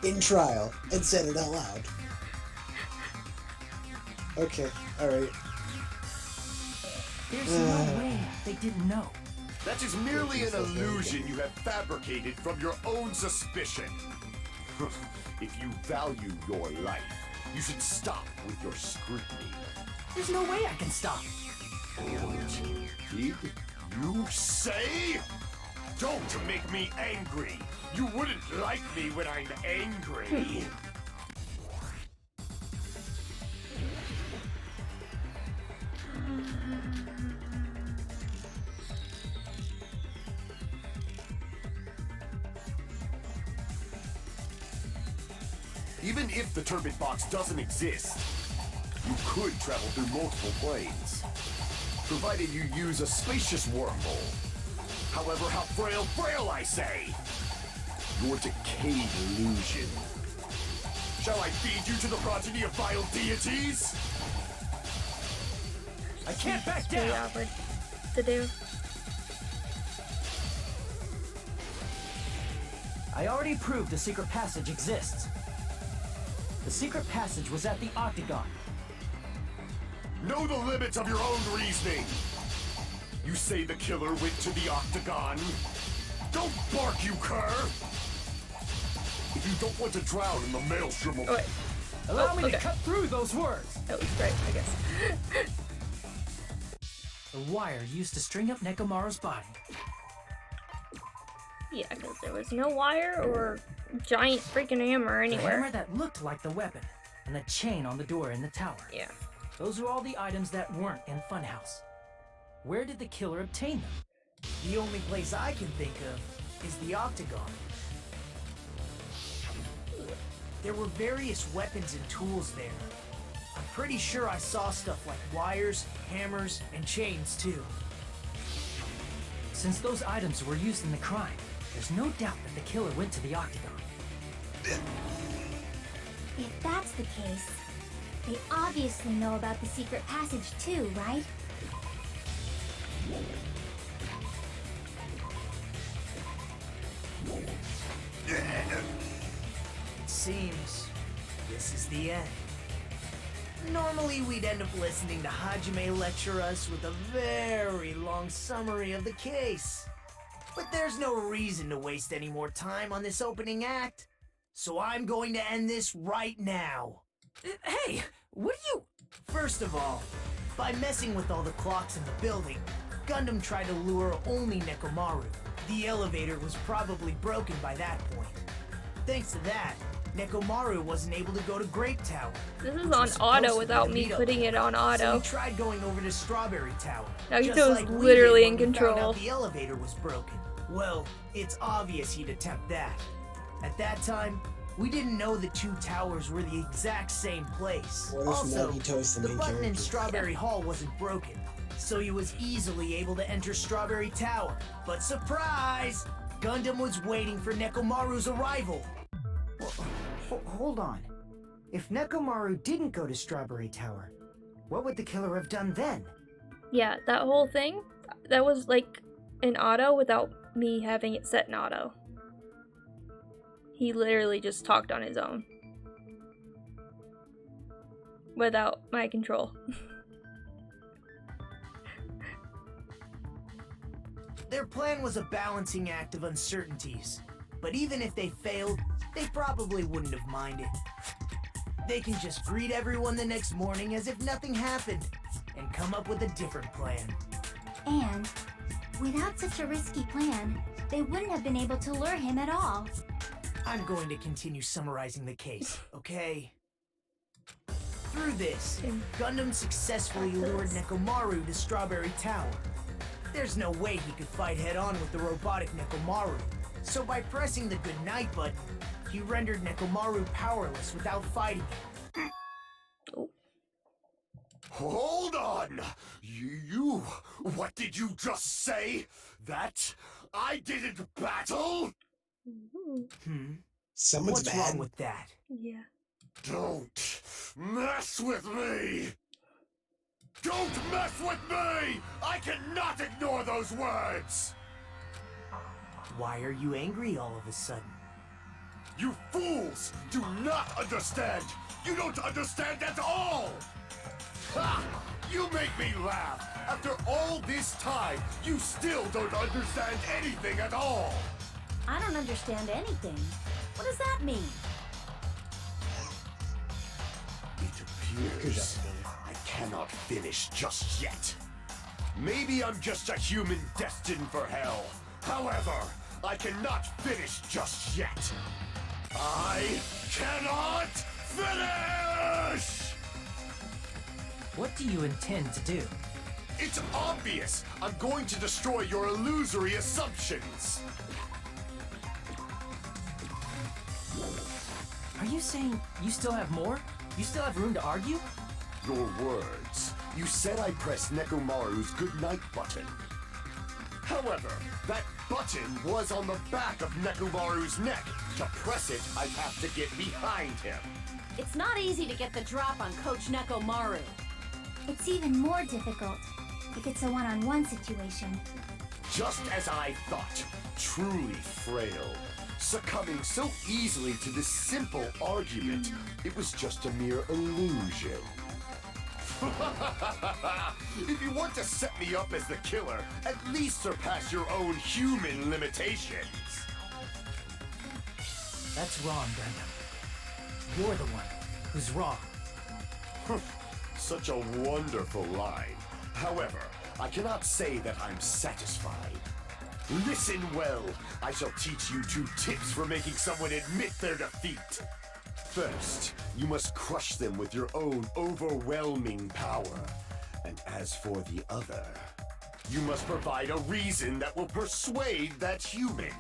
in trial and said it out loud. Okay, alright. There's no way they didn't know. That is merely an illusion you have fabricated from your own suspicion. If you value your life, you should stop with your scrutiny. There's no way I can stop. Did you say? Don't make me angry. You wouldn't like me when I'm angry. Even if the turbid box doesn't exist, you could travel through multiple planes, provided you use a spacious wormhole. However, how frail I say! your decayed illusion. Shall I feed you to the progeny of vile deities? I can't back Really down! awkward to do. I already proved the secret passage exists. The secret passage was at the Octagon. Know the limits of your own reasoning. You say the killer went to the Octagon? Don't bark, you cur! If you don't want to drown in the maelstrom of... Oh, wait. Allow me okay. to cut through those words! That was great, I guess. The wire used to string up Nekomaru's body. Yeah, because there was no wire or giant freaking hammer The anywhere. hammer that looked like the weapon, and the chain on the door in the tower. Yeah. Those are all the items that weren't in Funhouse. Where did the killer obtain them? The only place I can think of is the Octagon. There were various weapons and tools there. I'm pretty sure I saw stuff like wires, hammers, and chains too. Since those items were used in the crime, there's no doubt that the killer went to the Octagon. If that's the case, they obviously know about the secret passage too, right? It seems this is the end. Normally we'd end up listening to Hajime lecture us with a very long summary of the case. But there's no reason to waste any more time on this opening act. So I'm going to end this right now. Hey, what are you... First of all, by messing with all the clocks in the building, Gundam tried to lure only Nekomaru. The elevator was probably broken by that point. Thanks to that, Nekomaru wasn't able to go to Grape Tower. This is on auto without me putting it on So auto. he tried going over to Strawberry Tower. Naruto just is like we literally did in when we found control. out the elevator was broken. Well, it's obvious he'd attempt that. At that time, we didn't know the two towers were the exact same place. What if Also, Nagito's the the main button in character? Strawberry Hall wasn't broken, so he was easily able to enter Strawberry Tower. But surprise! Gundam was waiting for Nekomaru's arrival. Hold on. If Nekomaru didn't go to Strawberry Tower, what would the killer have done then? Yeah, that whole thing, that was like in auto without me having it set in auto. He literally just talked on his own. Without my control. Their plan was a balancing act of uncertainties, but even if they failed, they probably wouldn't have minded. They can just greet everyone the next morning as if nothing happened, and come up with a different plan. And without such a risky plan, they wouldn't have been able to lure him at all. I'm going to continue summarizing the case, okay? Through this, Gundam successfully lured Nekomaru to Strawberry Tower. There's no way he could fight head-on with the robotic Nekomaru, so by pressing the goodnight button, he rendered Nekomaru powerless without fighting him. Hold on! You... What did you just say? That I didn't battle? Someone's What's mad. wrong with that? Yeah. Don't mess with me! Don't mess with me! I cannot ignore those words! Why are you angry all of a sudden? You fools do not understand! You don't understand at all! Ha! You make me laugh! After all this time, you still don't understand anything at all! I don't understand anything. What does that mean? It appears I cannot finish just yet. Maybe I'm just a human destined for hell. However, I cannot finish just yet. I cannot finish! What do you intend to do? It's obvious! I'm going to destroy your illusory assumptions! Are you saying you still have more? You still have room to argue? Your words. You said I pressed Nekomaru's goodnight button. However, that button was on the back of Nekomaru's neck. To press it, I'd have to get behind him. It's not easy to get the drop on Coach Nekomaru. It's even more difficult if it's a one-on-one situation. Just as I thought, truly frail. Succumbing so easily to this simple argument, it was just a mere illusion. If you want to set me up as the killer, at least surpass your own human limitations. That's wrong, Gundam. You're the one who's wrong. Such a wonderful line. However, I cannot say that I'm satisfied. Listen well. I shall teach you 2 tips for making someone admit their defeat. First, you must crush them with your own overwhelming power. And as for the other, you must provide a reason that will persuade that human.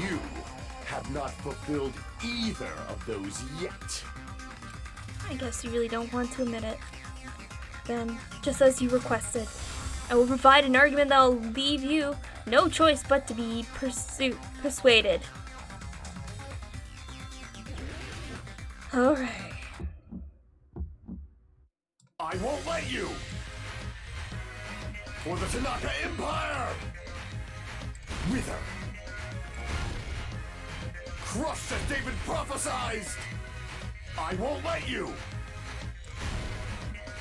You have not fulfilled either of those yet. I guess you really don't want to admit it. Then, just as you requested, I will provide an argument that will leave you no choice but to be persuaded. Alright. I won't let you! For the Tanaka Empire! Wither! Crushed as David prophesied! I won't let you!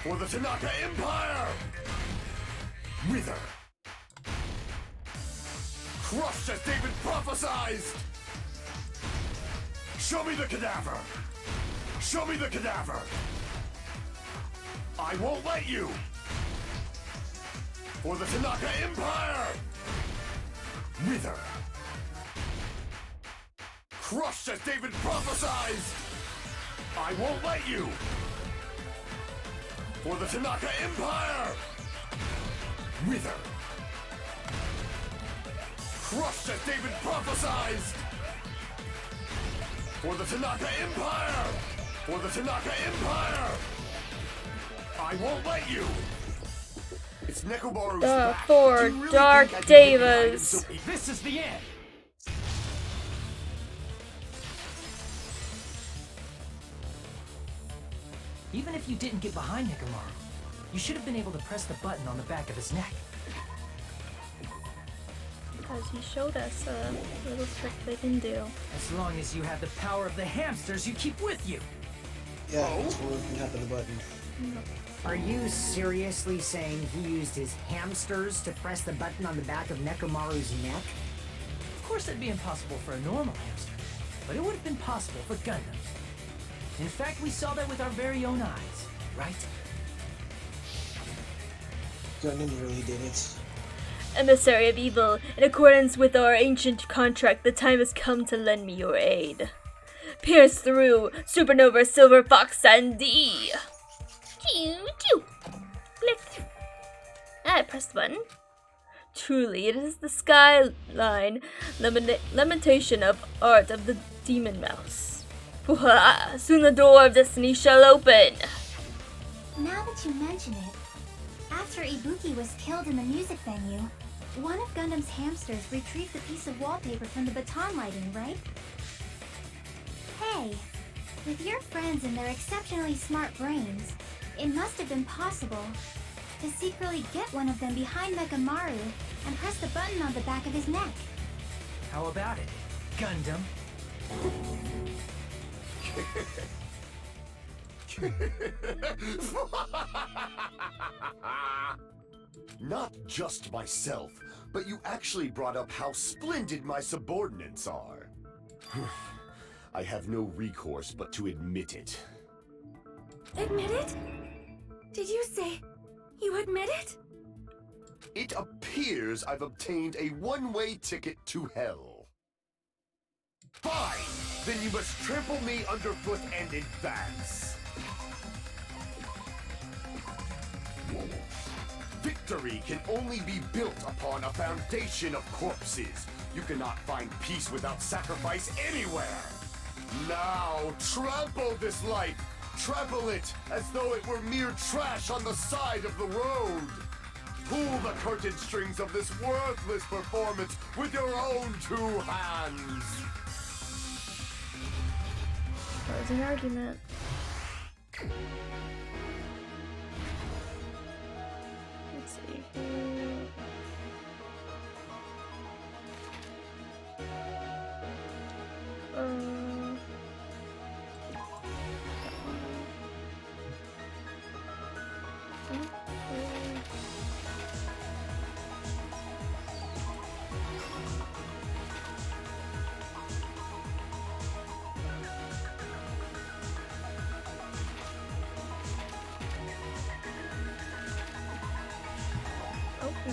For the Tanaka Empire! Wither! Crushed as David prophesied! Show me the cadaver! Show me the cadaver! I won't let you! For the Tanaka Empire! Wither! Crushed as David prophesied! I won't let you! For the Tanaka Empire! Wither! Crushed as David prophesied! For the Tanaka Empire! For the Tanaka Empire! I won't let you! It's Nekomaru's The back. 4 Do you really Dark think I can get behind him Devas. so This is the end. Even if you didn't get behind Nekomaru, you should have been able to press the button on the back of his neck. Because he showed us a little trick they can do. As long as you have the power of the hamsters you keep with you. Yeah, that's one can happen the button. Are you seriously saying he used his hamsters to press the button on the back of Nekomaru's neck? Of course it'd be impossible for a normal hamster, but it would have been possible for Gundams. In fact, we saw that with our very own eyes, right? Gundam really did it. Emissary of evil, in accordance with our ancient contract, the time has come to lend me your aid. Pierce through Supernova Silver Fox and D. Choo choo. Click. I press the button. Truly, it is the skyline lamentation of art of the demon mouse. Soon the door of destiny shall open. Now that you mention it, after Ibuki was killed in the music venue, one of Gundam's hamsters retrieved the piece of wallpaper from the baton lighting, right? Hey, with your friends and their exceptionally smart brains, it must have been possible to secretly get one of them behind Nekomaru and press the button on the back of his neck. How about it, Gundam? Not just myself, but you actually brought up how splendid my subordinates are. I have no recourse but to admit it. Admit it? Did you say you admit it? It appears I've obtained a one-way ticket to hell. Fine! Then you must trample me underfoot and advance. Victory can only be built upon a foundation of corpses. You cannot find peace without sacrifice anywhere. Now, trample this life. Trample it as though it were mere trash on the side of the road. Pull the curtain strings of this worthless performance with your own 2 hands. Closing argument. Let's see.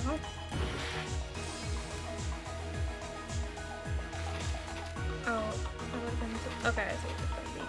No. Oh, I would have been. Okay, I see what it's going to be.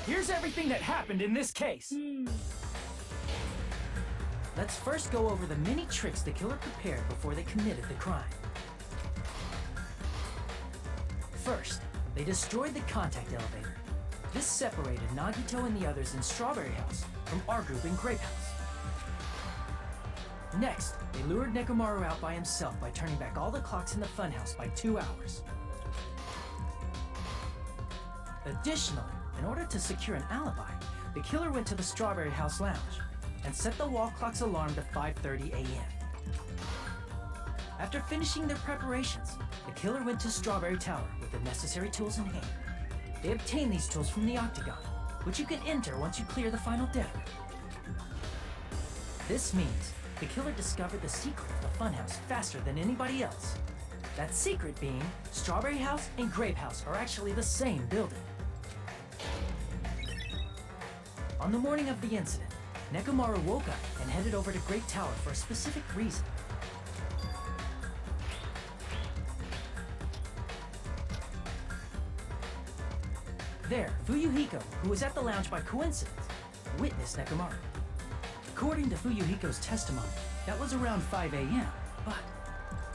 Here's everything that happened in this case. Let's first go over the many tricks the killer prepared before they committed the crime. First, they destroyed the contact elevator. This separated Nagito and the others in Strawberry House from our group in Grape House. Next, they lured Nekomaru out by himself by turning back all the clocks in the funhouse by 2 hours. Additionally, in order to secure an alibi, the killer went to the Strawberry House lounge and set the wall clock's alarm to 5:30 a.m. After finishing their preparations, the killer went to Strawberry Tower with the necessary tools in hand. They obtained these tools from the Octagon, which you can enter once you clear the final deck. This means the killer discovered the secret of the funhouse faster than anybody else. That secret being, Strawberry House and Grape House are actually the same building. On the morning of the incident, Nekomaru woke up and headed over to Great Tower for a specific reason. There, Fuyuhiko, who was at the lounge by coincidence, witnessed Nekomaru. According to Fuyuhiko's testimony, that was around 5 a.m., but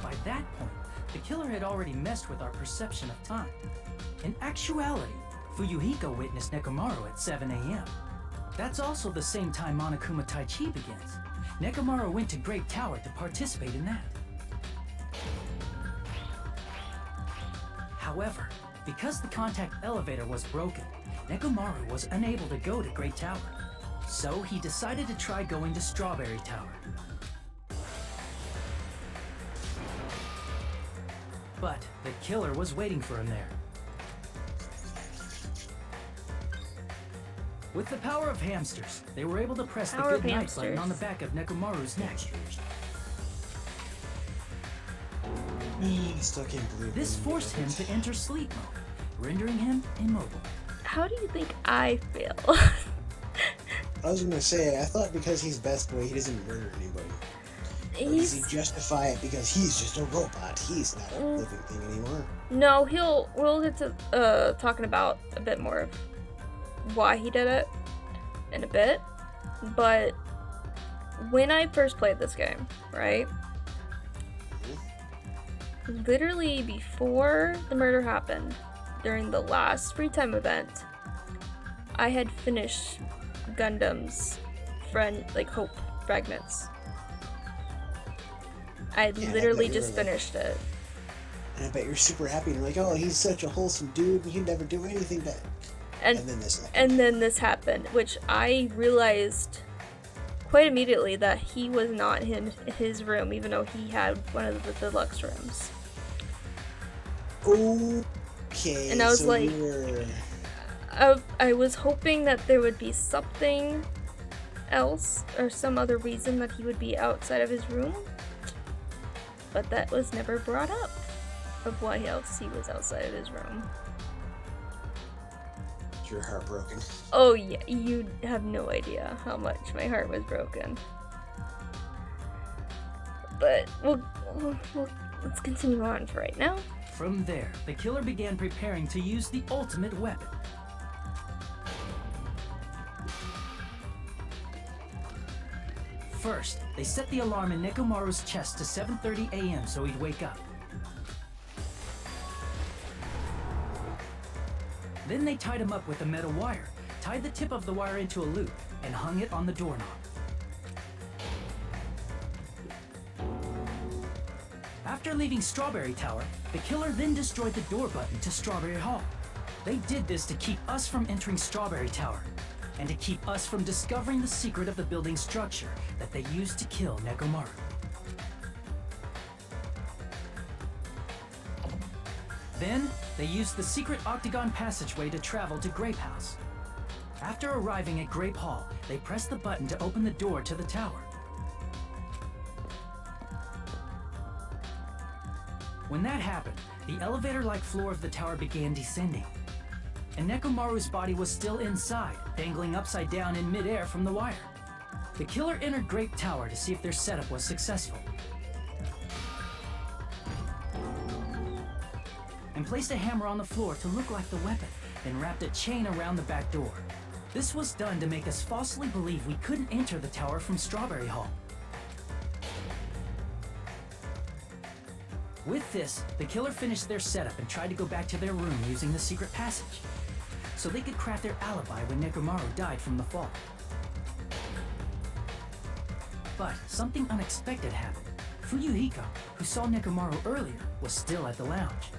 by that point, the killer had already messed with our perception of time. In actuality, Fuyuhiko witnessed Nekomaru at 7 a.m. That's also the same time Monokuma Tai Chi begins. Nekomaru went to Great Tower to participate in that. However, because the contact elevator was broken, Nekomaru was unable to go to Great Tower. So he decided to try going to Strawberry Tower. But the killer was waiting for him there. With the power of hamsters, they were able to press the good night button on the back of Nekomaru's neck. Still can't believe this forced him to enter sleep mode, rendering him immobile. How do you think I feel? I was gonna say, I thought because he's best boy, he doesn't murder anybody. Or does he justify it because he's just a robot? He's not a living thing anymore. No, we'll get to talking about a bit more of why he did it in a bit. But when I first played this game, right? Literally before the murder happened, during the last free time event, I had finished Gundam's Hope Fragments. I literally just finished it. And I bet you're super happy. And you're like, oh, he's such a wholesome dude. He'd never do anything bad. And then this happened. And then this happened, which I realized quite immediately that he was not in his room, even though he had one of the deluxe rooms. Okay. And I was so like, I was hoping that there would be something else or some other reason that he would be outside of his room, but that was never brought up of why else he was outside of his room. You're heartbroken. Oh yeah, you have no idea how much my heart was broken. But let's continue on for right now. From there, the killer began preparing to use the ultimate weapon. First, they set the alarm in Nekomaru's chest to 7:30 a.m. so he'd wake up. Then they tied him up with a metal wire, tied the tip of the wire into a loop, and hung it on the doorknob. After leaving Strawberry Tower, the killer then destroyed the door button to Strawberry Hall. They did this to keep us from entering Strawberry Tower, and to keep us from discovering the secret of the building structure that they used to kill Nekomaru. Then, they used the secret octagon passageway to travel to Grape House. After arriving at Grape Hall, they pressed the button to open the door to the tower. When that happened, the elevator-like floor of the tower began descending, and Nekomaru's body was still inside, dangling upside down in midair from the wire. The killer entered Grape Tower to see if their setup was successful, and placed a hammer on the floor to look like the weapon, then wrapped a chain around the back door. This was done to make us falsely believe we couldn't enter the tower from Strawberry Hall. With this, the killer finished their setup and tried to go back to their room using the secret passage, so they could craft their alibi when Nekomaru died from the fall. But something unexpected happened. Fuyuhiko, who saw Nekomaru earlier, was still at the lounge.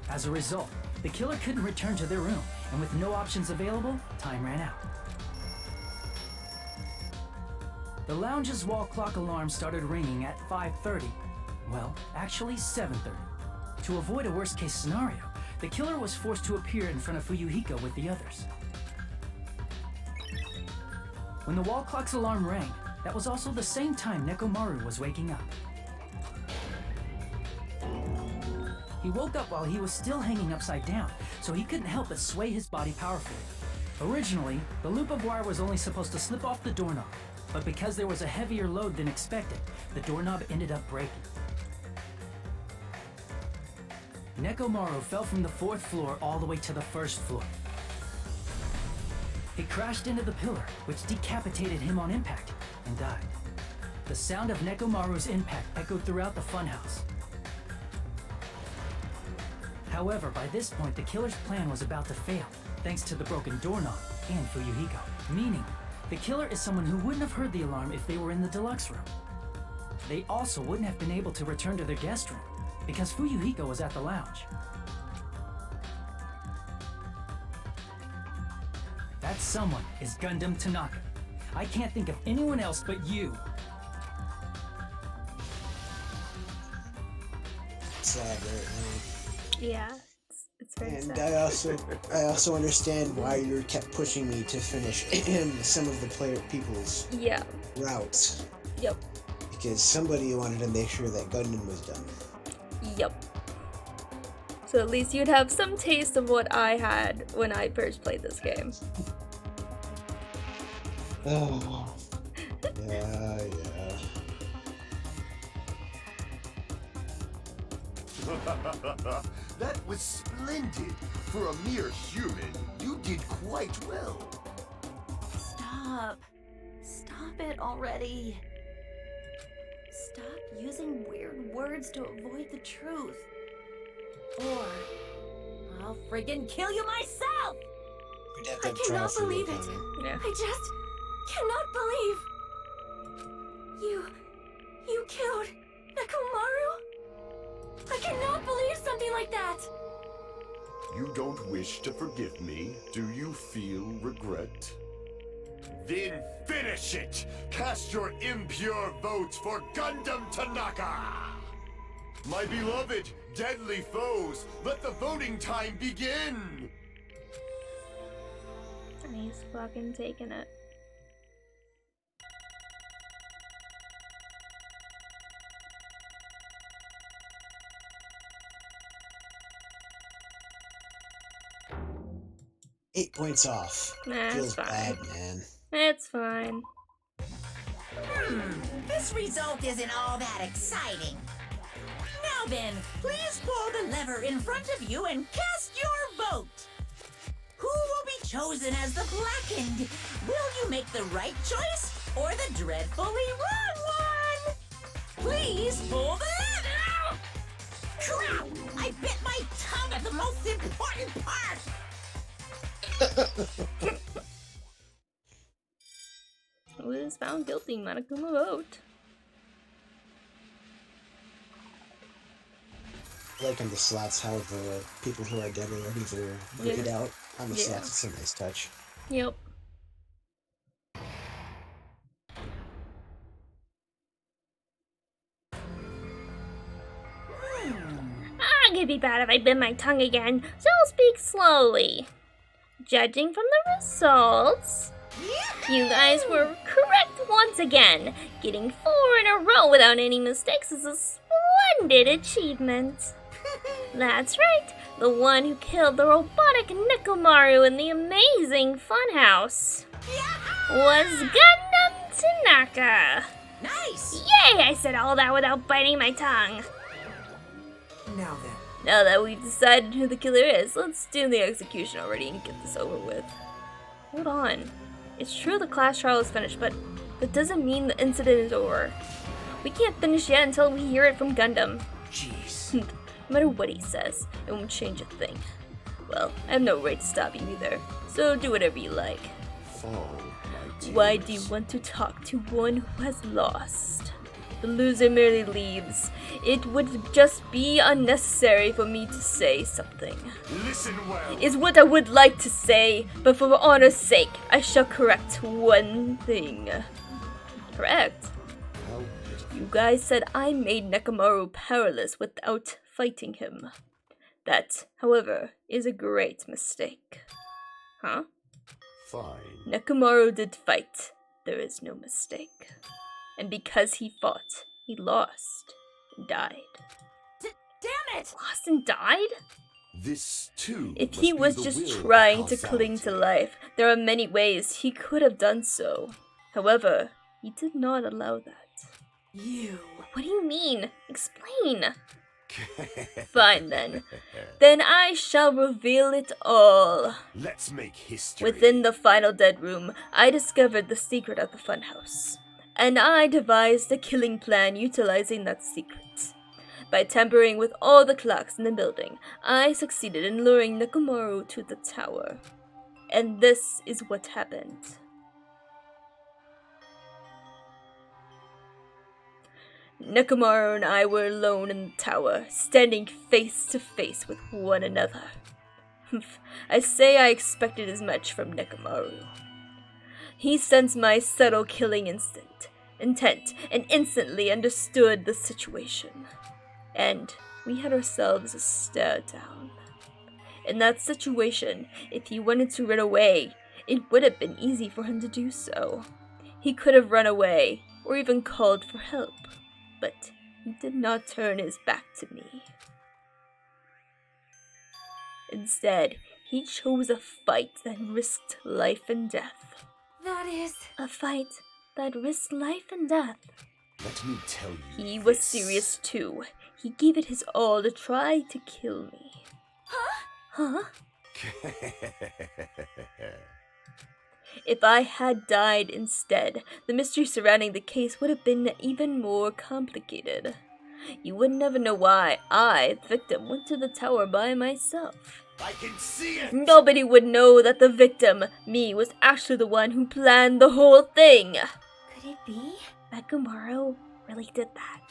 As a result, the killer couldn't return to their room, and with no options available, time ran out. The lounge's wall clock alarm started ringing at 5:30. Well, actually 7:30. To avoid a worst-case scenario, the killer was forced to appear in front of Fuyuhiko with the others. When the wall clock's alarm rang, that was also the same time Nekomaru was waking up. He woke up while he was still hanging upside down, so he couldn't help but sway his body powerfully. Originally, the loop of wire was only supposed to slip off the doorknob, but because there was a heavier load than expected, the doorknob ended up breaking. Nekomaru fell from the 4th floor all the way to the 1st floor. He crashed into the pillar, which decapitated him on impact, and died. The sound of Nekomaru's impact echoed throughout the funhouse. However, by this point, the killer's plan was about to fail, thanks to the broken doorknob and Fuyuhiko. Meaning, the killer is someone who wouldn't have heard the alarm if they were in the deluxe room. They also wouldn't have been able to return to their guest room, because Fuyuhiko was at the lounge. That someone is Gundam Tanaka. I can't think of anyone else but you. Sad, right? Yeah, it's very And sad. I also understand why you kept pushing me to finish some of the people's routes. Yep. Because somebody wanted to make sure that Gundam was done. Yep. So at least you'd have some taste of what I had when I first played this game. Oh. Yeah. That was splendid. For a mere human, you did quite well. Stop. Stop it already. Stop using weird words to avoid the truth. Or I'll friggin' kill you myself! I cannot believe it. Yeah. I just cannot believe. You killed Nekomaru? I cannot believe something like that. You don't wish to forgive me? Do you feel regret? Then finish it! Cast your impure votes for Gundam Tanaka! My beloved, deadly foes, let the voting time begin! And he's fucking taking it. 8 points off. Nah, Feels it's fine. bad, man. It's fine. This result isn't all that exciting. Now then, please pull the lever in front of you and cast your vote. Who will be chosen as the blackened? Will you make the right choice or the dreadfully wrong one? Please pull the lever! Crap! I bit my tongue at the most important part! Who is found guilty? Monokuma vote. Like on the slots, how the people who are dead already, they're grayed out on the slots. It's a nice touch. Yep. I'm gonna be bad if I bit my tongue again, so I'll speak slowly. Judging from the results, you guys were correct once again. Getting 4 in a row without any mistakes is a splendid achievement. That's right, the one who killed the robotic Nekomaru in the amazing funhouse was Gundam Tanaka. Nice! Yay, I said all that without biting my tongue. Now then. Now that we've decided who the killer is, let's do the execution already and get this over with. Hold on. It's true the class trial is finished, but that doesn't mean the incident is over. We can't finish yet until we hear it from Gundam. Jeez. No matter what he says, it won't change a thing. Well, I have no right to stop you either, so do whatever you like. Why do you want to talk to one who has lost? The loser merely leaves. It would just be unnecessary for me to say something. Listen well. Is what I would like to say, but for honor's sake, I shall correct one thing. Correct? You guys said I made Nekomaru powerless without fighting him. That, however, is a great mistake. Huh? Fine. Nekomaru did fight. There is no mistake. And because he fought, he lost and died. Damn it! Lost and died? This too. If he was just trying to cling to life, there are many ways he could have done so. However, he did not allow that. You. What do you mean? Explain. Fine then. Then I shall reveal it all. Let's make history. Within the final dead room, I discovered the secret of the funhouse. And I devised a killing plan utilizing that secret. By tampering with all the clocks in the building, I succeeded in luring Nekomaru to the tower. And this is what happened. Nekomaru and I were alone in the tower, standing face to face with one another. I say I expected as much from Nekomaru. He sensed my subtle killing intent, and instantly understood the situation. And we had ourselves a stare down. In that situation, if he wanted to run away, it would have been easy for him to do so. He could have run away, or even called for help, but he did not turn his back to me. Instead, he chose a fight that risked life and death. That is... A fight that risked life and death. Let me tell you. He was serious too. He gave it his all to try to kill me. Huh? If I had died instead, the mystery surrounding the case would have been even more complicated. You would never know why I, the victim, went to the tower by myself. I can see it! Nobody would know that the victim, me, was actually the one who planned the whole thing. Could it be? Nekomaru really did that.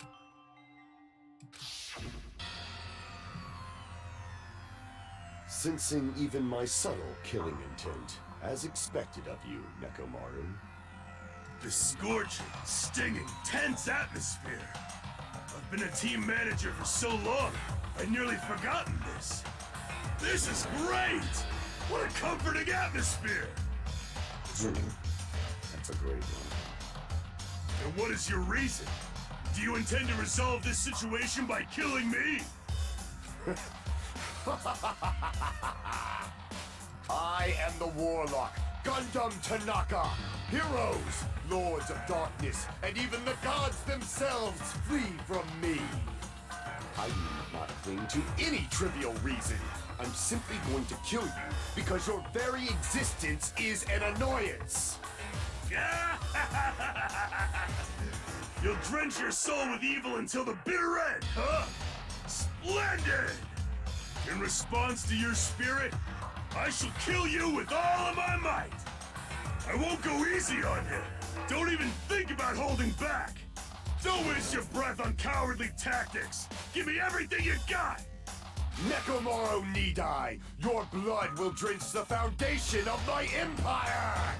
Sensing even my subtle killing intent, as expected of you, Nekomaru. The scorching, stinging, tense atmosphere. I've been a team manager for so long, I'd nearly forgotten this. This is great! What a comforting atmosphere! That's a great one. And what is your reason? Do you intend to resolve this situation by killing me? I am the Warlock, Gundam Tanaka. Heroes, Lords of Darkness, and even the gods themselves flee from me. I need not cling to any trivial reason. I'm simply going to kill you because your very existence is an annoyance. You'll drench your soul with evil until the bitter end, huh? Splendid! In response to your spirit, I shall kill you with all of my might. I won't go easy on you. Don't even think about holding back. Don't waste your breath on cowardly tactics. Give me everything you got. Nekomaru Nidai, your blood will drench the foundation of my empire!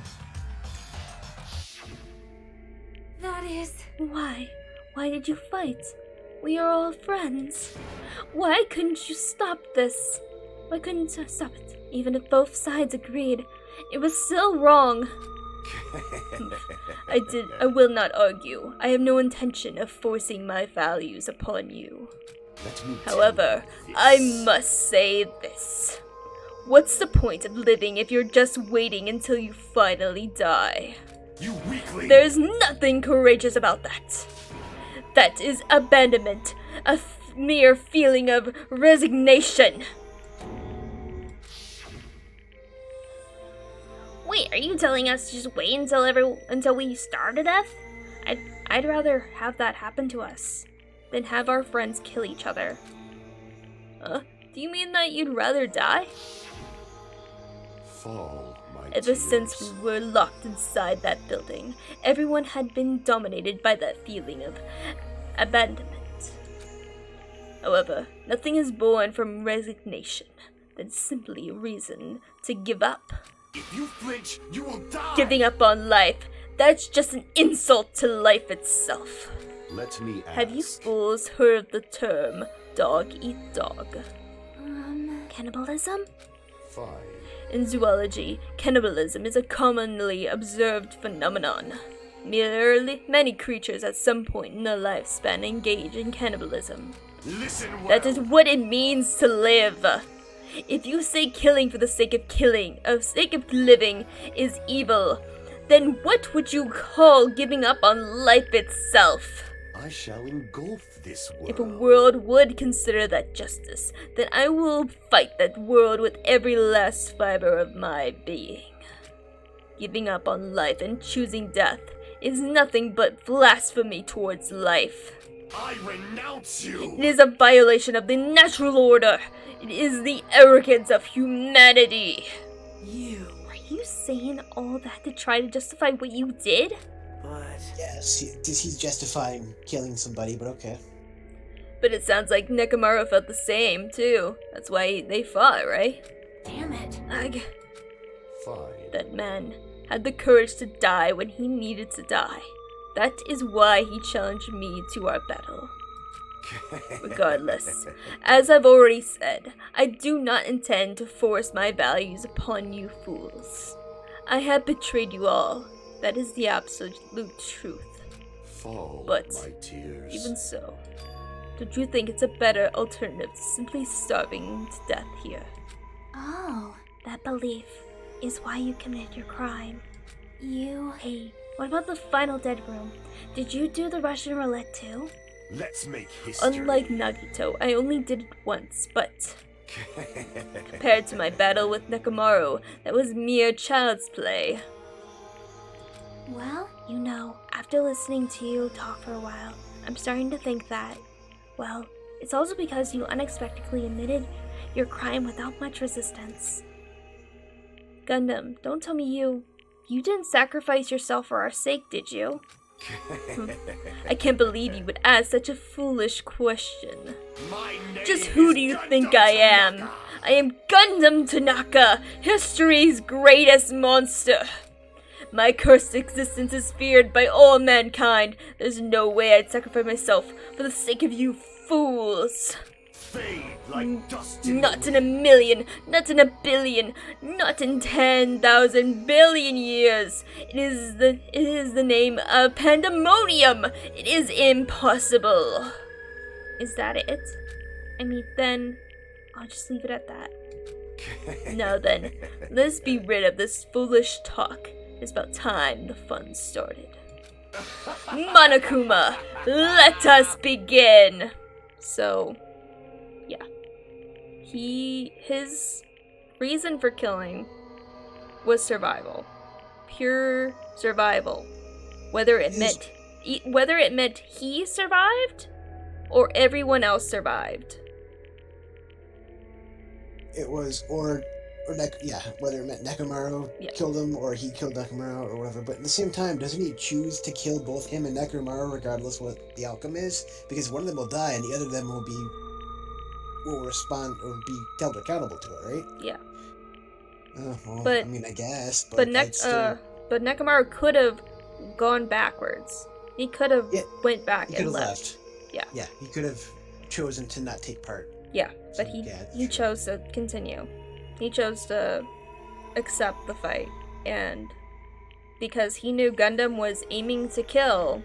That is... Why? Why did you fight? We are all friends. Why couldn't you stop this? Why couldn't you stop it? Even if both sides agreed, it was still wrong. I will not argue. I have no intention of forcing my values upon you. However, I must say this. What's the point of living if you're just waiting until you finally die? You weakling! There's nothing courageous about that. That is abandonment, a mere feeling of resignation. Wait, are you telling us to just wait until we starve to death? I'd rather have that happen to us than have our friends kill each other. Do you mean that you'd rather die? Fall, my Ever tears. since we were locked inside that building, everyone had been dominated by that feeling of abandonment. However, nothing is born from resignation than simply a reason to give up. If you flinch, you will die! Giving up on life, that's just an insult to life itself. Let me ask. Have you fools heard of the term dog eat dog? Cannibalism? Fine. In zoology, cannibalism is a commonly observed phenomenon. Many creatures at some point in their lifespan engage in cannibalism. Listen well. That is what it means to live. If you say killing for the sake of living is evil, then what would you call giving up on life itself? I shall engulf this world. If a world would consider that justice, then I will fight that world with every last fiber of my being. Giving up on life and choosing death is nothing but blasphemy towards life. I renounce you! It is a violation of the natural order. It is the arrogance of humanity. Are you saying all that to try to justify what you did? But... Yes, he's justifying killing somebody, but okay. But it sounds like Nekomaru felt the same, too. That's why they fought, right? Damn it. Fine. That man had the courage to die when he needed to die. That is why he challenged me to our battle. Regardless, as I've already said, I do not intend to force my values upon you fools. I have betrayed you all. That is the absolute truth. Fall, but my tears. Even so, don't you think it's a better alternative to simply starving to death here? Oh, That belief is why you committed your crime. you... Hey, what about the final dead room? Did you do the Russian roulette too? Let's make history. Unlike Nagito, I only did it once, but compared to my battle with Nekomaru, that was mere child's play. Well, You know, after listening to you talk for a while, I'm starting to think that, well, it's also because you unexpectedly admitted your crime without much resistance. Gundam, don't tell me you didn't sacrifice yourself for our sake, did you? I can't believe you would ask such a foolish question. Just who do you think I am? I am Gundam Tanaka, history's greatest monster. My cursed existence is feared by all mankind. There's no way I'd sacrifice myself for the sake of you fools. Fade like dust Not in a million, not in a billion, not in 10,000 billion years. It is the name of pandemonium. It is impossible. Is that it? I mean, then I'll just leave it at that. Now then, let's be rid of this foolish talk. It's about time the fun started. Monokuma, let us begin! So, yeah. His reason for killing was survival. Pure survival. Whether it meant he survived or everyone else survived. It was, whether it meant Nekomaru killed him or he killed Nekomaru or whatever. But at the same time, doesn't he choose to kill both him and Nekomaru regardless what the outcome is? Because one of them will die and the other of them will respond or be held accountable to it, right? Yeah. I mean, I guess, but but Nekomaru could have gone backwards. He could have went back and left. Yeah. Yeah, he could have chosen to not take part. Yeah, but he chose to continue. He chose to accept the fight, and because he knew Gundam was aiming to kill,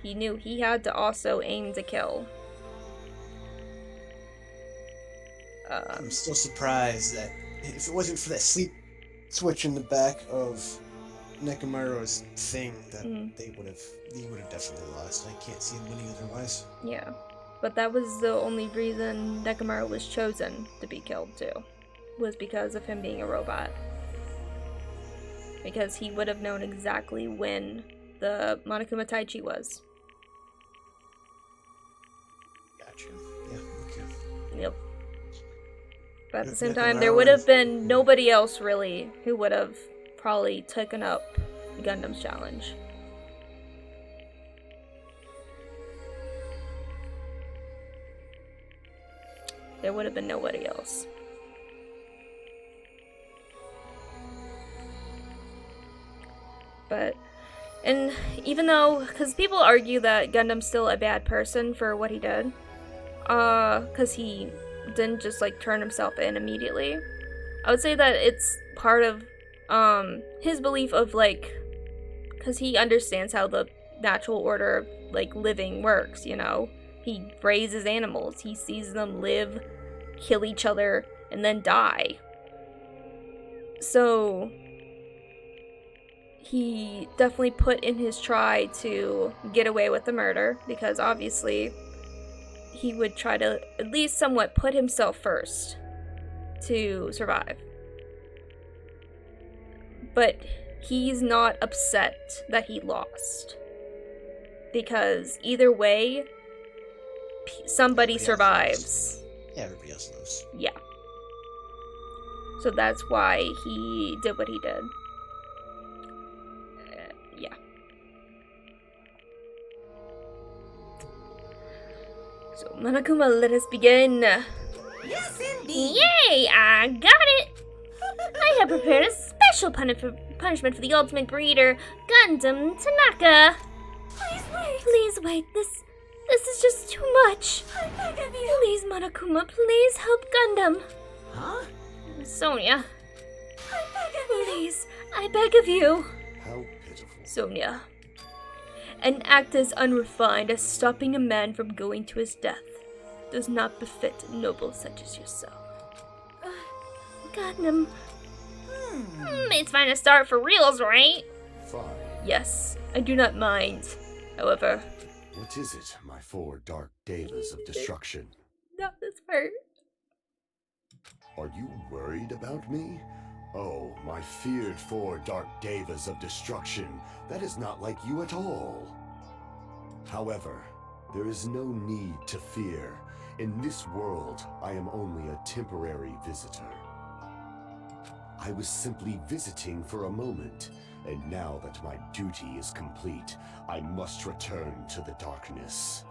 he knew he had to also aim to kill. I'm still surprised that if it wasn't for that sleep switch in the back of Nekomaru's thing, that he would have definitely lost. I can't see him winning otherwise. Yeah, but that was the only reason Nekomaru was chosen to be killed too, was because of him being a robot. Because he would have known exactly when the Monokuma Taichi was. Gotcha. Yeah, okay. Yep. But at the same time, there would have been nobody else really who would have probably taken up Gundam's challenge. There would have been nobody else. But, and even though, because people argue that Gundam's still a bad person for what he did, because he didn't just like turn himself in immediately. I would say that it's part of his belief of like, because he understands how the natural order of like living works, you know. He raises animals, he sees them live, kill each other, and then die. So he definitely put in his try to get away with the murder, because obviously he would try to at least somewhat put himself first to survive. But he's not upset that he lost, because either way, somebody survives. Yeah, everybody else lives. Yeah. So that's why he did what he did. Yeah. So, Monokuma, let us begin. Yes, indeed. Yay! I got it! I have prepared a special punishment for the ultimate breeder, Gundam Tanaka. Please wait. Please wait. This is just too much. I beg of you. Please, Monokuma, please help Gundam. Huh? Sonia. I beg of you. Please, I beg of you. How pitiful. Sonia. An act as unrefined as stopping a man from going to his death does not befit a noble such as yourself. Gundam. It's fine to start for reals, right? Fine. Yes, I do not mind. However... What is it, my 4 dark devas of destruction? Not this part. Are you worried about me? Oh, my feared 4 dark devas of destruction. That is not like you at all. However, there is no need to fear. In this world, I am only a temporary visitor. I was simply visiting for a moment, and now that my duty is complete, I must return to the darkness.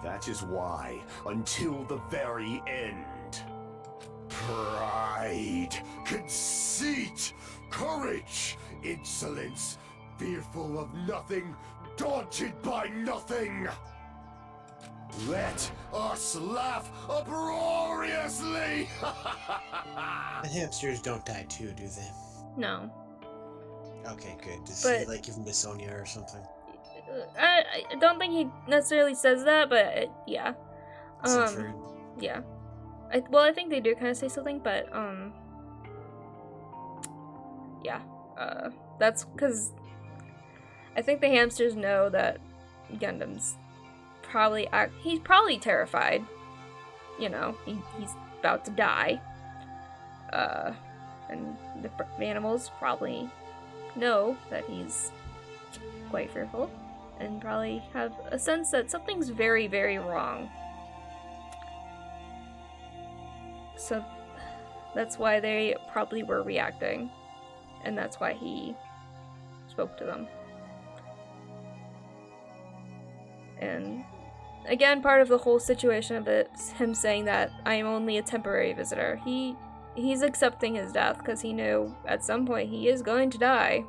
That is why, until the very end, pride, conceit, courage, insolence, fearful of nothing, daunted by nothing. Let us laugh uproariously! The hamsters don't die too, do they? No. Okay, good. Does he like give them to Sonia or something? I don't think he necessarily says that, but yeah. Yeah. I think they do kind of say something, but yeah, that's because I think the hamsters know that Gundam's he's probably terrified. You know, he's about to die. And the animals probably know that he's quite fearful and probably have a sense that something's very, very wrong. So that's why they probably were reacting, and that's why he spoke to them. And again, part of the whole situation of it is him saying that I am only a temporary visitor. He's accepting his death because he knew at some point he is going to die.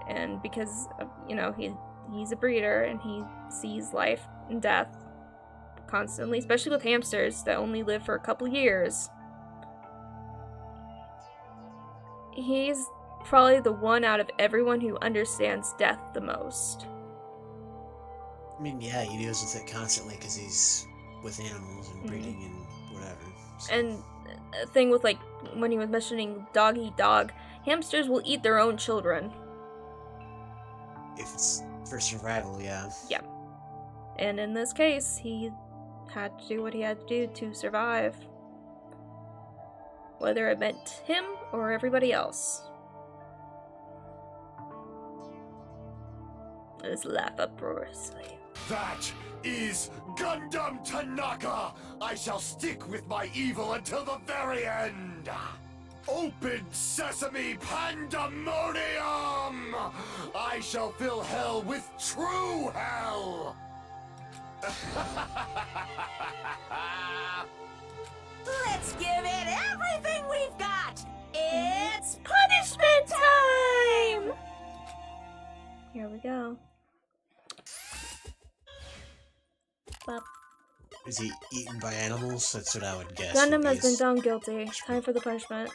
And because, you know, he's a breeder and he sees life and death constantly, especially with hamsters that only live for a couple years. He's probably the one out of everyone who understands death the most. I mean, yeah, he deals with it constantly because he's with animals and breeding and whatever. So. And a thing with, like, when he was mentioning dog eat dog, hamsters will eat their own children. If it's for survival, yeah. Yeah. And in this case, he had to do what he had to do to survive. Whether it meant him or everybody else. Let's laugh uproariously. That is Gundam Tanaka! I shall stick with my evil until the very end! Open sesame pandemonium! I shall fill hell with true hell! Let's give it everything we've got! It's punishment time! Here we go. Bop. Is he eaten by animals? That's what I would guess. Gundam has been found guilty. Time for the punishment.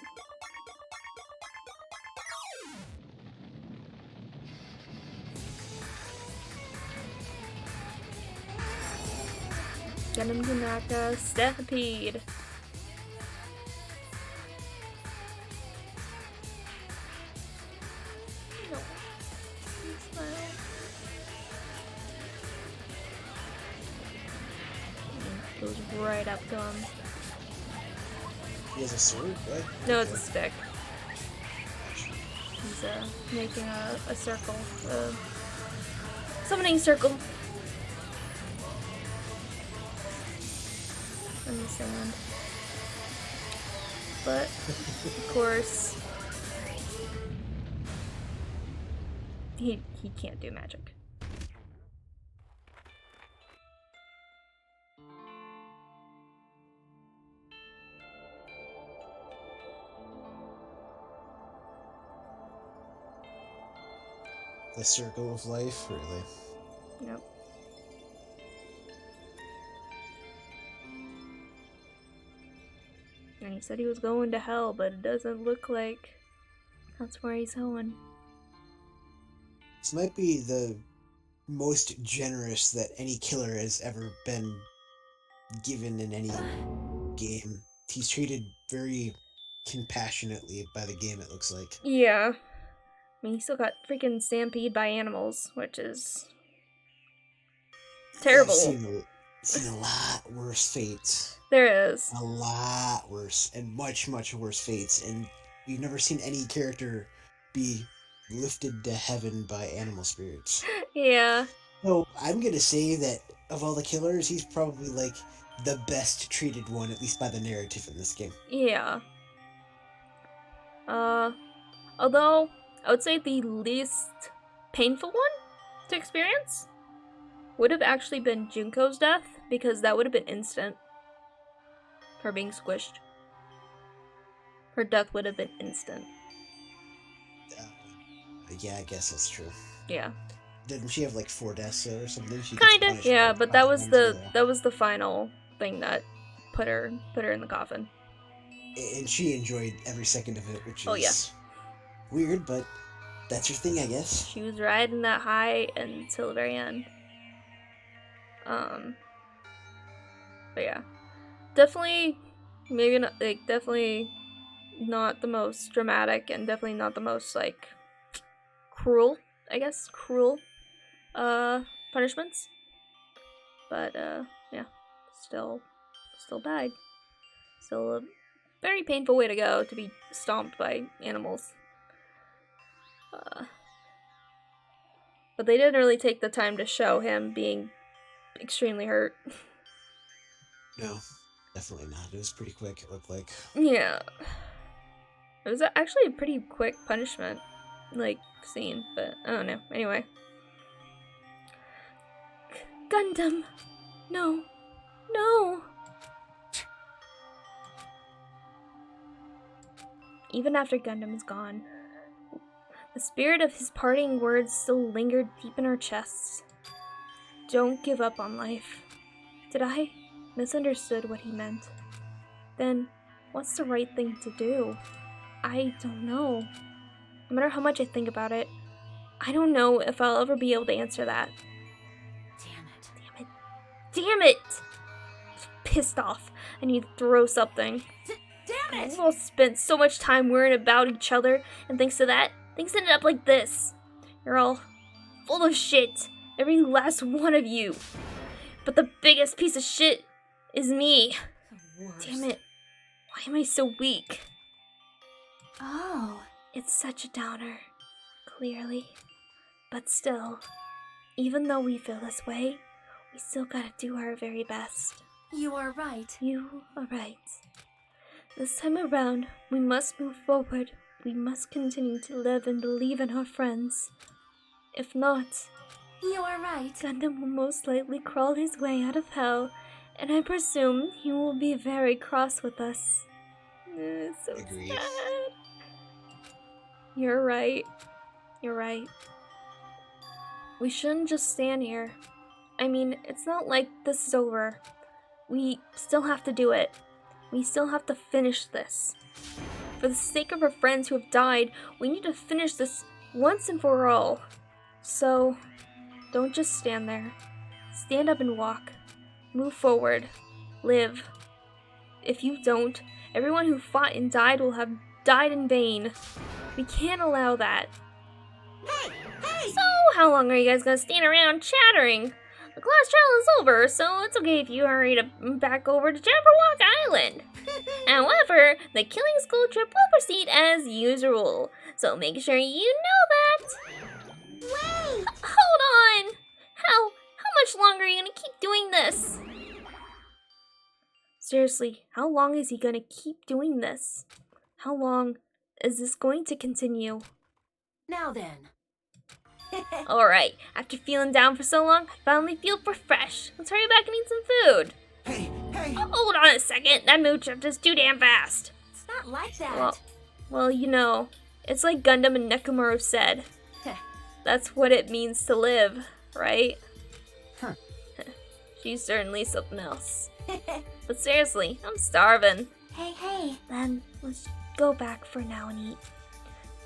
Gundam Tanaka Stampede. No. Smile. Goes right up to him. He has a sword, right? No, it's a stick. He's making a circle. Summoning circle. In the sand. But, of course, he can't do magic. The circle of life, really. Yep. And he said he was going to hell, but it doesn't look like that's where he's going. This might be the most generous that any killer has ever been given in any game. He's treated very compassionately by the game, it looks like. Yeah. I mean, he still got freaking stampeded by animals, which is terrible. I've seen a lot worse fates. There is. A lot worse, and much, much worse fates, and we've never seen any character be lifted to heaven by animal spirits. Yeah. So, I'm gonna say that of all the killers, he's probably, like, the best treated one, at least by the narrative in this game. Yeah. Although, I would say the least painful one to experience would have actually been Junko's death, because that would have been instant. Her being squished. Her death would have been instant. Yeah, I guess that's true. Yeah. Didn't she have like 4 deaths or something? Kinda, yeah, but that was the final thing that put her in the coffin. And she enjoyed every second of it, which is yeah. Weird, but that's her thing, I guess. She was riding that high until the very end. But yeah. Definitely, maybe not, like, definitely not the most dramatic and definitely not the most, like, cruel, I guess, punishments. But, yeah, still died. Still a very painful way to go, to be stomped by animals. But they didn't really take the time to show him being extremely hurt. No, definitely not. It was pretty quick, it looked like. Yeah. It was actually a pretty quick punishment, like, scene, but I don't know. Anyway. Gundam! No. No! Even after Gundam is gone, the spirit of his parting words still lingered deep in our chests. Don't give up on life. Did I misunderstood what he meant? Then, what's the right thing to do? I don't know. No matter how much I think about it, I don't know if I'll ever be able to answer that. Damn it! Pissed off. I need to throw something. Damn it! We've all spent so much time worrying about each other, and thanks to that, things ended up like this. You're all full of shit. Every last one of you. But the biggest piece of shit is me. Damn it. Why am I so weak? Oh. It's such a downer. Clearly. But still, even though we feel this way, we still gotta do our very best. You are right. You are right. This time around, we must move forward. We must continue to live and believe in our friends. If not, you are right. Gundam will most likely crawl his way out of hell, and I presume he will be very cross with us. So Agreed. sad. You're right. You're right. We shouldn't just stand here. I mean, it's not like this is over. We still have to do it. We still have to finish this. For the sake of our friends who have died, we need to finish this once and for all. So, don't just stand there. Stand up and walk. Move forward. Live. If you don't, everyone who fought and died will have died in vain. We can't allow that. Hey! So, how long are you guys gonna stand around chattering? The class trial is over, so it's okay if you hurry back over to Jabberwock Island. However, the killing school trip will proceed as usual, so make sure you know that. Wait! Hold on! How much longer are you gonna keep doing this? Seriously, how long is he gonna keep doing this? How long is this going to continue? Now then. Alright, after feeling down for so long, I finally feel refreshed. Let's hurry back and eat some food. Hey! Hold on a second, that mood shift is too damn fast. It's not like that. Well, you know, it's like Gundam and Nekomaru said. That's what it means to live, right? Huh. She's certainly something else. But seriously, I'm starving. Hey. Then, let's go back for now and eat.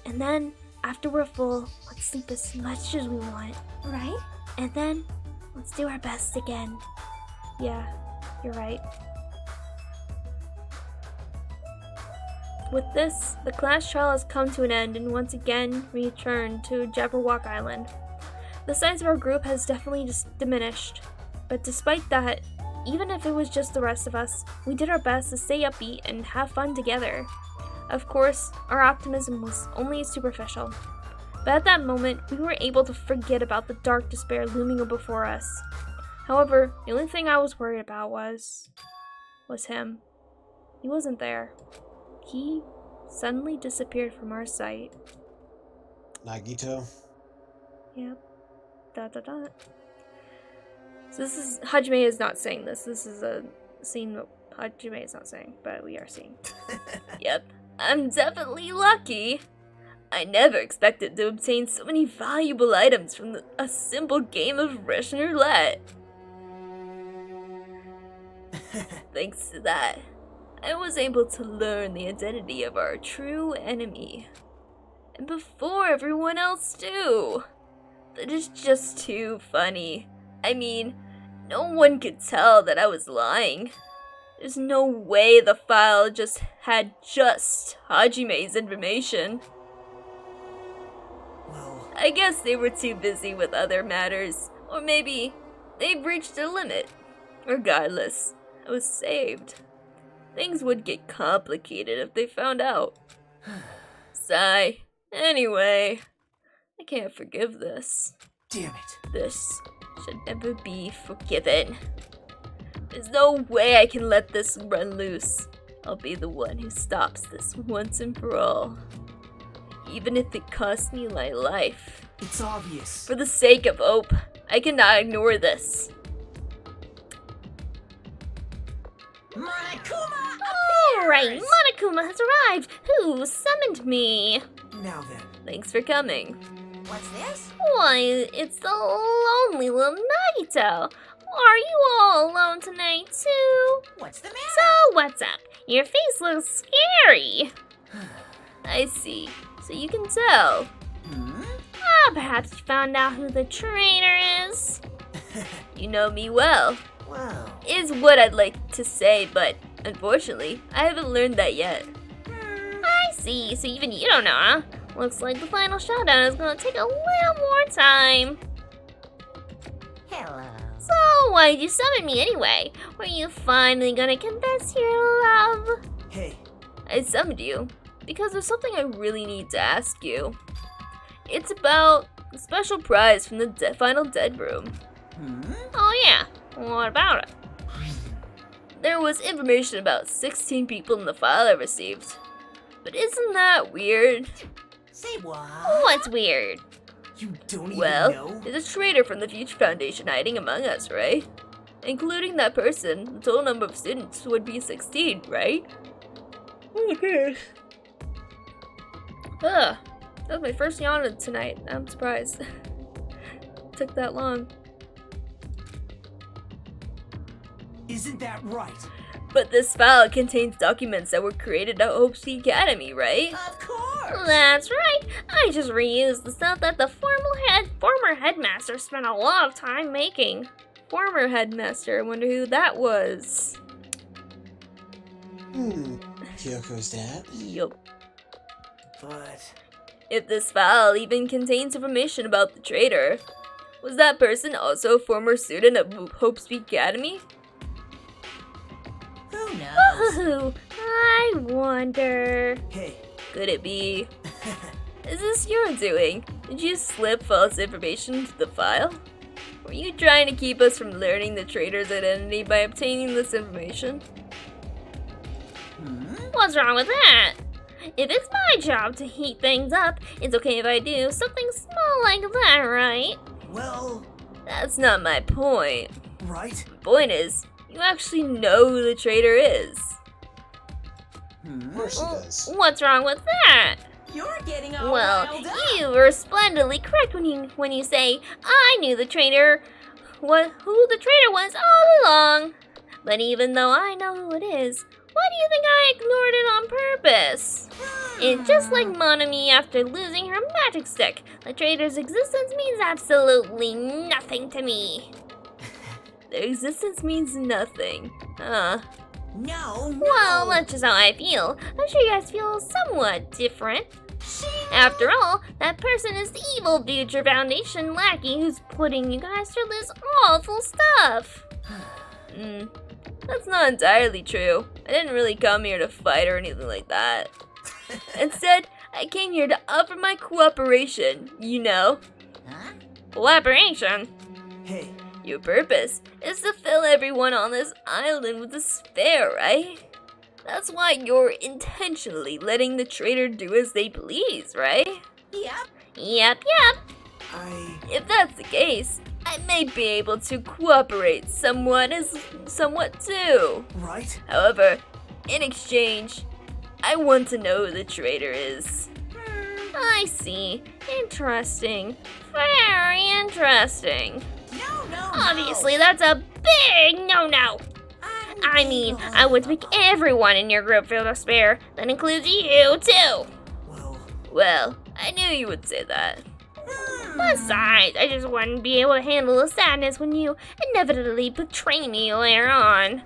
And then, after we're full, let's sleep as much as we want. Right? And then, let's do our best again. Yeah, you're right. With this, the class trial has come to an end and once again returned to Jabberwock Island. The size of our group has definitely just diminished, but despite that, even if it was just the rest of us, we did our best to stay upbeat and have fun together. Of course, our optimism was only superficial, but at that moment, we were able to forget about the dark despair looming before us. However, the only thing I was worried about was him. He wasn't there. He suddenly disappeared from our sight. Nagito? Yep. ... So this is, Hajime is not saying this. This is a scene that Hajime is not saying, but we are seeing. Yep. I'm definitely lucky. I never expected to obtain so many valuable items from a simple game of Russian roulette. Thanks to that, I was able to learn the identity of our true enemy. And before everyone else too. That is just too funny. I mean, no one could tell that I was lying. There's no way the file had just Hajime's information. Well, I guess they were too busy with other matters, or maybe they've reached their limit. Regardless, I was saved. Things would get complicated if they found out. Sigh. Anyway, I can't forgive this. damn it. This should never be forgiven. There's no way I can let this run loose. I'll be the one who stops this once and for all. Even if it costs me my life. It's obvious. For the sake of Hope, I cannot ignore this. Monokuma Alright, Monokuma has arrived. Who summoned me? Now then. Thanks for coming. What's this? Why, it's the lonely little Nagito. Are you all alone tonight, too? What's the matter? So, what's up? Your face looks scary. I see. So you can tell. Perhaps you found out who the traitor is? You know me well. Whoa. Is what I'd like to say, but unfortunately, I haven't learned that yet. I see, so even you don't know, huh? Looks like the final showdown is gonna take a little more time. Hello. So, why'd you summon me anyway? Were you finally gonna confess your love? Hey. I summoned you because there's something I really need to ask you. It's about a special prize from the final dead room. Oh yeah, what about it? There was information about 16 people in the file I received. But isn't that weird? Say what? What's weird? You don't even Well, know? there's a traitor from the Future Foundation hiding among us, right? Including that person, the total number of students would be 16, right? Okay. That was my first yawn tonight. I'm surprised. Took that long. Isn't that right? But this file contains documents that were created at Hope's Academy, right? Of course. That's right. I just reused the stuff that the former headmaster spent a lot of time making. Former headmaster, I wonder who that was. Kyoko's dad? Yup. But If this file even contains information about the traitor, was that person also a former student of Hope's Academy? Who knows? Ooh, I wonder. hey. Could it be? Is this your doing? Did you slip false information to the file? Were you trying to keep us from learning the traitor's identity by obtaining this information? What's wrong with that? If it's my job to heat things up, it's okay if I do something small like that, right? Well, That's not my point. right? The point is, you actually know who the traitor is. Of course he does. What's wrong with that? You're getting all Well, riled up. you were splendidly correct when you say I knew the traitor, who the traitor was all along. But even though I know who it is, why do you think I ignored it on purpose? It's just like Monami after losing her magic stick. The traitor's existence means absolutely nothing to me. Their existence means nothing. Huh. No. Well, that's just how I feel. I'm sure you guys feel somewhat different. After all, that person is the evil Future Foundation lackey who's putting you guys through this awful stuff. That's not entirely true. I didn't really come here to fight or anything like that. Instead, I came here to offer my cooperation, you know. Huh? Cooperation? Hey. Your purpose is to fill everyone on this island with despair, right? That's why you're intentionally letting the traitor do as they please, right? Yep. Yep. If that's the case, I may be able to cooperate somewhat too. Right? However, in exchange, I want to know who the traitor is. I see. Interesting. Very interesting. No. Obviously, that's a big no-no. I mean, I would make everyone in your group feel despair. That includes you, too. Well, I knew you would say that. Besides, I just wouldn't be able to handle the sadness when you inevitably betray me later on.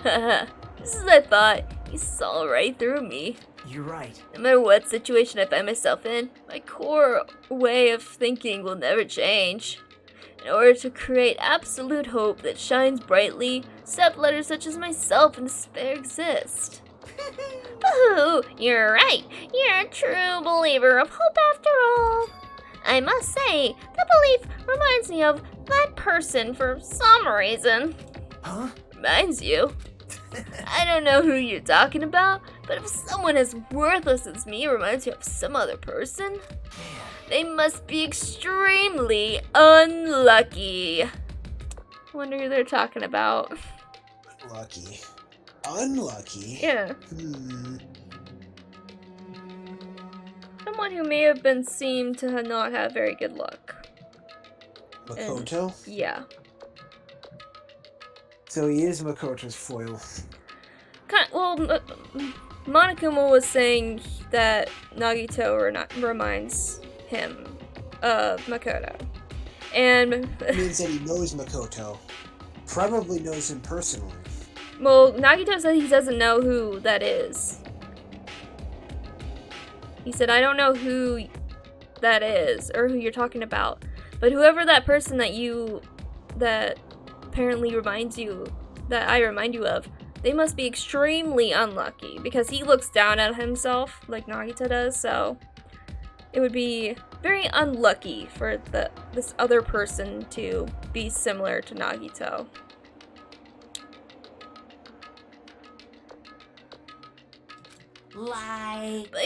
Just as I thought, you saw right through me. You're right. No matter what situation I find myself in, my core way of thinking will never change. In order to create absolute hope that shines brightly, stepletters such as myself and despair exist. Ooh, you're right. You're a true believer of hope after all. I must say, that belief reminds me of that person for some reason. Huh? Reminds you? I don't know who you're talking about, but if someone as worthless as me reminds you of some other person, they must be extremely unlucky. I wonder who they're talking about. Lucky. Unlucky? Yeah. Someone who may have been seen to not have very good luck. Makoto? Yeah. So he is Makoto's foil. Monokuma was saying that Nagito reminds him of Makoto. And It means that he knows Makoto. Probably knows him personally. Well, Nagito said he doesn't know who that is. He said, I don't know who that is, or who you're talking about. But whoever that person that apparently reminds you, that I remind you of, they must be extremely unlucky, because he looks down at himself, like Nagito does, so it would be very unlucky for this other person to be similar to Nagito. But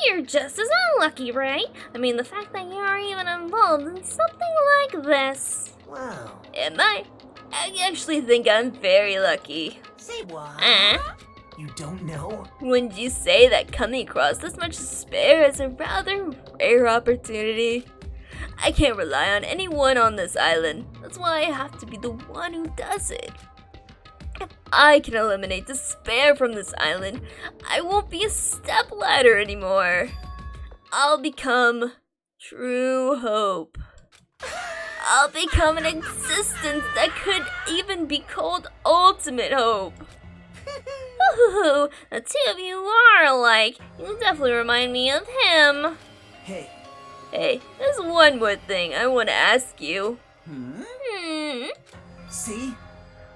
you're just as unlucky, right? I mean, the fact that you're even involved in something like this. Wow. Am I? I actually think I'm very lucky. Say what? You don't know? Wouldn't you say that coming across this much despair is a rather rare opportunity? I can't rely on anyone on this island. That's why I have to be the one who does it. If I can eliminate despair from this island, I won't be a stepladder anymore. I'll become true hope. I'll become an existence that could even be called ultimate hope. Ooh, the two of you are alike. You definitely remind me of him. Hey, there's one more thing I want to ask you. See?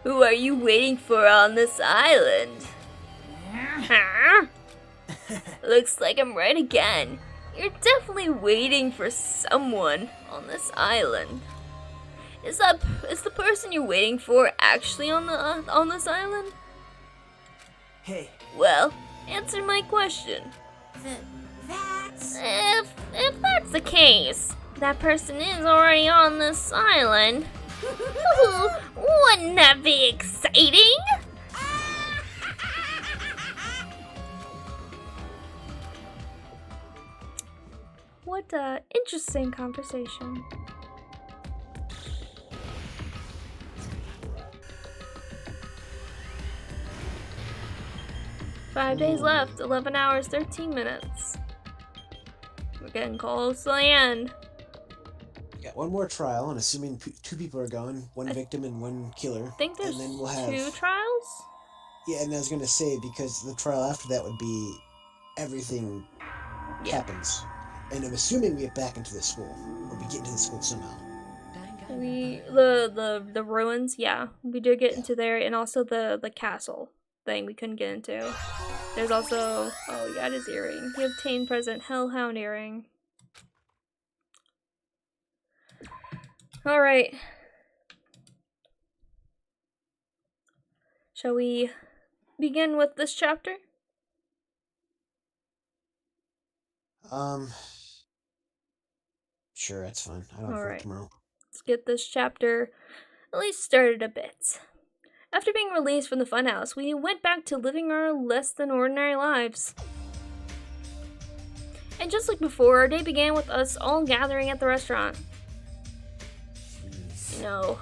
Who are you waiting for on this island? Huh? Looks like I'm right again. You're definitely waiting for someone on this island. Is the person you're waiting for actually on this island? Hey. Well, answer my question. That's... If that's the case, that person is already on this island. Ooh, wouldn't that be exciting? What a interesting conversation. Five days left, 11 hours, 13 minutes. We're getting close to the end. Got one more trial, and assuming two people are gone, one victim and one killer. I think there's and then we'll have 2 trials? Yeah, and I was going to say, because the trial after that would be everything happens. And I'm assuming we get back into the school. Or we get into the school somehow. The ruins, yeah. We did get into there, and also the castle thing we couldn't get into. There's also, oh, you got his earring. He obtained present Hellhound earring. Alright. Shall we begin with this chapter? Sure, that's fine. I don't work tomorrow. Let's get this chapter at least started a bit. After being released from the funhouse, we went back to living our less than ordinary lives. And just like before, our day began with us all gathering at the restaurant. You know,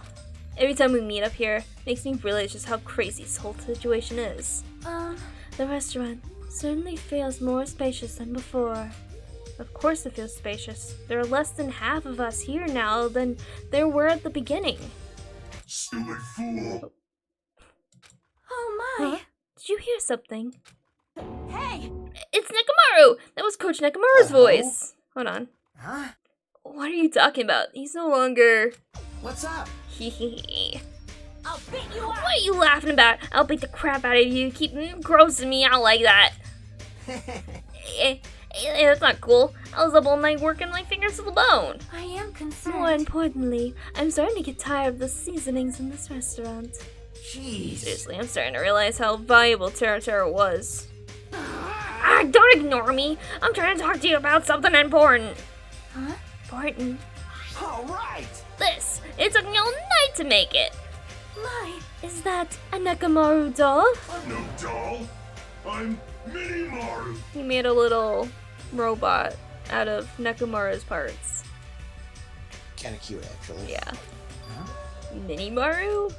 every time we meet up here, makes me realize just how crazy this whole situation is. The restaurant certainly feels more spacious than before. Of course it feels spacious. There are less than half of us here now than there were at the beginning. Stupid fool! Oh my! Huh? Did you hear something? Hey! It's Nekomaru! That was Coach Nekomaru's voice. Hold on. Huh? What are you talking about? He's no longer... What's up? Hehehe. I'll beat you up! What are you laughing about? I'll beat the crap out of you. Keep grossing me out like that. That's not cool. I was up all night working my fingers to the bone. I am concerned. More importantly, I'm starting to get tired of the seasonings in this restaurant. Jeez. Seriously, I'm starting to realize how valuable Tera was. Don't ignore me. I'm trying to talk to you about something important. Huh? Important? All right. This. It took me all night to make it. My. Is that a Nekomaru doll? I'm no doll. I'm Mini Maru. He made a little robot out of Nekomaru's parts. Kinda cute, actually. Yeah. Mini Maru?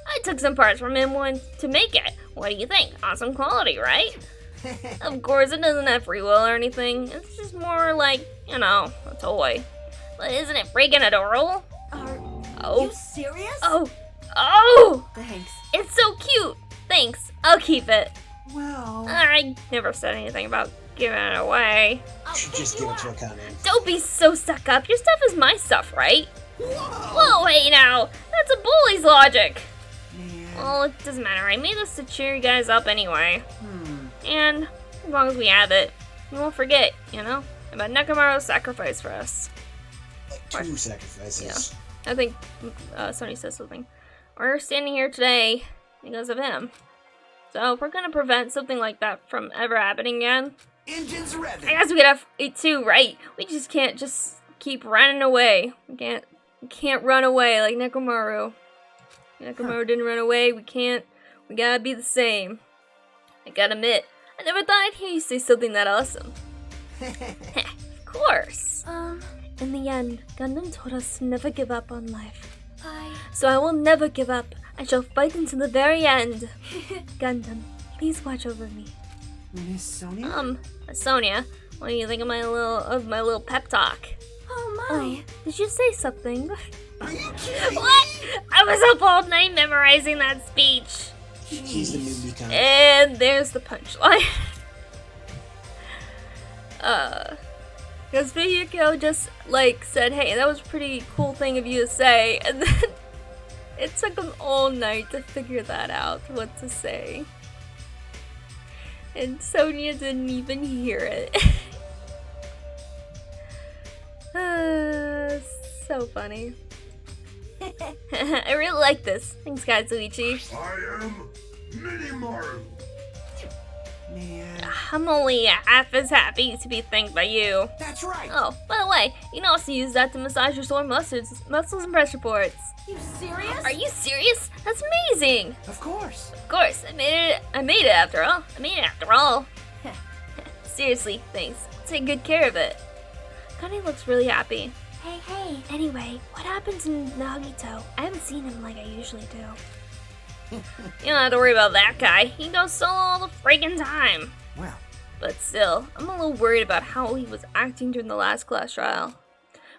I took some parts from him to make it. What do you think? Awesome quality, right? Of course, it doesn't have free will or anything. It's just more like, you know, a toy. But isn't it freaking adorable? Are you serious? Oh! Thanks. It's so cute! Thanks, I'll keep it. Well... I never said anything about giving it away. You should just give it to Akane. Don't be so stuck up. Your stuff is my stuff, right? Whoa, hey now! That's a bully's logic! Man. Well, it doesn't matter. I made this to cheer you guys up anyway. And as long as we have it, we won't forget, you know, about Nekomaru's sacrifice for us. Like 2 sacrifices. Yeah. I think Sony says something. We're standing here today because of him. So if we're gonna prevent something like that from ever happening again, Engines revving. I guess we gotta it too, right? We just can't just keep running away. We can't run away like Nekomaru. Nekomaru didn't run away. We gotta be the same. I gotta admit, I never thought I'd hear you say something that awesome. Of course. In the end, Gundam told us to never give up on life. So I will never give up. I shall fight until the very end. Gundam, please watch over me. Miss Sonia? Sonia, what do you think of my little pep talk? Oh my. Did you say something? Are you kidding? What? I was up all night memorizing that speech. He's the newbie kind. And there's the punchline. Because Fuyuko just, said, hey, that was a pretty cool thing of you to say, and then it took him all night to figure that out, what to say. And Sonia didn't even hear it. So funny. I really like this. Thanks, guys, Luigi. I am Mini Maru. Man. I'm only half as happy to be thanked by you. That's right. Oh, by the way, you can also use that to massage your sore muscles and pressure ports. You serious? Are you serious? That's amazing. Of course. Of course, I made it after all. Seriously, thanks. I'll take good care of it. Kane looks really happy. Hey. Anyway, what happened to Nagito? I haven't seen him like I usually do. You don't have to worry about that guy. He goes solo all the freaking time. Well. But still, I'm a little worried about how he was acting during the last class trial.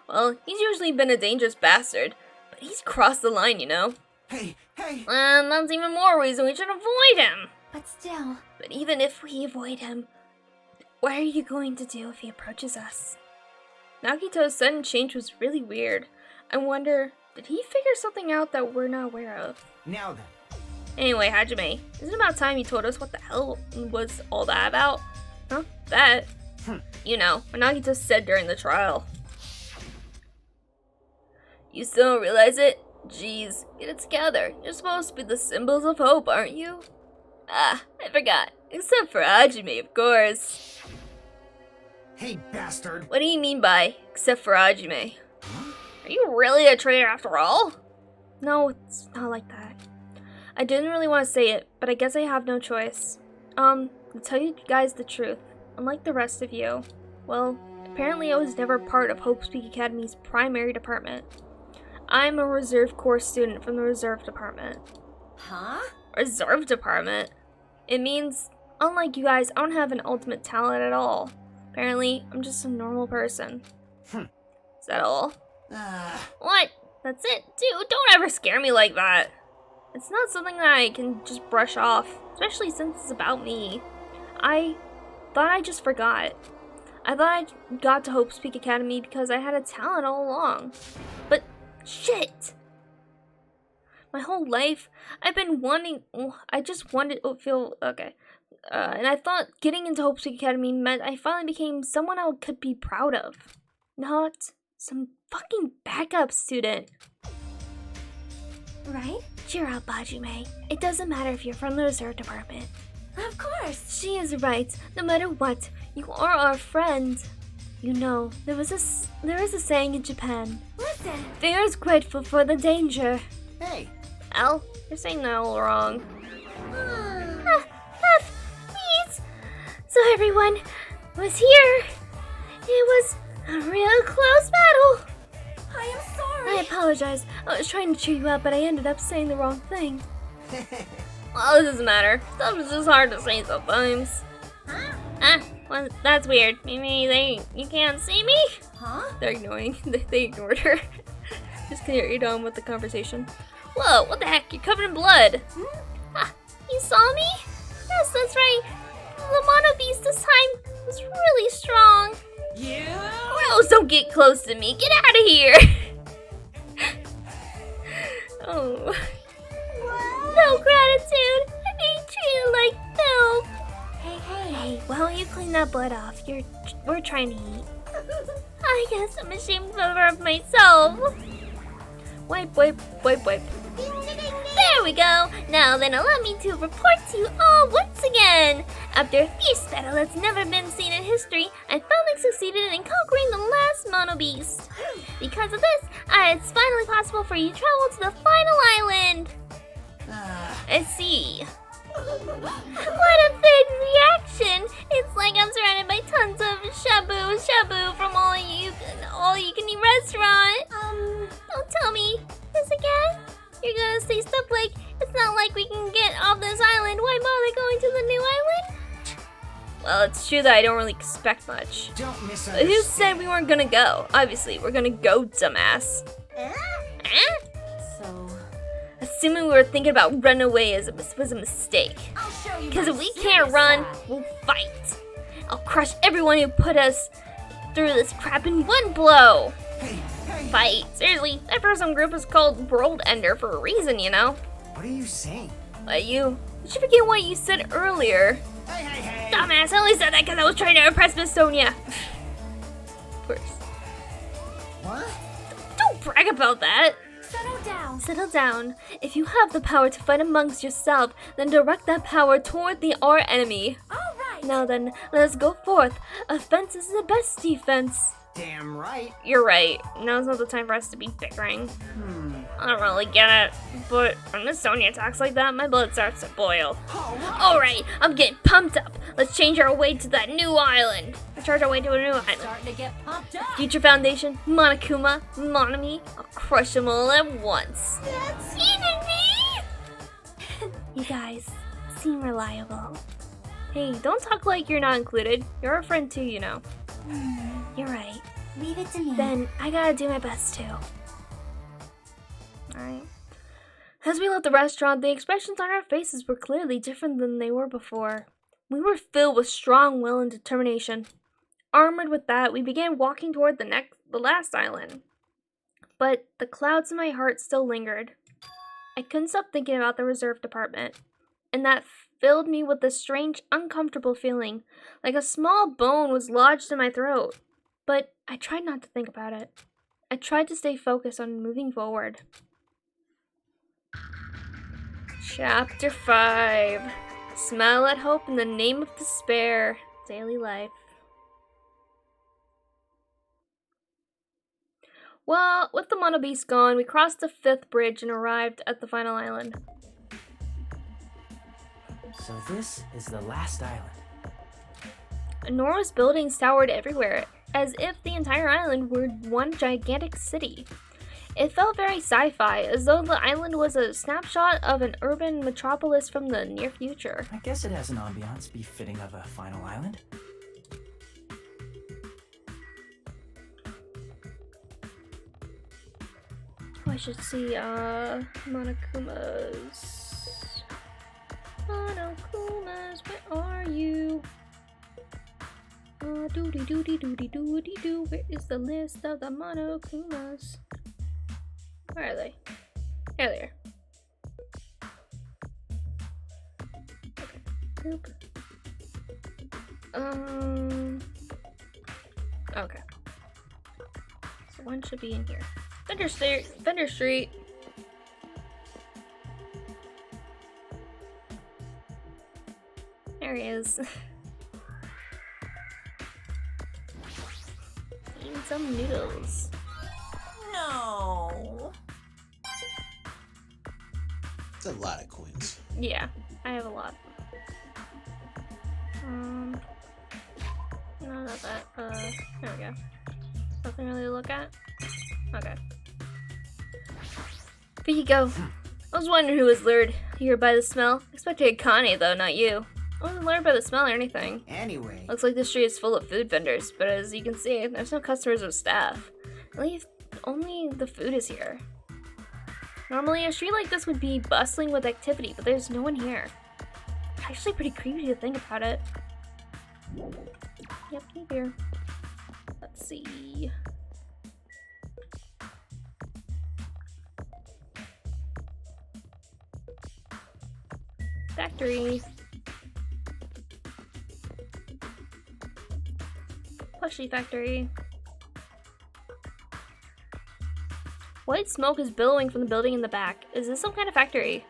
Well, he's usually been a dangerous bastard, but he's crossed the line, you know? Hey. And that's even more reason we should avoid him. But still. But even if we avoid him, what are you going to do if he approaches us? Nagito's sudden change was really weird. I wonder, did he figure something out that we're not aware of? Now then. Anyway, Hajime, isn't it about time you told us what the hell was all that about? Huh? That? You know, what Nagito said during the trial. You still don't realize it? Jeez, get it together. You're supposed to be the symbols of hope, aren't you? Ah, I forgot. Except for Hajime, of course. Hey, bastard. What do you mean by, except for Hajime? Are you really a traitor after all? No, it's not like that. I didn't really want to say it, but I guess I have no choice. To tell you guys the truth, unlike the rest of you, well, apparently I was never part of Hope's Peak Academy's primary department. I'm a reserve corps student from the reserve department. Huh? Reserve department? It means, unlike you guys, I don't have an ultimate talent at all. Apparently, I'm just a normal person. Hmm. Is that all? What? That's it? Dude, don't ever scare me like that. It's not something that I can just brush off, especially since it's about me. I thought I just forgot. I thought I got to Hope's Peak Academy because I had a talent all along. But shit! My whole life, I've been wanting, I just wanted to feel, okay. And I thought getting into Hope's Peak Academy meant I finally became someone I could be proud of. Not some fucking backup student. Right? Cheer up, Hajime. It doesn't matter if you're from the reserve department. Of course. She is right. No matter what, you are our friend. You know, there is a saying in Japan. Listen. Fear is grateful for the danger. Hey. Al, you're saying that all wrong. Please. So everyone was here. It was a real close battle. I am sorry. I apologize. I was trying to cheer you up, but I ended up saying the wrong thing. Well, it doesn't matter. Stuff is just hard to say sometimes. Well, that's weird. Maybe you can't see me? Huh? They're ignoring. They ignored her. Just carried on with the conversation. Whoa, what the heck? You're covered in blood. You saw me? Yes, that's right. The mono beast this time was really strong. Gross, don't get close to me. Get out of here. Oh. No gratitude. I'm being treated like milk. Hey, why don't you clean that blood off? We're trying to eat. I guess I'm ashamed of myself. Wipe. There we go. Now then, allow me to report to you all once again. After a fierce battle that's never been seen in history, I finally succeeded in conquering the last mono beast. Because of this, it's finally possible for you to travel to the final island. I see. What a big reaction! It's like I'm surrounded by tons of shabu from all you can eat restaurant. Don't tell me this again. You're gonna say stuff like, it's not like we can get off this island. Why bother going to the new island? Well, it's true that I don't really expect much. Don't misunderstand. Who said we weren't gonna go? Obviously, we're gonna go, dumbass. So, assuming we were thinking about running away was a mistake. I'll show you. Because my if we serious can't run, side. we'll fight. I'll crush everyone who put us through this crap in one blow. Hey. Fight. Seriously, that person group is called World Ender for a reason, you know? What are you saying? Did you forget what you said earlier? Hey. Dumbass, I only said that because I was trying to impress Miss Sonia. Of course. What? Don't brag about that. Settle down. If you have the power to fight amongst yourself, then direct that power toward our enemy. All right. Now then, let us go forth. Offense is the best defense. Damn right. You're right. Now's not the time for us to be bickering. I don't really get it, but when Miss Sonia talks like that, my blood starts to boil. Alright, I'm getting pumped up. Let's change our way to that new island. Charge our way to a new island. Starting to get pumped up. Future Foundation, Monokuma, Monami, I'll crush them all at once. That's even me! You guys seem reliable. Hey, don't talk like you're not included. You're a friend too, you know. You're right. Leave it to me. Then I gotta do my best too. Alright. As we left the restaurant, the expressions on our faces were clearly different than they were before. We were filled with strong will and determination. Armored with that, we began walking toward the last island. But the clouds in my heart still lingered. I couldn't stop thinking about the reserve department, and that filled me with a strange, uncomfortable feeling, like a small bone was lodged in my throat. But I tried not to think about it. I tried to stay focused on moving forward. Chapter 5. Smile at hope in the name of despair. Daily life. Well, with the mono beast gone, we crossed the 5th bridge and arrived at the final island. So this is the last island. Enormous buildings towered everywhere, as if the entire island were one gigantic city. It felt very sci-fi, as though the island was a snapshot of an urban metropolis from the near future. I guess it has an ambiance befitting of a final island. I should see, Monokumas. Monokumas, where are you? Doody doody doody doody doo. Where is the list of the Monokumas? Where are they? Here they are. Okay. Okay. So one should be in here. Vendor Street. There he is. Eating some noodles. No. It's a lot of coins. Yeah, I have a lot. No, not that. There we go. Nothing really to look at? Okay. There you go. I was wondering who was lured here by the smell. I expected Akane though, not you. I wasn't lured by the smell or anything. Anyway. Looks like this street is full of food vendors, but as you can see, there's no customers or staff. At least only the food is here. Normally, a street like this would be bustling with activity, but there's no one here. It's actually pretty creepy to think about it. Yep, here. Let's see. Factory. Plushie factory. White smoke is billowing from the building in the back. Is this some kind of factory?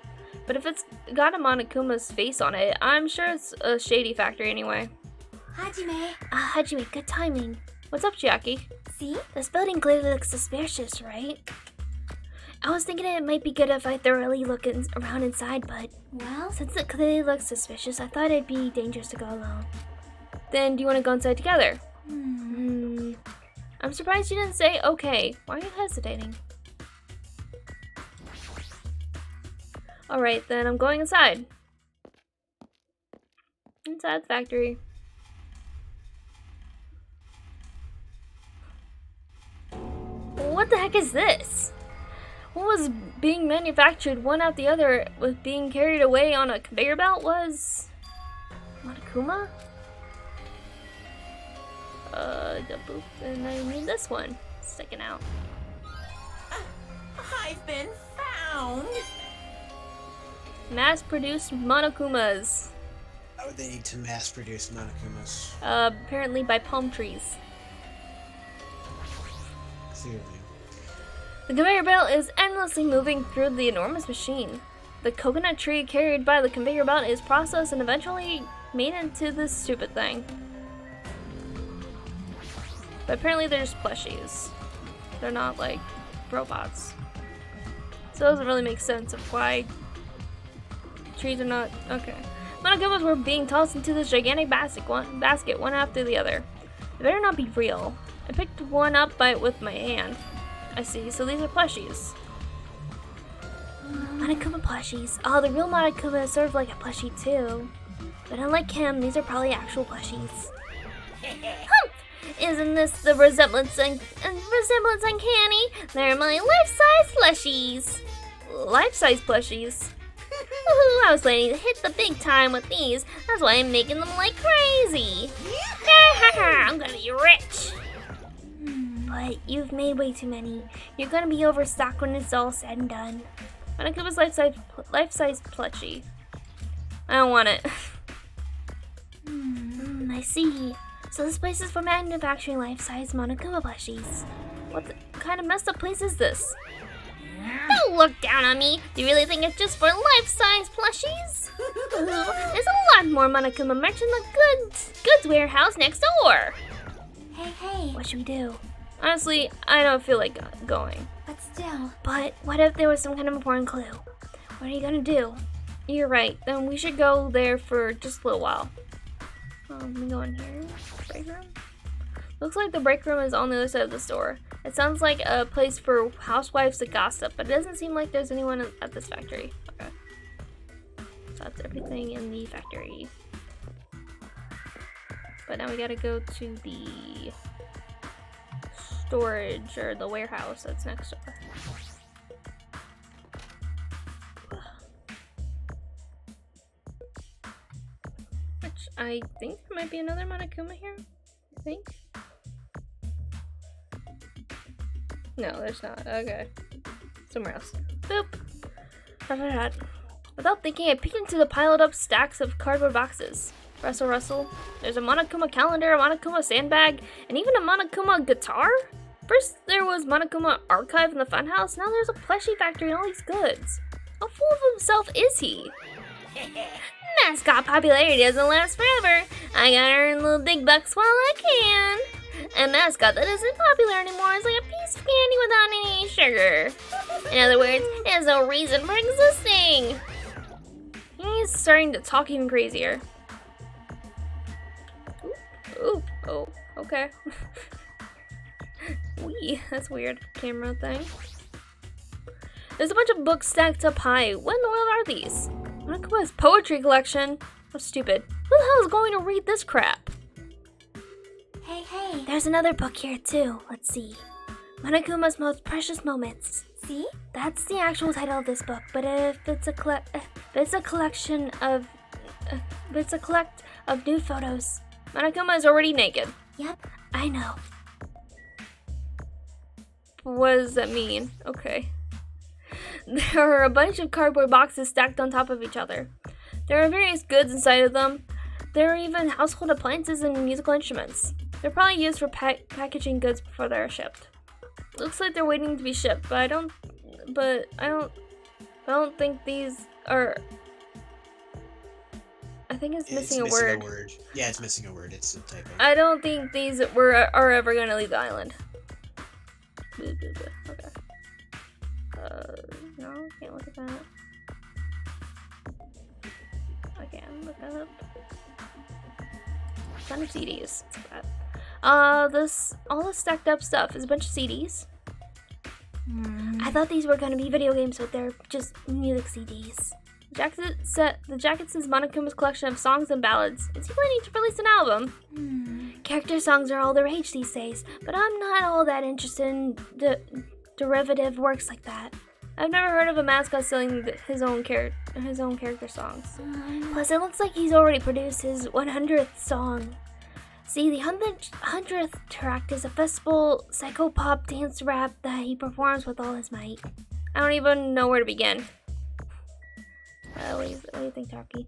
But if it's got a Monokuma's face on it, I'm sure it's a shady factory anyway. Hajime. Hajime, good timing. What's up, Chiaki? See? This building clearly looks suspicious, right? I was thinking it might be good if I thoroughly look around inside, but... Well? Since it clearly looks suspicious, I thought it'd be dangerous to go alone. Then, do you want to go inside together? I'm surprised you didn't say okay. Why are you hesitating? Alright, then I'm going inside. Inside the factory. What the heck is this? What was being manufactured one after the other was being carried away on a conveyor belt was... Monokuma? And I need this one sticking out. I've been found. Mass-produced Monokumas. How would they need to mass-produce Monokumas? Apparently by palm trees. Clearly. The conveyor belt is endlessly moving through the enormous machine. The coconut tree carried by the conveyor belt is processed and eventually made into this stupid thing. But apparently they're just plushies. They're not like robots. So it doesn't really make sense of why trees are not... Okay. Monokumas were being tossed into this gigantic basket one after the other. They better not be real. I picked one up with my hand. I see, so these are plushies. Monokuma plushies. Oh, the real Monokuma is sort of like a plushie too. But unlike him, these are probably actual plushies. Humph! Isn't this the resemblance uncanny? They're my life-size plushies. Life-size plushies? Woohoo, I was planning to hit the big time with these. That's why I'm making them like crazy. I'm gonna be rich. But you've made way too many. You're gonna be overstocked when it's all said and done. Monokuma's life-size plushie. I don't want it. I see. So this place is for manufacturing life-size Monokuma plushies. What kind of messed up place is this? Don't look down on me. Do you really think it's just for life-size plushies? There's a lot more Monokuma merch in the goods warehouse next door. Hey. What should we do? Honestly, I don't feel like going. But still. But what if there was some kind of important clue? What are you gonna do? You're right. Then we should go there for just a little while. Let me go in here. Break room? Looks like the break room is on the other side of the store. It sounds like a place for housewives to gossip, but it doesn't seem like there's anyone at this factory. Okay. So that's everything in the factory. But now we gotta go to the storage or the warehouse that's next door. I think there might be another Monokuma here. I think. No, there's not. Okay. Somewhere else. Boop. After that, without thinking, I peeked into the piled up stacks of cardboard boxes. Rustle, rustle. There's a Monokuma calendar, a Monokuma sandbag, and even a Monokuma guitar? First there was Monokuma archive in the funhouse, now there's a plushie factory and all these goods. How full of himself is he? Mascot popularity doesn't last forever. I gotta earn little big bucks while I can. A mascot that isn't popular anymore is like a piece of candy without any sugar. In other words, it has no reason for existing. He's starting to talk even crazier. Ooh, oh, okay. Wee, that's weird. Camera thing. There's a bunch of books stacked up high. What in the world are these? Monokuma's poetry collection. How stupid. Who the hell is going to read this crap? Hey, hey. There's another book here too. Let's see. Monokuma's Most Precious Moments. See? That's the actual title of this book, but if it's a collection of nude photos. Monokuma is already naked. Yep, I know. What does that mean? Okay. There are a bunch of cardboard boxes stacked on top of each other. There are various goods inside of them. There are even household appliances and musical instruments. They're probably used for packaging goods before they're shipped. Looks like they're waiting to be shipped, but I don't think these are. I think it's missing a word. Yeah, it's missing a word. It's a typo. I don't think these are ever gonna leave the island. Okay. No, can't look at that. I can look that up. Ton of CDs. All this stacked up stuff is a bunch of CDs. I thought these were gonna be video games, but they're just music CDs. The jacket says Monokuma's collection of songs and ballads. Is he planning to release an album? Character songs are all the rage these days, but I'm not all that interested in derivative works like that. I've never heard of a mascot selling his own character songs. Plus, it looks like he's already produced his 100th song. See, the 100th track is a festival psychopop dance rap that he performs with all his might. I don't even know where to begin. What do you think, Taki?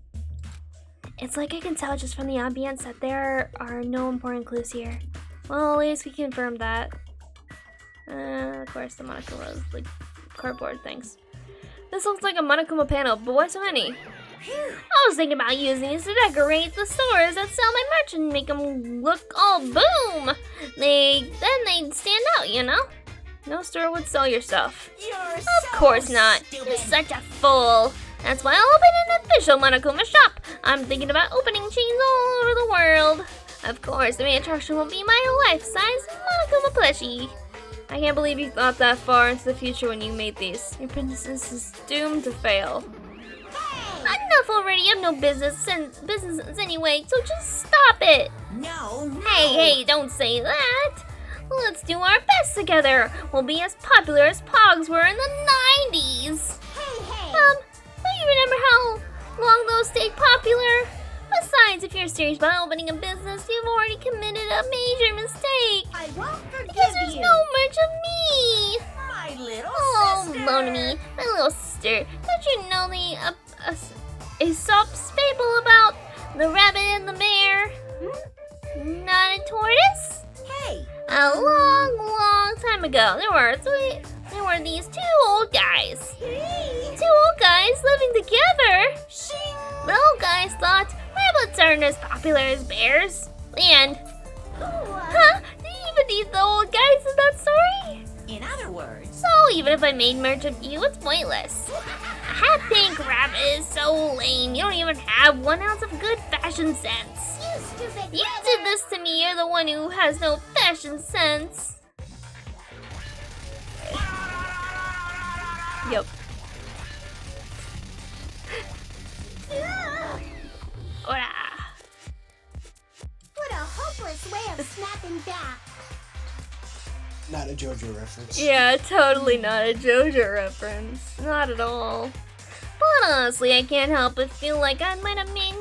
It's like I can tell just from the ambience that there are no important clues here. Well, at least we confirmed that. Of course, the Monokuma is like cardboard things. This looks like a Monokuma panel, but why so many? I was thinking about using these to decorate the stores that sell my merch and make them look all boom. Then they'd stand out, you know? No store would sell your stuff. Of course not. You're such a fool. That's why I'll open an official Monokuma shop. I'm thinking about opening chains all over the world. Of course, the main attraction will be my life-size Monokuma plushie. I can't believe you thought that far into the future when you made these. Your business is doomed to fail. Enough already. You have no business anyway, so just stop it. No. Hey, don't say that. Let's do our best together. We'll be as popular as Pogs were in the 90s. Hey. Don't you remember how long those stayed popular? Besides, if you're serious about opening a business, you've already committed a major mistake. I won't forgive because there's no merch of me. My little sister. Lonamy, my little sister. Don't you know the Aesop's fable about the rabbit and the bear? Not a tortoise? Hey. A long time ago, there were these two old guys. Two old guys living together. The old guys thought rabbits aren't as popular as bears. And do you even need the old guys in that story? In other words. So even if I made merch of you, it's pointless. A hat-pink rabbit is so lame. You don't even have 1 ounce of good fashion sense. You stupid You did this to me. You're the one who has no fashion sense. Yep. What a hopeless way of snapping back. Not a JoJo reference. Yeah, totally not a JoJo reference. Not at all. But honestly, I can't help but feel like I might have made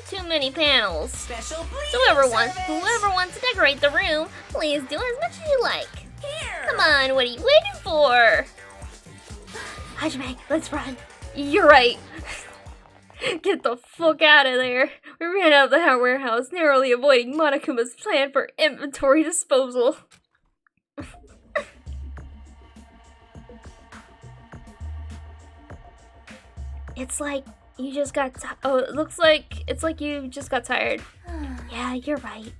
too too many panels. Special So whoever wants to decorate the room, please do as much as you like. Here. Come on, what are you waiting for? Hajime, let's run. You're right. Get the fuck out of there. We ran out of the warehouse, narrowly avoiding Monokuma's plan for inventory disposal. It's like you just got it looks like it's like you just got tired. Yeah, you're right.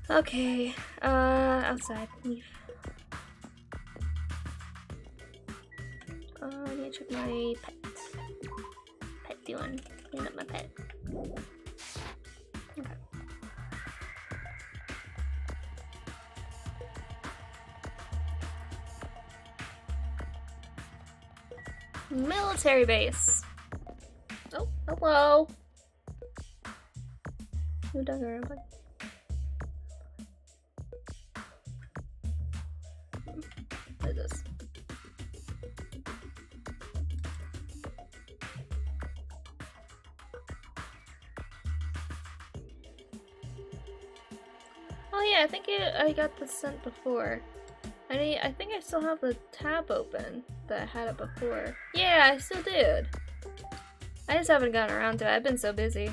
Okay, outside. Leave. I need to check my pet. Pet doing. Clean up my pet. Okay. Military base. Oh, hello. Who does Danganronpa? What is this? Oh yeah, I think I got this sent before. I think I still have the tab open that I had it before. Yeah, I still did. I just haven't gotten around to it. I've been so busy.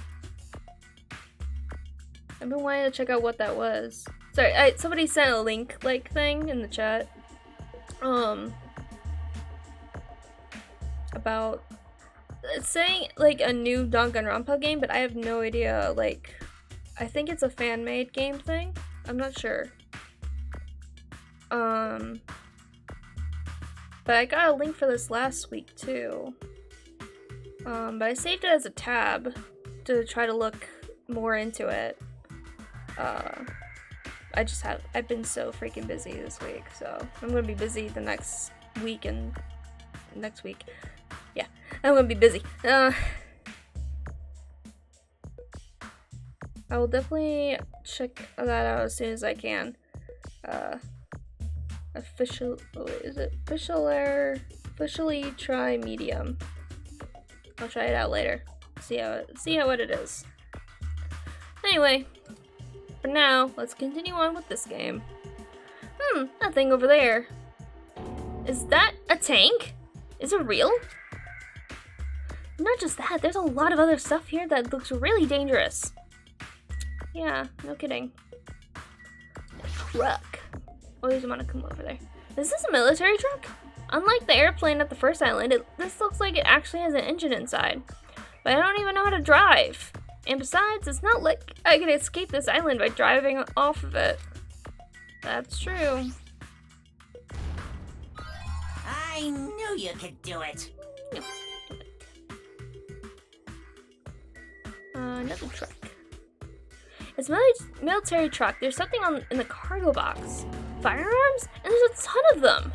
I've been wanting to check out what that was. Sorry, somebody sent a link like thing in the chat. About it's saying like a new Danganronpa game, but I have no idea. Like, I think it's a fan-made game thing. I'm not sure. But I got a link for this last week too. But I saved it as a tab to try to look more into it. I've been so freaking busy this week, so I'm gonna be busy the next week and next week. Yeah, I'm gonna be busy. I will definitely check that out as soon as I can. Officially try medium. I'll try it out later. See what it is. Anyway, for now, let's continue on with this game. That thing over there. Is that a tank? Is it real? Not just that, there's a lot of other stuff here that looks really dangerous. Yeah, no kidding. Truck. Oh, there's a Monokuma over there. Is this a military truck? Unlike the airplane at the first island, this looks like it actually has an engine inside. But I don't even know how to drive. And besides, it's not like I can escape this island by driving off of it. That's true. I knew you could do it. Another truck. It's a military truck. There's something in the cargo box. Firearms? And there's a ton of them.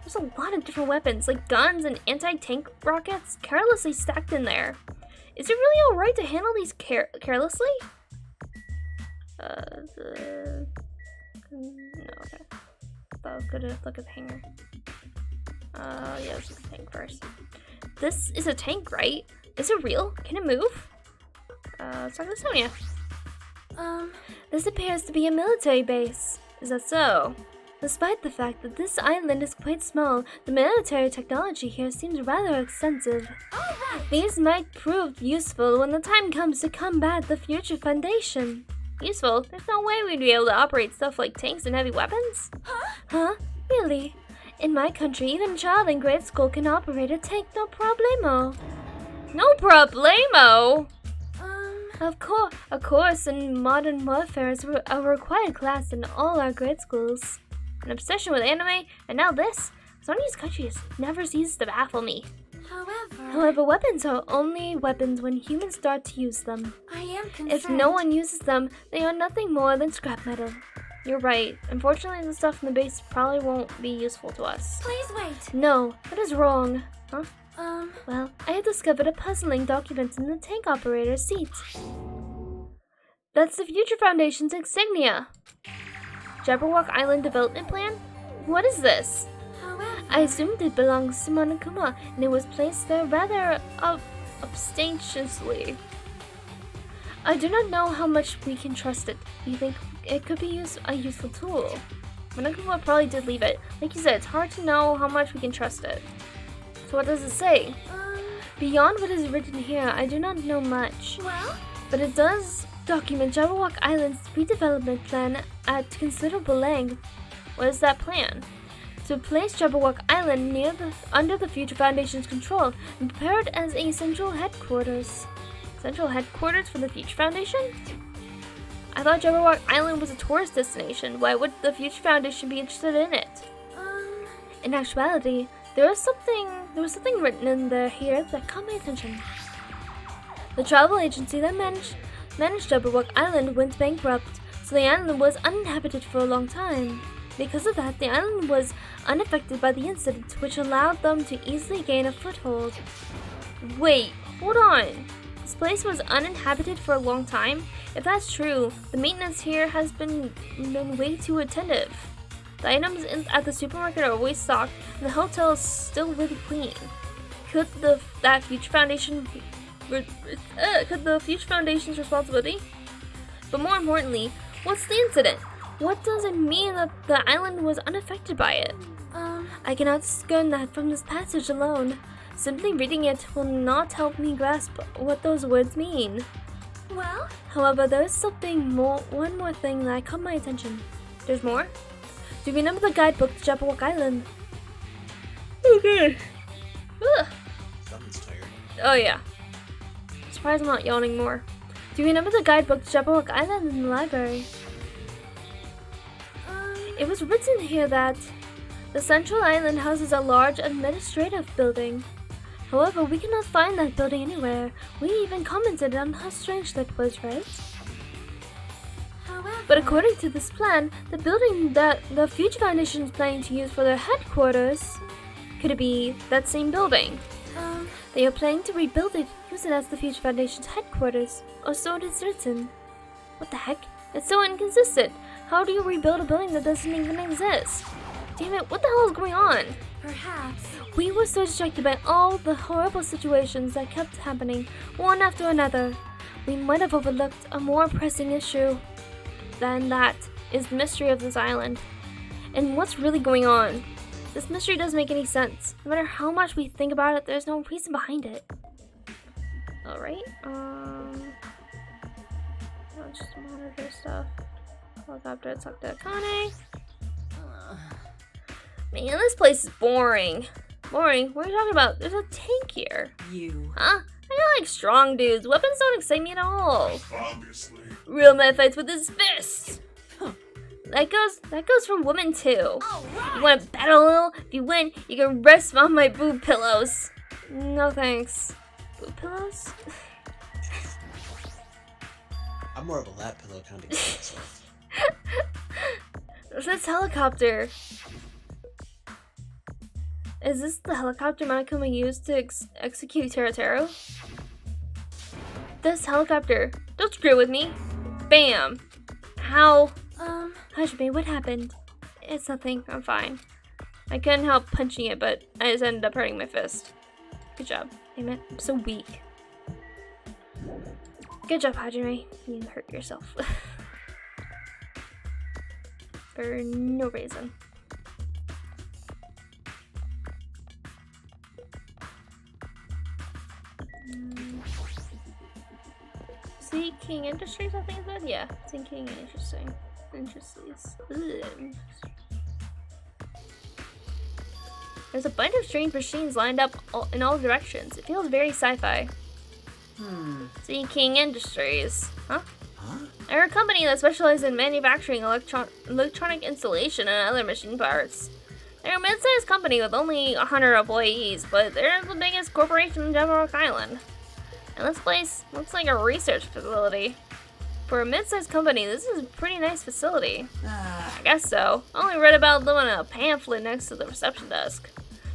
There's a lot of different weapons, like guns and anti-tank rockets, carelessly stacked in there. Is it really alright to handle these carelessly? No, okay. Thought I was gonna look at the hangar. Yeah, let's look at the tank first. This is a tank, right? Is it real? Can it move? Let's talk to Sonia. This appears to be a military base. Is that so? Despite the fact that this island is quite small, the military technology here seems rather extensive. These might prove useful when the time comes to combat the future Foundation. Useful? There's no way we'd be able to operate stuff like tanks and heavy weapons. Huh? Really? In my country, even a child in grade school can operate a tank, no problemo. No problemo? Of course, in modern warfare is a required class in all our grade schools. An obsession with anime, and now this. Sony's country has never ceased to baffle me. However, weapons are only weapons when humans start to use them. I am concerned. If no one uses them, they are nothing more than scrap metal. You're right. Unfortunately, the stuff in the base probably won't be useful to us. Please wait. No, that is wrong. Huh? Well, I have discovered a puzzling document in the tank operator's seat. That's the Future Foundation's insignia. Jabberwock Island Development Plan? What is this? However, I assumed it belongs to Monokuma, and it was placed there rather ostentatiously. I do not know how much we can trust it. You think it could be a useful tool? Monaco probably did leave it. Like you said, it's hard to know how much we can trust it. So what does it say? Beyond what is written here, I do not know much. Well? But it does document Jabberwock Island's redevelopment plan at considerable length. What is that plan? To place Jabberwock Island under the Future Foundation's control and prepare it as a central headquarters. Central headquarters for the Future Foundation? I thought Jabberwock Island was a tourist destination. Why would the Future Foundation be interested in it? In actuality, there was something written in there here that caught my attention. The travel agency that managed Jabberwock Island went bankrupt, so the island was uninhabited for a long time. Because of that, the island was unaffected by the incident, which allowed them to easily gain a foothold. Wait, hold on. This place was uninhabited for a long time? If that's true, the maintenance here has been way too attentive. The items at the supermarket are always stocked, and the hotel is still really clean. Could the Future Foundation's responsibility? But more importantly, what's the incident? What does it mean that the island was unaffected by it? I cannot discern that from this passage alone. Simply reading it will not help me grasp what those words mean. Well? However, there is one more thing that caught my attention. There's more? Do you remember the guidebook to Jabberwock Island? Okay. Someone's tired. Oh yeah. Surprised I'm not yawning more. Do you remember the guidebook to Jabberwock Island in the library? It was written here that the central island houses a large administrative building. However, we cannot find that building anywhere. We even commented on how strange that was, right? However, but according to this plan, the building that the Future Foundation is planning to use for their headquarters, could it be that same building? They are planning to rebuild it, use it as the Future Foundation's headquarters, or so it is written. What the heck? It's so inconsistent. How do you rebuild a building that doesn't even exist? Damn it, what the hell is going on? Perhaps. We were so distracted by all the horrible situations that kept happening, one after another. We might have overlooked a more pressing issue than that is the mystery of this island. And what's really going on? This mystery doesn't make any sense. No matter how much we think about it, there's no reason behind it. Alright, let's just monitor stuff. Helicopter, talk to Akane. Man, this place is boring. Boring? What are you talking about? There's a tank here. You. Huh? I don't like strong dudes. Weapons don't excite me at all. Obviously. Real man fights with his fists. That goes for women too. You want to battle a little? If you win, you can rest on my boob pillows. No thanks. Boob pillows? I'm more of a lap pillow kind of guy, so. This helicopter. Is this the helicopter Monokuma used to execute Teruteru? This helicopter. Don't screw with me. Bam. How? Hajime, what happened? It's nothing. I'm fine. I couldn't help punching it, but I just ended up hurting my fist. Good job. Damn it. I'm so weak. Good job, Hajime. You hurt yourself. For no reason. Sea King Industries, I think is that? Yeah, Sea King Industries. Ugh. There's a bunch of strange machines lined up in all directions. It feels very sci-fi. Sea King Industries. Huh? They're a company that specializes in manufacturing electronic installation and other machine parts. They're a mid-sized company with only 100 employees, but they're the biggest corporation in Jabberwock Island. And this place looks like a research facility. For a mid-sized company, this is a pretty nice facility. I guess so. I only read about them in a pamphlet next to the reception desk.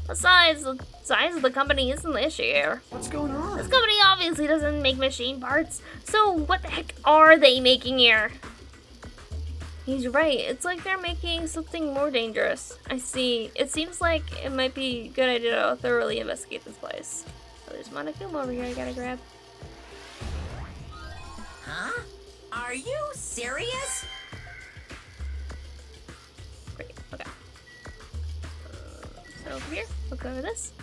Besides, the size of the company isn't the issue here. What's going on? This company obviously doesn't make machine parts, so what the heck are they making here? He's right, it's like they're making something more dangerous. I see. It seems like it might be a good idea to thoroughly investigate this place. Oh, there's Monokuma over here I gotta grab. Huh? Are you serious? Great, okay. So over here, look over this.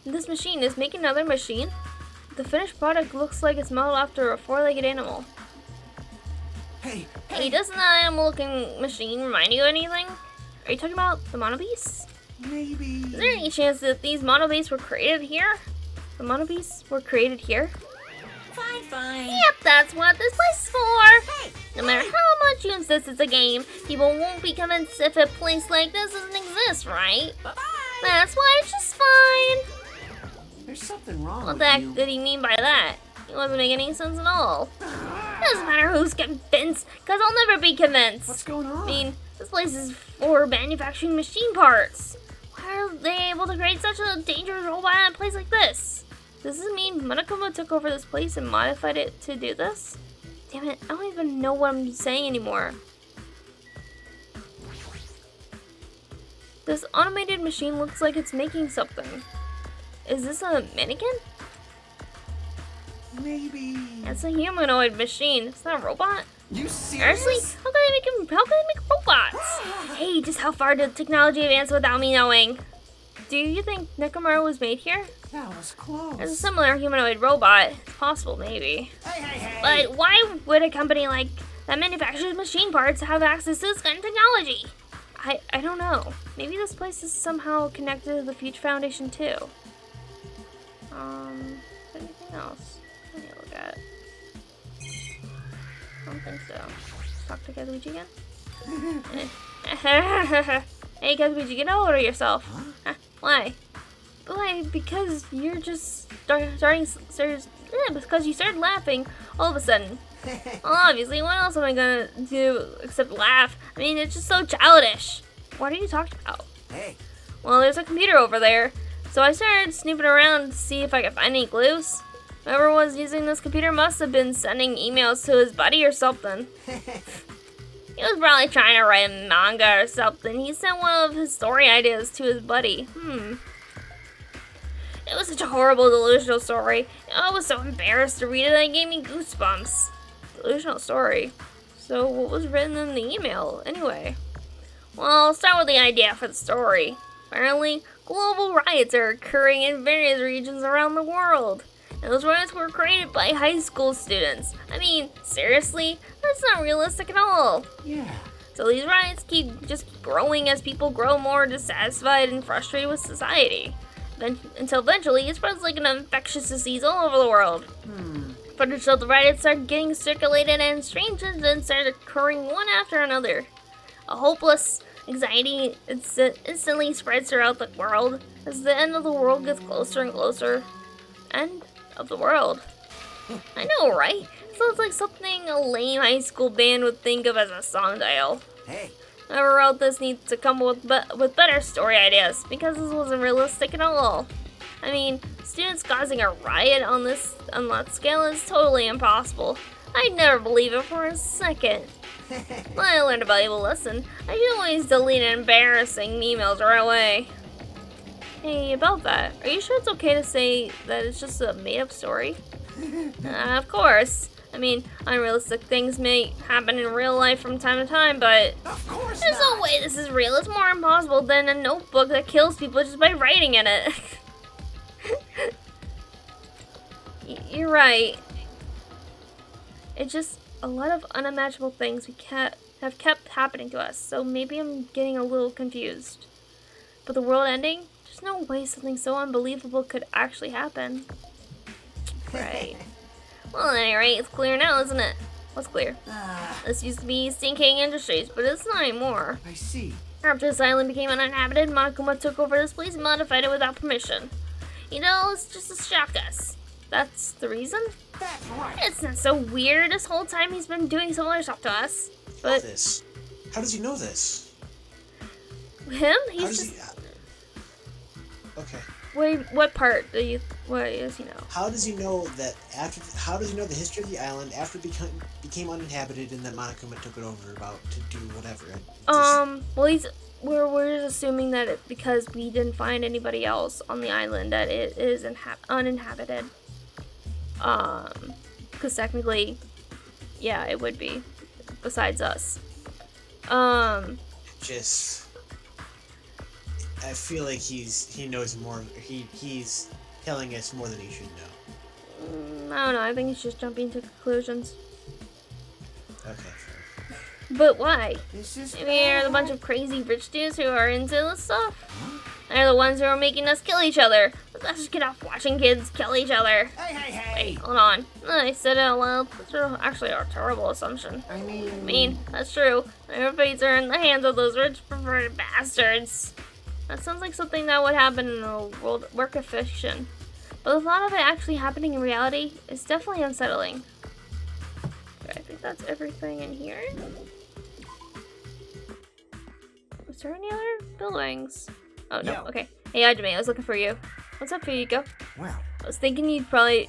This machine is making another machine. The finished product looks like it's modeled after a four-legged animal. Hey, doesn't that animal-looking machine remind you of anything? Are you talking about the monobeasts? Maybe. Is there any chance that these monobeasts were created here? The monobeasts were created here? Fine. Yep, that's what this place is for! No matter how much you insist it's a game, people won't be convinced if a place like this doesn't exist, right? Bye-bye! That's why it's just fine! There's something wrong What with the heck you. did he mean by that? It wasn't making any sense at all. Doesn't matter who's convinced, because I'll never be convinced. What's going on? I mean, this place is for manufacturing machine parts. Why are they able to create such a dangerous robot in a place like this? Does this mean Monokuma took over this place and modified it to do this? Damn it, I don't even know what I'm saying anymore. This automated machine looks like it's making something. Is this a mannequin? Maybe. It's a humanoid machine. It's not a robot. You serious? Seriously? How can they make robots? Hey, just how far did technology advance without me knowing? Do you think Nekomaru was made here? That was close. As a similar humanoid robot. It's possible, maybe. Hey. But why would a company like that manufactures machine parts have access to this kind of technology? I don't know. Maybe this place is somehow connected to the Future Foundation too. Anything else? Let me look at. I don't think so. Talk to Kazuichi again? Hey Kazuichi, get over yourself. Huh? Why? Why? Because you're just because you started laughing all of a sudden. Well, obviously, what else am I gonna do except laugh? I mean, it's just so childish. What are you talking about? Hey. Well, there's a computer over there. So I started snooping around to see if I could find any clues. Whoever was using this computer must have been sending emails to his buddy or something. He was probably trying to write a manga or something. He sent one of his story ideas to his buddy. It was such a horrible delusional story. I was so embarrassed to read it that it gave me goosebumps. Delusional story. So what was written in the email, anyway? Well, I'll start with the idea for the story. Apparently, global riots are occurring in various regions around the world. And those riots were created by high school students. I mean, seriously? That's not realistic at all. Yeah. So these riots keep just growing as people grow more dissatisfied and frustrated with society. Until eventually it spreads like an infectious disease all over the world. Footage of the riots started getting circulated and strange incidents started occurring one after another. A hopeless anxiety instantly spreads throughout the world as the end of the world gets closer and closer. End of the world. I know, right? Sounds like something a lame high school band would think of as a song title. Hey. Whoever wrote this needs to come up with better story ideas, because this wasn't realistic at all. I mean, students causing a riot on that scale is totally impossible. I'd never believe it for a second. I learned a valuable lesson. I should always delete embarrassing emails right away. Hey, about that, are you sure it's okay to say that it's just a made-up story? Of course. I mean, unrealistic things may happen in real life from time to time, but there's no way this is real. It's more impossible than a notebook that kills people just by writing in it. You're right. It's just a lot of unimaginable things have kept happening to us, so maybe I'm getting a little confused. But the world ending? There's no way something so unbelievable could actually happen. Right. Well, at any rate, it's clear now, isn't it? What's clear? This used to be Stinking Industries, but it's not anymore. I see. After this island became uninhabited, Monokuma took over this place and modified it without permission. You know, it's just to shock us. That's the reason? That's right. It's not so weird. This whole time he's been doing similar stuff to us. But this? How does he know this? Him? He's just... Okay. Wait, what part do you... What does he know? How does he know that how does he know the history of the island after it became uninhabited and that Monokuma took it over to do whatever? Well, we're just assuming that because we didn't find anybody else on the island that it is uninhabited. Because technically, yeah, it would be, besides us. I feel like he knows more. He's telling us more than he should know. I don't know. I think he's just jumping to conclusions. Okay. Fair. But why? I mean, are the bunch of crazy rich dudes who are into this stuff? They're the ones who are making us kill each other. Let's just get off watching kids kill each other. Hey! Wait, hold on. I said it out loud. That's actually a terrible assumption. I mean, that's true. Our fates are in the hands of those rich, perverted bastards. That sounds like something that would happen in a work of fiction. But the thought of it actually happening in reality is definitely unsettling. Okay, I think that's everything in here. Was there any other buildings? Oh, no. Yo. Okay. Hey, Hajime, I was looking for you. What's up, Fuyuko? Well, I was thinking you're probably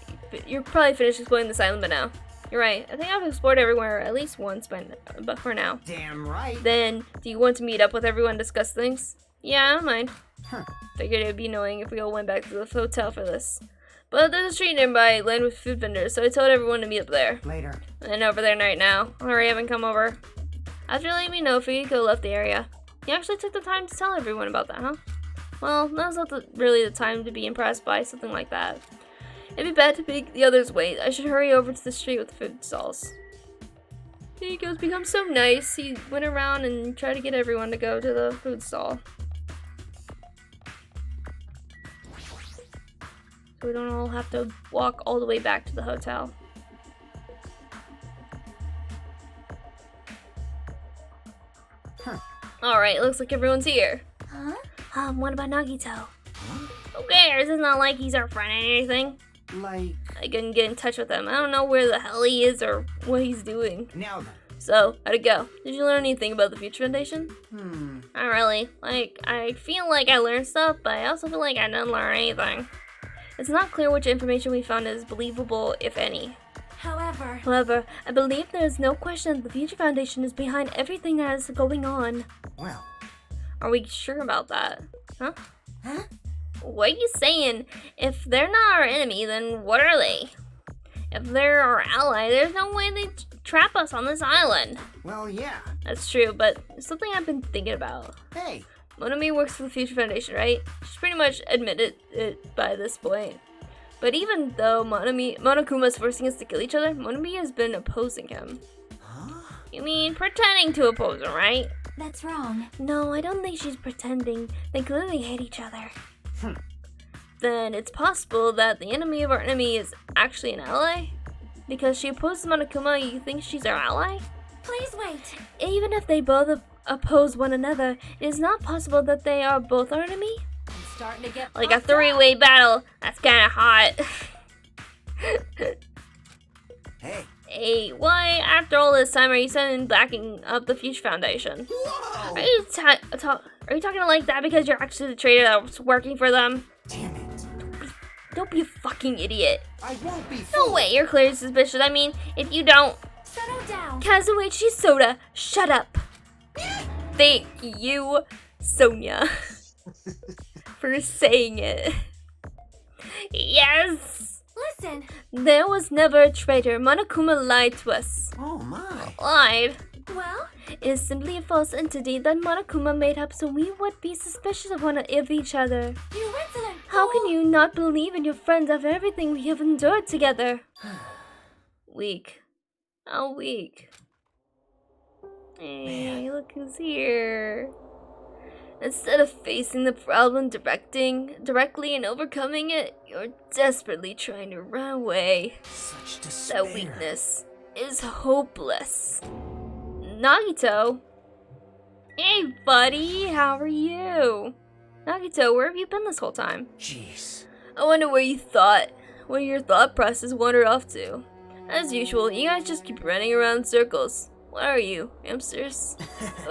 finished exploring this island by now. You're right. I think I've explored everywhere at least once, but for now. damn right. Then, do you want to meet up with everyone and discuss things? Yeah, I don't mind. Huh. Figured it would be annoying if we all went back to the hotel for this. But there's a street nearby lined with food vendors, so I told everyone to meet up there. Later. And over there right now. Hurry up and come over. After letting me know, Fuyuko left the area. You actually took the time to tell everyone about that, huh? Well, now's not really the time to be impressed by something like that. It'd be bad to make the others wait. I should hurry over to the street with the food stalls. Fuyuko's become so nice. He went around and tried to get everyone to go to the food stall. So we don't all have to walk all the way back to the hotel. Huh. Alright, looks like everyone's here. Huh? What about Nagito? Who cares? It's not like he's our friend or anything. Like... I couldn't get in touch with him. I don't know where the hell he is or what he's doing. Now then. So, how'd it go? Did you learn anything about the Future Foundation? Not really. I feel like I learned stuff, but I also feel like I didn't learn anything. It's not clear which information we found is believable, if any. However, I believe there is no question that the Future Foundation is behind everything that is going on. Well. Are we sure about that? Huh? Huh? What are you saying? If they're not our enemy, then what are they? If they're our ally, there's no way they'd trap us on this island. Well, yeah. That's true, but it's something I've been thinking about. Hey. Monomi works for the Future Foundation, right? She's pretty much admitted it by this point. But even though Monokuma is forcing us to kill each other, Monomi has been opposing him. Huh? You mean pretending to oppose him, right? That's wrong. No, I don't think she's pretending. They clearly hate each other. Then it's possible that the enemy of our enemy is actually an ally? Because she opposes Monokuma, you think she's our ally? Please wait. Even if they both oppose one another, it is not possible that they are both our enemy? I'm starting to get Like a three-way battle. That's kind of hot. Hey. Hey, why, after all this time, are you suddenly backing up the Future Foundation? Whoa! Are you talking like that because you're actually the traitor that's working for them? Damn it. Don't be a fucking idiot. I won't be No fooled. way, you're clearly suspicious. I mean, if you don't... Settle down. Kazuichi Soda, shut up. Thank you, Sonia, for saying it. Yes! Listen. There was never a traitor. Monokuma lied to us. Oh my. Lied? Well? It is simply a false entity that Monokuma made up so we would be suspicious of each other. You insolent How can you not believe in your friends after everything we have endured together? Weak. How weak. Hey, look who's here. Instead of facing the problem directly and overcoming it, you're desperately trying to run away. Such despair. That weakness is hopeless. Nagito? Hey, buddy, how are you? Nagito, where have you been this whole time? Jeez. I wonder where your thought process wandered off to. As usual, you guys just keep running around in circles. What are you, hamsters?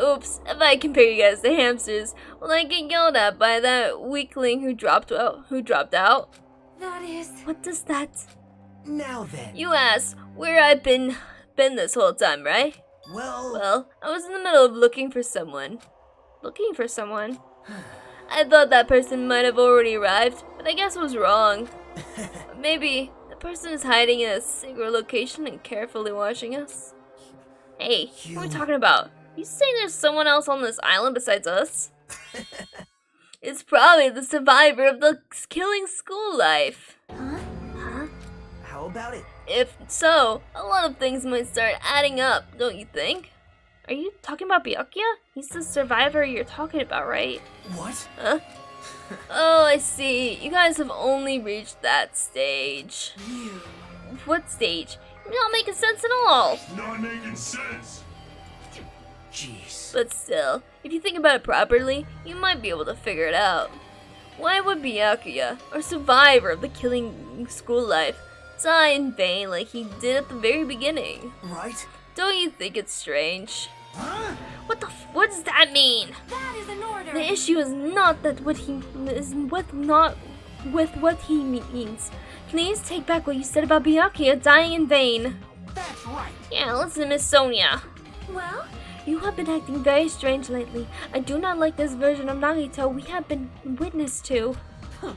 Oops, if I compare you guys to hamsters, will I get yelled at by that weakling who dropped out? That is... What does that... Now then. You asked where I've been this whole time, right? Well, I was in the middle of looking for someone. Looking for someone? I thought that person might have already arrived, but I guess I was wrong. Maybe the person is hiding in a secret location and carefully watching us. Hey, what are we talking about? You saying there's someone else on this island besides us? It's probably the survivor of the killing school life. Huh? how about it? If so, a lot of things might start adding up, don't you think? Are you talking about Byakuya? He's the survivor you're talking about, right? What? Huh? Oh, I see. You guys have only reached that stage. What stage? You're not making sense at all. Not making sense. Jeez. But still, if you think about it properly, you might be able to figure it out. Why would Byakuya, or survivor of the killing school life, die in vain like he did at the very beginning? Right? Don't you think it's strange? Huh? What does that mean? That is an order. The issue is not that what he is not with what he means. Please take back what you said about Byakuya dying in vain. That's right. Yeah, listen, Miss Sonia. Well? You have been acting very strange lately. I do not like this version of Nagito we have been witness to. I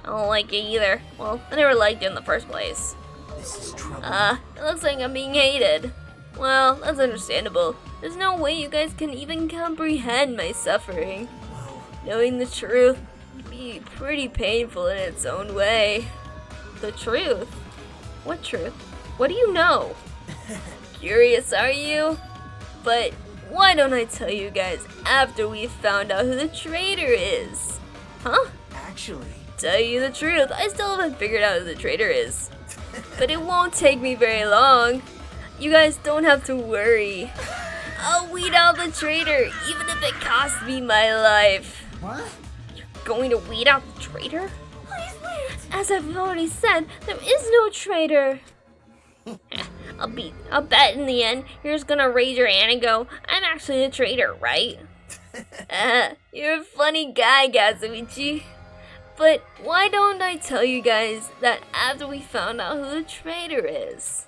don't like it either. Well, I never liked it in the first place. This is trouble. It looks like I'm being hated. Well, that's understandable. There's no way you guys can even comprehend my suffering. Knowing the truth would be pretty painful in its own way. The truth? What truth? What do you know? Curious, are you? But why don't I tell you guys after we've found out who the traitor is? Huh? Actually... Tell you the truth, I still haven't figured out who the traitor is. But it won't take me very long. You guys don't have to worry. I'll weed out the traitor, even if it costs me my life. What? You're going to weed out the traitor? Please wait. As I've already said, there is no traitor. I'll bet in the end, you're just gonna raise your hand and go, I'm actually the traitor, right? You're a funny guy, Gazuichi. But why don't I tell you guys that after we found out who the traitor is?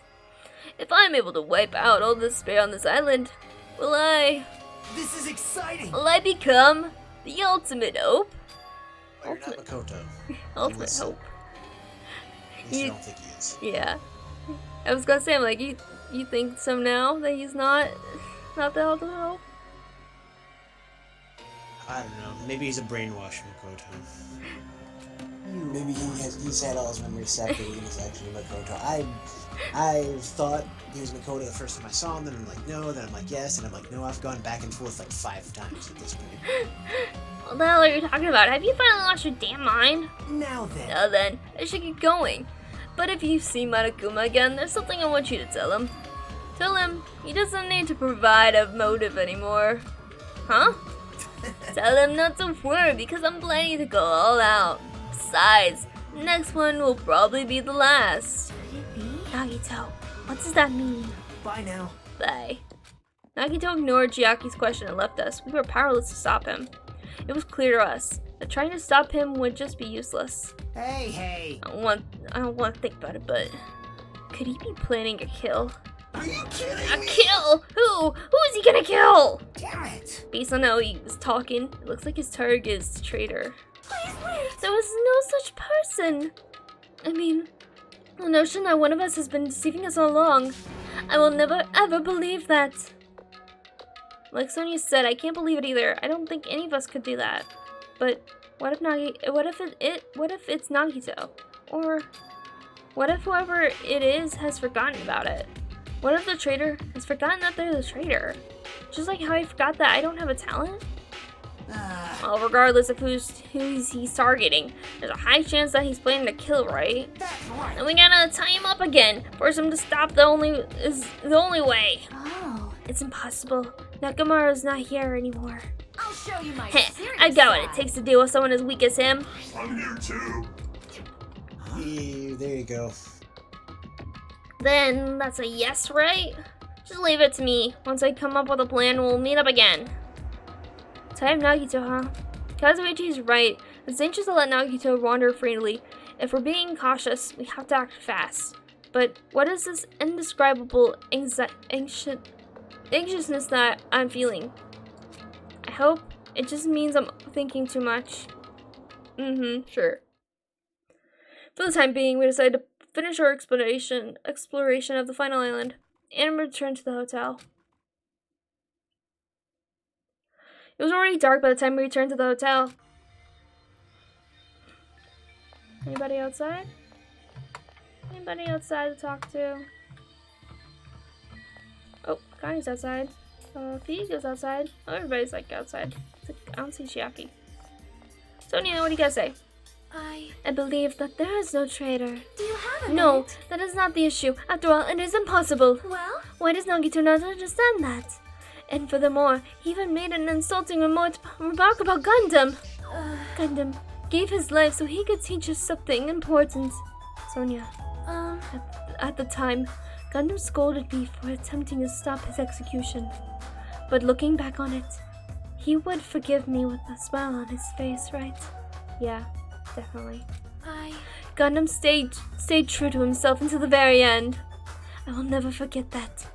If I'm able to wipe out all the despair on this island, will I This is exciting! Will I become the ultimate hope? Well, you're not Makoto. Ultimate hope. At least I don't think he is. Yeah. I was gonna say, I'm like, you think so now that he's not the ultimate hope? I don't know. Maybe he's a brainwashed Makoto. Maybe he's had all his memories separately and he's actually Makoto. I thought he was Makoto the first time I saw him, then I'm like, no, then I'm like, yes, and I'm like, no, I've gone back and forth like 5 times at this point. What the hell are you talking about? Have you finally lost your damn mind? Now then. Now then, I should get going. But if you see Marakuma again, there's something I want you to tell him. Tell him he doesn't need to provide a motive anymore. Huh? Tell him not to worry because I'm planning to go all out. Besides, the next one will probably be the last. Could it be? Nagito, what does that mean? Bye now. Bye. Nagito ignored Chiaki's question and left us. We were powerless to stop him. It was clear to us that trying to stop him would just be useless. Hey! I don't want to think about it, but could he be planning a kill? Are you kidding A me? kill? Who? Who is he gonna kill? Damn it! Based on how he was talking, it looks like his target is the traitor. Please wait. There was no such person. I mean, the notion that one of us has been deceiving us all along. I will never ever believe that. Like Sonia said, I can't believe it either. I don't think any of us could do that. But what if it's Nagito? Or what if whoever it is has forgotten about it? What if the traitor has forgotten that they're the traitor? Just like how he forgot that I don't have a talent? Well, regardless of who he's targeting, there's a high chance that he's planning to kill, right? That's right. And we gotta tie him up again. Force him to stop is the only way. Oh. It's impossible. Nakamura's not here anymore. I'll show you my Heh, serious I got what it side. takes to deal with someone as weak as him. I'm here too. There you go. Then that's a yes, right? Just leave it to me. Once I come up with a plan, we'll meet up again. Time Nagito, huh? Kazuichi is right. It's dangerous to let Nagito wander freely. If we're being cautious, we have to act fast. But what is this indescribable anxiousness that I'm feeling? I hope it just means I'm thinking too much. Sure. For the time being, we decided to finish our exploration of the final island and return to the hotel. It was already dark by the time we returned to the hotel. Anybody outside? Anybody outside to talk to? Oh, Connie's outside. Figo's outside. Oh, everybody's like outside. I don't see Chiaki. Sonia, what do you guys say? I believe that there is no traitor. Do you have a No, minute? that is not the issue. After all, it is impossible. Well? Why does Nagito not understand that? And furthermore, he even made an insulting remark about Gundam. Gundam gave his life so he could teach us something important. Sonia, at the time, Gundam scolded me for attempting to stop his execution. But looking back on it, he would forgive me with a smile on his face, right? Yeah, definitely. Gundam stayed true to himself until the very end. I will never forget that.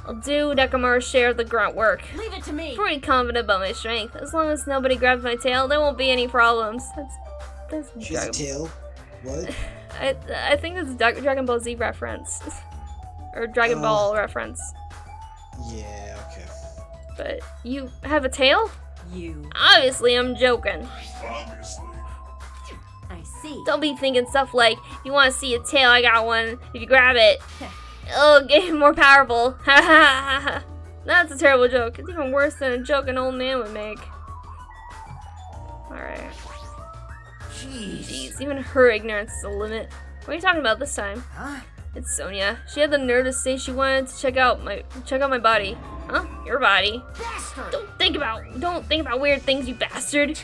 I'll do Nekomaru's share of the grunt work. Leave it to me. Pretty confident about my strength. As long as nobody grabs my tail, there won't be any problems. That's She's a tail? What? I think it's a Dragon Ball Z reference. Or Dragon Ball reference. Yeah, okay. But you have a tail? You. Obviously, I'm joking. Obviously. I see. Don't be thinking stuff like, you want to see a tail, I got one. If you grab it, it'll get more powerful. Ha ha ha ha. That's a terrible joke. It's even worse than a joke an old man would make. Alright. Jeez, even her ignorance is a limit. What are you talking about this time? Huh? It's Sonia. She had the nerve to say she wanted to check out my body. Huh? Your body. Bastard. Don't think about weird things, you bastard.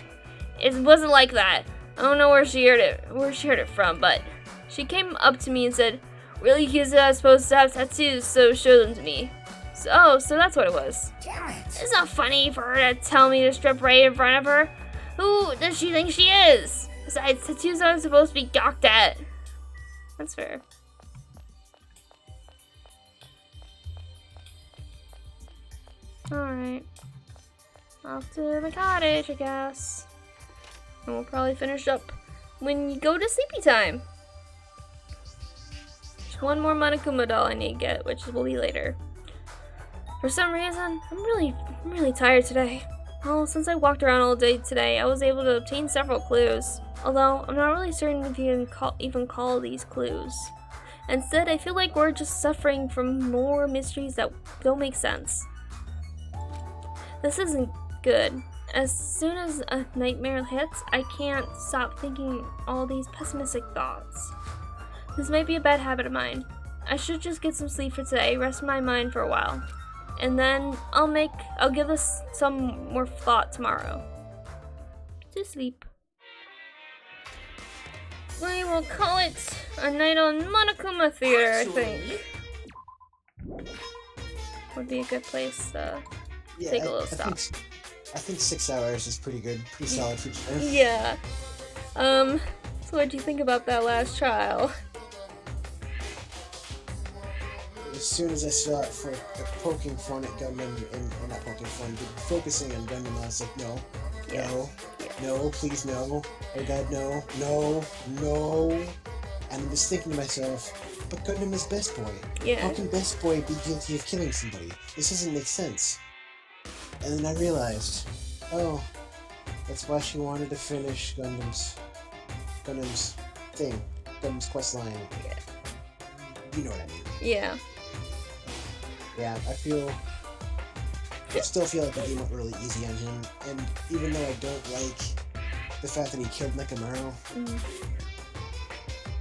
It wasn't like that. I don't know where she heard it from, but she came up to me and said, "Really, kids are supposed to have tattoos, so show them to me." So that's what it was. Damn it! It's not funny for her to tell me to strip right in front of her. Who does she think she is? Besides, tattoos aren't supposed to be gawked at. That's fair. Alright. Off to the cottage, I guess. And we'll probably finish up when you go to sleepy time. There's one more Monokuma doll I need to get, which will be later. For some reason, I'm really tired today. Well, since I walked around all day today, I was able to obtain several clues. Although, I'm not really certain if you can even call these clues. Instead, I feel like we're just suffering from more mysteries that don't make sense. This isn't good. As soon as a nightmare hits, I can't stop thinking all these pessimistic thoughts. This might be a bad habit of mine. I should just get some sleep for today, rest my mind for a while. And then I'll give this some more thought tomorrow. To sleep. We will call it a night on Monokuma Theater, I think. Would be a good place to take a little stop. I think 6 hours is pretty good, pretty solid for today. Yeah. So what do you think about that last trial? As soon as I saw it for poking fun at Gundam, and not poking fun, but focusing on Gundam, I was like, no, please no, oh god, no. And I'm just thinking to myself, but Gundam is Best Boy. Yeah. How can Best Boy be guilty of killing somebody? This doesn't make sense. And then I realized, oh, that's why she wanted to finish Gundam's thing, Gundam's quest line. Yeah. You know what I mean. Yeah. Yeah, I still feel like the game went really easy on him, and even though I don't like the fact that he killed Nekomaru,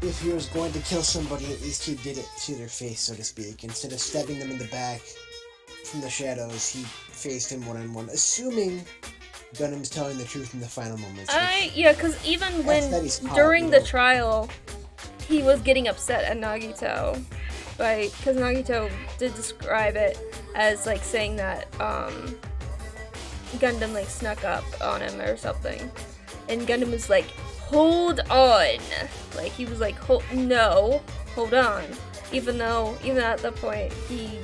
if he was going to kill somebody, at least he did it to their face, so to speak. Instead of stabbing them in the back from the shadows, he faced him one-on-one, assuming Gundam's telling the truth in the final moments. Yeah, because even when, during the trial, he was getting upset at Nagito. Because Nagito did describe it as, like, saying that, Gundam like snuck up on him or something, and Gundam was like, hold on, like he was like, no, hold on, even at the point he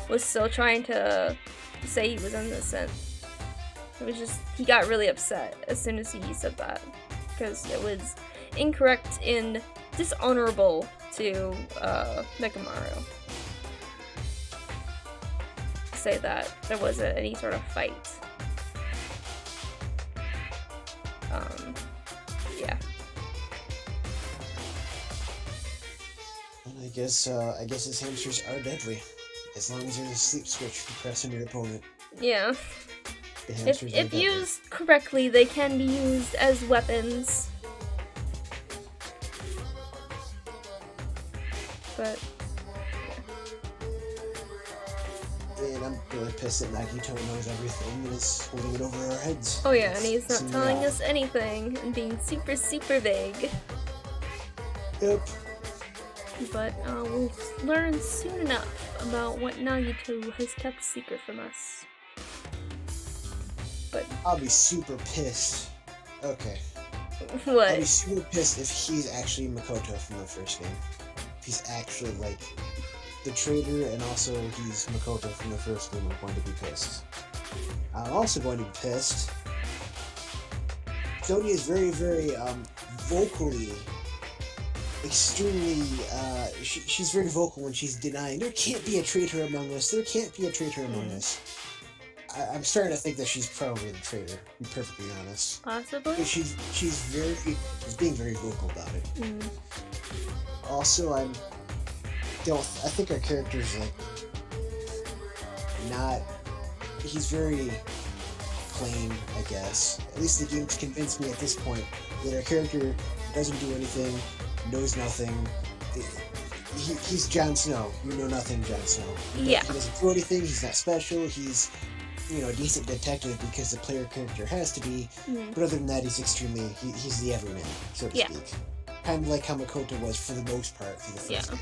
was still trying to say he was innocent. It was just, he got really upset as soon as he said that, because it was incorrect and dishonorable to Nekomaru to say that there wasn't any sort of fight. Yeah. I guess his hamsters are deadly, as long as there's a sleep switch to press on your opponent. Yeah. The hamsters are If deadly. used correctly, they can be used as weapons. But And I'm really pissed that Nagito knows everything and is holding it over our heads. oh yeah, and he's not It's telling not. us anything and being super vague. Yep. But we'll learn soon enough about what Nagito has kept secret from us. But I'll be super pissed. Okay. what? I'll be super pissed if he's actually Makoto from the first game. If he's actually like the traitor and also he's Makoto from the first game, I'm going to be pissed. I'm also going to be pissed. Sony is very, very vocally extremely she's very vocal when she's denying there can't be a traitor among us, there can't be a traitor among us. I'm starting to think that she's probably the traitor, to be perfectly honest. Possibly. Because she's being very vocal about it. Also, I think our character's like not, he's very plain, I guess. At least the game's convinced me at this point that our character doesn't do anything, knows nothing. He's Jon Snow. You know nothing, Jon Snow. Yeah. He doesn't do anything, he's not special, he's, you know, a decent detective because the player character has to be, but other than that, he's he's the everyman, so to speak. Kind of like how Makoto was for the most part for the first game.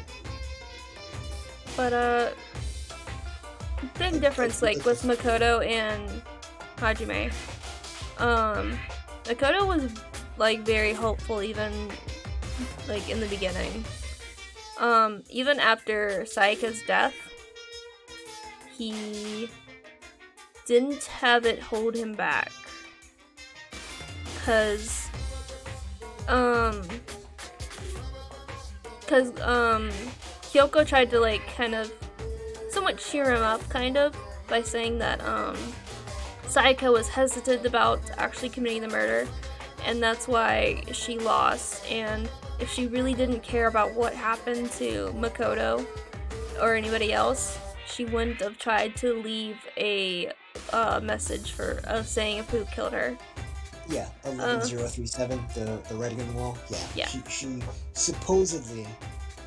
But big difference like with Makoto and Hajime. Makoto was like very hopeful even like in the beginning. Even after Sayaka's death, he didn't have it hold him back. Cause Kyoko tried to like kind of somewhat cheer him up by saying that Sayaka was hesitant about actually committing the murder and that's why she lost, and if she really didn't care about what happened to Makoto or anybody else, she wouldn't have tried to leave a message for saying who killed her. Yeah, 11037, the writing on the wall. Yeah. Yeah. She supposedly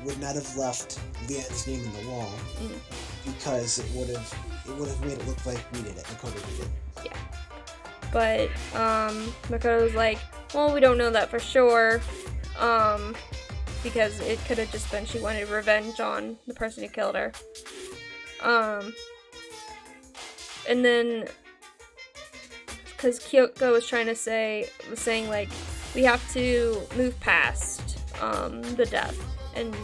would not have left Leon's name in the wall because it would have made it look like we did it. Makoto did it. Yeah. But Makoto was like, well, we don't know that for sure. Because it could have just been she wanted revenge on the person who killed her. And then because Kyoko was saying like we have to move past the death, and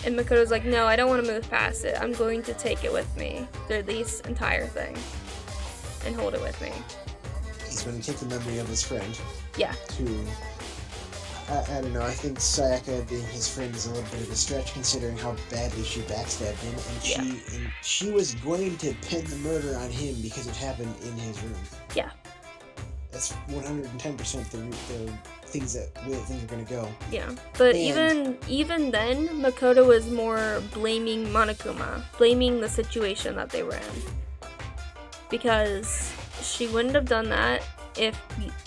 and Makoto's like, no, I don't want to move past it. I'm going to take it with me through this entire thing and hold it with me. He's going to take the memory of his friend. Yeah. I don't know, I think Sayaka being his friend is a little bit of a stretch considering how badly she backstabbed him, and she was going to pin the murder on him because it happened in his room. Yeah. That's 110% the things are going to go. Yeah, but even then, Makoto was more blaming Monokuma, blaming the situation that they were in. Because she wouldn't have done that if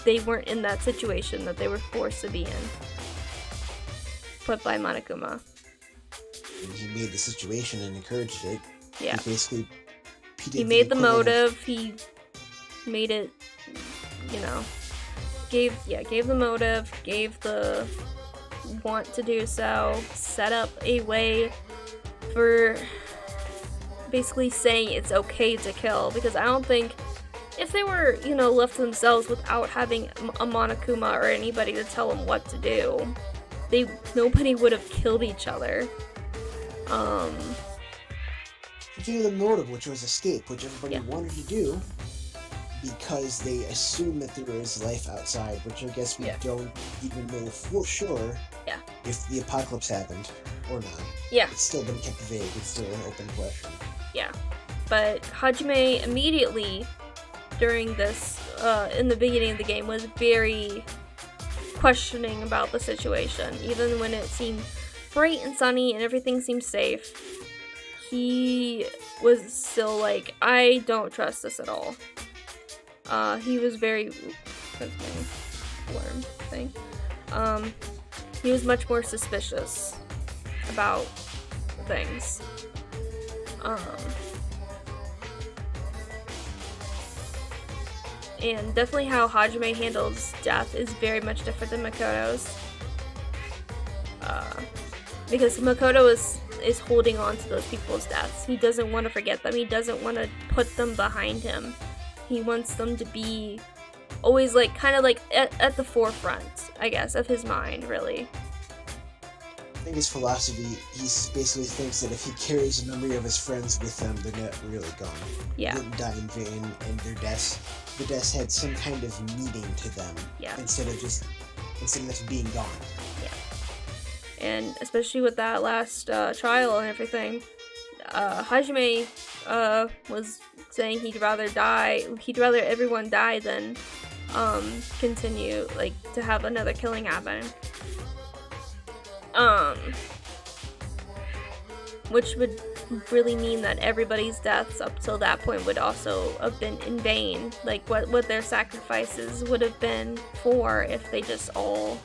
they weren't in that situation that they were forced to be in. Put by Monokuma. And he made the situation and encouraged it. Yeah. He made the motive, he made it, gave the motive, gave the want to do so, set up a way for basically saying it's okay to kill, because I don't think if they were, you know, left to themselves without having a Monokuma or anybody to tell them what to do, nobody would have killed each other. He gave them motive, which was escape, which everybody wanted to do, because they assumed that there is life outside, which I guess we don't even know for sure if the apocalypse happened or not. Yeah. It's still been kept vague. It's still an open question. Yeah. But Hajime immediately, during this, in the beginning of the game, was very questioning about the situation. Even when it seemed bright and sunny and everything seemed safe, he was still like, I don't trust this at all. He was very... That's my worm thing. He was much more suspicious about things. And definitely how Hajime handles death is very much different than Makoto's. Because Makoto is holding on to those people's deaths. He doesn't want to forget them. He doesn't want to put them behind him. He wants them to be always like, kind of like at the forefront, I guess, of his mind, really. I think his philosophy, he basically thinks that if he carries the memory of his friends with them, they're not really gone. Yeah. They didn't die in vain, and the deaths had some kind of meaning to them. Yeah. Instead of just being gone. Yeah. And especially with that last trial and everything, Hajime was saying he'd rather everyone die than continue, like, to have another killing happen. Which would really mean that everybody's deaths up till that point would also have been in vain. Like, what their sacrifices would have been for if they just all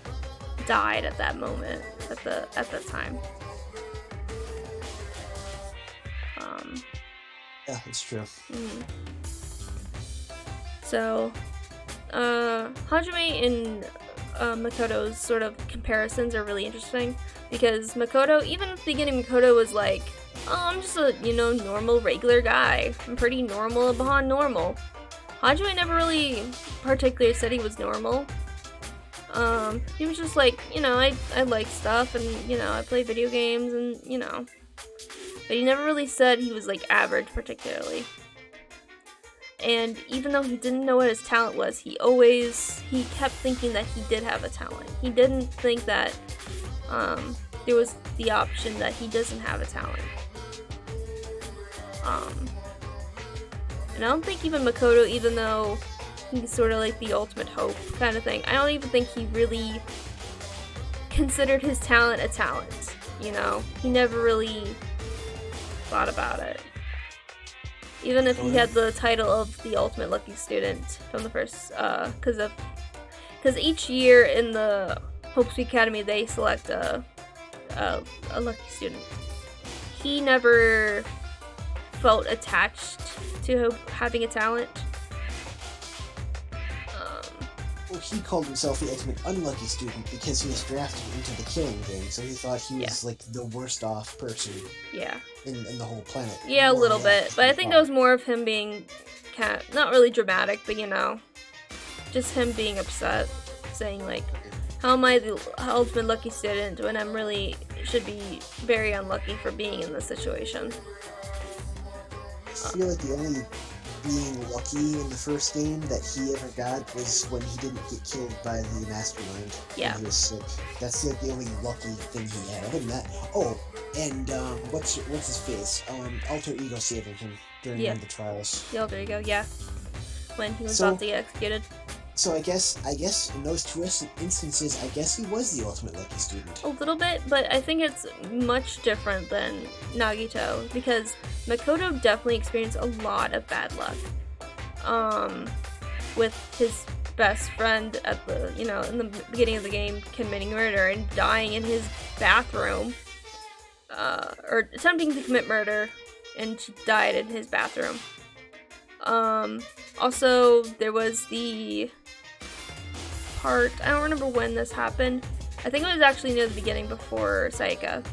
died at that moment, at that time. Yeah, it's true. So, Hajime and Makoto's sort of comparisons are really interesting, because Makoto, even at the beginning, Makoto was like, oh, I'm just a, normal, regular guy. I'm pretty normal beyond normal. Hajime never really particularly said he was normal. He was just like, I like stuff, and, I play video games, and, But he never really said he was, like, average, particularly. And even though he didn't know what his talent was, he kept thinking that he did have a talent. He didn't think that there was the option that he doesn't have a talent. And I don't think even Makoto, even though he's sort of like the ultimate hope kind of thing, I don't even think he really considered his talent a talent, He never really thought about it. Even if he had the title of the ultimate lucky student from the first, because each year in the Hope Speed Academy they select a lucky student. He never felt attached to having a talent. Well, he called himself the ultimate unlucky student because he was drafted into the killing game, so he thought he was like the worst off person. Yeah. In the whole planet. Yeah, a little bit, but I think that was more of him being not really dramatic, but just him being upset, saying like, how am I the ultimate lucky student when I'm really should be very unlucky for being in this situation. I feel like the only being lucky in the first game that he ever got was when he didn't get killed by the mastermind. Yeah. When he was sick. That's like the only lucky thing he had. Other than that, and what's his face? Alter Ego saving him during one of the trials. The Alter Ego, yeah. When he was about to get executed. So I guess in those two instances, I guess he was the ultimate lucky student. A little bit, but I think it's much different than Nagito, because Makoto definitely experienced a lot of bad luck. With his best friend at the, in the beginning of the game committing murder and dying in his bathroom, or attempting to commit murder, and she died in his bathroom. Also, there was the part, I don't remember when this happened. I think it was actually near the beginning before Sayaka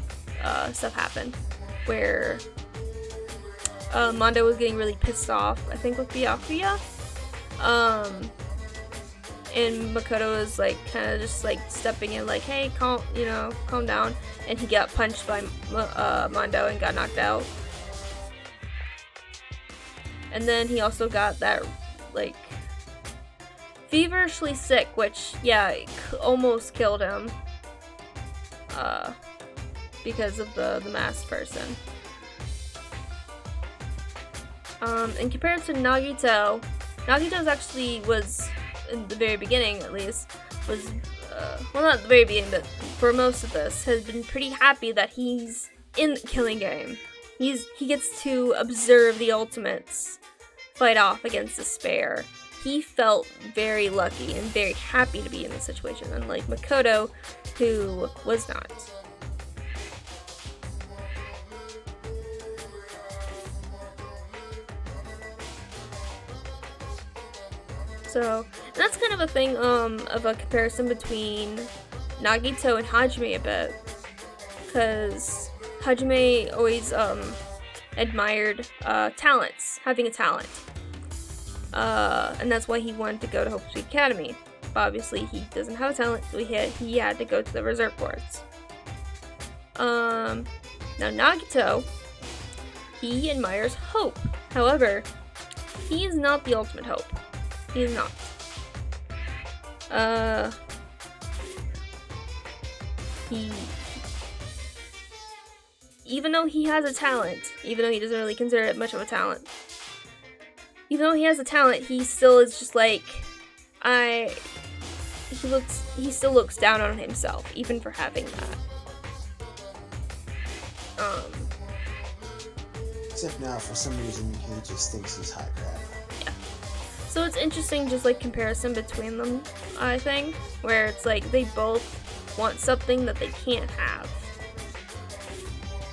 stuff happened, where Mondo was getting really pissed off, I think with Byakuya. And Makoto was like kind of just like stepping in, like, hey, calm down. And he got punched by Mondo and got knocked out. And then he also got that like feverishly sick, which it almost killed him. Because of the masked person. In comparison to Nagito's actually was, in the very beginning at least, was, well, not at the very beginning, but for most of this, has been pretty happy that he's in the killing game. He gets to observe the Ultimates fight off against despair. He felt very lucky and very happy to be in this situation, unlike Makoto, who was not. So that's kind of a thing of a comparison between Nagito and Hajime a bit, because Hajime always admired talents, having a talent, and that's why he wanted to go to Hope Sweet Academy. But obviously he doesn't have a talent, so he had to go to the reserve force. Now Nagito, he admires hope. However, he is not the ultimate hope. He is not. Even though he has a talent, even though he doesn't really consider it much of a talent, even though he has a talent, he still is just like, he still looks down on himself, even for having that. Except now, for some reason, he just thinks he's hot crap. So it's interesting, just like comparison between them, I think, where it's like they both want something that they can't have,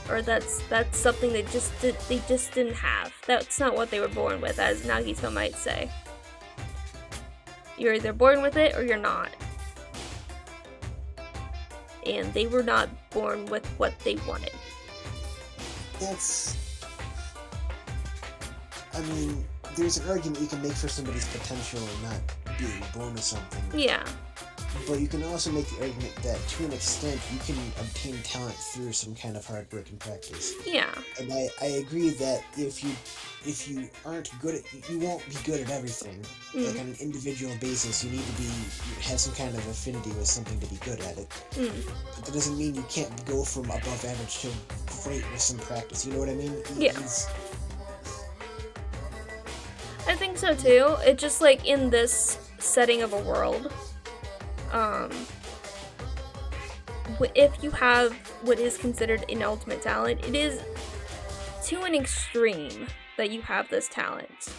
or that's something they just didn't have. That's not what they were born with, as Nagito might say. You're either born with it or you're not, and they were not born with what they wanted. There's an argument you can make for somebody's potential and not being born with something. Yeah. But you can also make the argument that, to an extent, you can obtain talent through some kind of hard work and practice. Yeah. And I agree that if you aren't good at, you won't be good at everything. Like on an individual basis, you need to have some kind of affinity with something to be good at it. But that doesn't mean you can't go from above average to great with some practice. You know what I mean? Yeah. I think so too. It just like in this setting of a world, if you have what is considered an ultimate talent, it is to an extreme that you have this talent.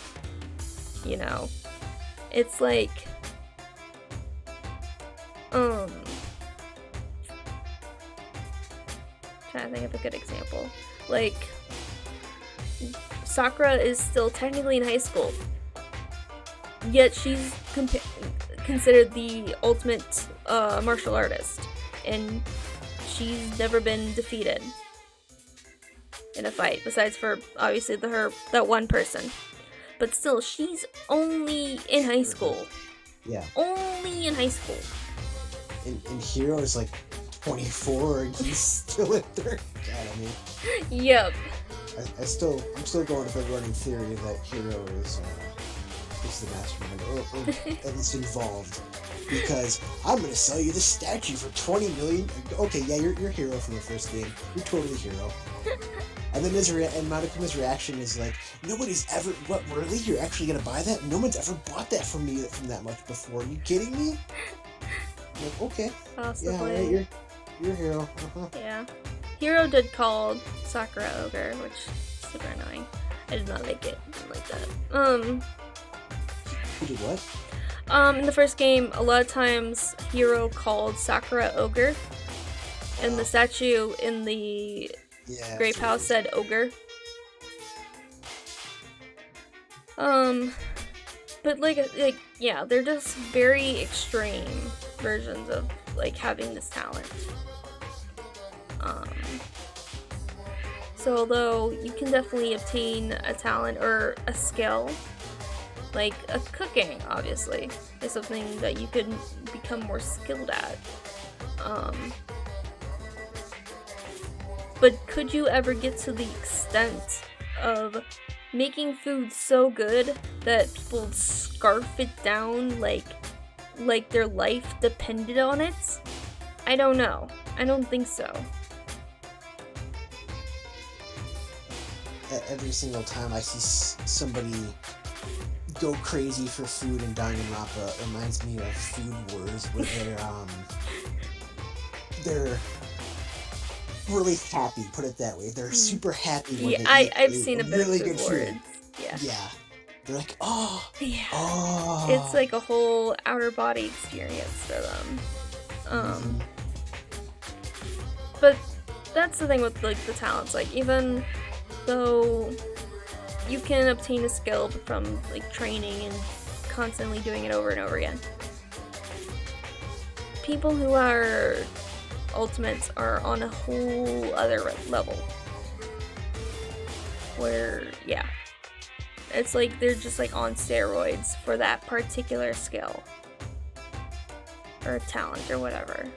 You know, it's like, trying to think of a good example. Like, Sakura is still technically in high school, yet she's considered the ultimate martial artist, and she's never been defeated in a fight, besides for obviously that one person. But still, she's only in high school. Yeah. Only in high school. And Hiro is like 24 and he's still in third academy. Yep. I'm still going with the running theory that Hiro is the mastermind, or at least involved. Because I'm gonna sell you this statue for 20 million. Okay, yeah, you're Hiro from the first game. You're totally Hiro. And then Madokuma's reaction is like, nobody's ever. What, really? You're actually gonna buy that? No one's ever bought that from me from that much before. Are you kidding me? I'm like, okay. Possibly. Yeah, you're Hiro. Yeah. Hiro did call Sakura ogre, which is super annoying. I did not like it. I didn't like that. Who did what? In the first game, a lot of times Hiro called Sakura ogre, and the statue in the grape house said ogre. But like yeah, they're just very extreme versions of like having this talent. So although you can definitely obtain a talent or a skill, like a cooking, obviously, is something that you could become more skilled at. But could you ever get to the extent of making food so good that people scarf it down like their life depended on it? I don't know. I don't think so. Every single time I see somebody go crazy for food in Danganronpa, it reminds me of Food Wars, where they're really happy, put it that way. They're super happy when they eat I've seen a bit really of Food good Wars. food. Yeah. They're like, oh, yeah. Oh. It's like a whole outer body experience for them. But that's the thing with like the talents. Like even though you can obtain a skill from like training and constantly doing it over and over again, people who are ultimates are on a whole other level. Where, yeah. It's like they're just like on steroids for that particular skill. Or talent or whatever.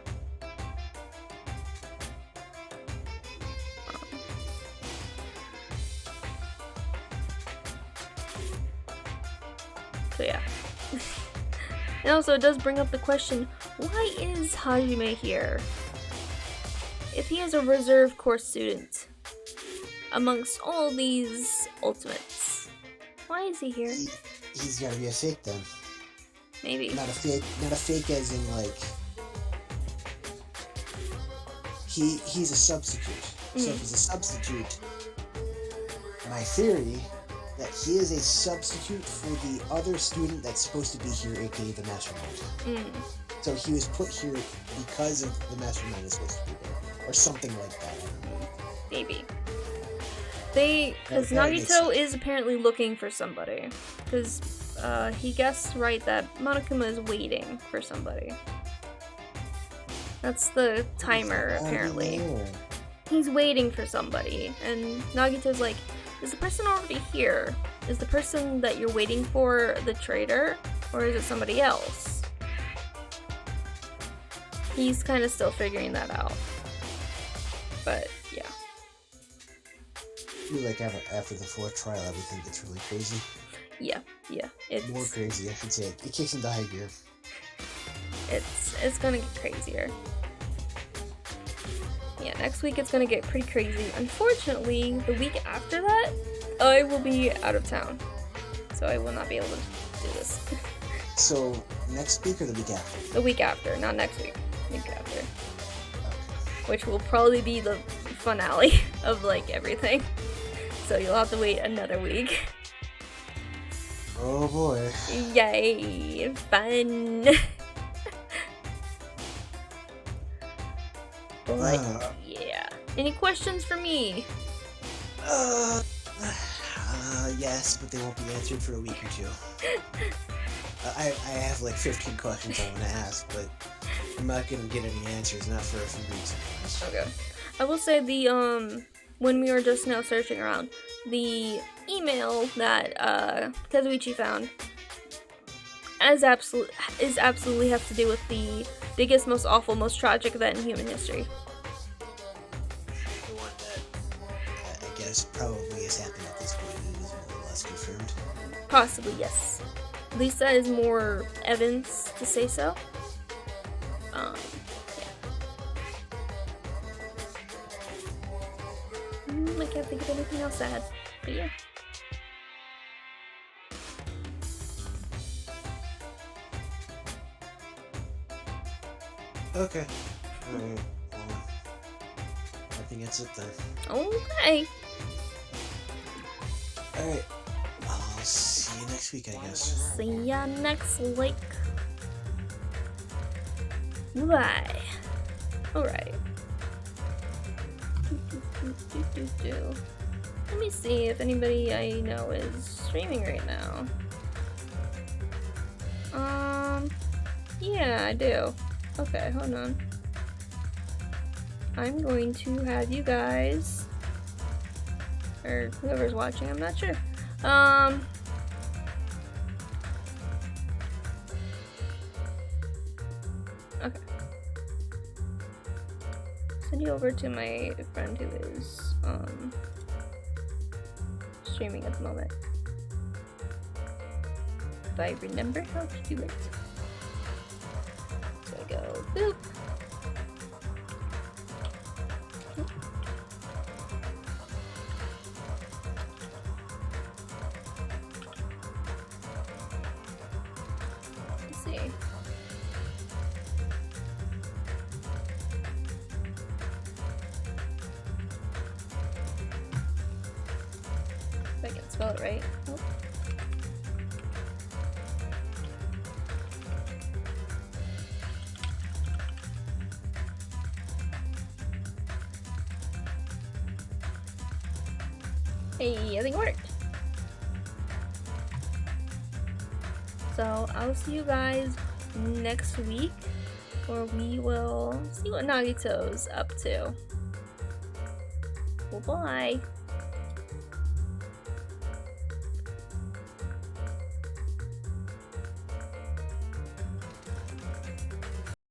So yeah. And also it does bring up the question, why is Hajime here? If he is a reserve course student amongst all these ultimates, why is he here? He's gotta be a fake then. Maybe. Not a fake as in like he's a substitute. So if he's a substitute, my theory that he is a substitute for the other student that's supposed to be here, aka the mastermind. So he was put here because of the mastermind is supposed to be there, or something like that. I don't know. Maybe. Because Nagito is apparently looking for somebody. Because he guessed right that Monokuma is waiting for somebody. That's the timer, apparently. He's waiting for somebody, and Nagito's like, is the person already here? Is the person that you're waiting for the traitor, or is it somebody else? He's kind of still figuring that out. But, yeah. I feel like after the fourth trial, everything gets really crazy. Yeah. It's more crazy, I should say. It kicks into high gear. It's gonna get crazier. Yeah, next week it's gonna get pretty crazy. Unfortunately, the week after that, I will be out of town. So I will not be able to do this. So, next week or the week after? The week after, not next week. Week after. Which will probably be the finale of, like, everything. So you'll have to wait another week. Oh boy. Yay! Fun! But, yeah. Any questions for me? Yes, but they won't be answered for a week or two. I have like 15 questions I want to ask, but I'm not gonna get any answers, not for a few weeks anyways. Okay. I will say the, when we were just now searching around, the email that, Kazuichi found is absolutely has to do with the biggest, most awful, most tragic event in human history. The one that I guess probably has happened at this point and is more or less confirmed. Possibly, yes. At least that is more evidence to say so. Yeah. I can't think of anything else sad, but yeah. Okay. Alright. I think that's it then. Okay. Alright. I'll see you next week, I guess. See ya next week. Bye. Alright. Let me see if anybody I know is streaming right now. Yeah, I do. Okay, hold on. I'm going to have you guys or whoever's watching, I'm not sure. Okay. Send you over to my friend who is streaming at the moment. If I remember how to do it. So I go boop. Let's see. If I can spell it right. Oh. Hey, I think it worked. So I'll see you guys next week, where we will see what Nagito's up to. Well, bye.